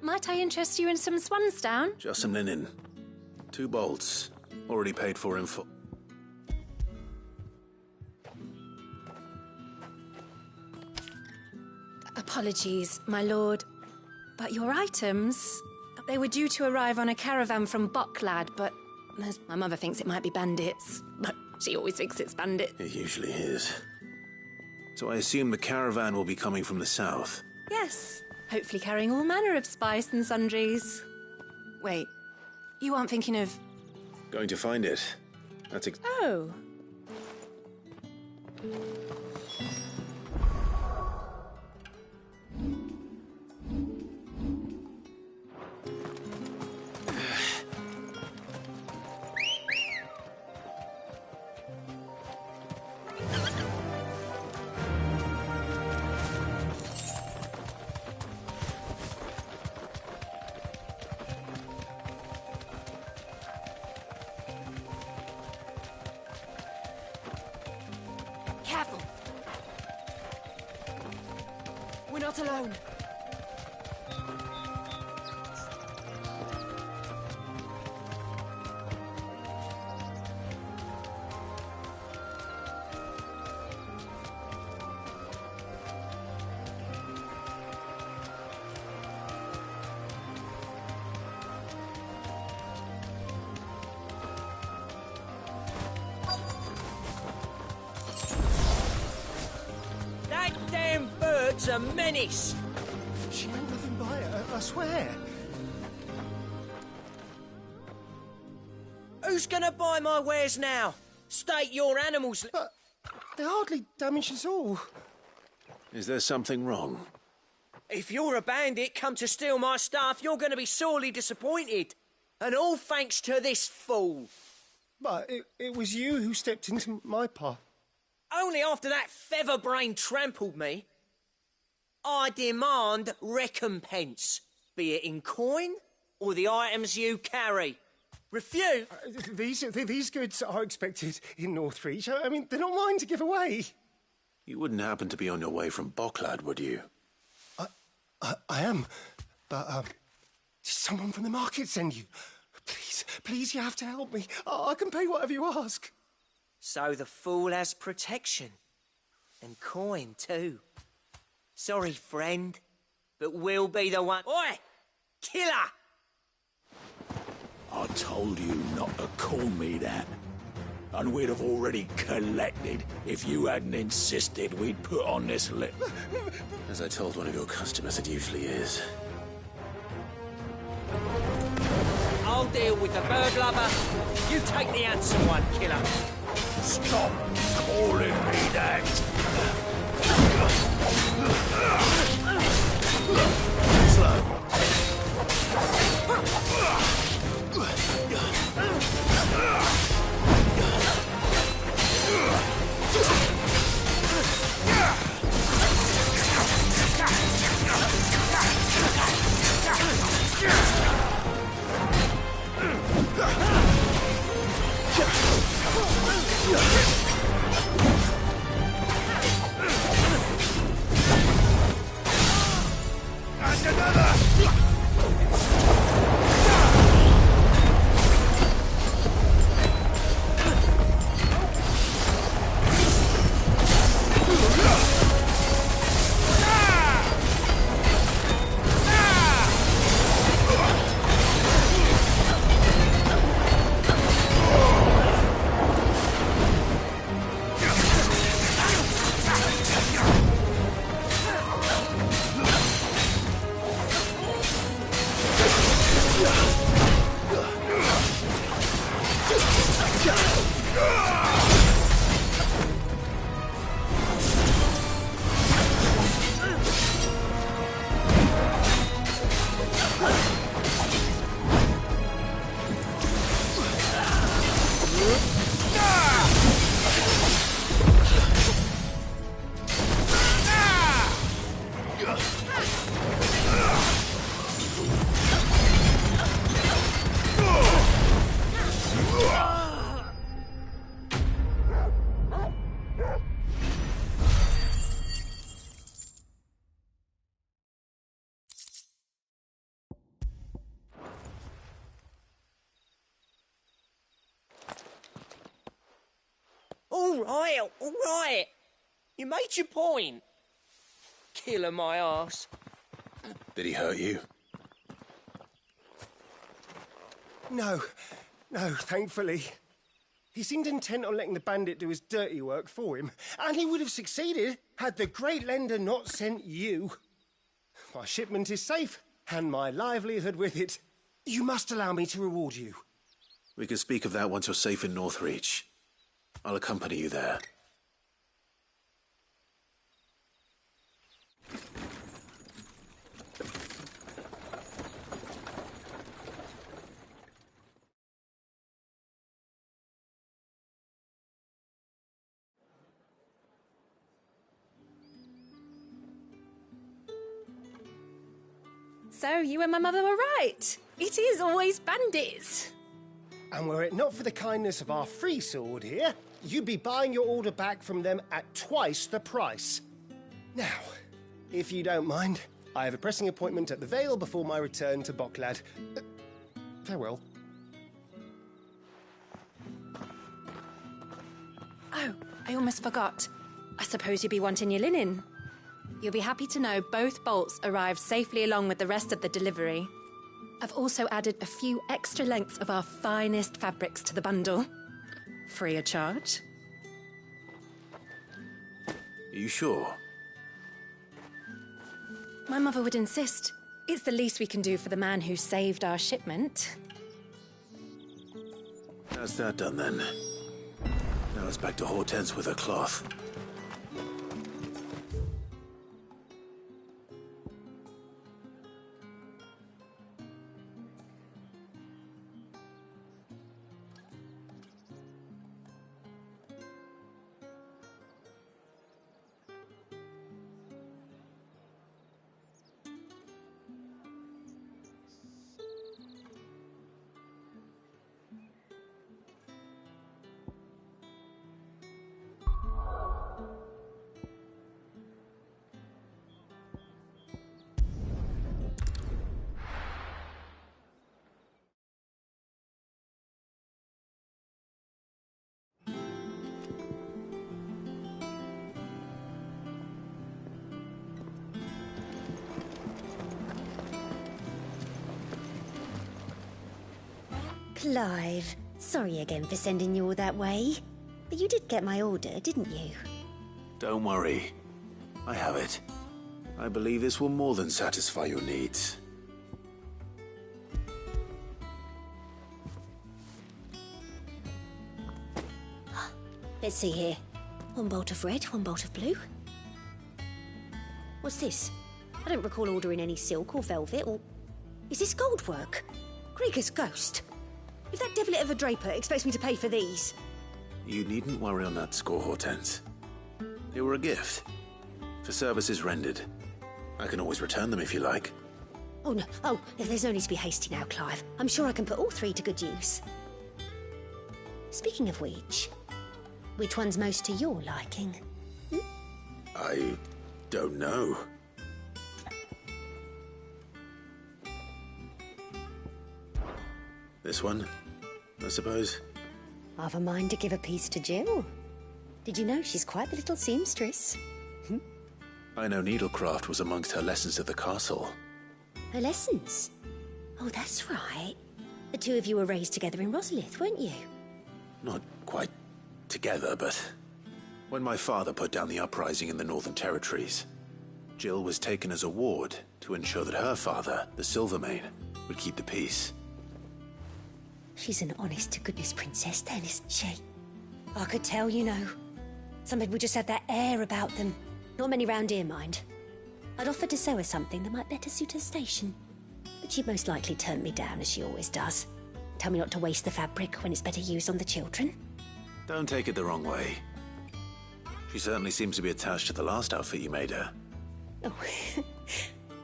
Might I interest you in some swansdown? Just some linen. 2 bolts. Already paid for in full. Apologies, my lord. But your items... They were due to arrive on a caravan from Bocklad, but my mother thinks it might be bandits. But she always thinks it's bandits. It usually is. So I assume the caravan will be coming from the south. Yes, hopefully carrying all manner of spice and sundries. Wait, you aren't thinking of... Going to find it. That's Oh. Careful! We're not alone. That damn bird's a menace! She meant nothing by it, I swear. Who's gonna buy my wares now? State your animals... They hardly damaged us all. Is there something wrong? If you're a bandit come to steal my stuff, you're gonna be sorely disappointed. And all thanks to this fool. But it was you who stepped into my path. Only after that featherbrain trampled me. I demand recompense, be it in coin or the items you carry. Refuse? These goods are expected in Northreach. I mean, they're not mine to give away. You wouldn't happen to be on your way from Bocklad, would you? I am, but did someone from the market send you? Please, you have to help me. I can pay whatever you ask. So the fool has protection. And coin, too. Sorry, friend, but we'll be the one... Oi! Killer! I told you not to call me that. And we'd have already collected if you hadn't insisted we'd put on this lip. As I told one of your customers, it usually is. I'll deal with the bird lover. You take the handsome one, killer. Stop calling me that. Slow. all right. You made your point. Killing my ass. Did he hurt you? No, thankfully. He seemed intent on letting the bandit do his dirty work for him, and he would have succeeded had the Great Lender not sent you. My shipment is safe, and my livelihood with it. You must allow me to reward you. We can speak of that once you're safe in Northreach. I'll accompany you there. So you and my mother were right. It is always bandits. And were it not for the kindness of our free sword here, you'd be buying your order back from them at twice the price. Now, if you don't mind, I have a pressing appointment at the Vale before my return to Bocklad. Farewell. Oh, I almost forgot. I suppose you'll be wanting your linen. You'll be happy to know both bolts arrived safely along with the rest of the delivery. I've also added a few extra lengths of our finest fabrics to the bundle. Free of charge. Are you sure? My mother would insist. It's the least we can do for the man who saved our shipment. That's that done then. Now it's back to Hortense with her cloth. Clive, sorry again for sending you all that way. But you did get my order, didn't you? Don't worry. I have it. I believe this will more than satisfy your needs. Let's see here. One bolt of red, one bolt of blue. What's this? I don't recall ordering any silk or velvet or... Is this gold work? Gregor's ghost. If that devil of a draper expects me to pay for these... You needn't worry on that score, Hortense. They were a gift. For services rendered. I can always return them if you like. Oh, no. Oh, there's no need to be hasty now, Clive. I'm sure I can put all three to good use. Speaking of which one's most to your liking? I don't know. This one, I suppose. I've a mind to give a piece to Jill. Did you know she's quite the little seamstress? I know needlecraft was amongst her lessons at the castle. Her lessons? Oh, that's right. The two of you were raised together in Rosalith, weren't you? Not quite together, but when my father put down the uprising in the Northern Territories, Jill was taken as a ward to ensure that her father, the Silvermane, would keep the peace. She's an honest-to-goodness princess then, isn't she? I could tell, you know. Some people just have that air about them. Not many round here, mind. I'd offered to sew her something that might better suit her station. But she'd most likely turn me down, as she always does. Tell me not to waste the fabric when it's better used on the children. Don't take it the wrong way. She certainly seems to be attached to the last outfit you made her. Oh,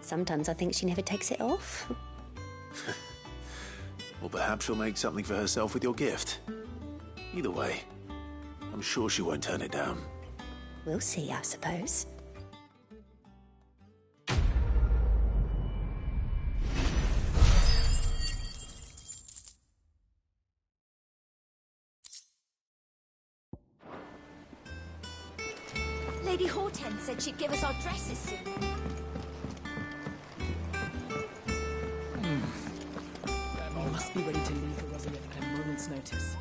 sometimes I think she never takes it off. Or perhaps she'll make something for herself with your gift. Either way, I'm sure she won't turn it down. We'll see, I suppose. Lady Hortense said she'd give us our dresses soon. You must be ready to leave for Rosalie at a moment's notice.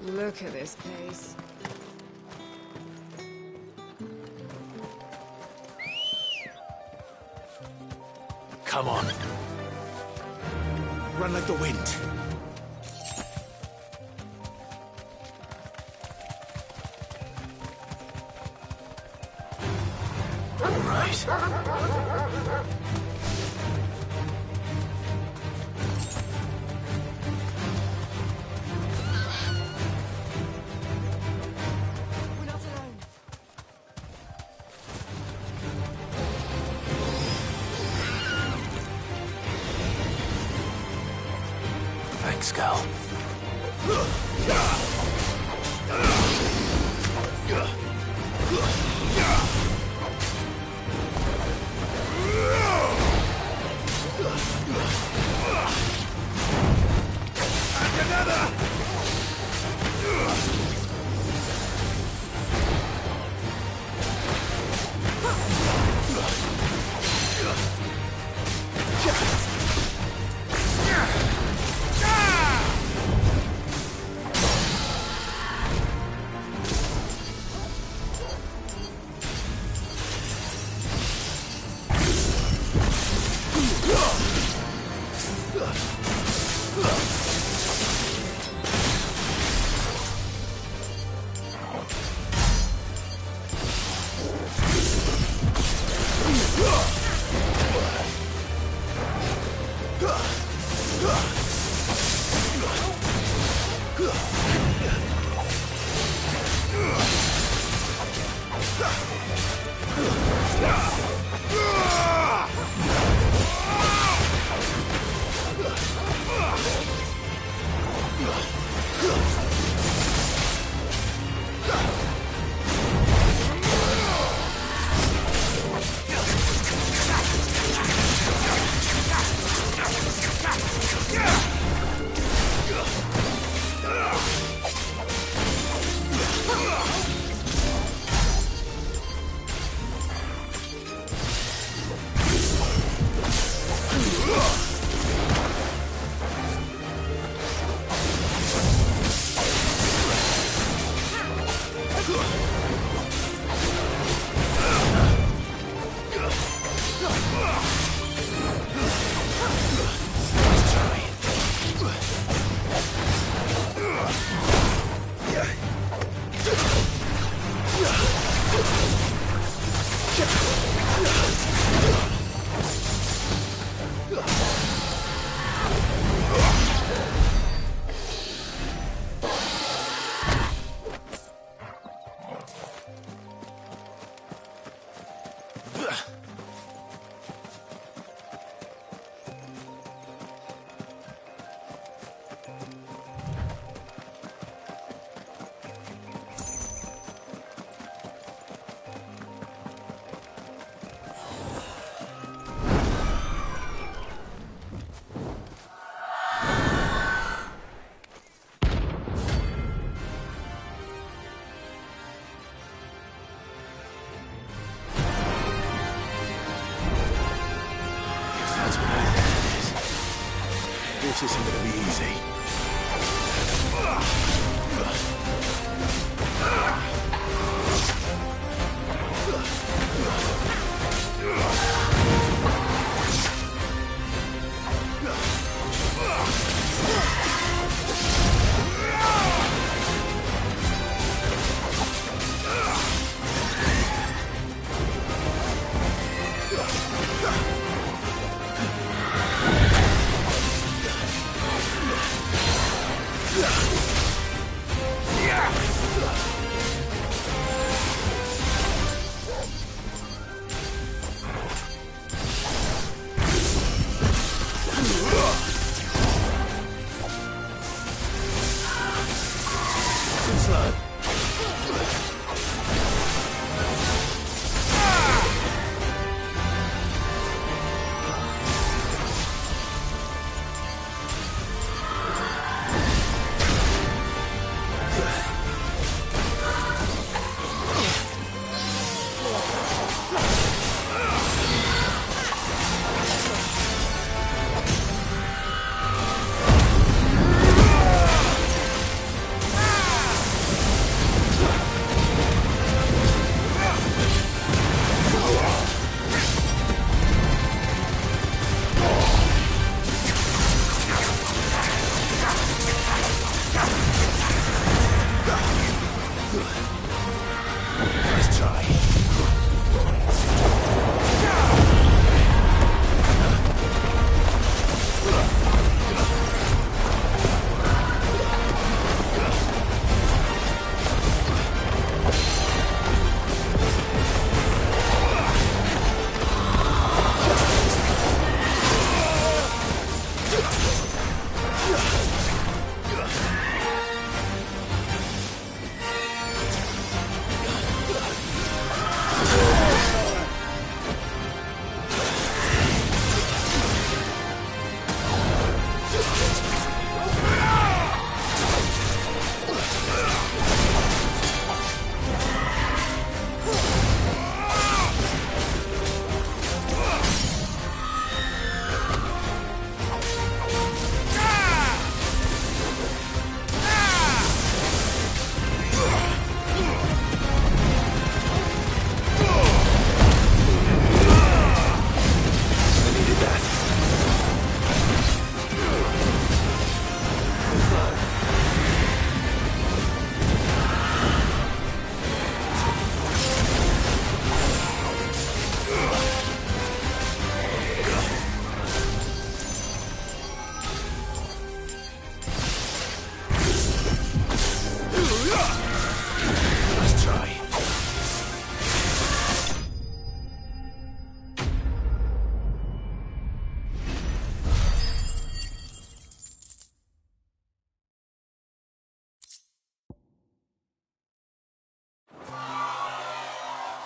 Look at this place. Come on. Run like the wind. All right. Thanks, Gal. This isn't gonna be easy.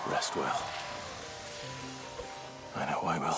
Rest well. I know I will.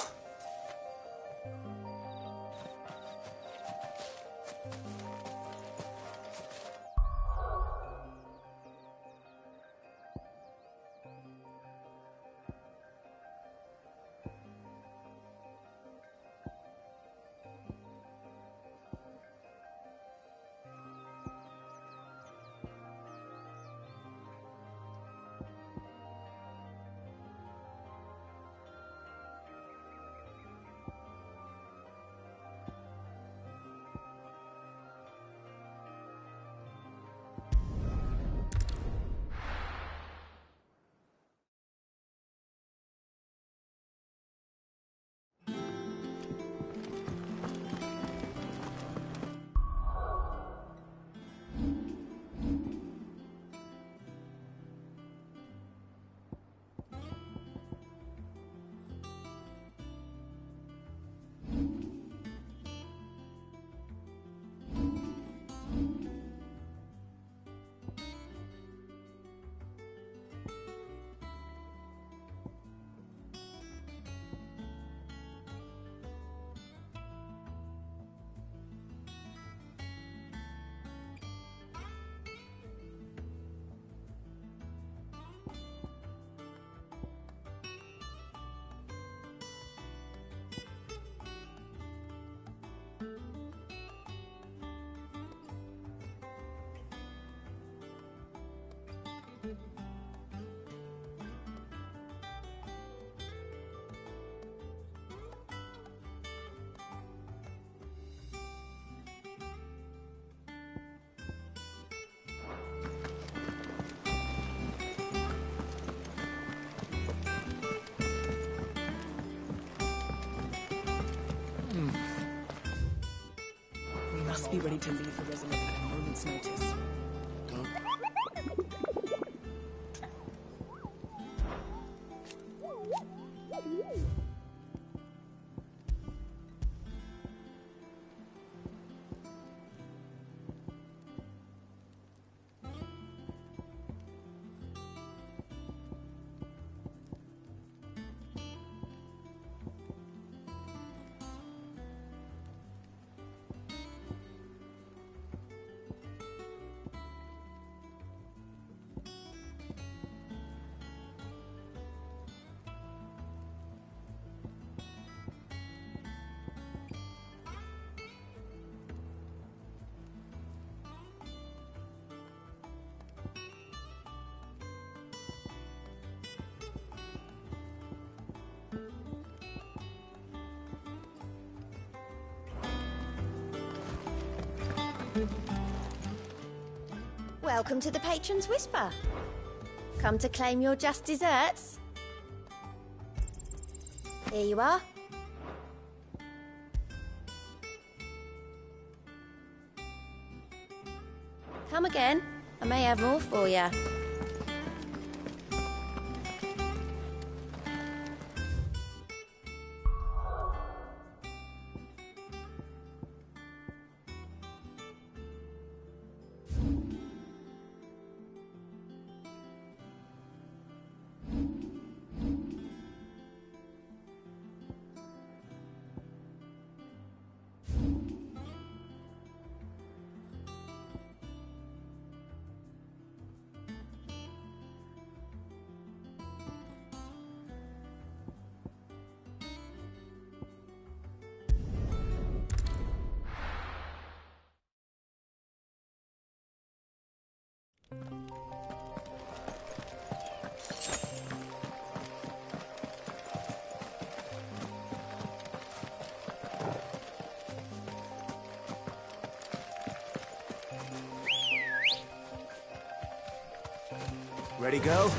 must be ready to leave for Rosalith at a moment's notice. Welcome to the Patron's Whisper. Come to claim your just desserts? Here you are. Come again. I may have more for you. Ready, go?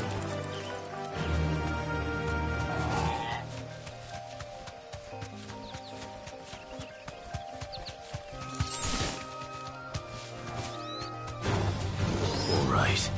All right.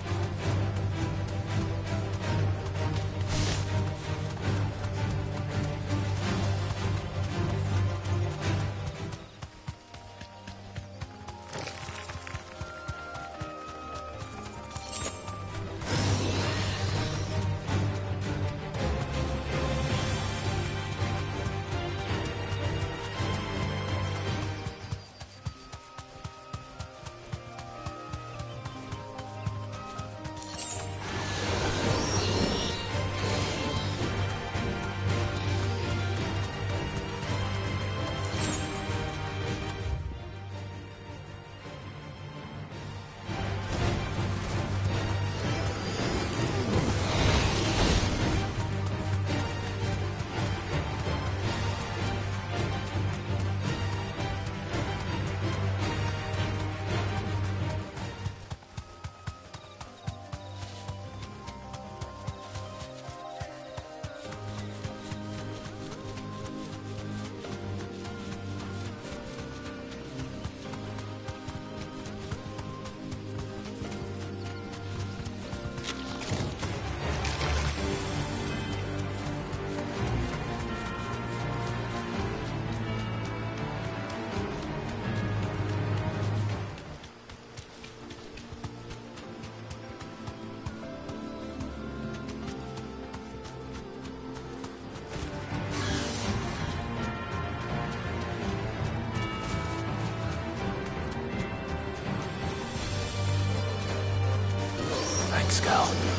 Thanks, Cal.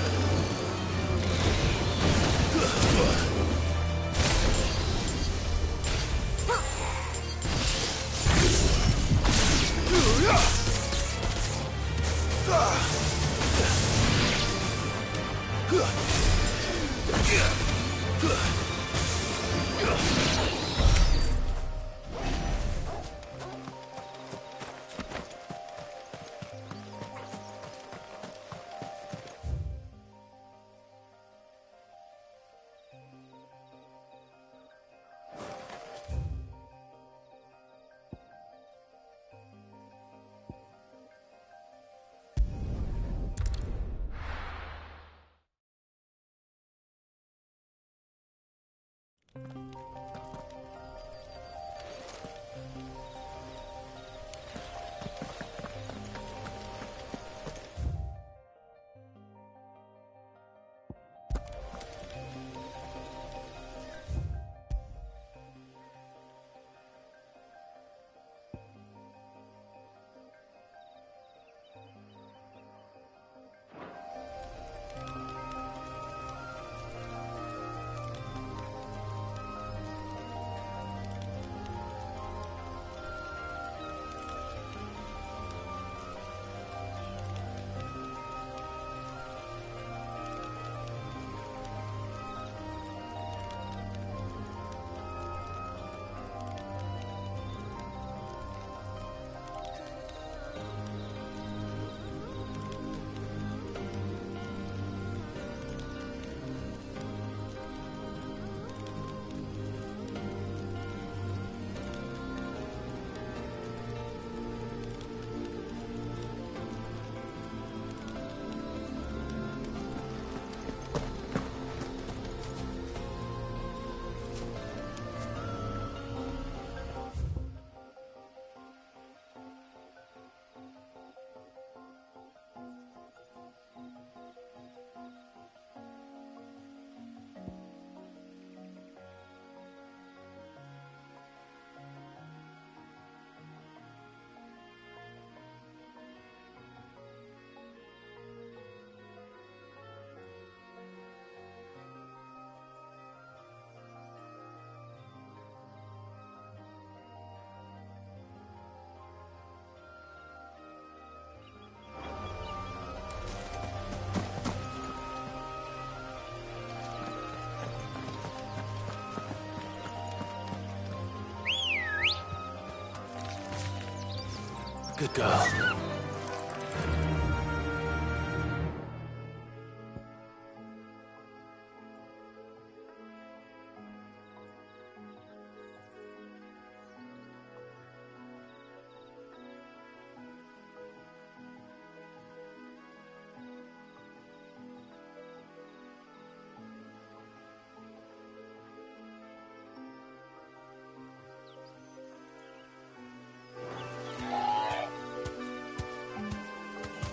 Good girl.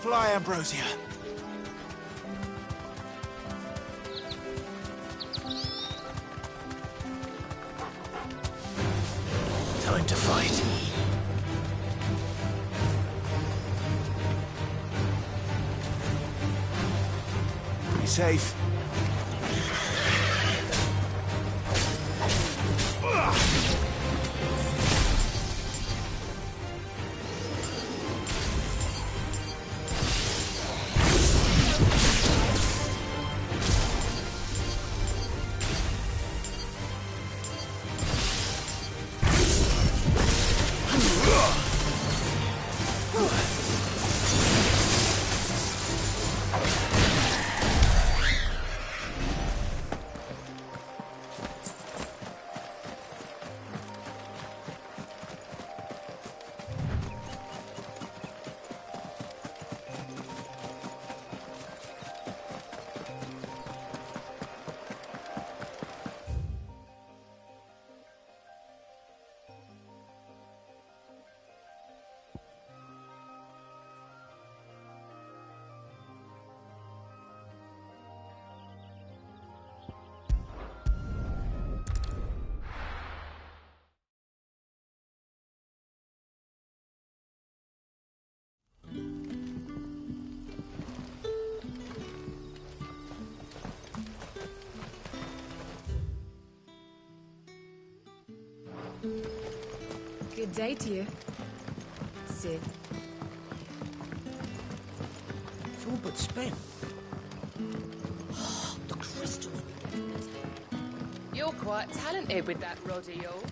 Fly, Ambrosia. Time to fight. Be safe. Good day to you, Sid. It's all but spent. The crystals we get from it. You're quite talented with that rod of yours.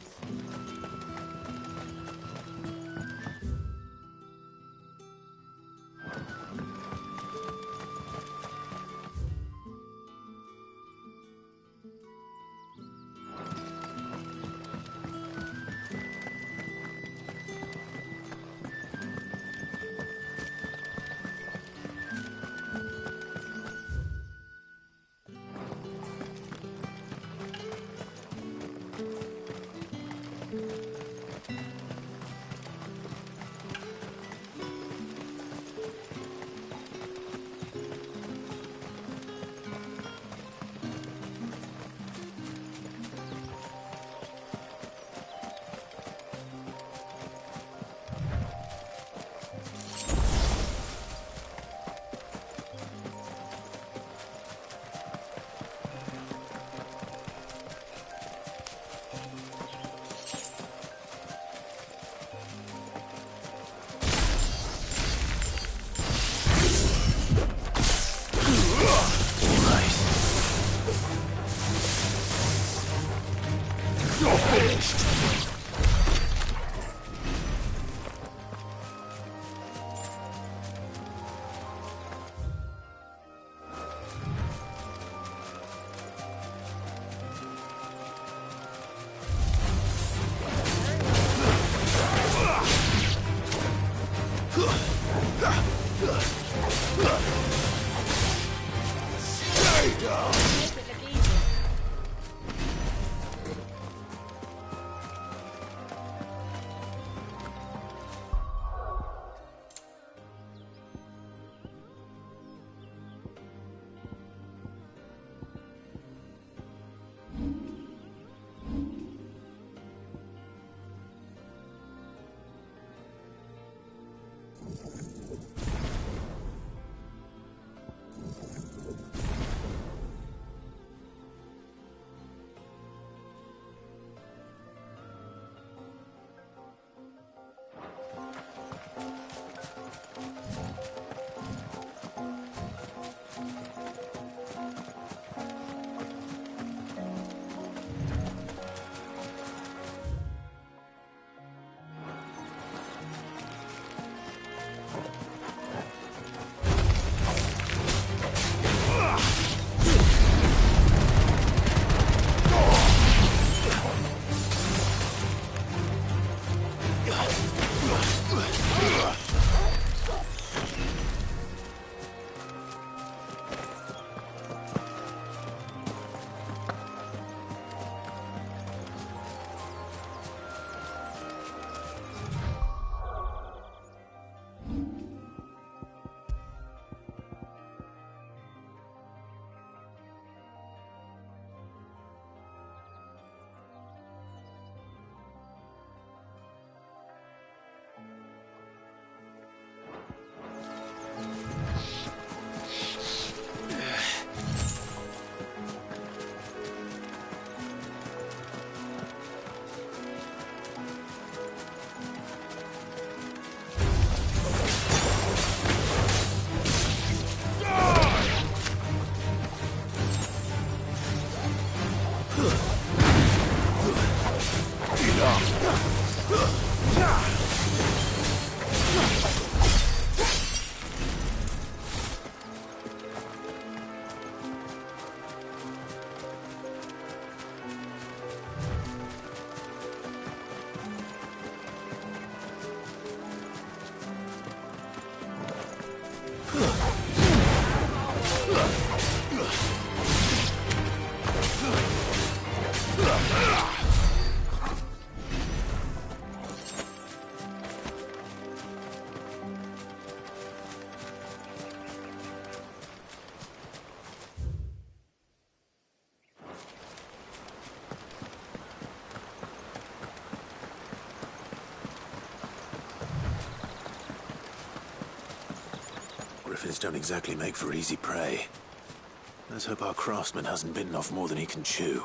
griffins don't exactly make for easy prey. Let's hope our craftsman hasn't bitten off more than he can chew.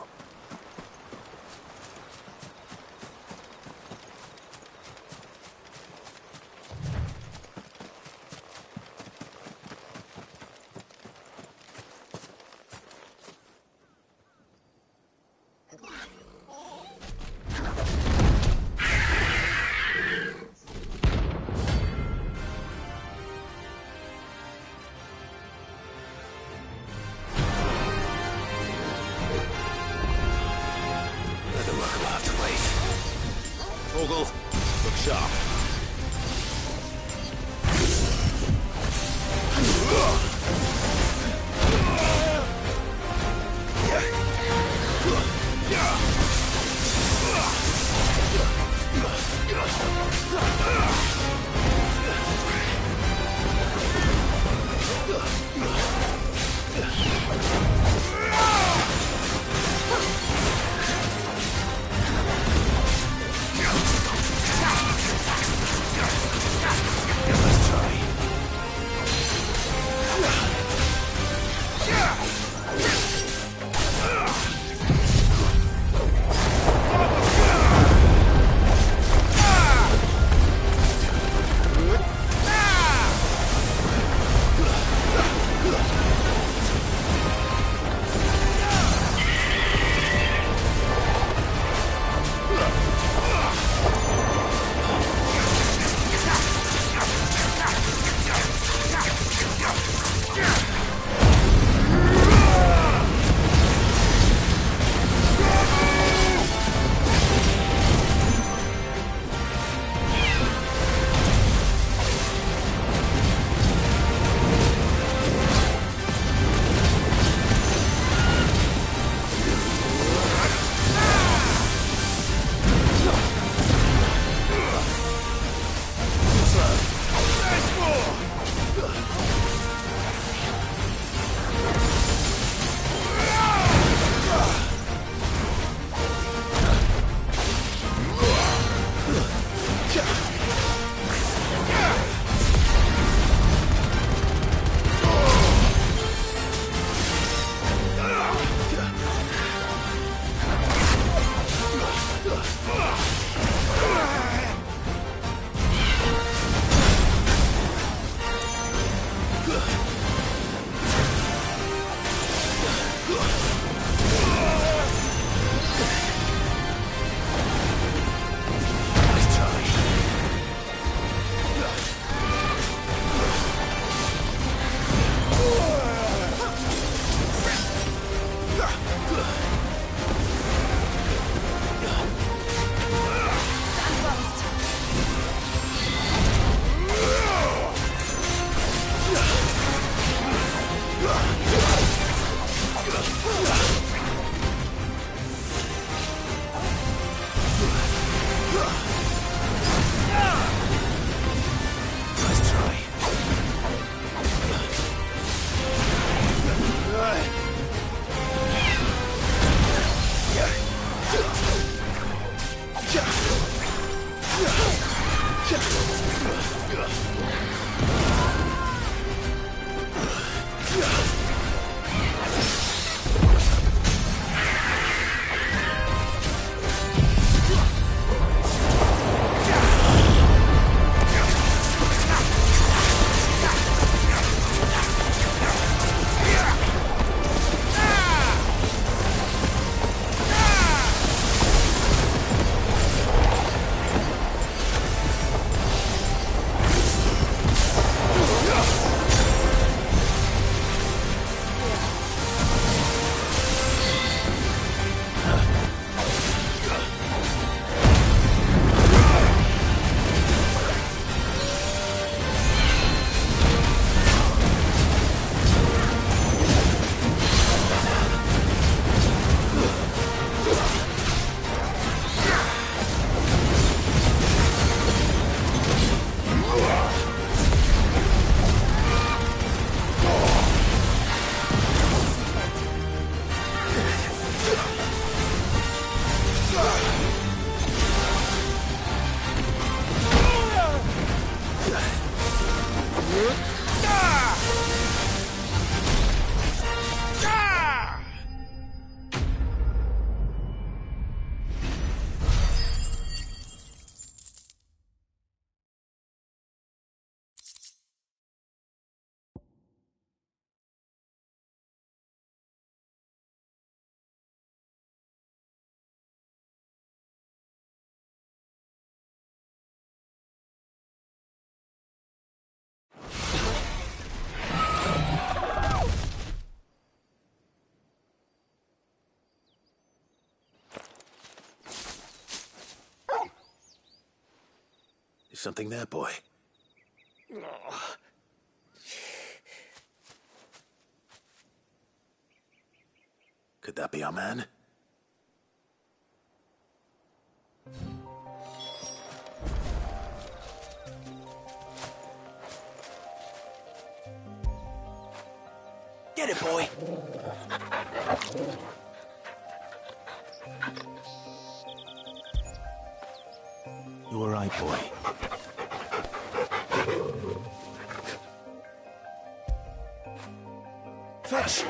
Something there, boy. Could that be our man? Get it, boy! You all right, boy? Fetch!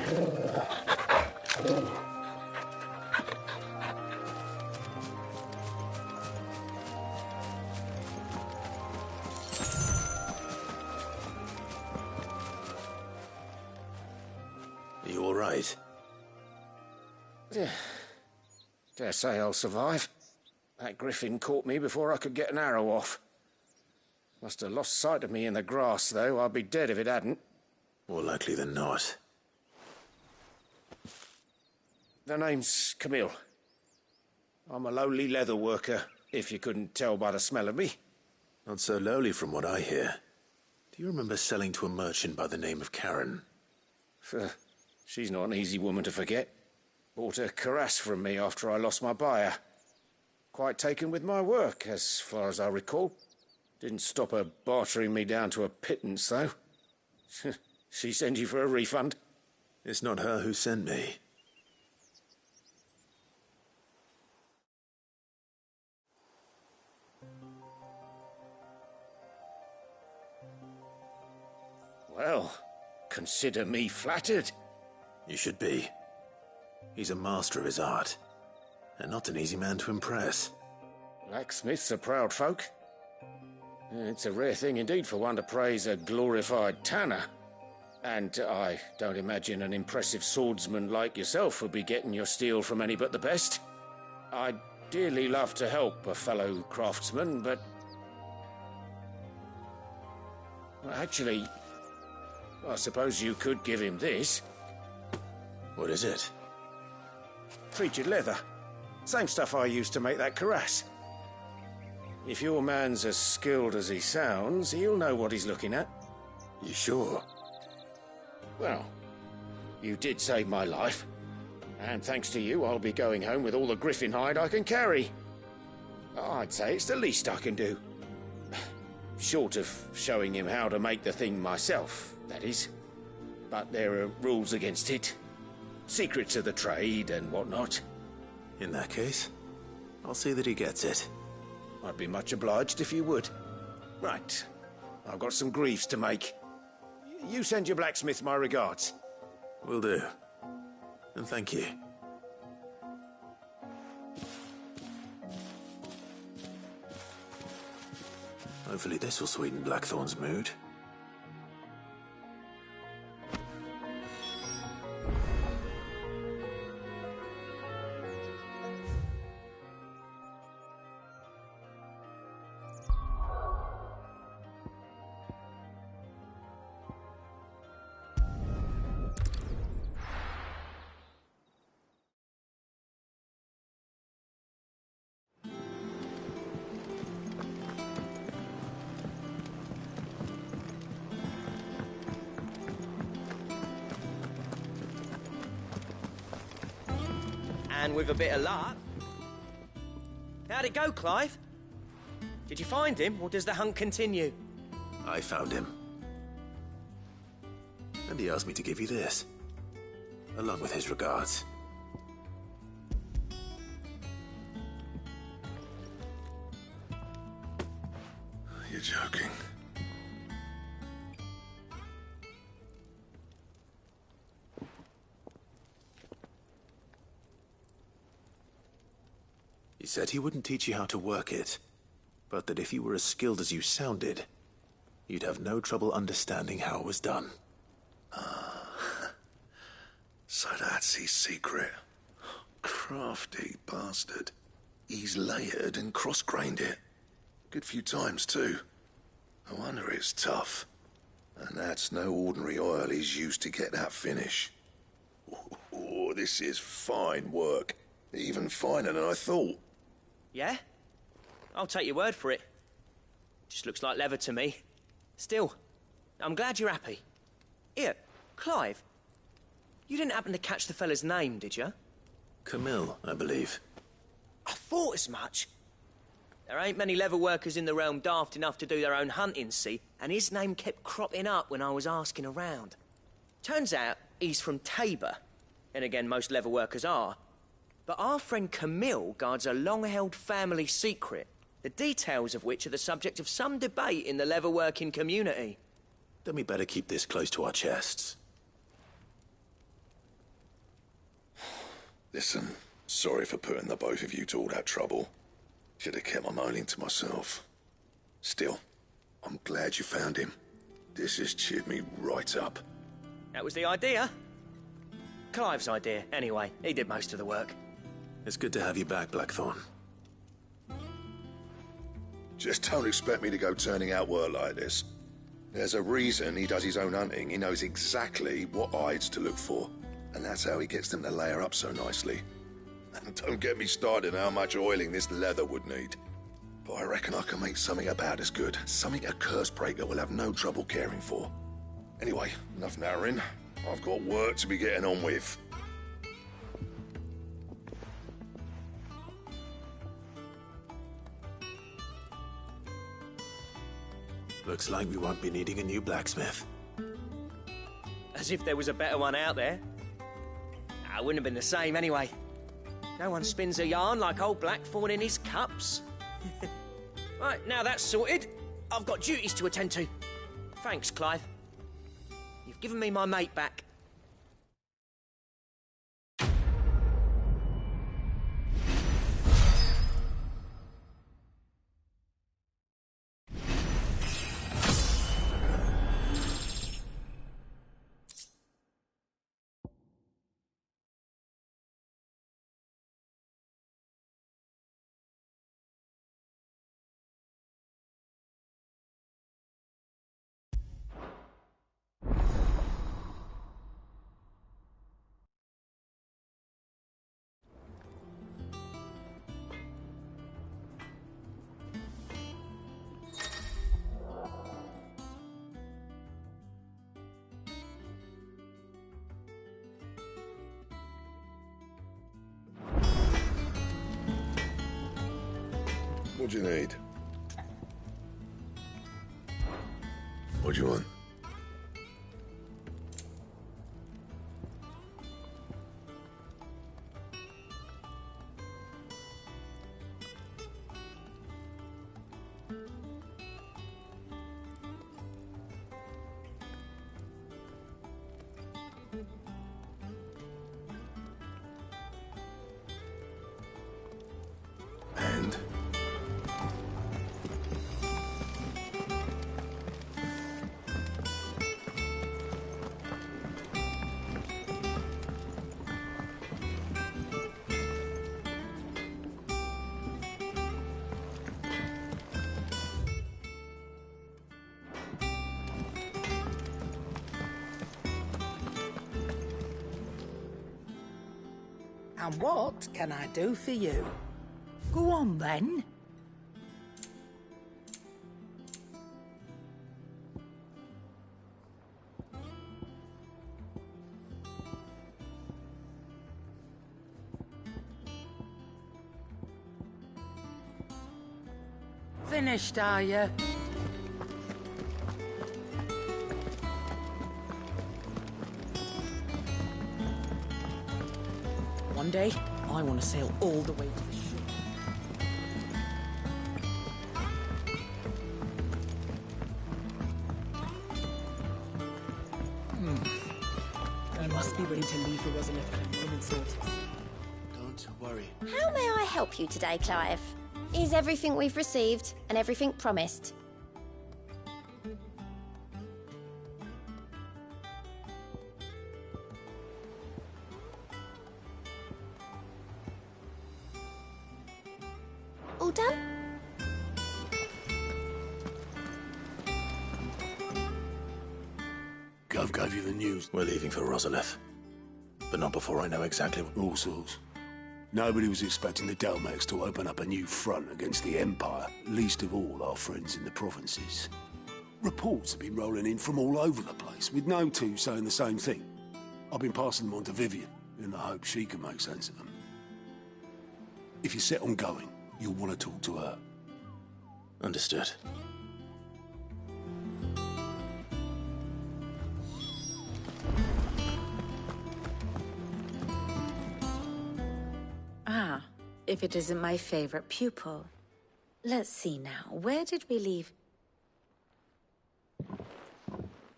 Are you all right? Dare say I'll survive. That griffin caught me before I could get an arrow off. Must have lost sight of me in the grass, though. I'd be dead if it hadn't. More likely than not. The name's Camille. I'm a lowly leather worker, if you couldn't tell by the smell of me. Not so lowly from what I hear. Do you remember selling to a merchant by the name of Karen? She's not an easy woman to forget. Bought a cuirass from me after I lost my buyer. Quite taken with my work, as far as I recall. Didn't stop her bartering me down to a pittance, though. She sent you for a refund? It's not her who sent me. Well, consider me flattered. You should be. He's a master of his art, and not an easy man to impress. Blacksmiths are proud folk. It's a rare thing indeed for one to praise a glorified tanner. And I don't imagine an impressive swordsman like yourself would be getting your steel from any but the best. I'd dearly love to help a fellow craftsman, but... Well, actually, I suppose you could give him this. What is it? Treated leather. Same stuff I used to make that cuirass. If your man's as skilled as he sounds, he'll know what he's looking at. You sure? Well, you did save my life. And thanks to you, I'll be going home with all the griffin hide I can carry. I'd say it's the least I can do. Short of showing him how to make the thing myself, that is. But there are rules against it. Secrets of the trade and whatnot. In that case, I'll see that he gets it. I'd be much obliged if you would. Right. I've got some greaves to make. You send your blacksmith my regards. Will do. And thank you. Hopefully this will sweeten Blackthorn's mood. And with a bit of luck... How'd it go, Clive? Did you find him, or does the hunt continue? I found him. And he asked me to give you this, along with his regards. You're joking. He said he wouldn't teach you how to work it, but that if you were as skilled as you sounded, you'd have no trouble understanding how it was done. So that's his secret. Crafty bastard. He's layered and cross-grained it. Good few times, too. No wonder it's tough. And that's no ordinary oil he's used to get that finish. Oh, this is fine work. Even finer than I thought. Yeah? I'll take your word for it. Just looks like leather to me. Still, I'm glad you're happy. Here, Clive. You didn't happen to catch the fella's name, did you? Camille, I believe. I thought as much. There ain't many leather workers in the realm daft enough to do their own hunting, see? And his name kept cropping up when I was asking around. Turns out he's from Tabor. And again, most leather workers are. But our friend Camille guards a long-held family secret, the details of which are the subject of some debate in the leather-working community. Then we better keep this close to our chests. Listen, sorry for putting the both of you to all that trouble. Should have kept my moaning to myself. Still, I'm glad you found him. This has cheered me right up. That was the idea. Clive's idea, anyway. He did most of the work. It's good to have you back, Blackthorn. Just don't expect me to go turning out work like this. There's a reason he does his own hunting. He knows exactly what hides to look for. And that's how he gets them to layer up so nicely. And don't get me started on how much oiling this leather would need. But I reckon I can make something about as good. Something a Cursebreaker will have no trouble caring for. Anyway, enough narrowing. I've got work to be getting on with. Looks like we won't be needing a new blacksmith. As if there was a better one out there. It wouldn't have been the same anyway. No one spins a yarn like old Blackthorn in his cups. Right, now that's sorted, I've got duties to attend to. Thanks, Clive. You've given me my mate back. What do you need? What do you want? And? And what can I do for you? Go on, then. Finished, are you? One day, I want to sail all the way to the shore. You must be ready to leave for Rosalith at a moment's notice. Don't worry. How may I help you today, Clive? Is everything we've received and everything promised? All done? Gov gave you the news. We're leaving for Rosalith. But not before I know exactly what... All sorts. Nobody was expecting the Dalmex to open up a new front against the Empire, least of all our friends in the provinces. Reports have been rolling in from all over the place, with no two saying the same thing. I've been passing them on to Vivian, in the hope she can make sense of them. If you're set on going, you'll want to talk to her. Understood. Ah, if it isn't my favorite pupil. Let's see now, where did we leave?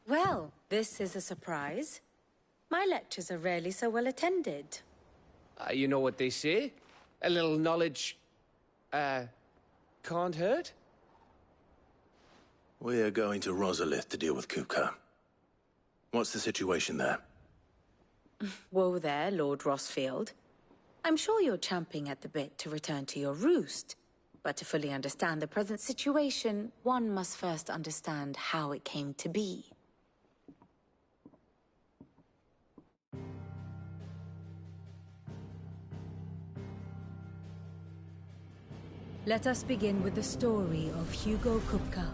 Well, this is a surprise. My lectures are rarely so well attended. You know what they say? A little knowledge, can't hurt? We're going to Rosalith to deal with Kupka. What's the situation there? Whoa there, Lord Rossfield. I'm sure you're champing at the bit to return to your roost. But to fully understand the present situation, one must first understand how it came to be. Let us begin with the story of Hugo Kupka,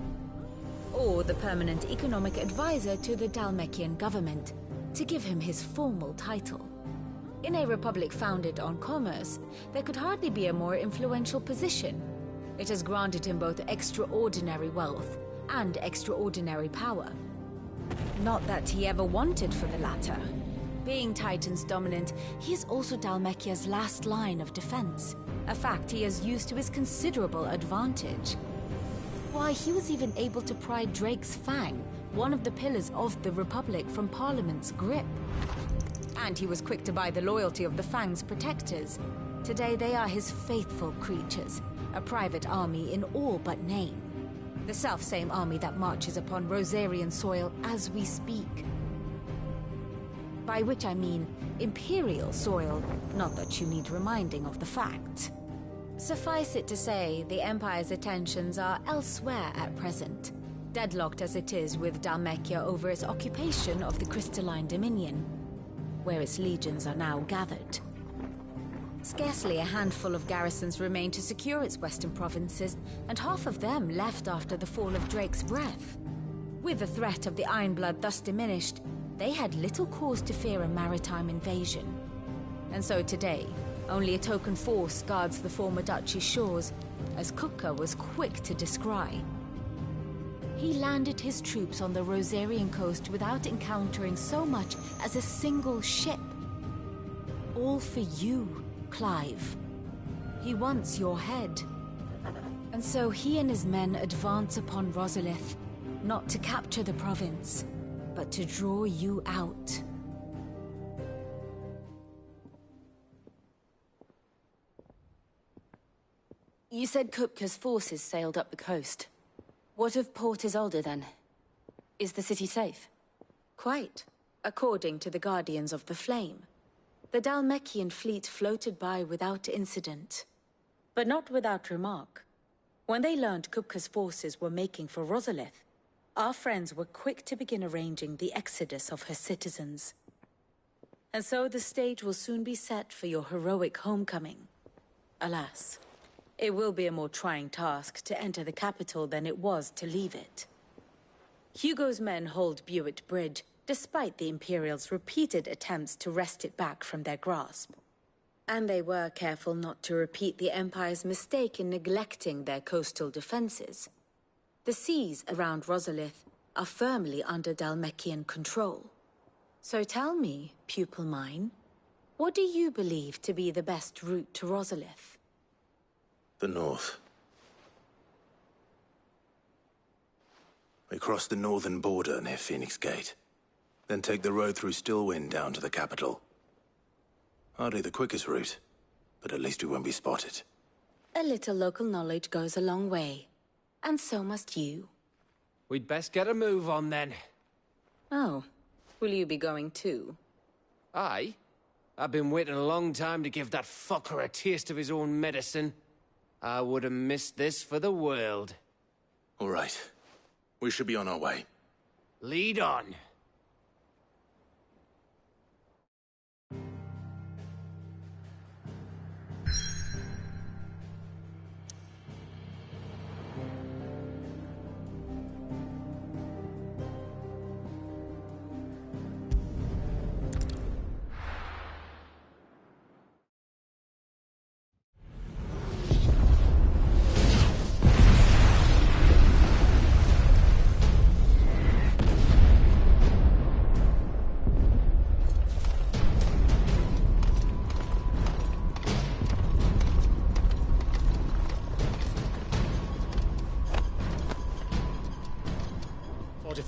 or the permanent economic advisor to the Dalmekian government, to give him his formal title. In a republic founded on commerce, there could hardly be a more influential position. It has granted him both extraordinary wealth and extraordinary power. Not that he ever wanted for the latter. Being Titan's dominant, he is also Dalmekia's last line of defense, a fact he has used to his considerable advantage. Why, he was even able to pry Drake's Fang, one of the pillars of the Republic, from Parliament's grip. And he was quick to buy the loyalty of the Fang's protectors. Today they are his faithful creatures, a private army in all but name. The self-same army that marches upon Rosarian soil as we speak. By which I mean Imperial soil, not that you need reminding of the fact. Suffice it to say, the Empire's attentions are elsewhere at present, deadlocked as it is with Dalmekia over its occupation of the Crystalline Dominion, where its legions are now gathered. Scarcely a handful of garrisons remain to secure its western provinces, and half of them left after the fall of Drake's Breath. With the threat of the Ironblood thus diminished, they had little cause to fear a maritime invasion. And so today, only a token force guards the former duchy's shores, as Kupka was quick to descry. He landed his troops on the Rosarian coast without encountering so much as a single ship. All for you, Clive. He wants your head. And so he and his men advance upon Rosalith, not to capture the province, but to draw you out. You said Kupka's forces sailed up the coast. What of Port Isolde, then? Is the city safe? Quite, according to the Guardians of the Flame. The Dalmekian fleet floated by without incident. But not without remark. When they learned Kupka's forces were making for Rosalith, our friends were quick to begin arranging the exodus of her citizens. And so the stage will soon be set for your heroic homecoming. Alas, it will be a more trying task to enter the capital than it was to leave it. Hugo's men hold Buett Bridge, despite the Imperials' repeated attempts to wrest it back from their grasp. And they were careful not to repeat the Empire's mistake in neglecting their coastal defenses. The seas around Rosalith are firmly under Dalmekian control. So tell me, pupil mine, what do you believe to be the best route to Rosalith? The north. We cross the northern border near Phoenix Gate, then take the road through Stillwind down to the capital. Hardly the quickest route, but at least we won't be spotted. A little local knowledge goes a long way, and so must you. We'd best get a move on then. Oh, will you be going too? Aye. I've been waiting a long time to give that fucker a taste of his own medicine. I would have missed this for the world. All right. We should be on our way. Lead on.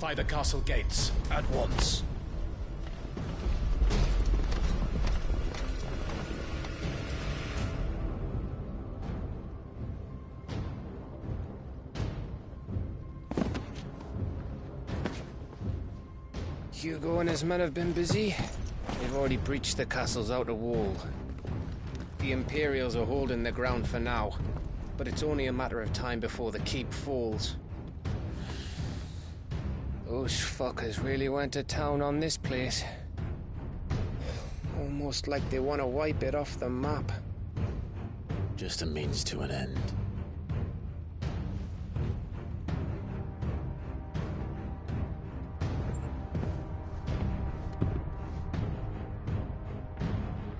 Fortify the castle gates at once. Hugo and his men have been busy. They've already breached the castle's outer wall. The Imperials are holding the ground for now, but it's only a matter of time before the keep falls. Those fuckers really went to town on this place. Almost like they want to wipe it off the map. Just a means to an end.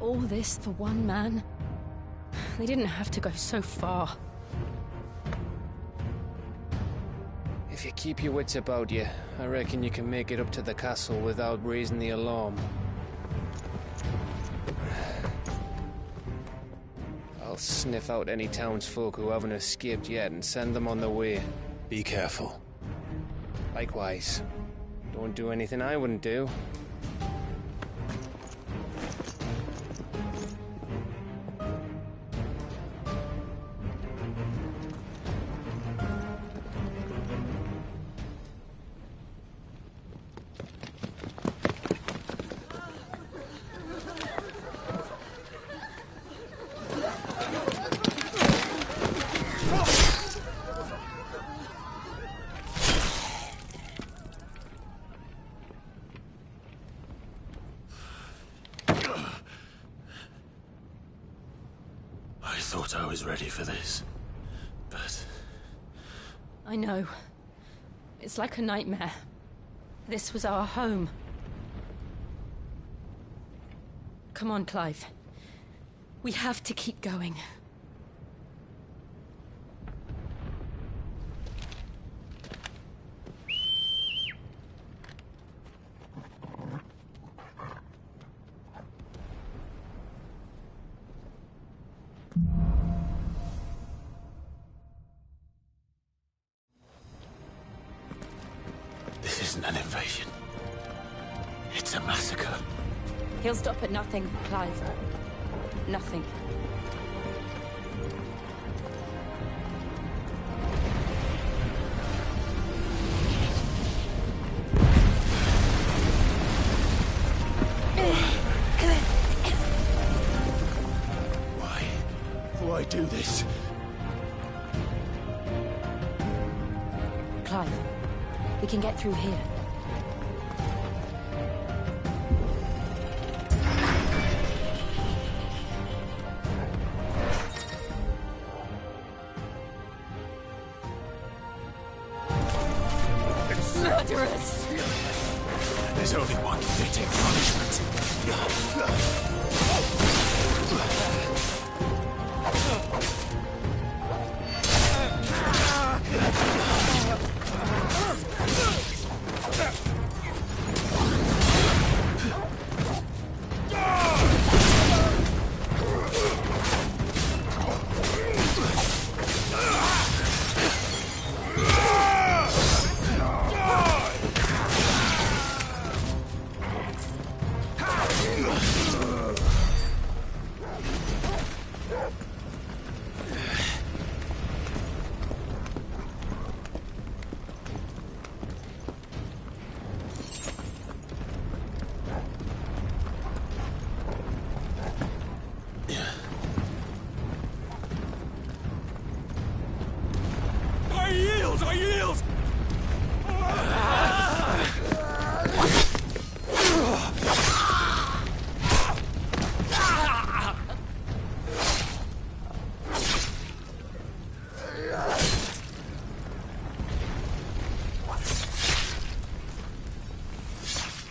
All this for one man? They didn't have to go so far. If you keep your wits about you, I reckon you can make it up to the castle without raising the alarm. I'll sniff out any townsfolk who haven't escaped yet and send them on their way. Be careful. Likewise. Don't do anything I wouldn't do. I thought I was ready for this, but... I know. It's like a nightmare. This was our home. Come on, Clive. We have to keep going. This isn't an invasion. It's a massacre. He'll stop at nothing, Clive. Nothing. Why do this? Clive, we can get through here. Murderers! There's only one fitting punishment. I yield!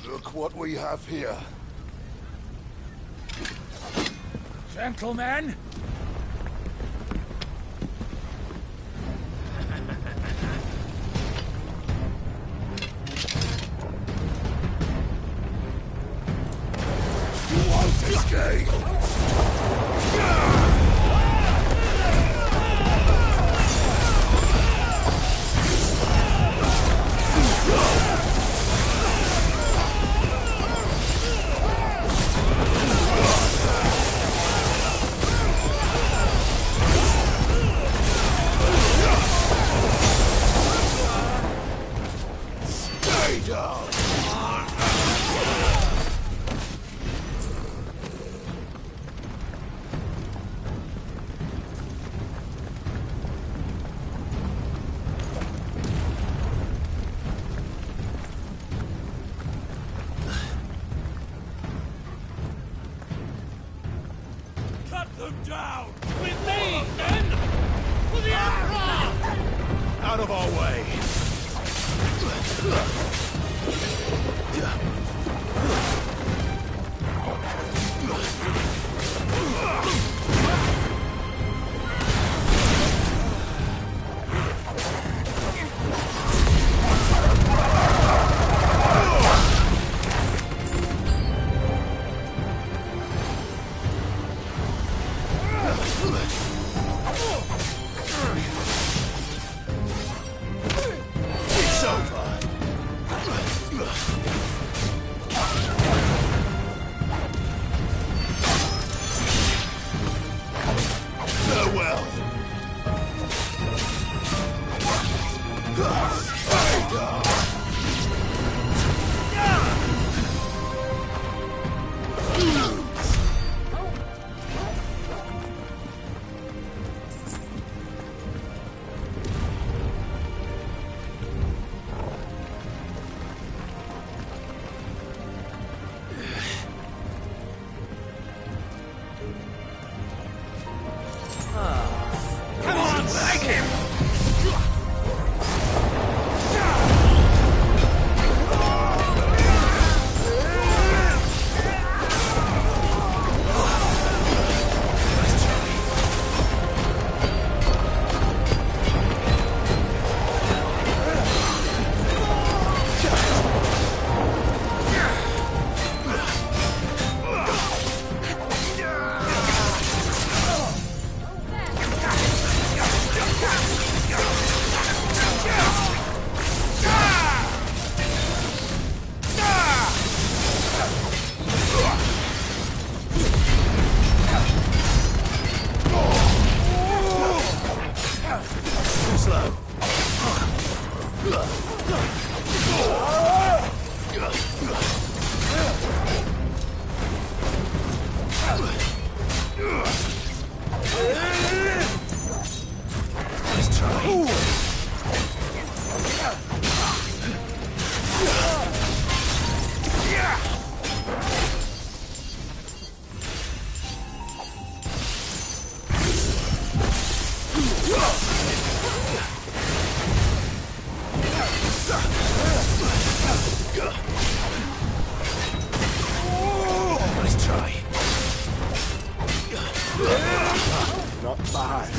Look what we have here. Gentlemen! You won't escape! Down! With me, then! For the Emperor! Out of our way! It's over! Farewell! Come on, take him! Let's try. Let's try. Not bad.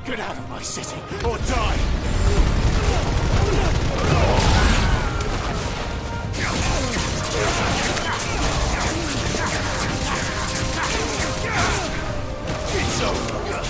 Get out of my city, or die! It's over!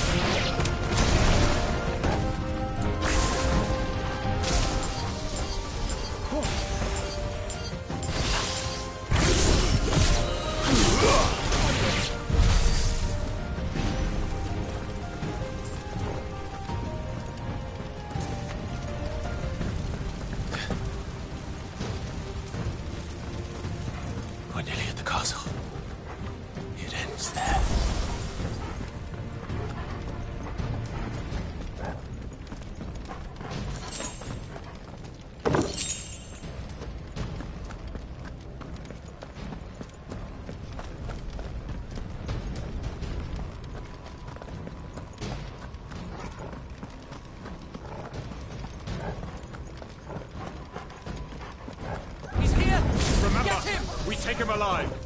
him alive!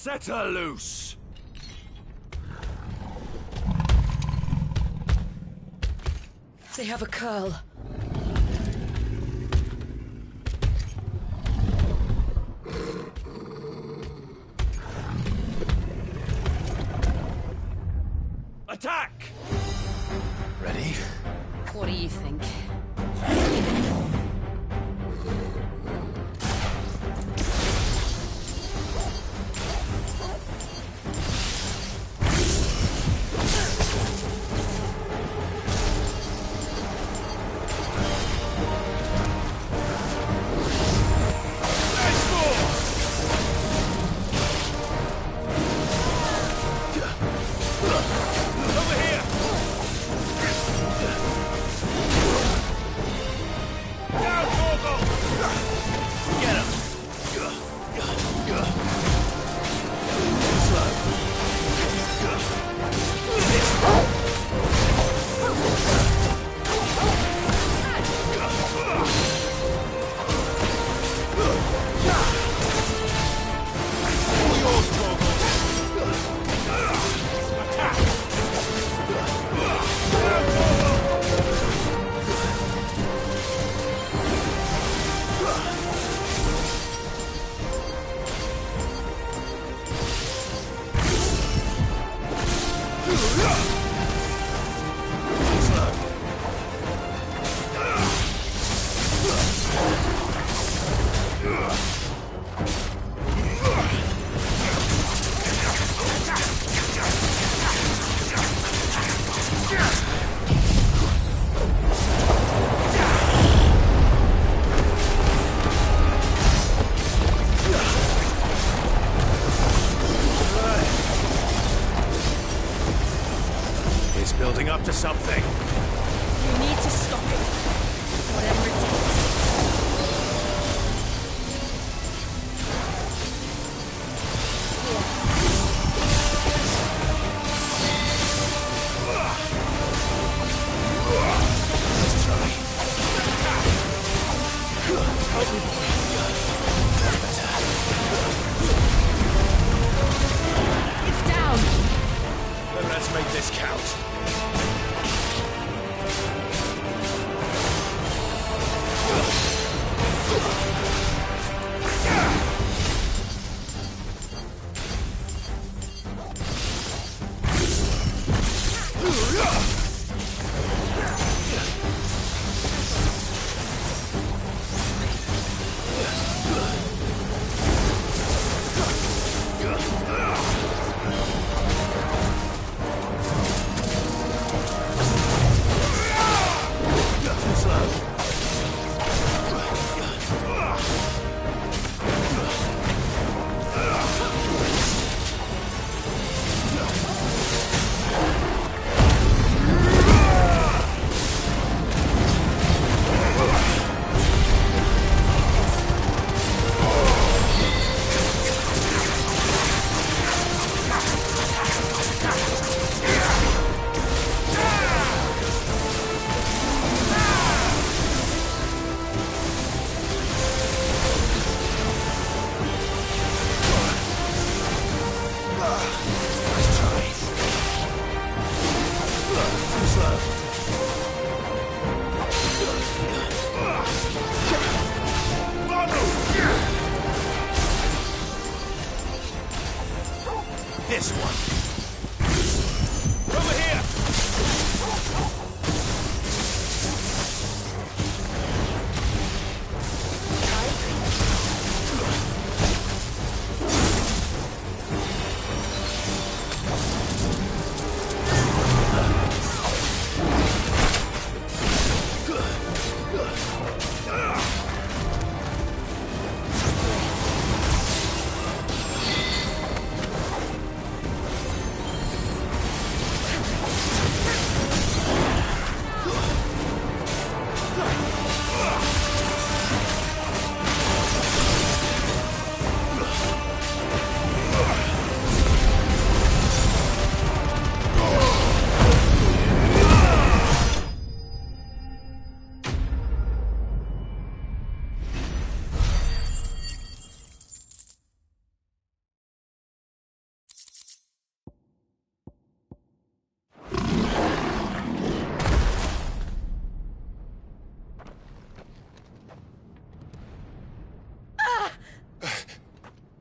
Set her loose! They have a curl. Attack! Ready? What do you think? Over here!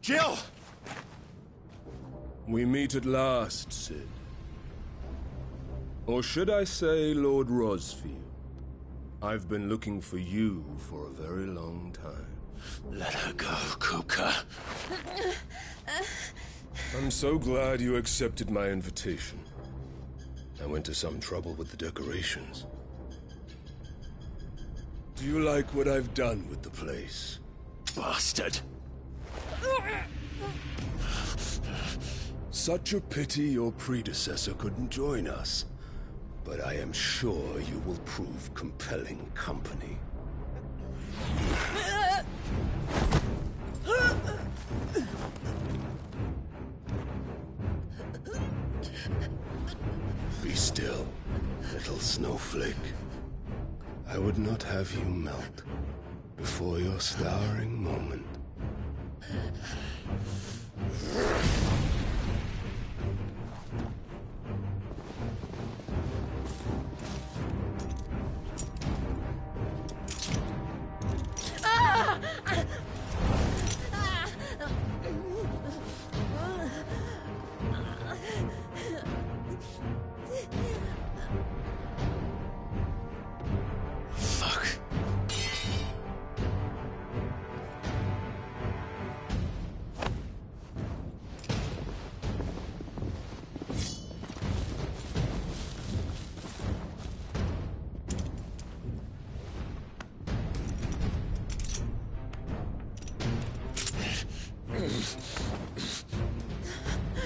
Jill! We meet at last, Sid. Or should I say, Lord Rosfield? I've been looking for you for a very long time. Let her go, Kupka. I'm so glad you accepted my invitation. I went to some trouble with the decorations. Do you like what I've done with the place? Bastard! Such a pity your predecessor couldn't join us. But I am sure you will prove compelling company. Be still, little snowflake. I would not have you melt before your starring moment.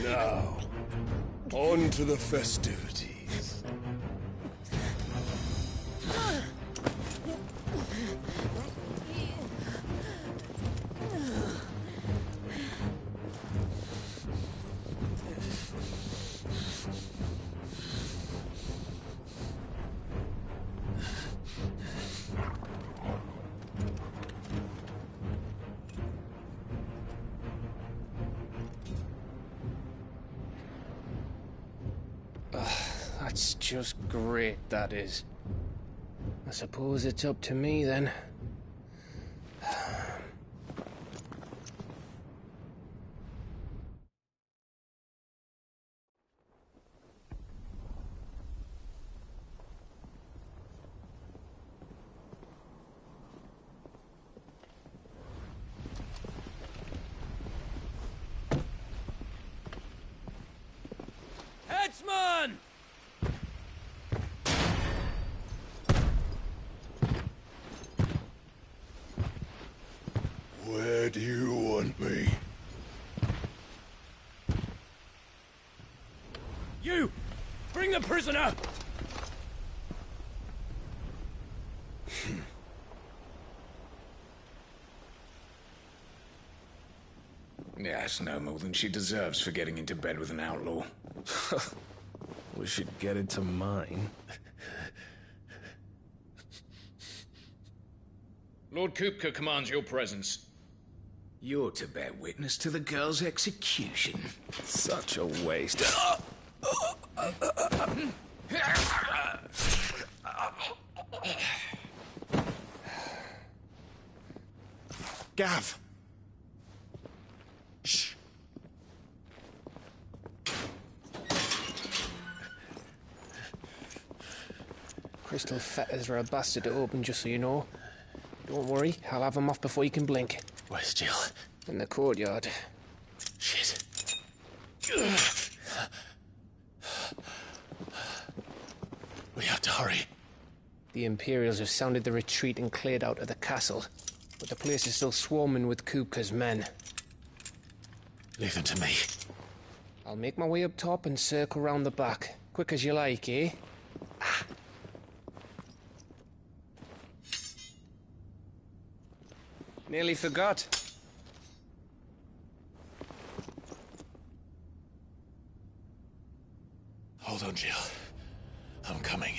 Now, on to the festivities. That's just great, that is. I suppose it's up to me, then. Headsman! Where do you want me? You! Bring the prisoner! Yes, no more than she deserves for getting into bed with an outlaw. We should get into mine. Lord Kupka commands your presence. You're to bear witness to the girl's execution. Such a waste. Gav! Shh! Crystal fetters are a bastard to open, just so you know. Don't worry, I'll have them off before you can blink. Where's Jill? In the courtyard. Shit. We have to hurry. The Imperials have sounded the retreat and cleared out of the castle, but the place is still swarming with Kupka's men. Leave them to me. I'll make my way up top and circle round the back. Quick as you like, eh? Nearly forgot. Hold on, Jill. I'm coming.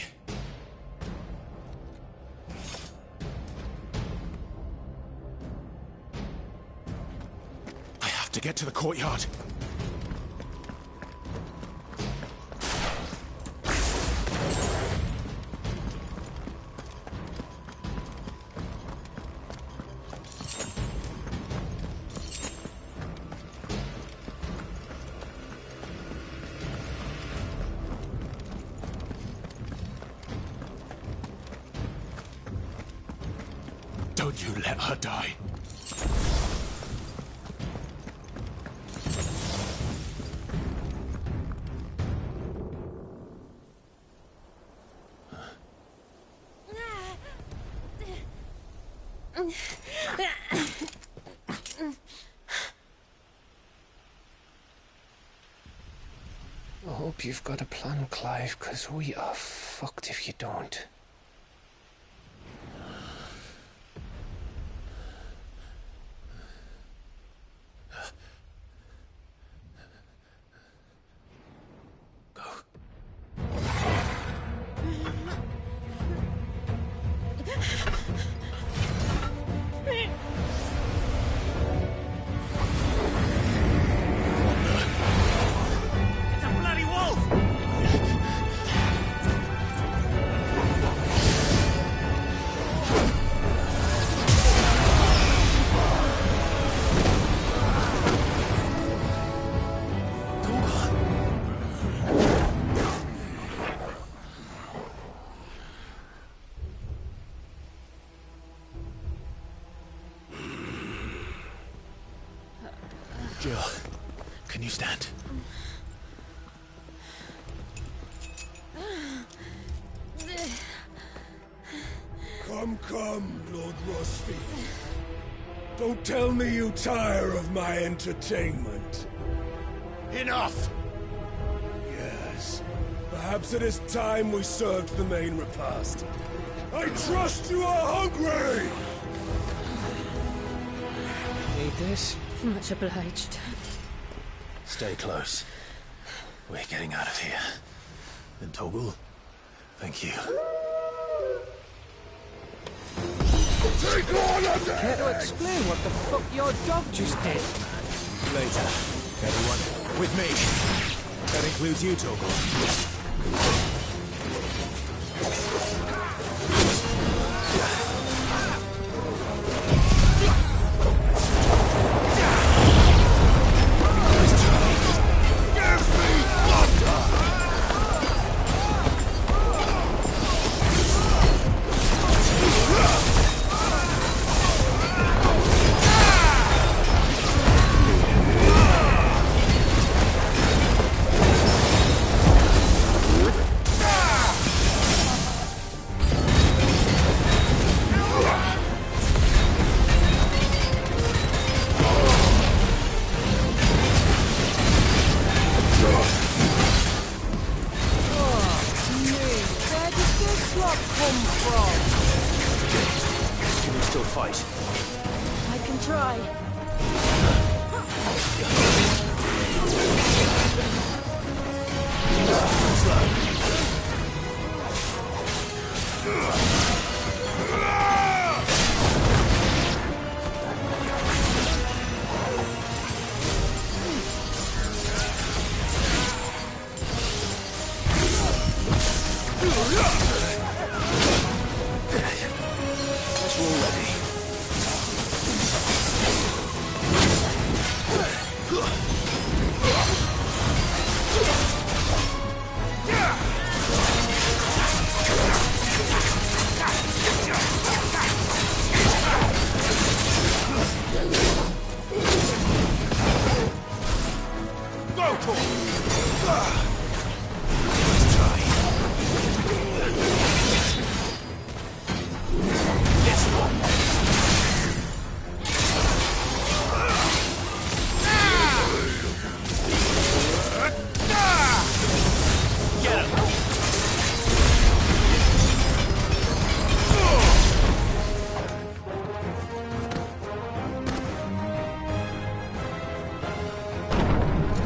I have to get to the courtyard. Don't you let her die. I hope you've got a plan, Clive, because we are fucked if you don't. Jill, can you stand? Come, Lord Rosfield. Don't tell me you tire of my entertainment. Enough! Yes. Perhaps it is time we served the main repast. I trust you are hungry! Need this? Much obliged. Stay close. We're getting out of here. And Toggle, thank you. Take on Care to explain what the fuck your dog just did? Later. Everyone, with me. That includes you, Toggle.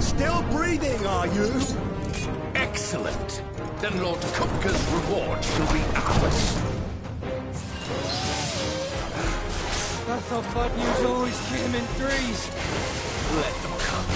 Still breathing, are you? Excellent. Then Lord Kupka's reward shall be ours. I thought bad news always came in threes. Let them come.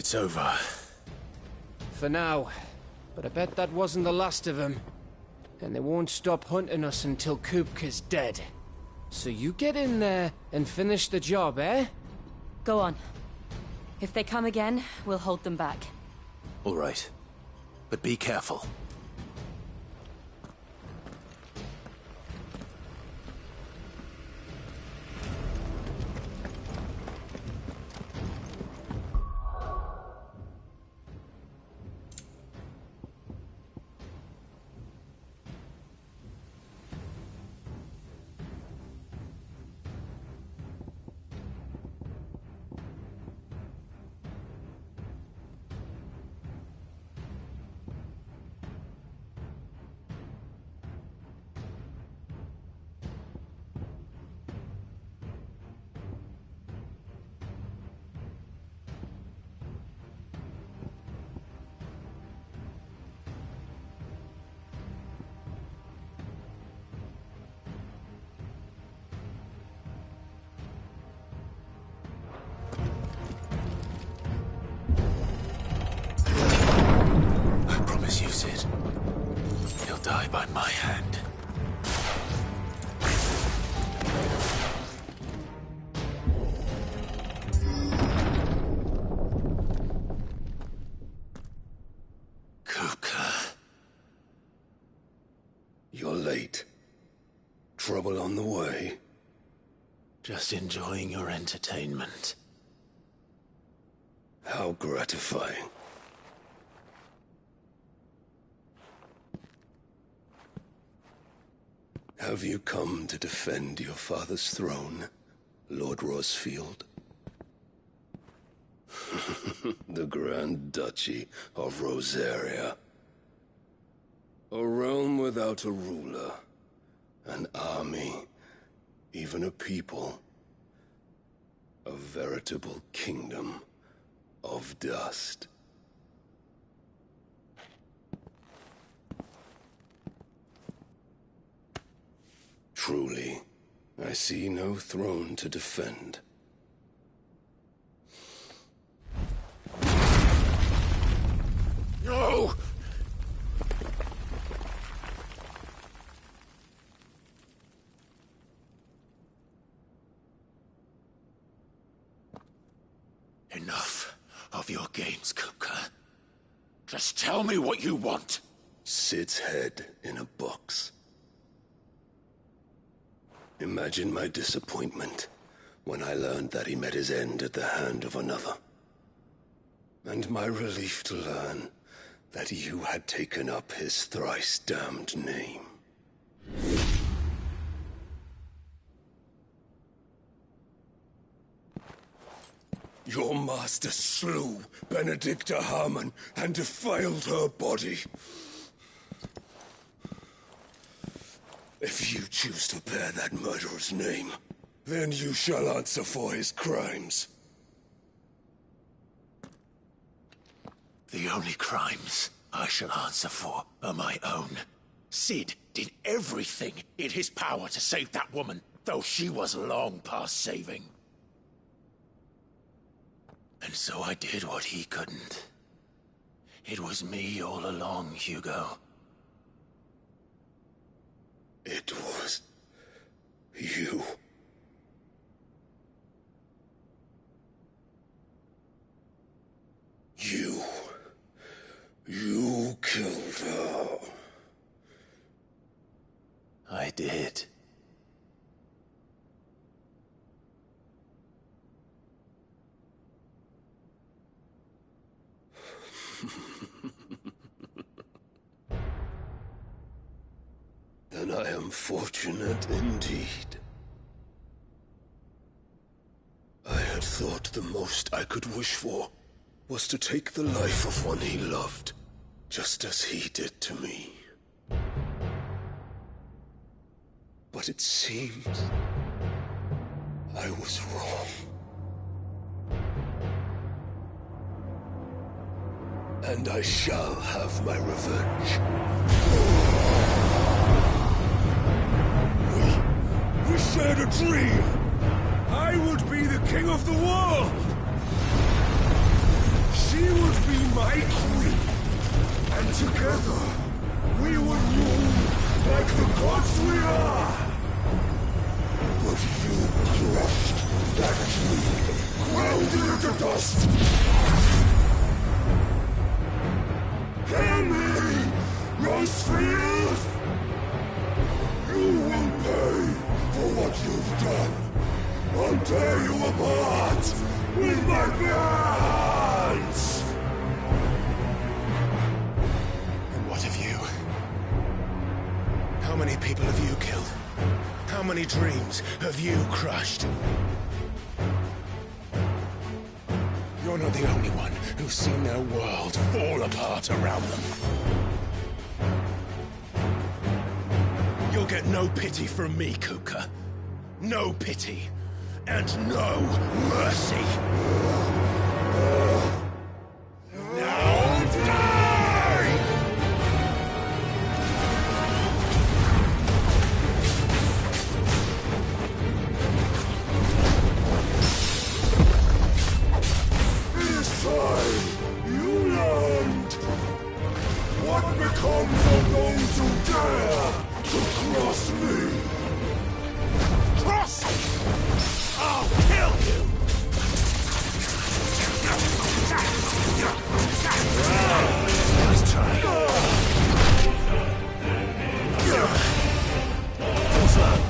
It's over. For now. But I bet that wasn't the last of them. And they won't stop hunting us until Kupka's dead. So you get in there and finish the job, eh? Go on. If they come again, we'll hold them back. All right. But be careful. Die by my hand. Kupka. You're late. Trouble on the way? Just enjoying your entertainment. How gratifying. Have you come to defend your father's throne, Lord Rosfield? The Grand Duchy of Rosaria. A realm without a ruler, an army, even a people. A veritable kingdom of dust. Truly, I see no throne to defend. No! Enough of your games, Kupka. Just tell me what you want. Sid's head in a box. Imagine my disappointment when I learned that he met his end at the hand of another. And my relief to learn that you had taken up his thrice-damned name. Your master slew Benedicta Harmon and defiled her body. If you choose to bear that murderer's name, then you shall answer for his crimes. The only crimes I shall answer for are my own. Sid did everything in his power to save that woman, though she was long past saving. And so I did what he couldn't. It was me all along, Hugo. It was you. You killed her. I did. Then I am fortunate indeed. I had thought the most I could wish for was to take the life of one he loved, just as he did to me. But it seems I was wrong. And I shall have my revenge. We shared a dream! I would be the king of the world! She would be my queen! And together, we would rule like the gods we are! But you crushed that dream, ground it into dust! Hear me, Rosefield! You will pay for what you've done. I'll tear you apart with my bare hands! And what of you? How many people have you killed? How many dreams have you crushed? You're not the only one who's seen their world fall apart around them. You'll get no pity from me, Kuka. No pity. And no mercy. Now die! This time, you learned what becomes of those who dare to cross me. Cross! I'll kill you! Nice try. What's that?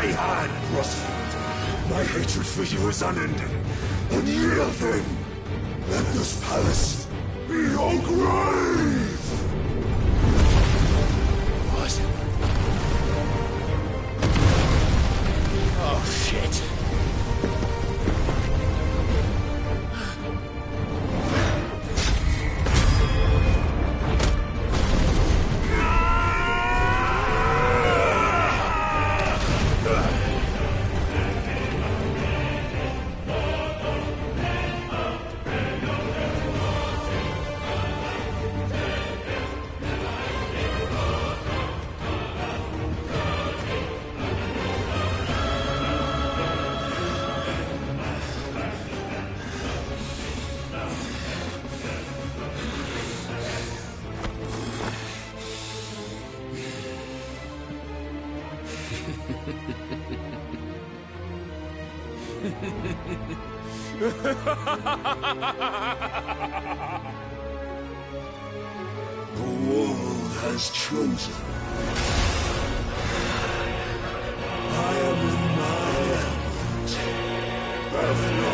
my hand, Rosfield. My hatred for you is unending, unyielding. Let this palace be your grave! What? Oh, shit. The world has chosen. I am in my element. Have no.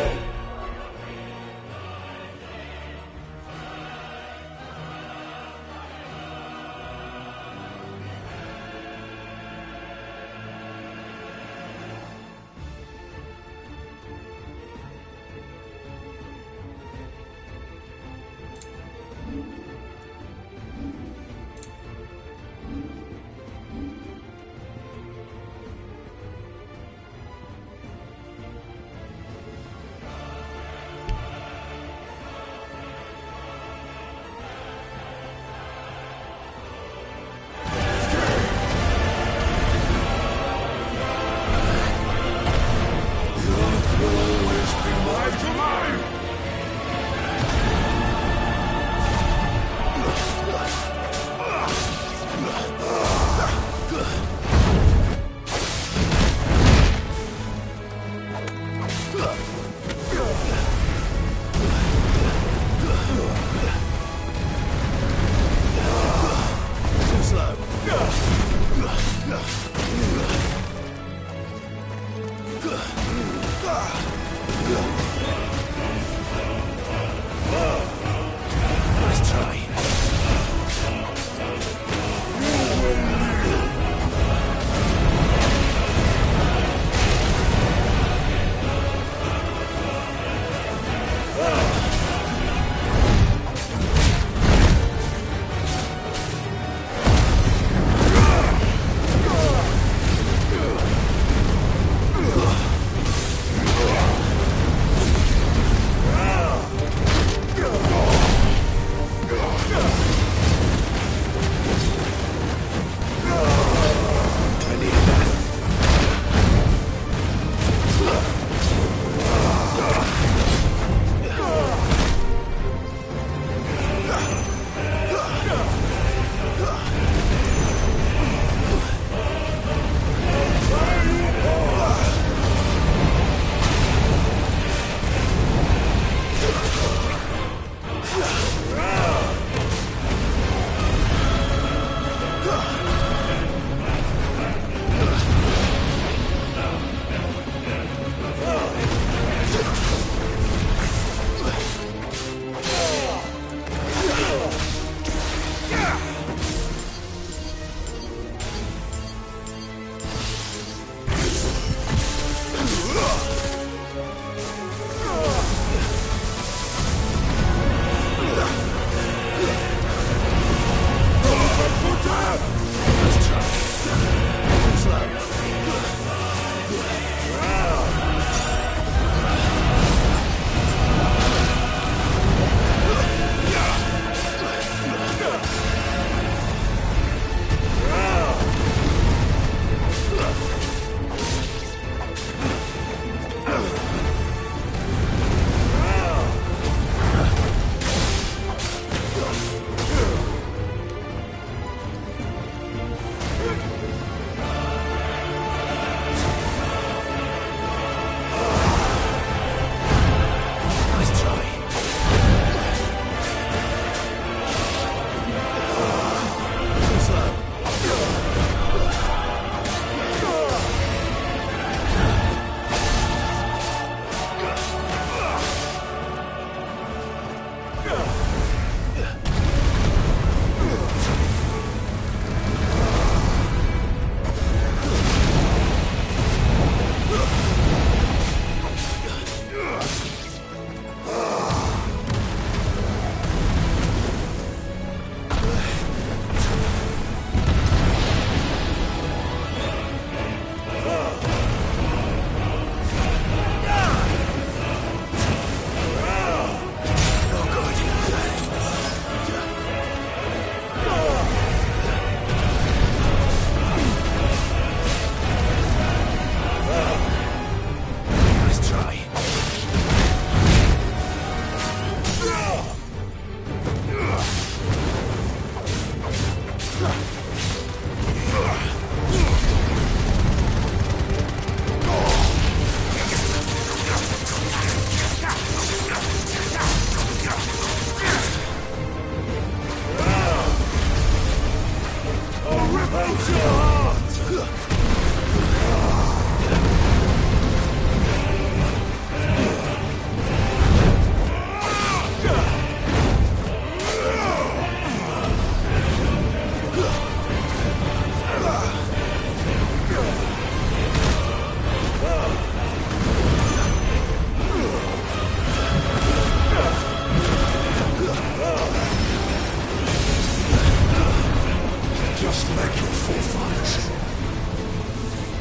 Just like your forefathers.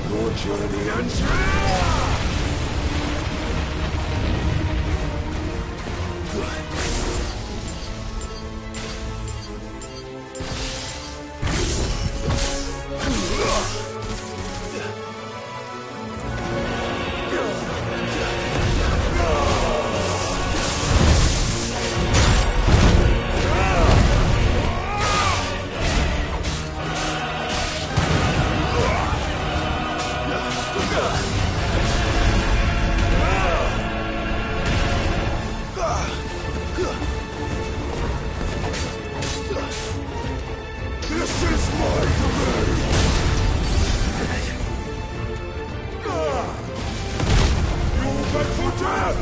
Your journey ends here! This is my domain! You beg for death!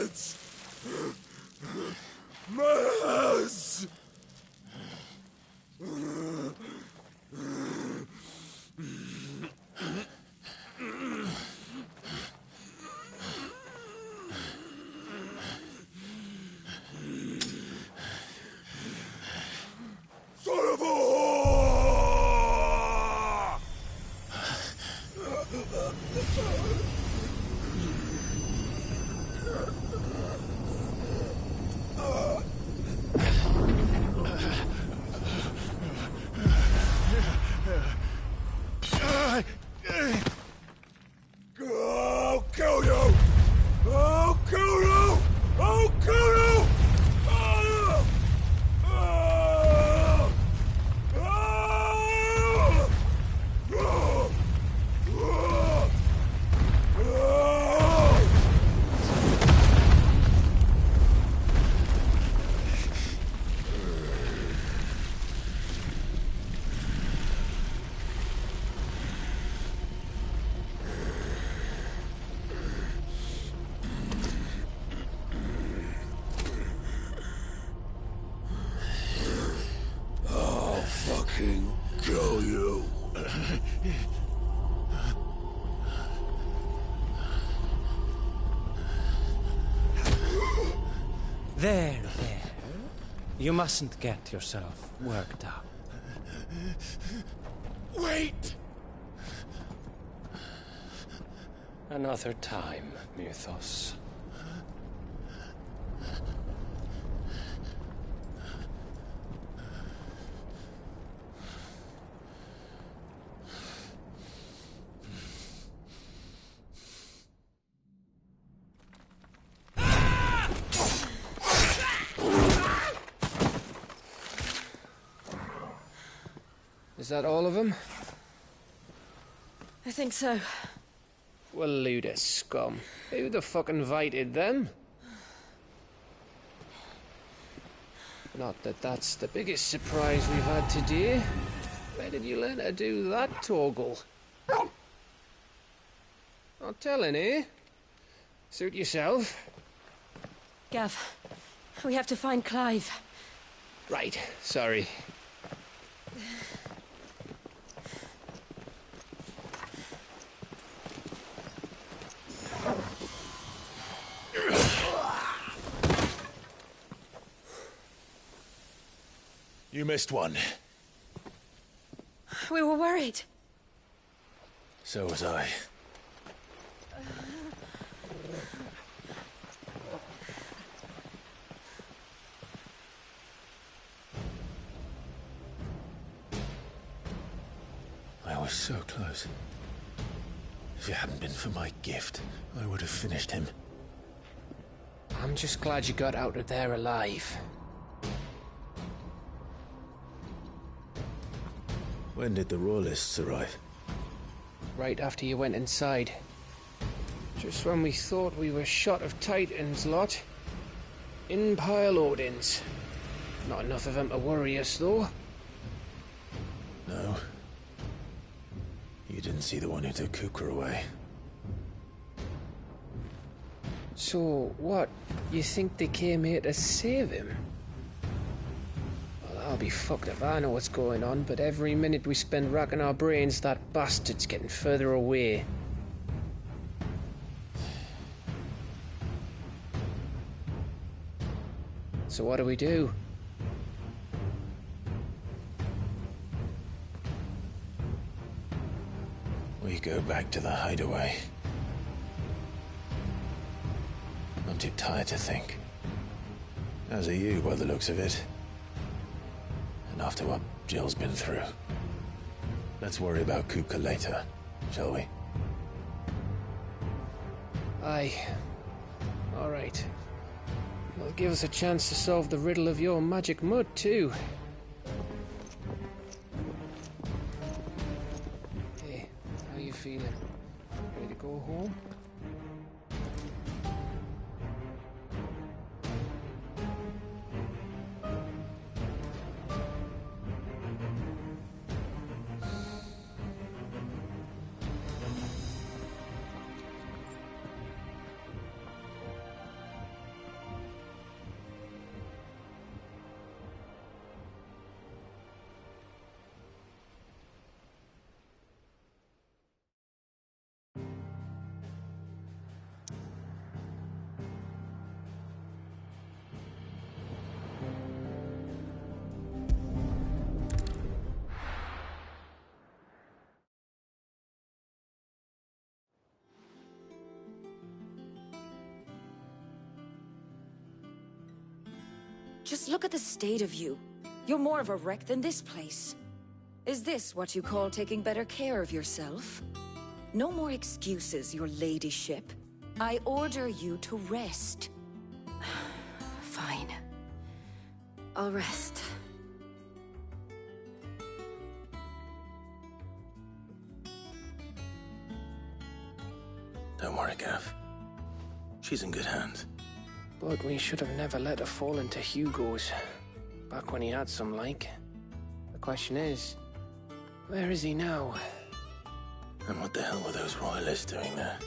hurts! My hurts! Son of a whore! I'll kill you! I'll kill you! I'll kill you! Ah! Ah! Ah! Ah! Ah! I'll fucking kill you. There. You mustn't get yourself worked up. Wait! Another time, Mythos. Is that all of them? I think so. Well, load of scum. Who the fuck invited them? Not that that's the biggest surprise we've had today. Where did you learn to do that, Torgal? Not telling, eh? Suit yourself. Gav, we have to find Clive. Right, sorry. You missed one. We were worried. So was I. I was so close. If it hadn't been for my gift, I would have finished him. I'm just glad you got out of there alive. When did the Royalists arrive? Right after you went inside. Just when we thought we were shot of Titans, lot. In pile Odins. Not enough of them to worry us, though. No. You didn't see the one who took Kupka away. So, what? You think they came here to save him? Well, I'll be fucked if I know what's going on, but every minute we spend racking our brains, that bastard's getting further away. So what do we do? We go back to the hideaway. I'm too tired to think. As are you, by the looks of it. And after what Jill's been through. Let's worry about Kupka later, shall we? Aye. All right. It'll give us a chance to solve the riddle of your magic mud, too. Hey, how you feeling? Ready to go home? Just look at the state of you. You're more of a wreck than this place. Is this what you call taking better care of yourself? No more excuses, your ladyship. I order you to rest. Fine. I'll rest. Don't worry, Gav. She's in good hands. But we should have never let her fall into Hugo's. Back when he had some like. The question is, where is he now? And what the hell were those royalists doing there?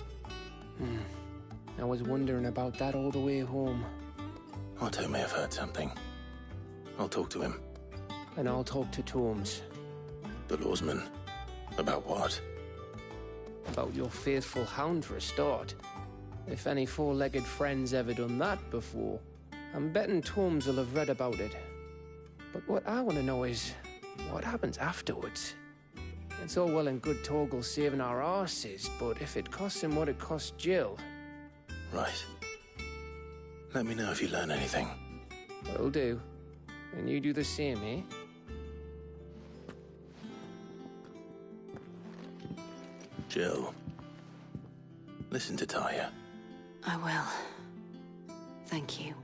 I was wondering about that all the way home. Otto may have heard something. I'll talk to him. And I'll talk to Torms. The lawsman? About what? About your faithful hound for a start. If any four-legged friend's ever done that before, I'm betting Torms will have read about it. But what I want to know is, what happens afterwards? It's all well and good Torgal saving our arses, but if it costs him what it cost Jill... Right. Let me know if you learn anything. Will do. And you do the same, eh? Jill. Listen to Taya. I will. Thank you.